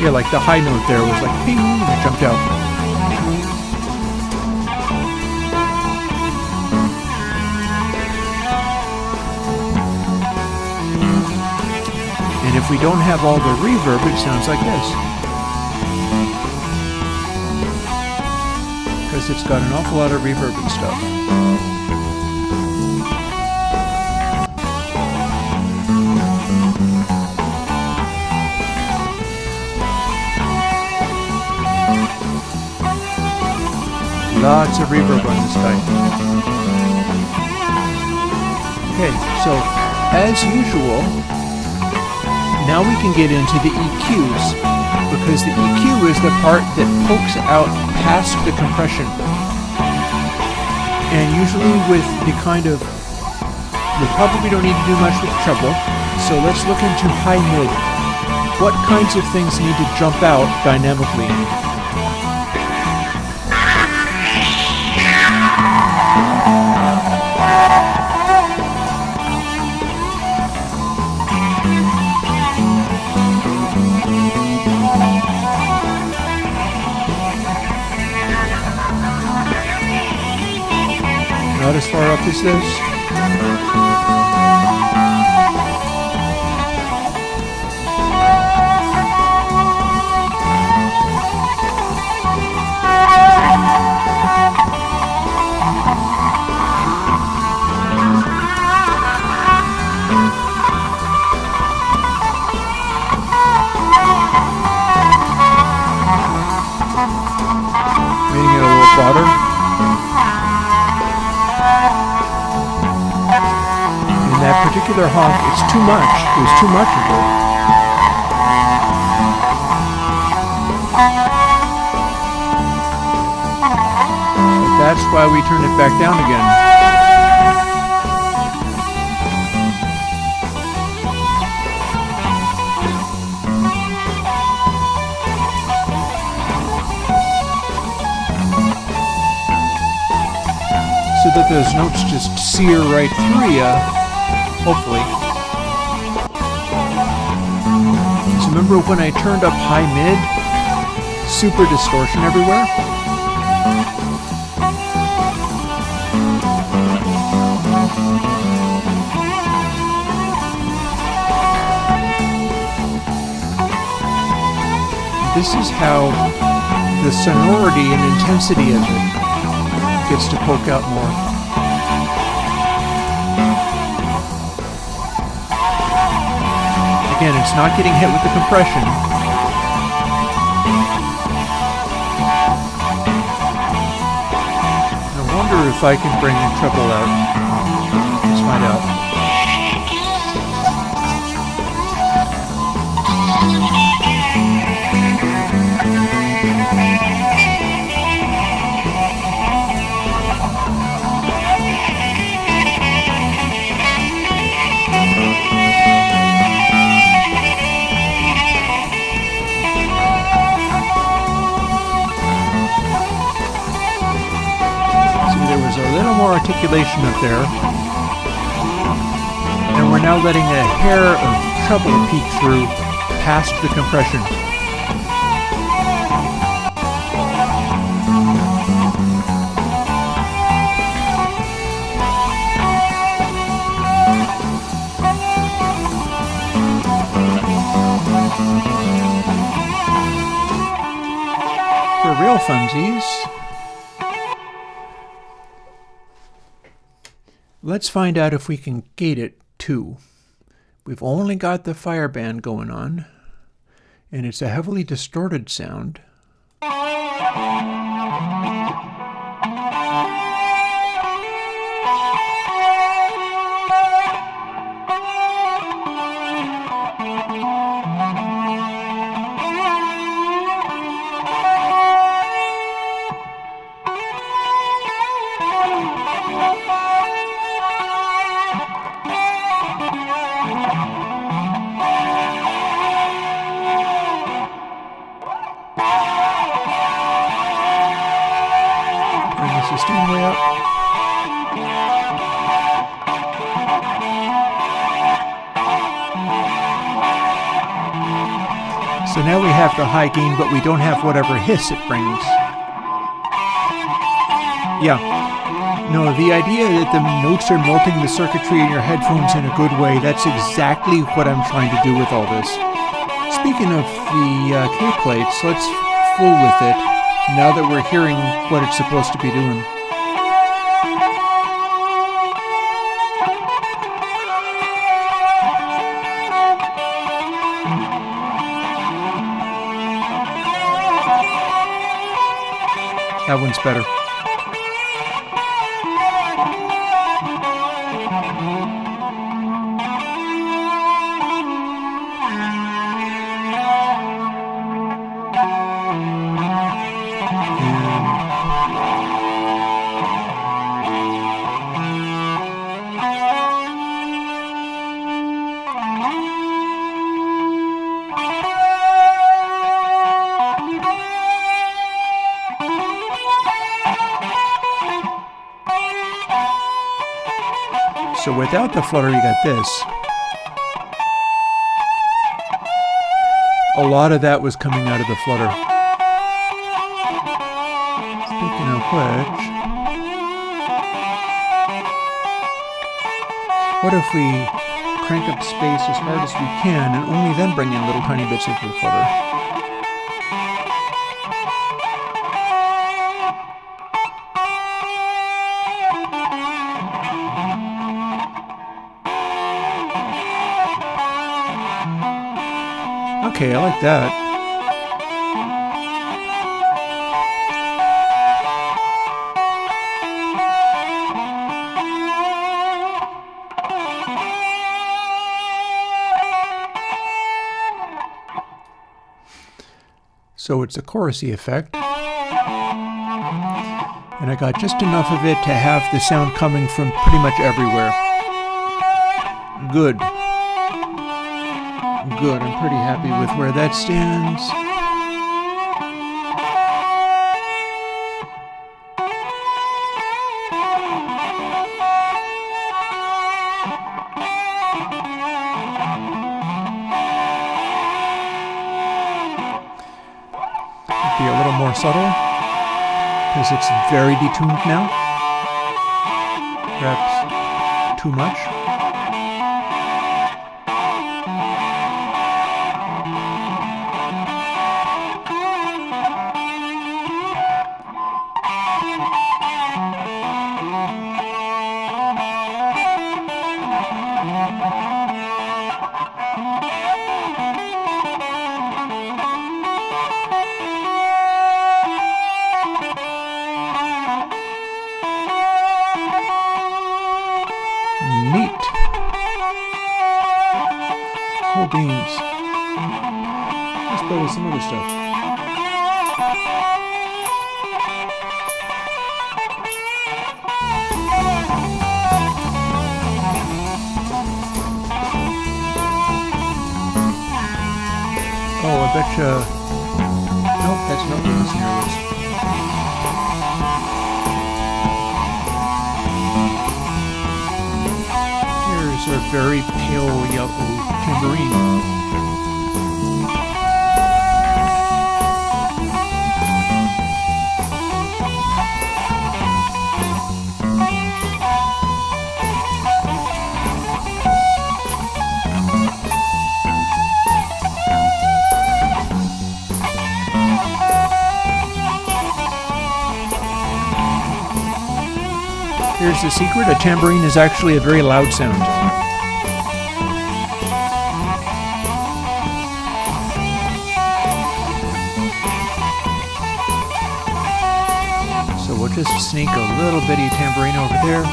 Yeah, like the high note there was like ping, and it jumped out. And if we don't have all the reverb, it sounds like this. Because it's got an awful lot of reverb and stuff. Lots of reverb on this guy. Okay, so as usual, now we can get into the EQs, because the EQ is the part that pokes out past the compression. And usually with the kind of, we probably don't need to do much with treble, so let's look into high-mid. What kinds of things need to jump out dynamically? Not as far up as this. Making it a little broader. That particular honk, it's too much. There's too much of it. But that's why we turn it back down again. So that those notes just sear right through you, hopefully. So remember when I turned up high mid? Super distortion everywhere? This is how the sonority and intensity of it gets to poke out more. Again, it's not getting hit with the compression. I wonder if I can bring the treble out. Let's find out. More articulation up there, and we're now letting a hair of treble peek through past the compression. For real funsies, let's find out if we can gate it too. We've only got the fire band going on, and it's a heavily distorted sound. Sustain way up. So now we have the high gain, but we don't have whatever hiss it brings. Yeah. No, the idea that the notes are melting the circuitry in your headphones in a good way, that's exactly what I'm trying to do with all this. Speaking of the K-plates, let's fool with it. Now that we're hearing what it's supposed to be doing. That one's better. So without the flutter, you got this. A lot of that was coming out of the flutter. Speaking of which, what if we crank up space as hard as we can and only then bring in little tiny bits of the flutter? Okay, I like that. So it's a chorusy effect. And I got just enough of it to have the sound coming from pretty much everywhere. Good. Good, I'm pretty happy with where that stands. more subtle because it's very detuned now. Perhaps too much. Neat. Cool beans. Let's play with some other stuff. Oh, I betcha. Nope, that's not what the snare is. Here's a very pale yellow tambourine. Here's the secret, a tambourine is actually a very loud sound. So we'll just sneak a little bitty tambourine over there.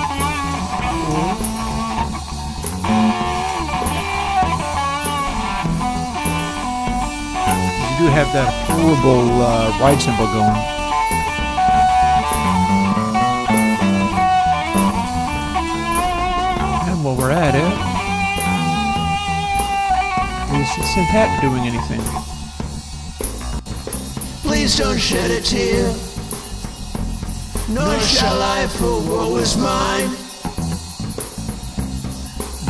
You do have that horrible ride cymbal going. While we're at it, is the synth hat doing anything? Please don't shed a tear, nor shall I, for woe is mine.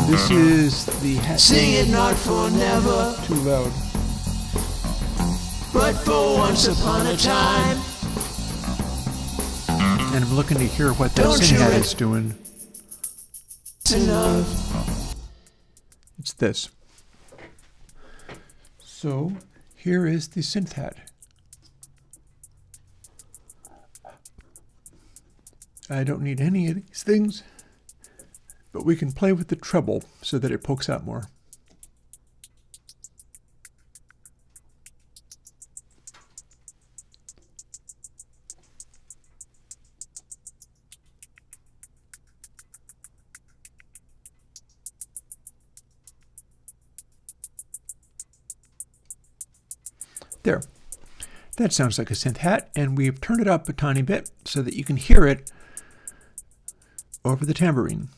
This is the hat. Sing it not for never, Too loud. but for once upon a time. And I'm looking to hear what that Don't synth you hat re- is doing. Enough. It's this. So here is the synth hat. I don't need any of these things, but we can play with the treble so that it pokes out more. There. That sounds like a synth hat, and we've turned it up a tiny bit so that you can hear it over the tambourine.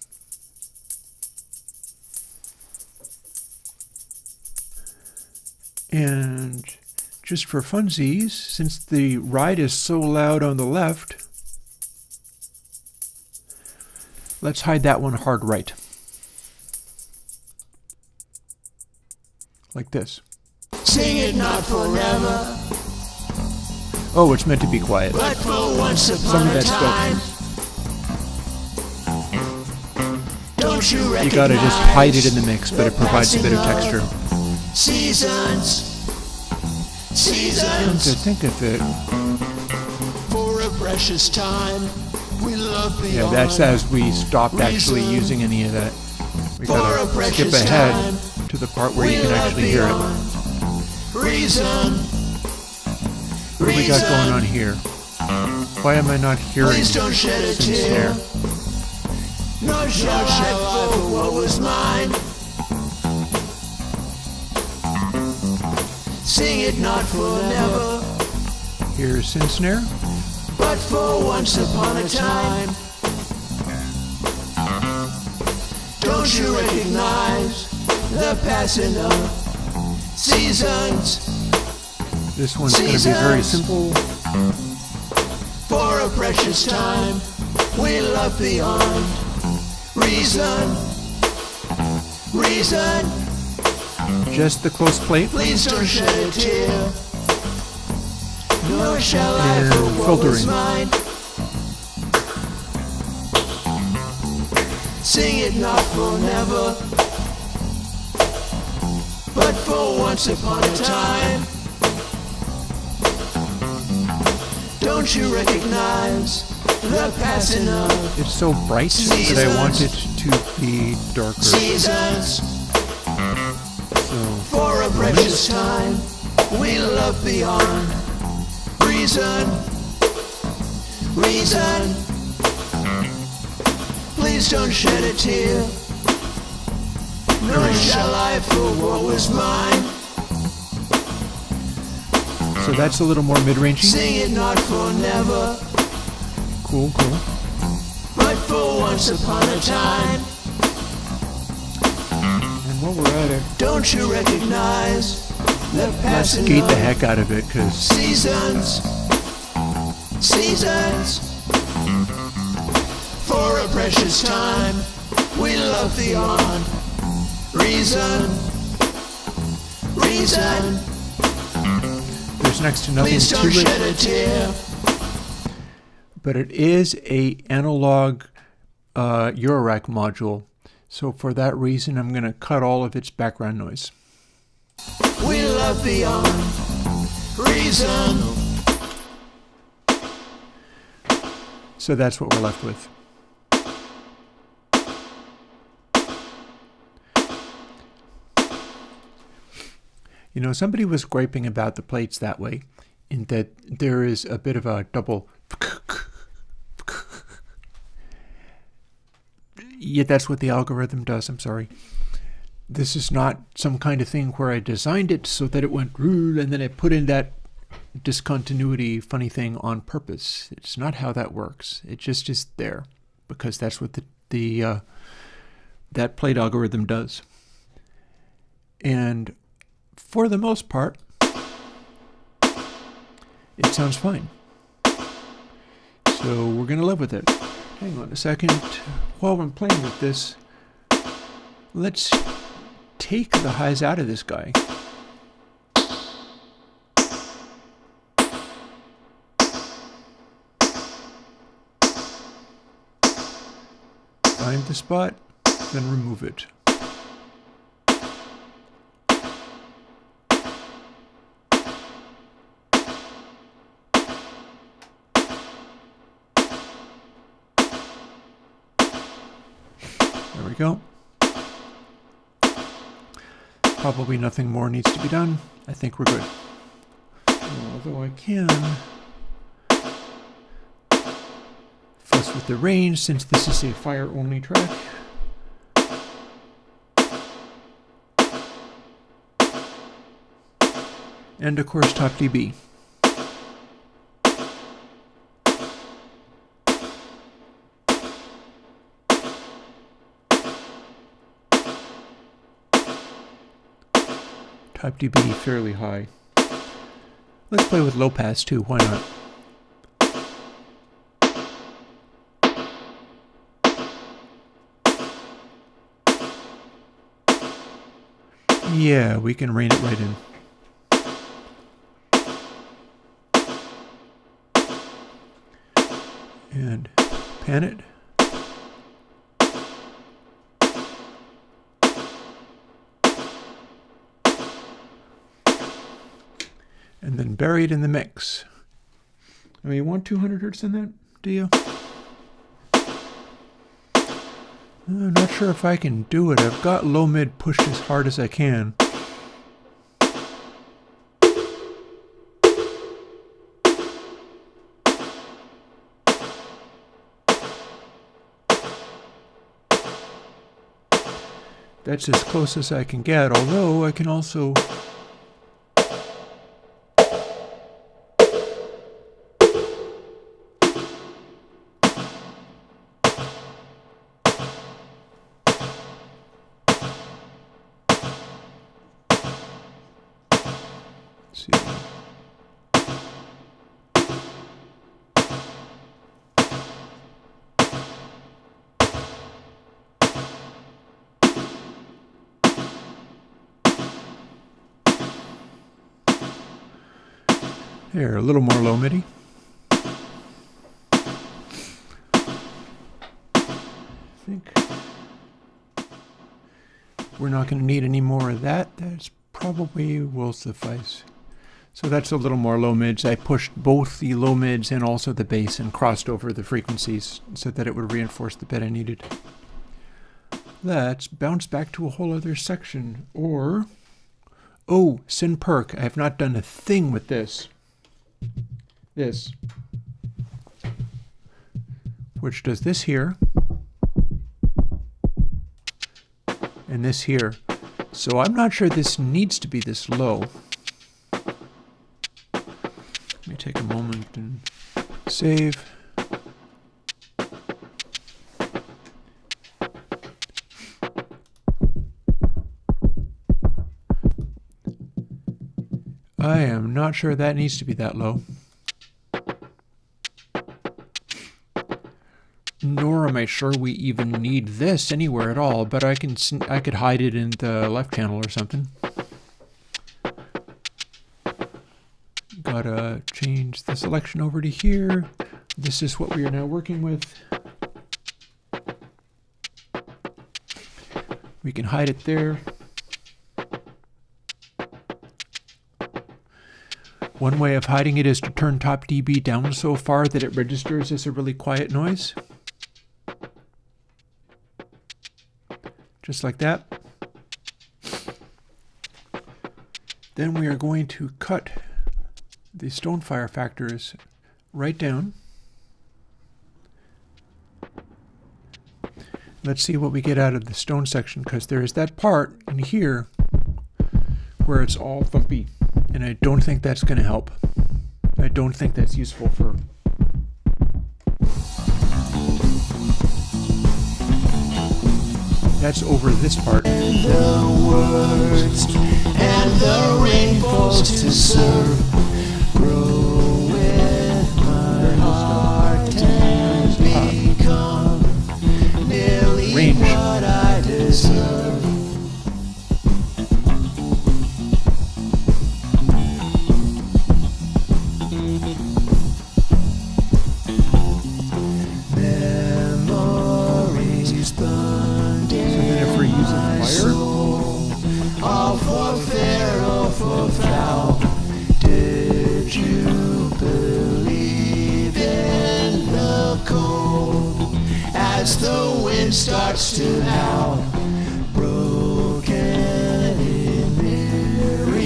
And just for funsies, since the ride is so loud on the left, let's hide that one hard right. Like this. Sing it not forever, Oh, it's meant to be quiet. but for once Some upon of a that time. Don't you recognize? You gotta just hide it in the mix, but it provides a bit of texture. Seasons, Come to seasons, think of it, for a precious time. We love beyond. yeah, that's as we stopped actually using any of that. We For a gotta skip precious ahead time. to the part where We you can love actually hear it. beyond reason. What do we got going on here? Why am I not hearing Please don't shed a some tear. snare? Nor shall I, for what was mine. Sing it not for never, Here's synth snare. but for once upon a time. Don't you recognize the passing of seasons? This one's going to be very simple. For a precious time, we love beyond reason. Reason, Just the close plate. please don't shed a tear. nor shall I for And what was filtering. mine. Sing it not for never, but for once upon a time. Don't you recognize the passing of It's so bright that I want it to be darker. seasons? So For a precious time we love beyond reason, reason. Please don't shed a tear, nor shall I for what was mine. so that's a little more mid-rangey. Sing it not for never, Cool, cool. but for once upon a time. And while we're at it, Don't you recognize the let's passing gate the of heck out of it, because seasons, seasons. For a precious time we love beyond reason, reason. there's next to nothing Please to don't shed it. a tear. But it is a analog Eurorack module. So for that reason, I'm going to cut all of its background noise. We love beyond reason. So that's what we're left with. You know, somebody was griping about the plates that way, in that there is a bit of a double. Yeah, that's what the algorithm does. I'm sorry. This is not some kind of thing where I designed it so that it went and then I put in that discontinuity funny thing on purpose. It's not how that works. It just is there because that's what that plate algorithm does. And for the most part, it sounds fine. So we're going to live with it. Hang on a second. While I'm playing with this, let's take the highs out of this guy. Find the spot, then remove it. There we go. Probably nothing more needs to be done. I think we're good. Although I can fuss with the range since this is a fire-only track. And of course, top dB. Type dB fairly high. Let's play with low pass too, why not? Yeah, we can rein it right in. And pan it. And then bury it in the mix. I mean, you want 200 hertz in that, do you? I'm not sure if I can do it. I've got low mid pushed as hard as I can. That's as close as I can get, although I can also see. Here, a little more low MIDI. I think we're not going to need any more of that. That's probably will suffice. So that's a little more low mids. I pushed both the low mids and also the bass and crossed over the frequencies so that it would reinforce the bit I needed. Let's bounce back to a whole other section. Or, oh, Syn Perk. I have not done a thing with this. This. Which does this here. And this here. So I'm not sure this needs to be this low. Let me take a moment and save. I am not sure that needs to be that low. Nor am I sure we even need this anywhere at all, but I could hide it in the left channel or something. Gotta change the selection over to here. This is what we are now working with. We can hide it there. One way of hiding it is to turn top dB down so far that it registers as a really quiet noise. Just like that. Then we are going to cut the Stonefire factors right down. Let's see what we get out of the stone section, because there is that part in here where it's all thumpy, and I don't think that's going to help. I don't think that's useful for... That's over this part. And the words and the rainbows to serve grow with my heart and become nearly Range. what I deserve. Memories burned in my soul, all for fair or for foul. Did you believe in the cold as the wind starts to howl? Broken in myriad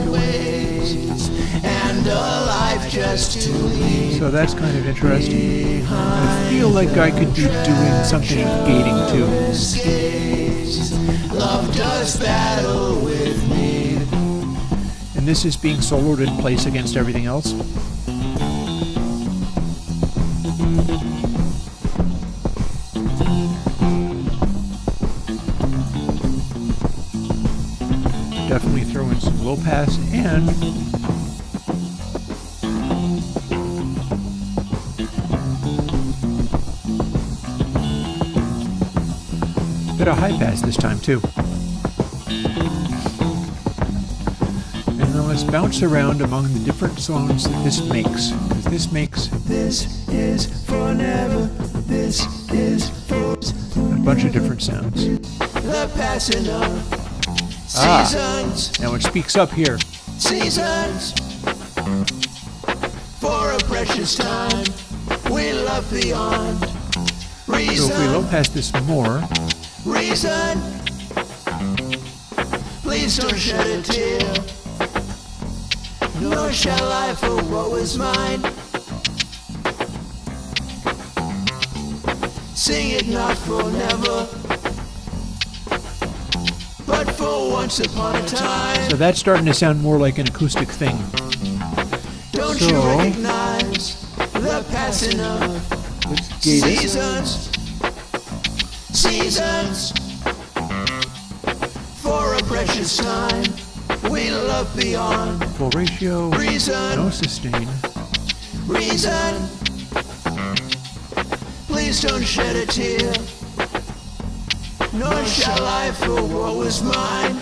ways, and a life just to leave. So that's kind of interesting. I feel like I could be doing something with gating too. Love does battle with me. And this is being soloed in place against everything else. Definitely throw in some low pass and bit of high pass this time too. And then let's bounce around among the different sounds that this makes. Because this makes This is for never. This is for a bunch of different sounds. the passing of seasons. Now it speaks up here. Seasons for a precious time. We love beyond So if we low reason. pass this more, Reason. Please don't shed a tear. Nor shall I for what was mine. Sing it not for never, but for once upon a time. so that's starting to sound more like an acoustic thing. Don't you So- recognize the passing of Let's gate it. seasons? Seasons for a precious time. We love beyond Full ratio, reason. no sustain. Reason. Please don't shed a tear. Nor shall I for what was mine.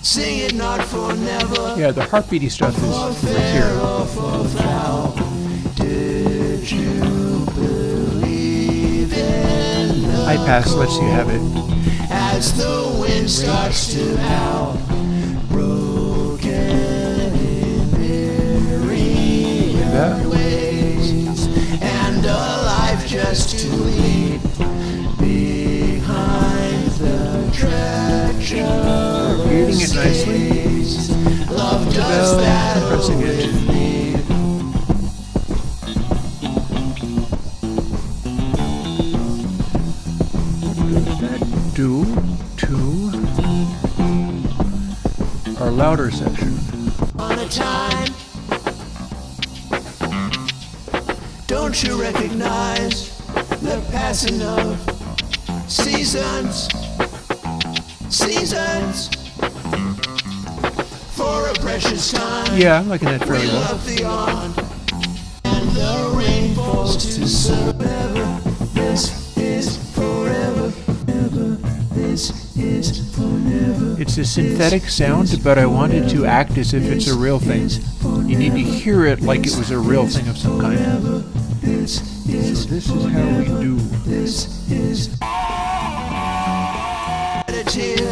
Sing it not for never. Yeah, the heartbeaty stuff is over here. For thou did you believe in the High pass lets you have it. as the wind starts to howl, broken in That. myriad ways, and a life just to lead behind the treacherous Reading it nicely. gaze. Love does Bell, battle pressing it. with me. Do to our louder section. On a time, don't you recognize the passing of seasons? Seasons for a precious time. Yeah, I'm liking that We fairly well. love the on, and the rain falls to forever. This is forever, ever. This is forever. It's a synthetic sound, but I wanted to act as if it's a real thing. You need to hear it like it was a real thing of some kind. So this is how we do. This is a tear,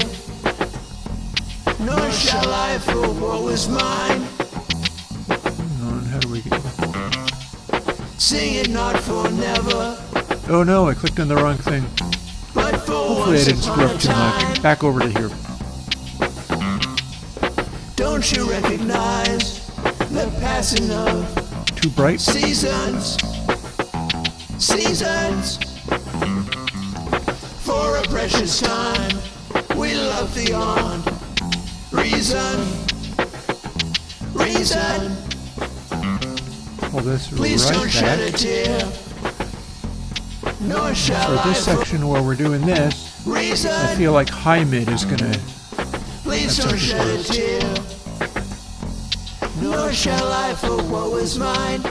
nor shall I for what was mine. Hang on, how do we get? Sing it not for never, Oh no, I clicked on the wrong thing. but for Hopefully I once didn't screw upon up a too much. time. Back over to here. Don't you recognize the passing of Too bright. seasons? Seasons for a precious time. We love the on reason. Reason. Hold this Please don't right shed a back. tear, nor shall For I this section where we're doing this, I reason. feel like high mid is gonna. Please that's don't such a shed a burst. tear, nor shall I for what was mine.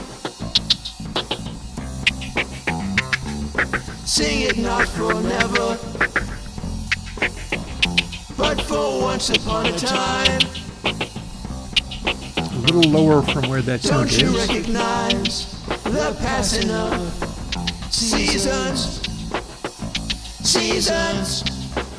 Sing it not for never, but for once upon a time. A little lower from where that sound Don't you is. recognize the passing of seasons? Seasons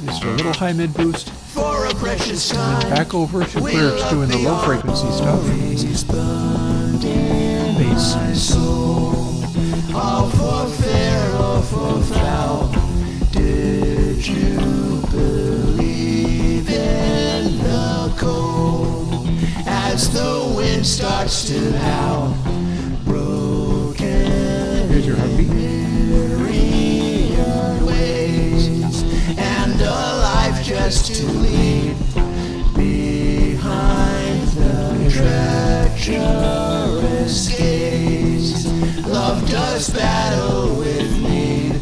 Just a little high mid boost. for a precious And time. then back over to We where it's love doing the the low frequency stuff. always burned in Bass. my soul. All for fear or for foul. Did you believe in the cold as the wind starts to howl? Broken Here's your heartbeat. myriad ways, and a life just to lead behind the treacherous gaze. Love does battle with need.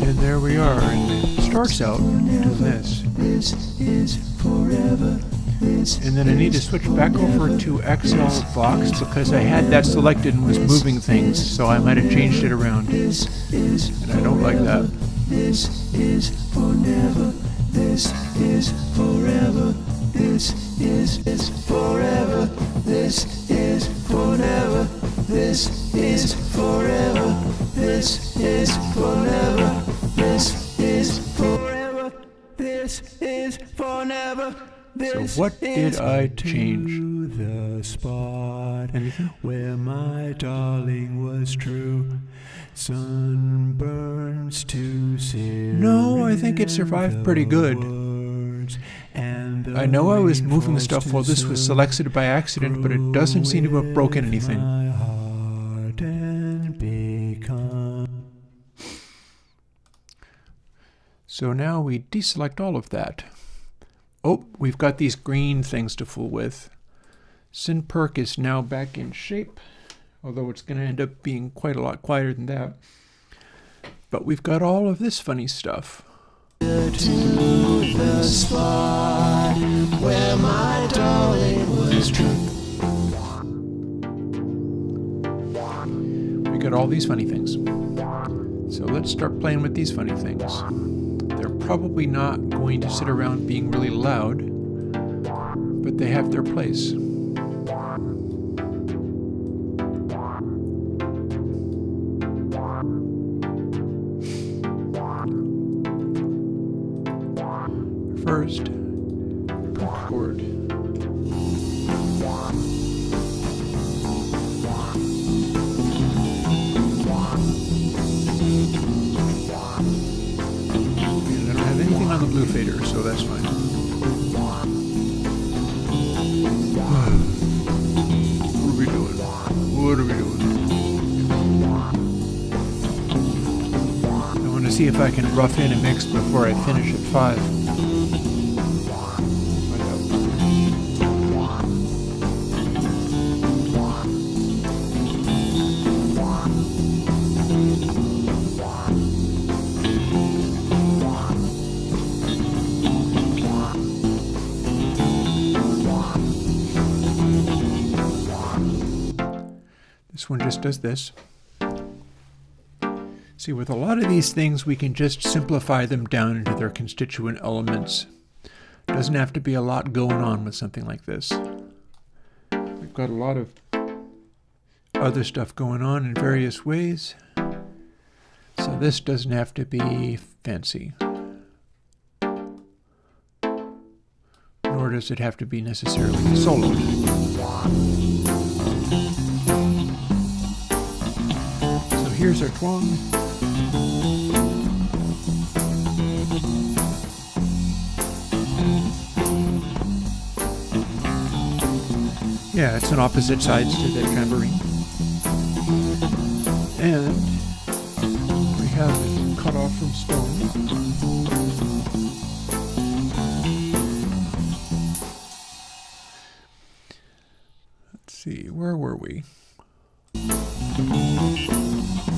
And there we are. And it starts out doing this. This is forever. This And then I need to switch back over to XL Vox because I had that selected and was moving things, so I might have changed it around. is And I don't like that. This is forever. This is forever. This is forever. This is forever. This is forever. This is forever. This is forever. This is forever. So what did I change? To the spot Anything? where my darling was true. Sunburns to No, I think it survived pretty good. I know I was moving stuff while this was selected by accident, but it doesn't seem to have broken anything. My heart and become. So now we deselect all of that. Oh, we've got these green things to fool with. SynPerk is now back in shape, although it's going to end up being quite a lot quieter than that. But we've got all of this funny stuff. To the spot where my darling was true. We got all these funny things. So let's start playing with these funny things. They're probably not going to sit around being really loud, but they have their place. First, perk chord. And I don't have anything on the blue fader, so that's fine. What are we doing? What are we doing? I want to see if I can rough in a mix before I finish at 5. This one just does this. See, with a lot of these things, we can just simplify them down into their constituent elements. Doesn't have to be a lot going on with something like this. We've got a lot of other stuff going on in various ways. So this doesn't have to be fancy. Nor does it have to be necessarily soloed. Here's our twang. Yeah, it's an opposite sides to the tambourine. And we have it cut off from stone. Let's see, where were we?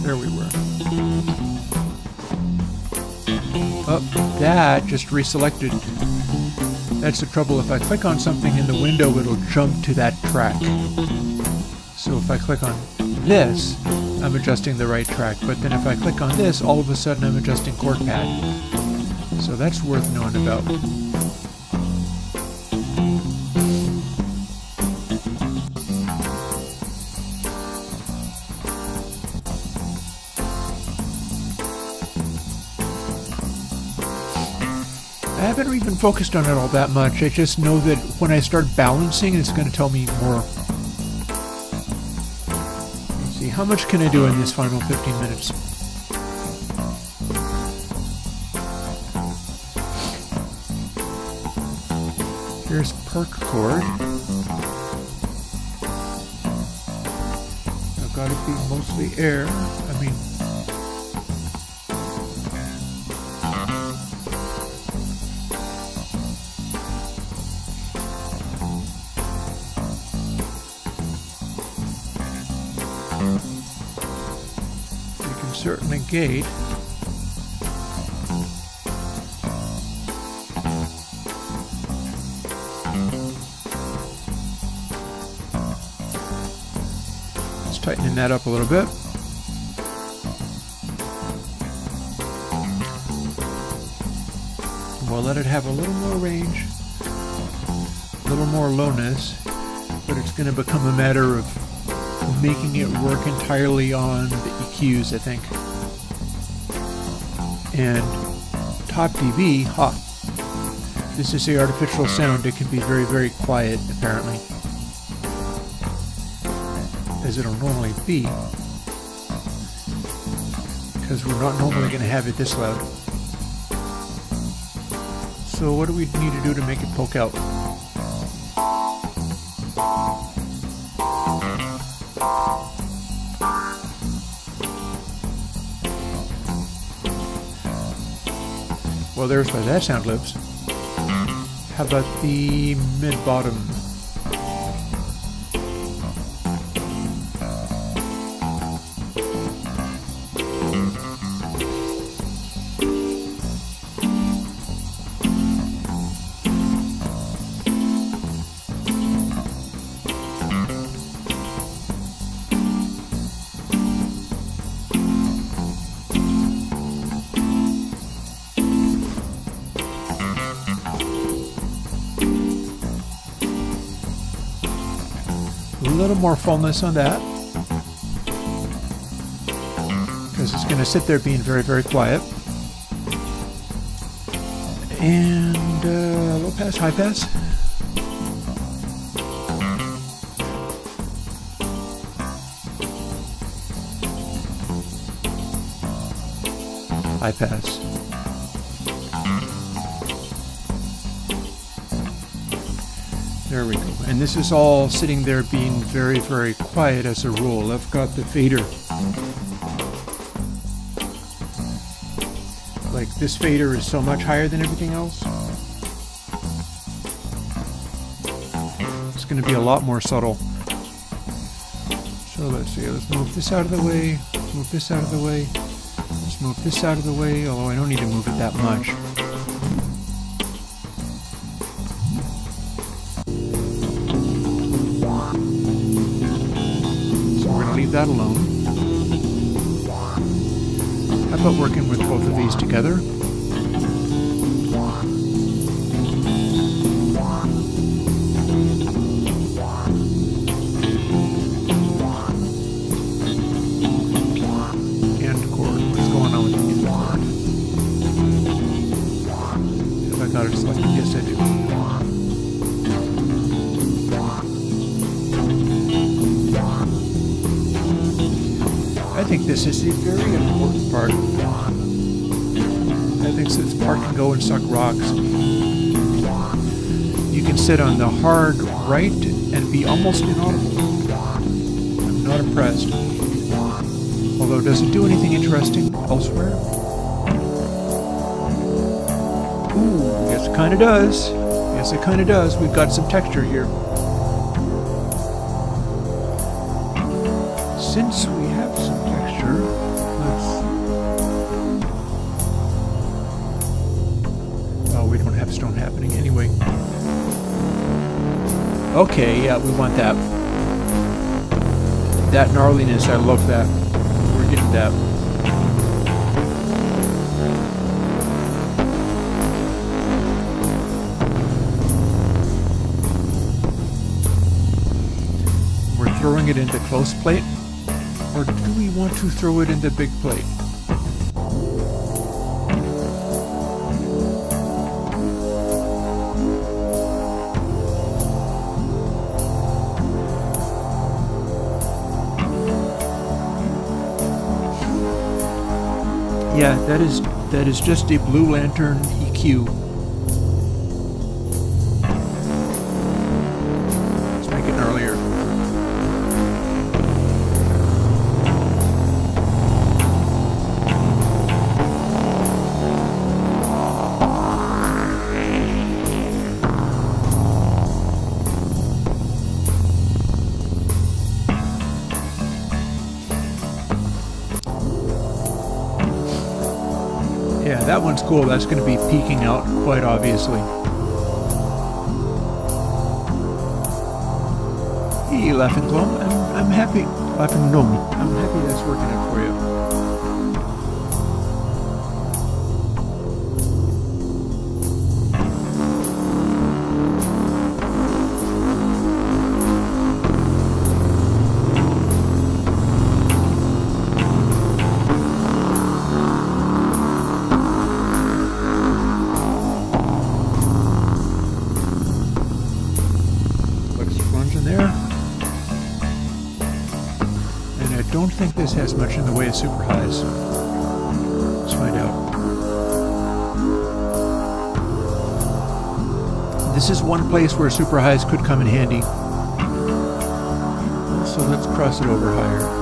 There we were. Oh, that just reselected. That's the trouble. If I click on something in the window, it'll jump to that track. So if I click on this, I'm adjusting the right track. But then if I click on this, all of a sudden I'm adjusting chord pad. So that's worth knowing about. I haven't even focused on it all that much. I just know that when I start balancing, it's going to tell me more. Let's see, how much can I do in this final 15 minutes? Here's perk chord. I've got to be mostly air. I mean, certainly gate. Just tightening that up a little bit. We'll let it have a little more range, a little more lowness, but it's going to become a matter of making it work entirely on the EQs, I think. And top dB, this is the artificial sound. It can be very, very quiet, apparently, as it'll normally be, because we're not normally going to have it this loud. So what do we need to do to make it poke out? Well, there's where that sound lives. How about the mid-bottom? little more fullness on that, because it's going to sit there being very, very quiet. And low pass, high pass. High pass. There we go. And this is all sitting there being very, very quiet as a rule. I've got the fader. Like this fader is so much higher than everything else. It's going to be a lot more subtle. So let's see, let's move this out of the way, move this out of the way, let's move this out of the way, although I don't need to move it that much. Leave that alone. How about working with both of these together? End chord. What's going on with the end chord? Have I got it selected? Yes, I do. I think this is a very important part. I think this part can go and suck rocks. You can sit on the hard right and be almost inaudible. I'm not impressed. Although, does it do anything interesting elsewhere? Ooh, yes it kind of does. Yes it kind of does. We've got some texture here. Since we have some texture, we don't have stone happening anyway. Okay, yeah, we want that. That gnarliness, I love that. We're getting that. We're throwing it into close plate. Or do we want to throw it in the big plate? Yeah, that is just a Blue Lantern EQ. Let's make it gnarlier. Yeah, that one's cool. That's going to be peeking out quite obviously. Hey, Laughing Glum, I'm happy. Laughing Gnome, I'm happy that's working out for you. I don't think this has much in the way of super highs. Let's find out. This is one place where super highs could come in handy. So let's cross it over higher.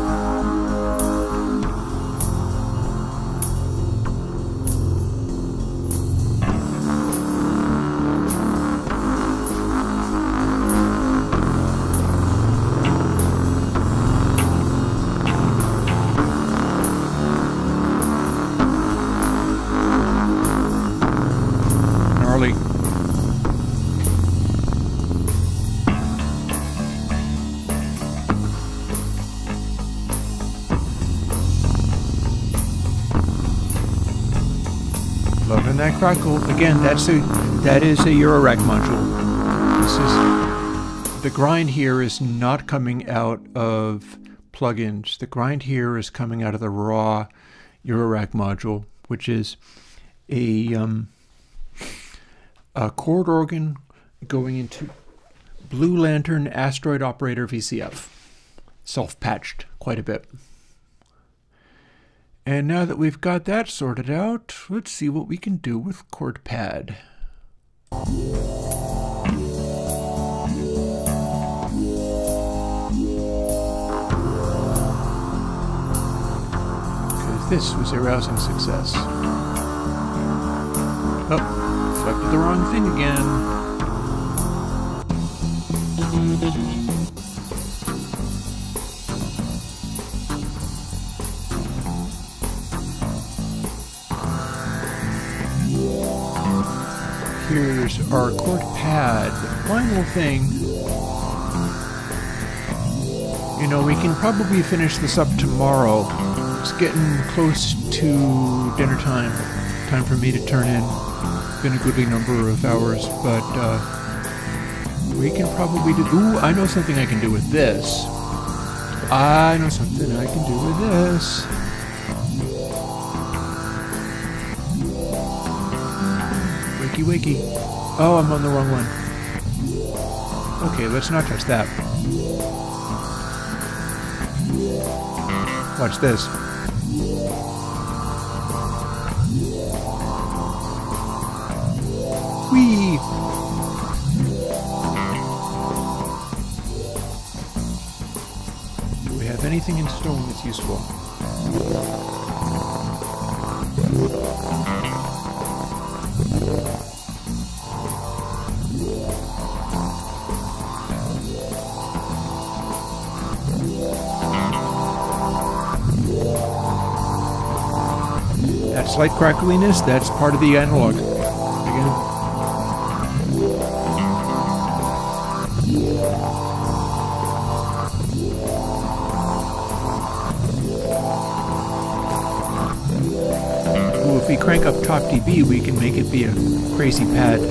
Loving that crackle. Again, that is a Eurorack module. This is the grind here is not coming out of plugins. The grind here is coming out of the raw Eurorack module, which is a chord organ going into Blue Lantern Asteroid Operator VCF. Self-patched quite a bit. And now that we've got that sorted out, let's see what we can do with chord pad. Because this was a rousing success. Oh, selected the wrong thing again. Here's our chord pad. The final thing, you know, we can probably finish this up tomorrow. It's getting close to dinner time. Time for me to turn in. It's been a goodly number of hours, but we can probably do... Ooh, I know something I can do with this. I know something I can do with this. Wakey, wakey. Oh, I'm on the wrong one. Okay, let's not touch that. Watch this. Whee! Do we have anything in stone that's useful? That slight crackliness, that's part of the analog. Again. Ooh, if we crank up top dB, we can make it be a crazy pad.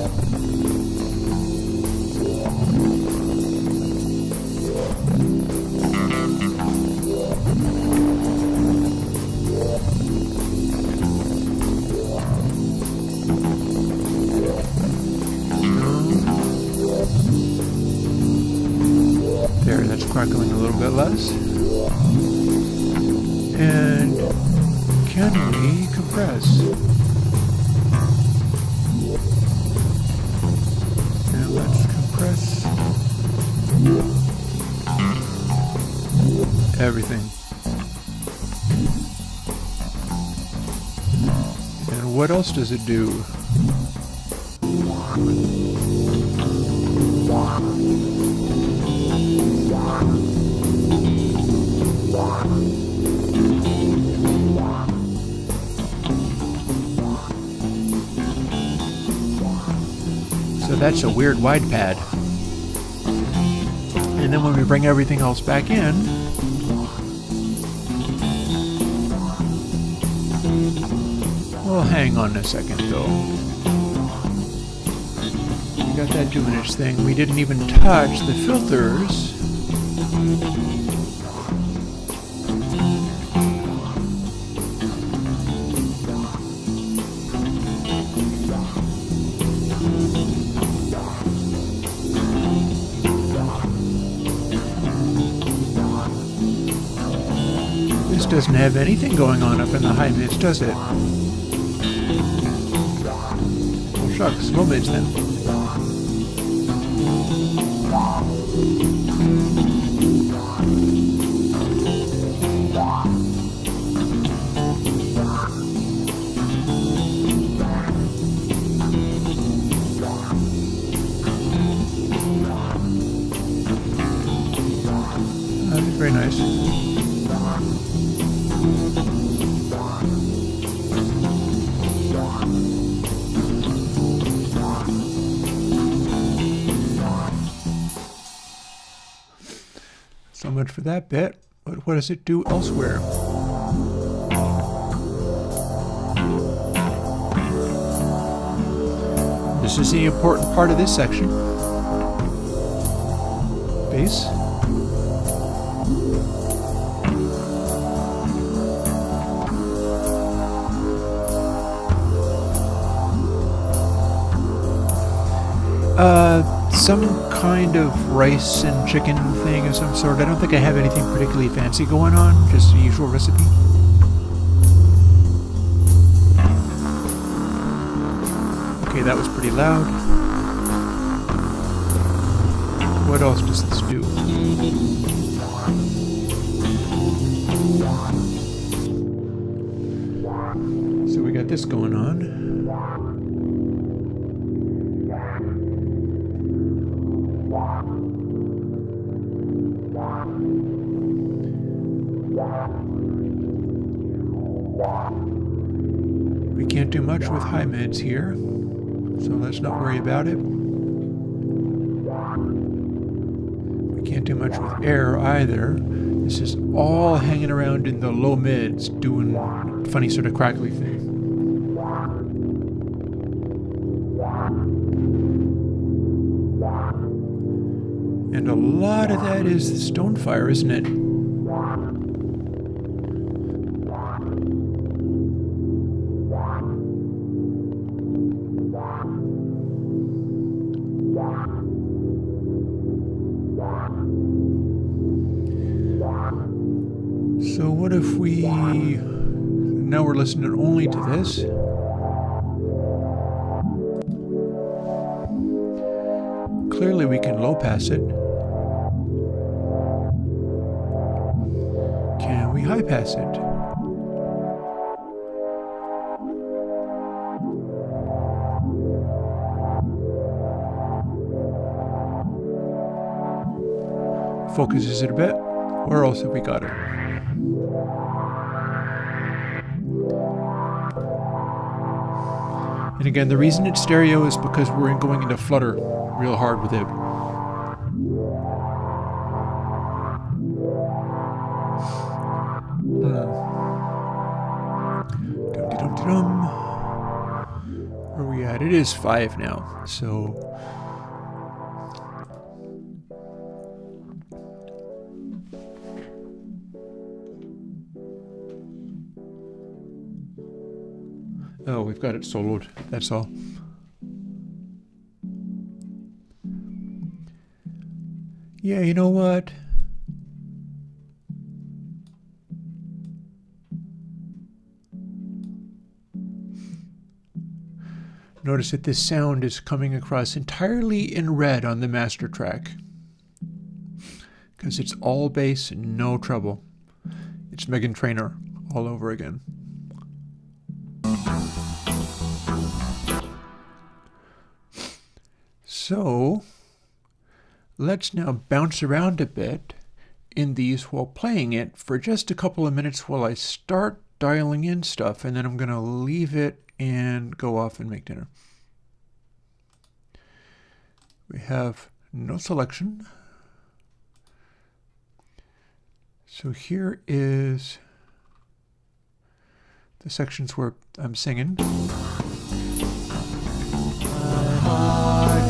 There, that's crackling a little bit less. And can we compress? And let's compress everything. And what else does it do? So that's a weird wide pad. And then when we bring everything else back in, well, hang on a second though. We got that doing its thing. We didn't even touch the filters. This doesn't have anything going on up in the high mids, does it? Well, shucks, low mids then. That's very nice. So much for that bit, but what does it do elsewhere? This is the important part of this section. bass. Some kind of rice and chicken thing of some sort. I don't think I have anything particularly fancy going on, just the usual recipe. Okay, that was pretty loud. What else does this do? So we got this going on. We can't do much with high mids here, so let's not worry about it. We can't do much with air either. This is all hanging around in the low mids, doing funny sort of crackly thing. And a lot of that is the Stonefire, isn't it? So what if we, now we're listening only to this. Clearly we can low pass it. Can we high pass it? Focuses it a bit. Where else have we got it? And again, the reason it's stereo is because we're going into flutter real hard with it. Dum-de-dum-de-dum. Where are we at? It is 5 now, so... Oh, we've got it soloed, that's all. Yeah, you know what? Notice that this sound is coming across entirely in red on the master track. Because it's all bass and no treble. It's Megan Trainor all over again. So, let's now bounce around a bit in these while playing it for just a couple of minutes while I start dialing in stuff, and then I'm going to leave it and go off and make dinner. We have no selection. So here is the sections where I'm singing.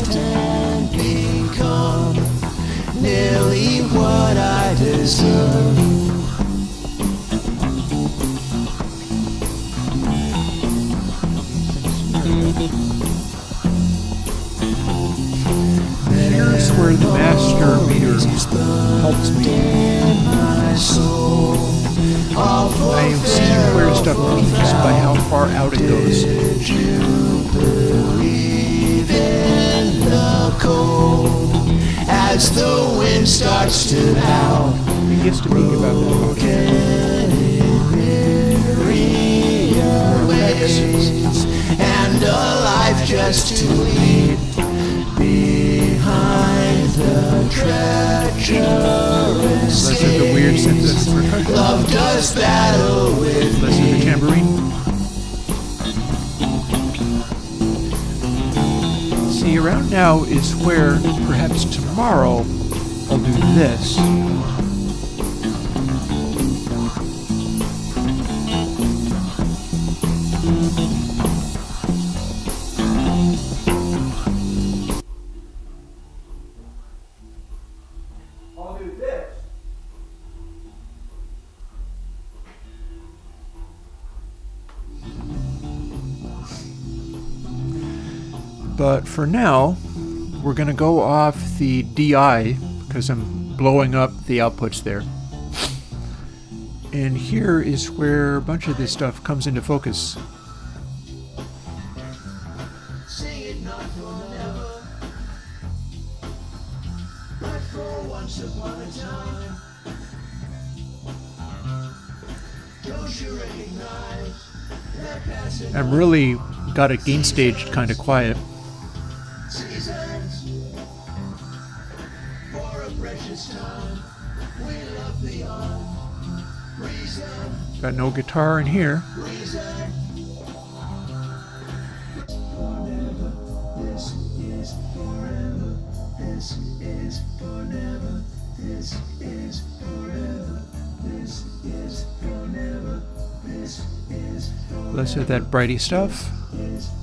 And become nearly what I deserve. Here's where the master meter helps me. I see where stuff peaks by how far out it goes. As the wind starts to howl, It gets to peak about that. and a life just to lead behind the treacherous Less of the weird synthesis percussion. love does battle with Less of the tambourine. See, around now is where perhaps tomorrow I'll do this. But for now, we're going to go off the DI because I'm blowing up the outputs there. And here is where a bunch of this stuff comes into focus. Sing it not for never, but for once upon a time. Don't you recognize that passing I'm really got it gain staged kind of quiet. seasons for a precious time? We love beyond reason, Got no guitar in here. reason. Forever, this is forever. This is forever. This is forever. This is forever. This is Less of that brighty stuff.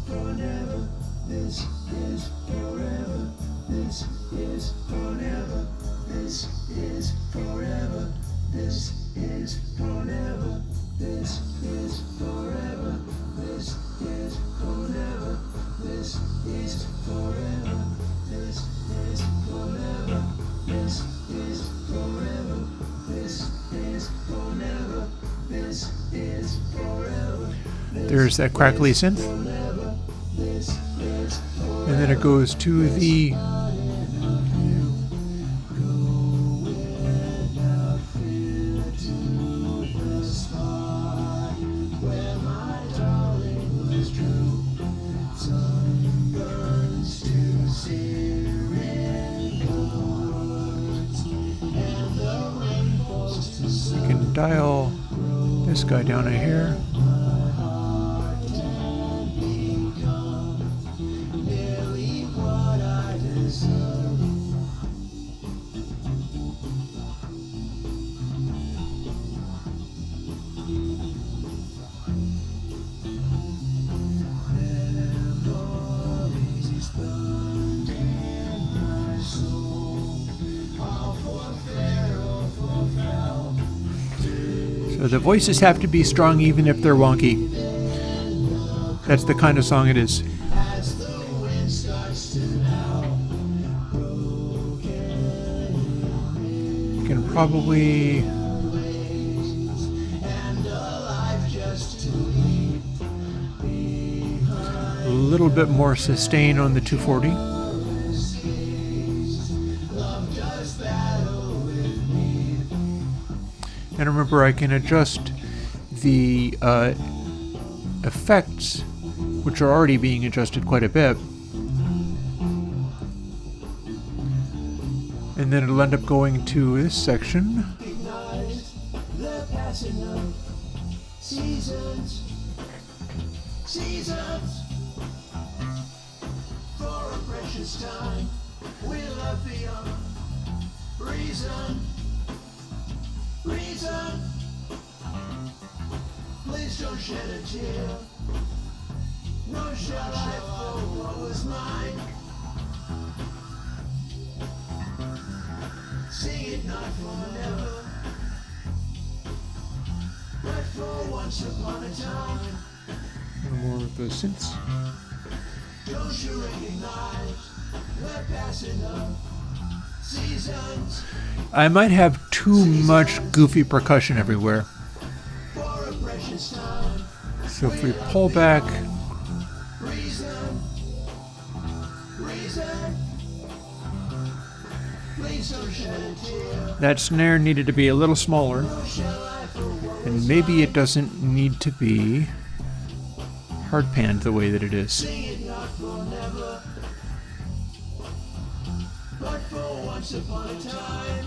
forever. This is forever. This is forever. This is forever. This is forever. This is forever. This is forever. This is forever. This is forever. This is forever. This is forever. This is forever. There's that crackly synth. And then it goes to the you can dial this guy down in here. So the voices have to be strong even if they're wonky. That's the kind of song it is. You can probably a little bit more sustain on the 240. And remember, I can adjust the effects, which are already being adjusted quite a bit. And then it'll end up going to this section. The passing of seasons, seasons for a precious time. We love beyond reason, reason. Please don't shed a tear. Nor shall I for what was mine. Sing it not for never, but for once upon a time. More of the synths. Don't you recognize the passing of seasons I might have too much goofy percussion everywhere. for a precious time? So if we pull back, Reason, reason. Please don't shed a tear. that snare needed to be a little smaller. And maybe it doesn't need to be hard panned the way that it is. Sing it not for never, but for once upon a time.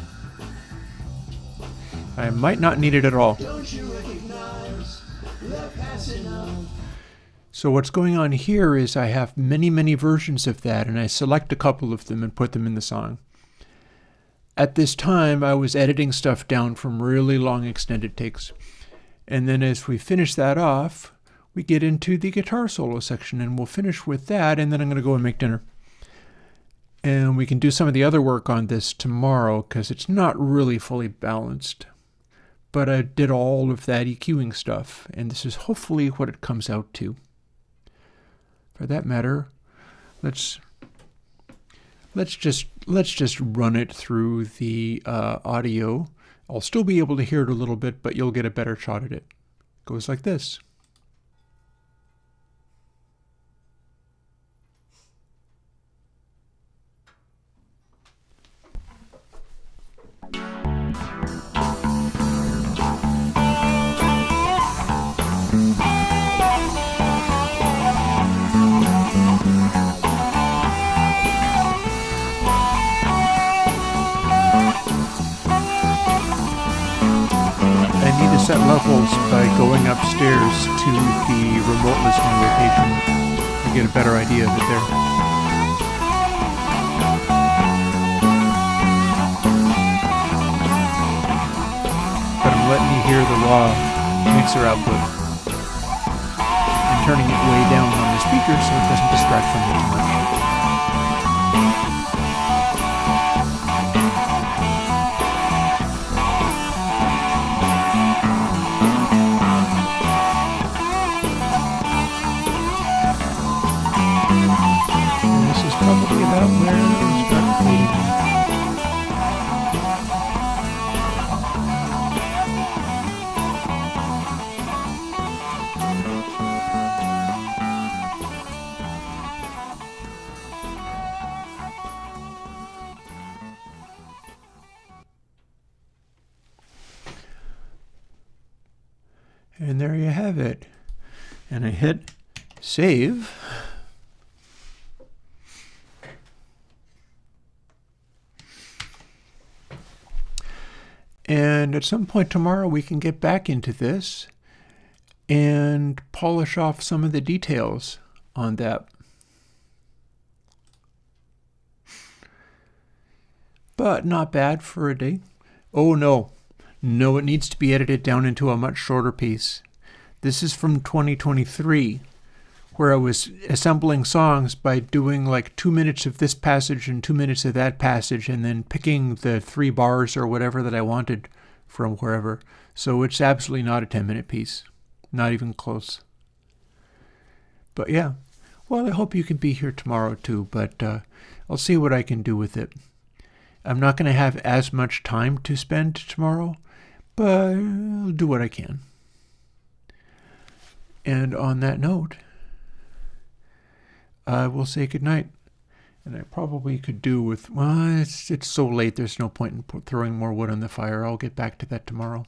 I might not need it at all. Don't you recognize the passing of So what's going on here is I have many, many versions of that, and I select a couple of them and put them in the song. At this time, I was editing stuff down from really long extended takes. And then as we finish that off, we get into the guitar solo section, and we'll finish with that, and then I'm going to go and make dinner. And we can do some of the other work on this tomorrow, because it's not really fully balanced. But I did all of that EQing stuff, and this is hopefully what it comes out to. For that matter, let's just run it through the audio. I'll still be able to hear it a little bit, but you'll get a better shot at it. Goes like this. Set levels by going upstairs to the remote listening location to get a better idea of it there. But I'm letting you hear the raw mixer output and turning it way down on the speaker so it doesn't distract from it too much. Probably about where it started fading. And there you have it. And I hit save. And at some point tomorrow, we can get back into this and polish off some of the details on that. But not bad for a day. Oh, no. No, it needs to be edited down into a much shorter piece. This is from 2023, where I was assembling songs by doing like 2 minutes of this passage and 2 minutes of that passage, and then picking the 3 bars or whatever that I wanted from wherever. So it's absolutely not a 10-minute piece. Not even close. But yeah, well, I hope you can be here tomorrow too, but I'll see what I can do with it. I'm not going to have as much time to spend tomorrow, but I'll do what I can. And on that note, I will say goodnight. And I probably could do with, well, it's so late, there's no point in throwing more wood on the fire. I'll get back to that tomorrow.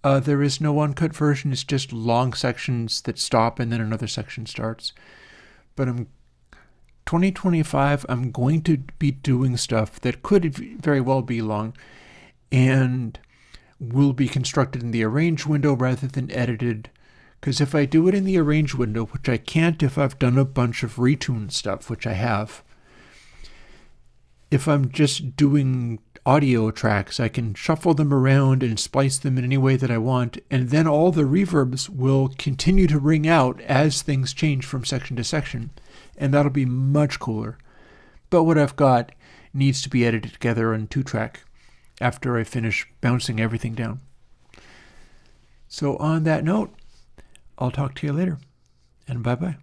There is no uncut version. It's just long sections that stop and then another section starts. But 2025, I'm going to be doing stuff that could very well be long and will be constructed in the arrange window rather than edited. Because if I do it in the arrange window, which I can't if I've done a bunch of retune stuff, which I have, if I'm just doing audio tracks, I can shuffle them around and splice them in any way that I want, and then all the reverbs will continue to ring out as things change from section to section, and that'll be much cooler. But what I've got needs to be edited together on 2-track after I finish bouncing everything down. So on that note, I'll talk to you later, and bye-bye.